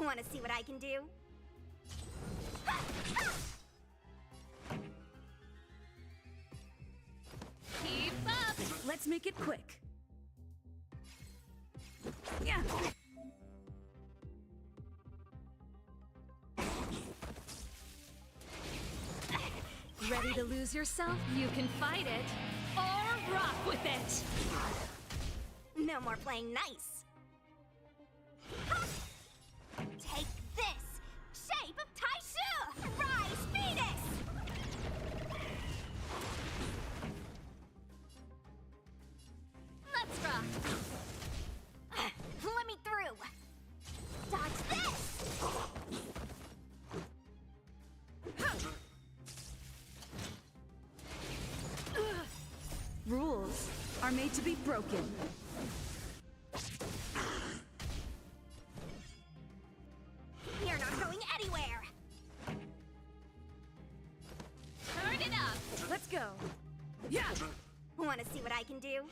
Wanna see what I can do? Keep up! Let's make it quick. Yeah. Ready to lose yourself? You can fight it, or rock with it! No more playing nice. Take this! Shape of Taishu! Rise, Phoenix! Let's rock! Let me through! Dodge this! Rules are made to be broken. You're not going anywhere! Turn it up! Let's go! Yeah! Wanna see what I can do?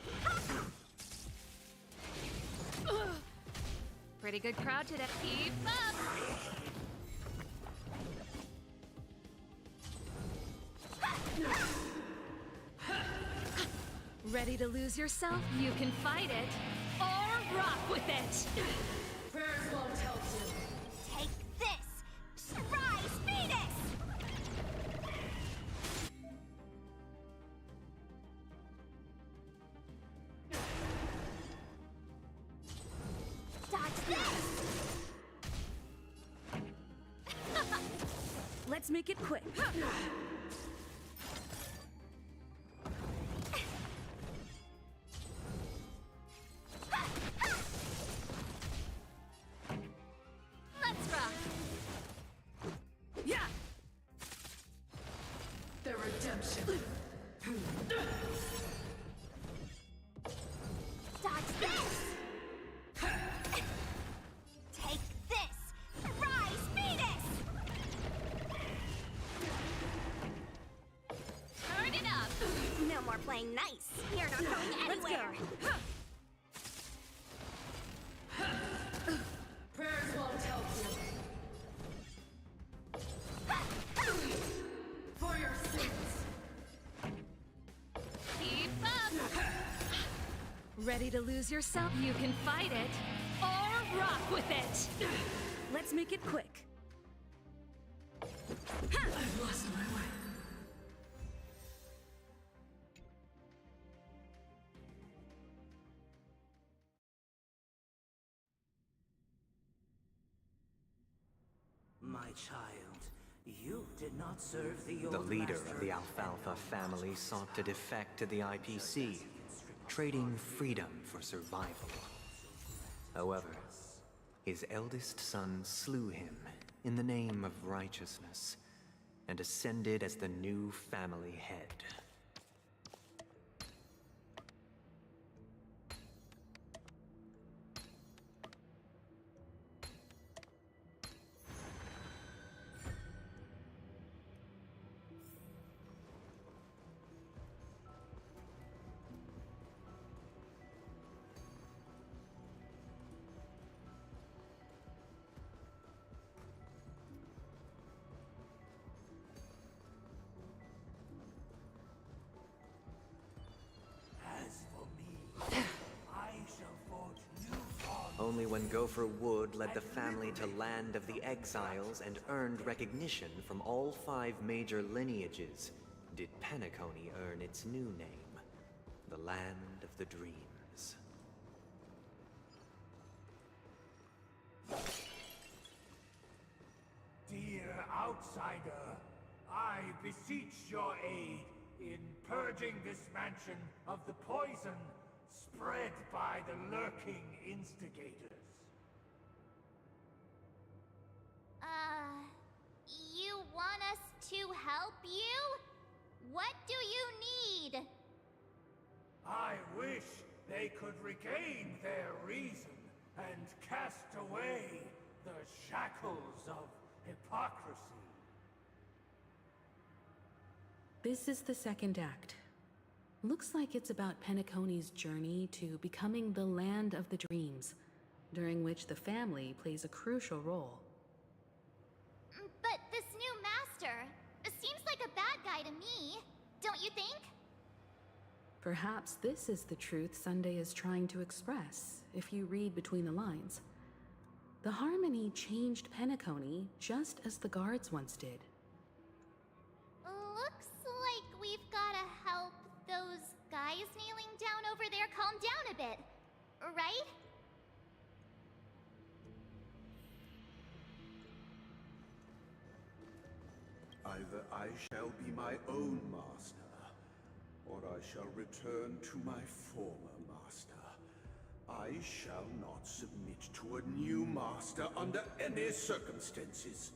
Pretty good crowd today. Keep up! Ready to lose yourself? You can fight it, or rock with it! Prayers won't help you. Take this! Rise, Phoenix! Dodge this! Let's make it quick. Let's rock. Yeah. The redemption. Dodge this! Take this! Rise, Phoenix! Turn it up. No more playing nice. You're not going Let's anywhere. go. Prayers won't help you. For your sins. Keep up. Ready to lose yourself? You can fight it, or rock with it. Let's make it quick. I've lost my way. My child, you did not serve the The old leader master of the Alfalfa family sought to defect to the IPC, trading freedom for survival. However, his eldest son slew him in the name of righteousness and ascended as the new family head. As for me, I shall forge new bonds. Only when Gopher Wood led the family to Land of the Exiles and earned recognition from all 5 major lineages did Penacony earn its new name, the Land of the Dreams. Dear outsider, I beseech your aid in purging this mansion of the poison spread by the lurking instigators. You want us to help you? What do you need? I wish they could regain their reason and cast away the shackles of hypocrisy. This is the second act. Looks like it's about Penacony's journey to becoming the Land of the Dreams, during which the family plays a crucial role. to me, don't you think? Perhaps this is the truth Sunday is trying to express, if you read between the lines. The Harmony changed Penacony just as the guards once did. Looks like we've gotta help those guys kneeling down over there calm down a bit, right? Either I shall be my own master, or I shall return to my former master. I shall not submit to a new master under any circumstances.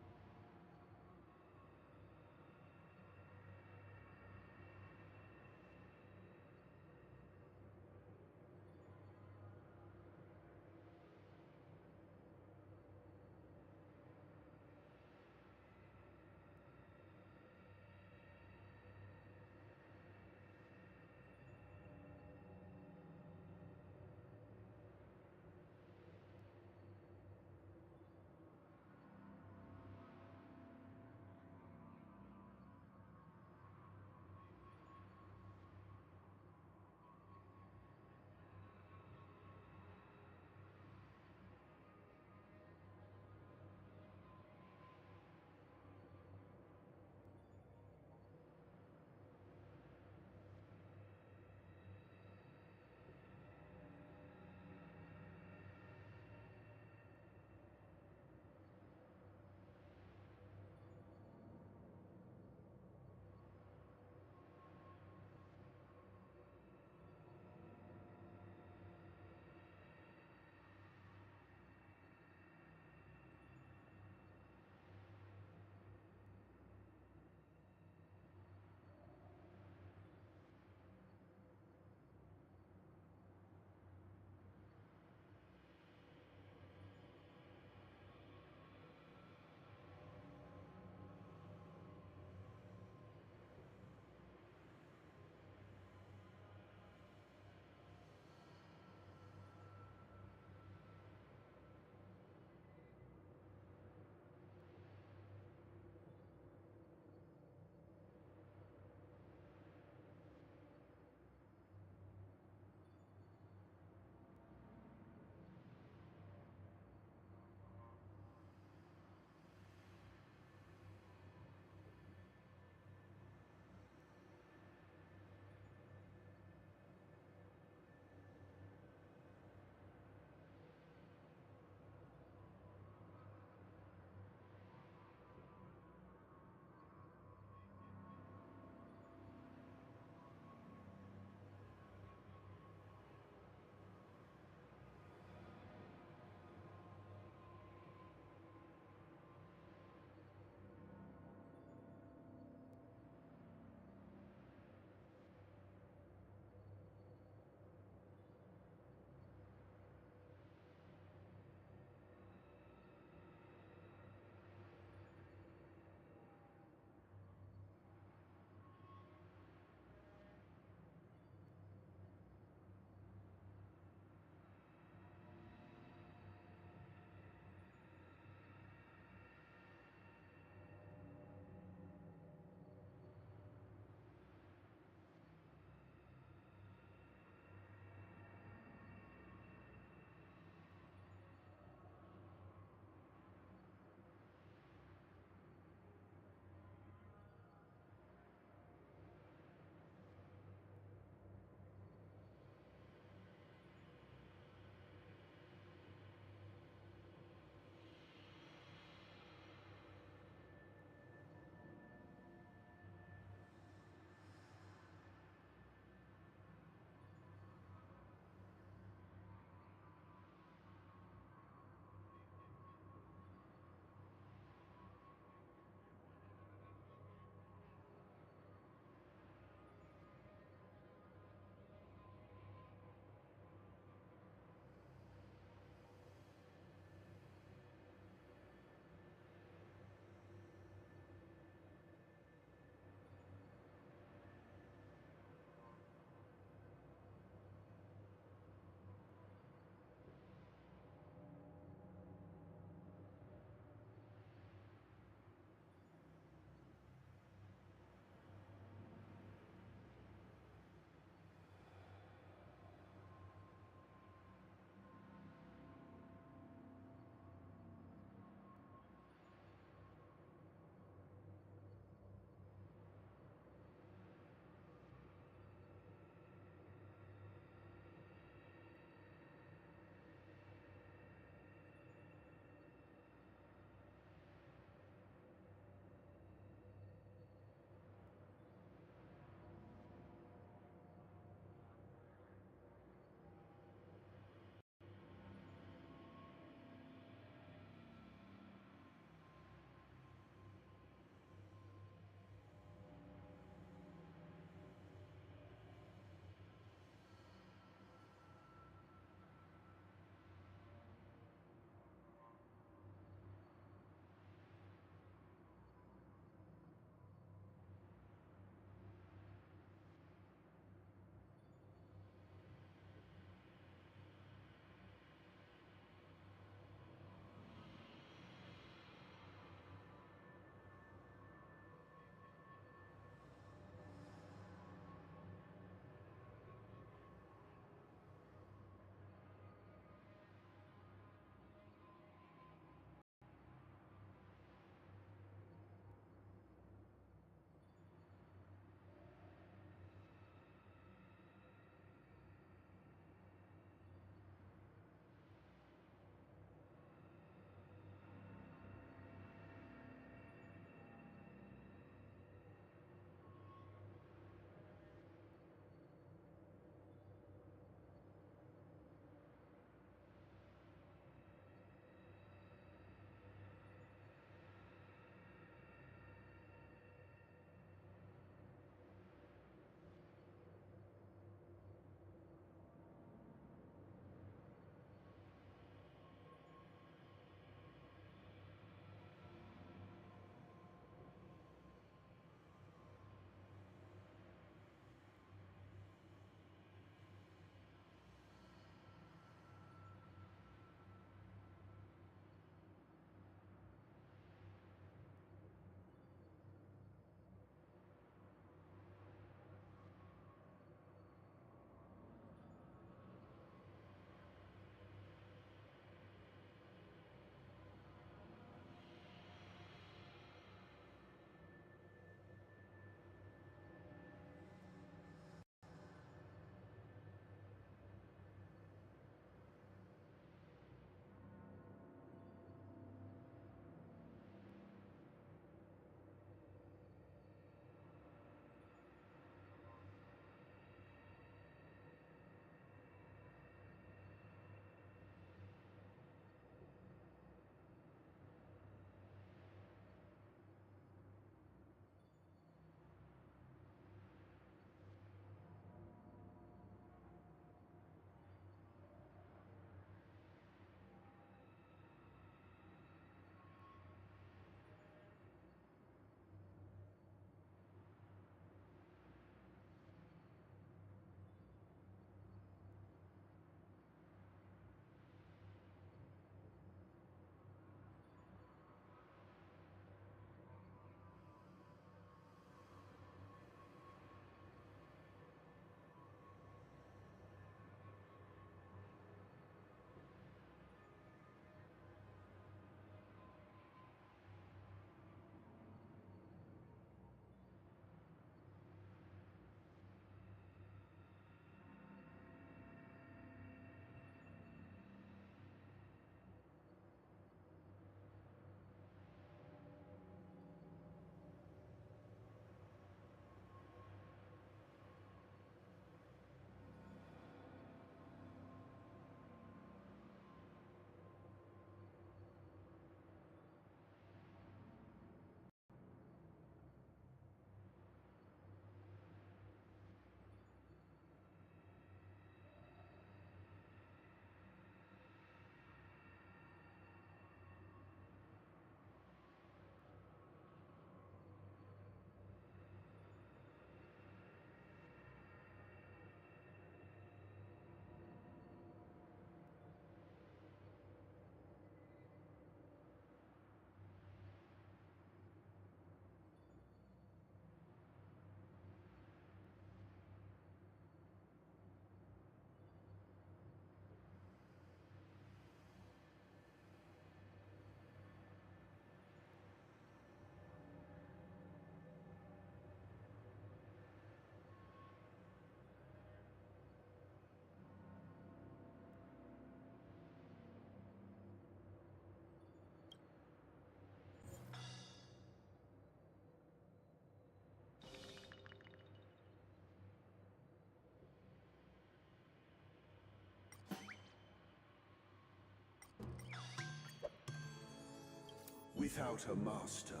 Without a master,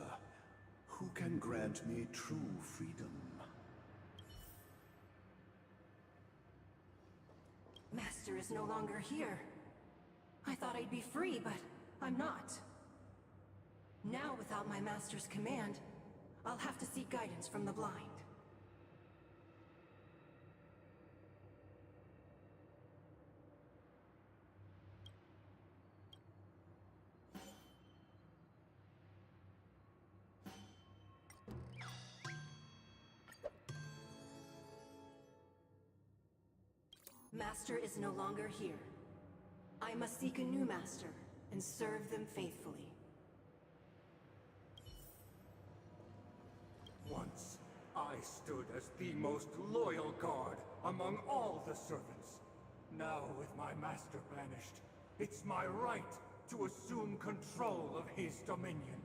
who can grant me true freedom? Master is no longer here. I thought I'd be free, but I'm not. Now, without my master's command, I'll have to seek guidance from the blind. Master is no longer here. I must seek a new master and serve them faithfully. Once, I stood as the most loyal guard among all the servants. Now, with my master banished, it's my right to assume control of his dominion.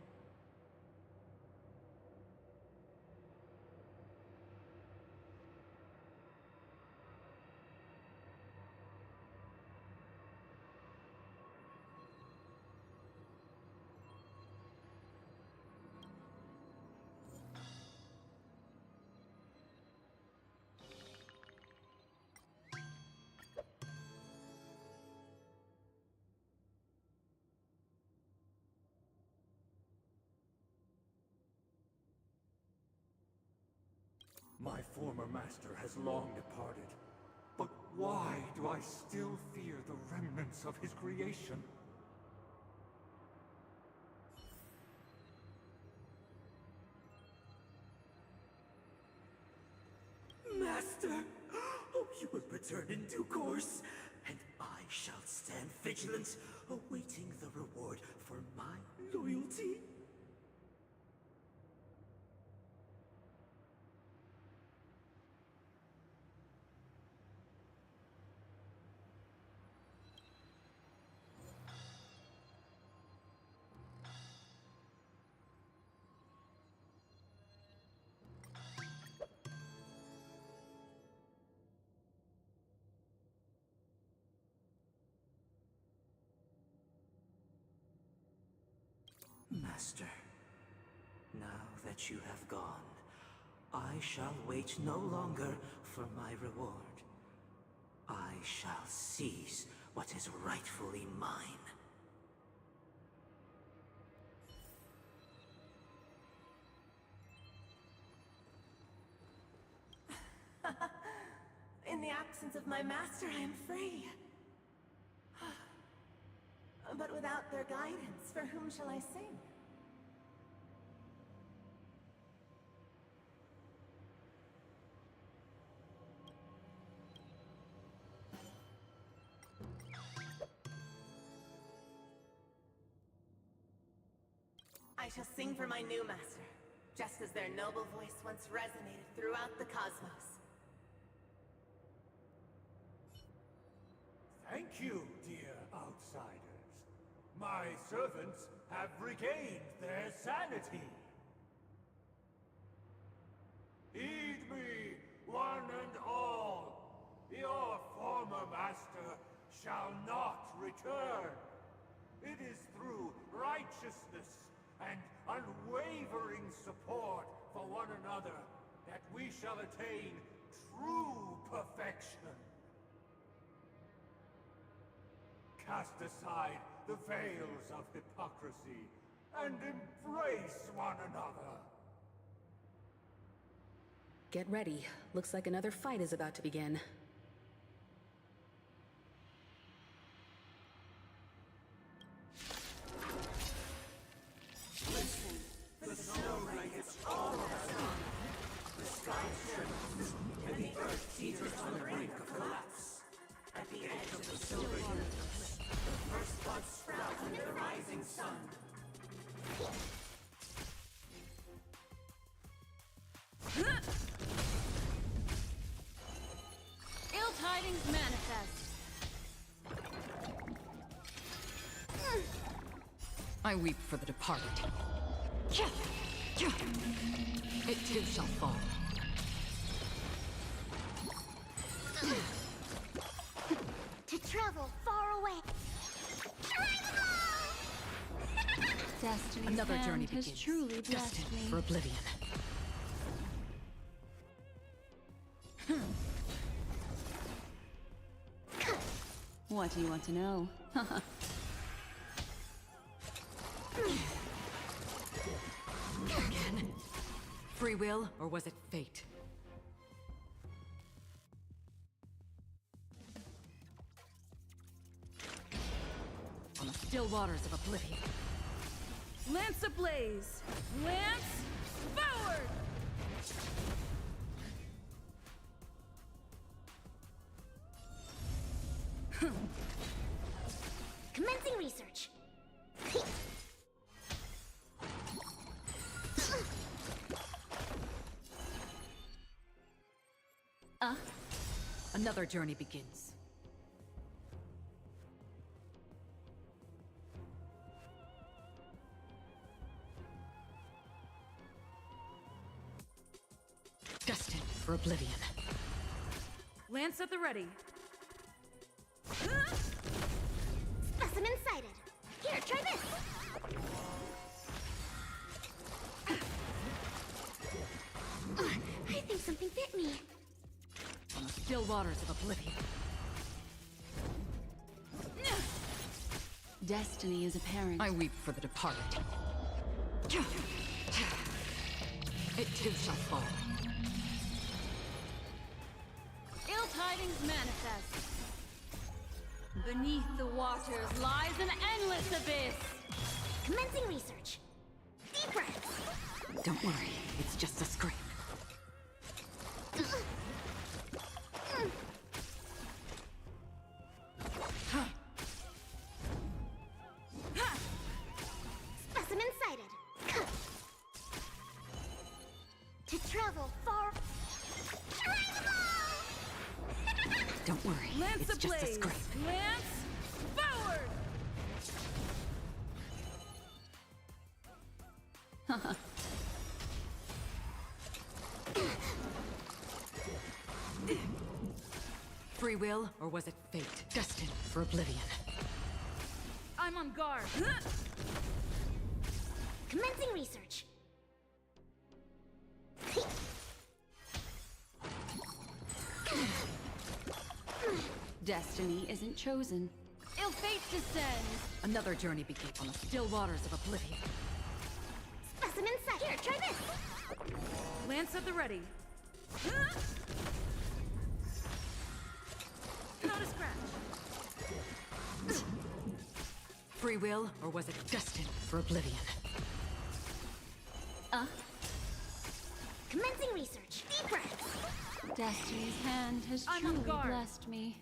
My former master has long departed, but why do I still fear the remnants of his creation? Master! Oh, you will return in due course, and I shall stand vigilant, awaiting the reward for my loyalty. Master, now that you have gone, I shall wait no longer for my reward. I shall seize what is rightfully mine. In the absence of my master, I am free. But without their guidance, for whom shall I sing? I shall sing for my new master, just as their noble voice once resonated throughout the cosmos. Thank you, dear outsiders. My servants have regained their sanity. Heed me, one and all. Your former master shall not return. It is through righteousness and unwavering support for one another that we shall attain true perfection. Cast aside the veils of hypocrisy and embrace one another. Get ready. Looks like another fight is about to begin. Listen, the snow blankets all around. The sky trembles, and the earth teeters on the brink of collapse. At the edge of the silver universe, the first buds sprout under the rising sun. Ill tidings manifest. I weep for the departed. It too shall fall. To travel far away. Arrival! Destiny's Another hand journey has begins. truly blessed Destined me. for oblivion. What do you want to know? Again? Free will, or was it fate? On the still waters of oblivion. Lance ablaze! Lance forward! Commencing research. Another journey begins. Destined for oblivion. Lance at the ready. Specimen sighted. Here, try this. I think something bit me. On the still waters of oblivion. Destiny is apparent. I weep for the departed. It too shall fall. Ill tidings manifest. Beneath the waters lies an endless abyss. Commencing research. Deep breaths. Don't worry, it's just a scrape. Specimen sighted. To travel far. Don't worry, Lance it's just a ablaze! scrape. Lance forward! Free will, or was it fate? Destined for oblivion. I'm on guard. Commencing research. Destiny isn't chosen. Ill fate descends. Another journey begins on the still waters of oblivion. Specimen sighted. Here, try this. Lance at the ready. Not a scratch. Free will, or was it destined for oblivion? Commencing research. Deep breaths. Destiny's hand has I'm on truly guard. blessed me.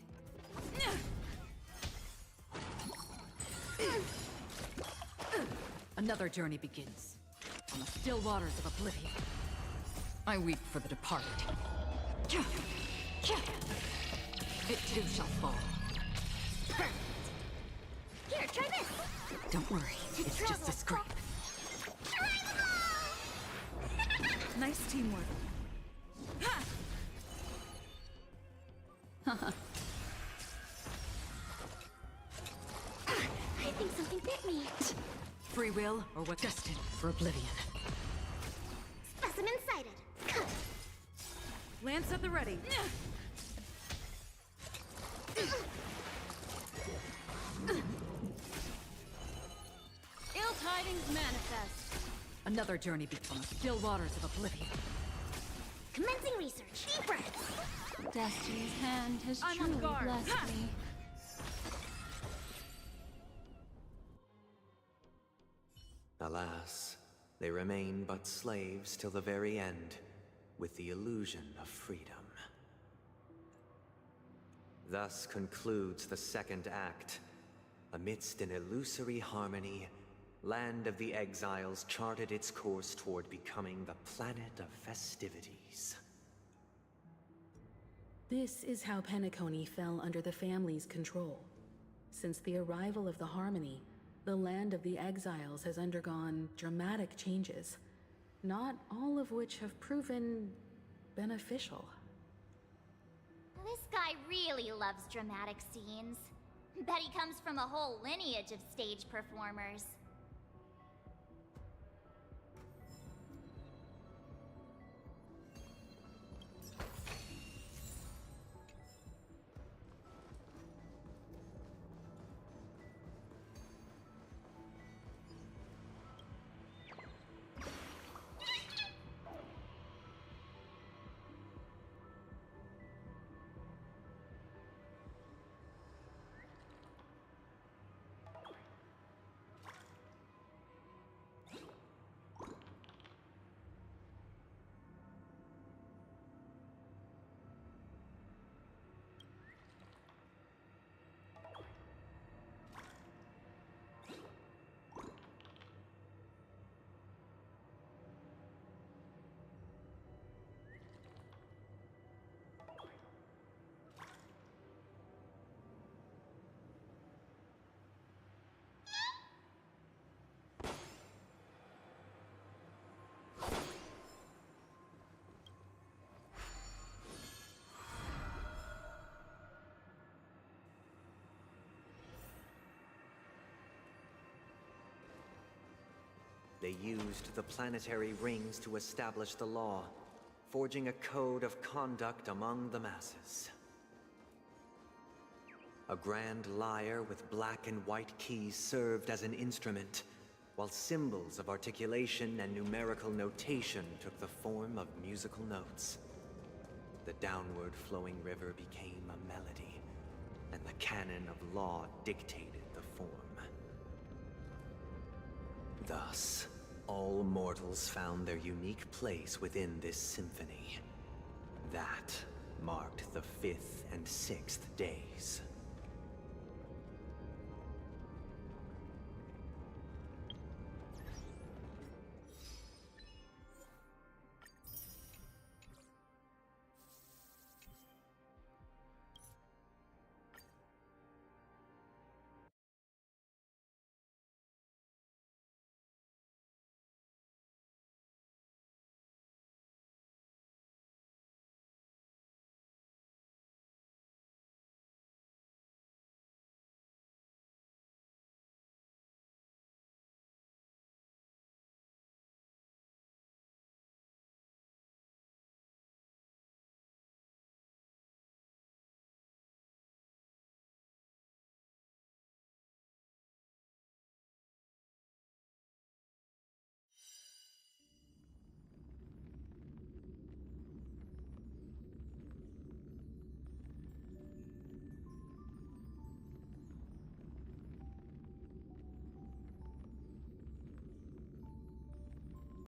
Another journey begins on the still waters of oblivion. I weep for the departed. It too shall fall. Perfect. Here, try this. Don't worry, it's just a scrape. Nice teamwork. I think something bit me. Free will, or what destined for oblivion. Specimen sighted. Lance at the ready. Ill tidings manifest. Another journey begins on the still waters of oblivion. Commencing research. Deep breaths. Destiny's hand has I'm on truly guard. blessed Ha! me. Alas, they remain but slaves till the very end, with the illusion of freedom. Thus concludes the second act. Amidst an illusory harmony, Land of the Exiles charted its course toward becoming the planet of festivities. This is how Penacony fell under the family's control. Since the arrival of the Harmony, the Land of the Exiles has undergone dramatic changes, not all of which have proven beneficial. This guy really loves dramatic scenes. Bet he comes from a whole lineage of stage performers. They used the planetary rings to establish the law, forging a code of conduct among the masses. A grand lyre with black and white keys served as an instrument, while symbols of articulation and numerical notation took the form of musical notes. The downward flowing river became a melody, and the canon of law dictated the form. Thus, all mortals found their unique place within this symphony. That marked the 5th and 6th day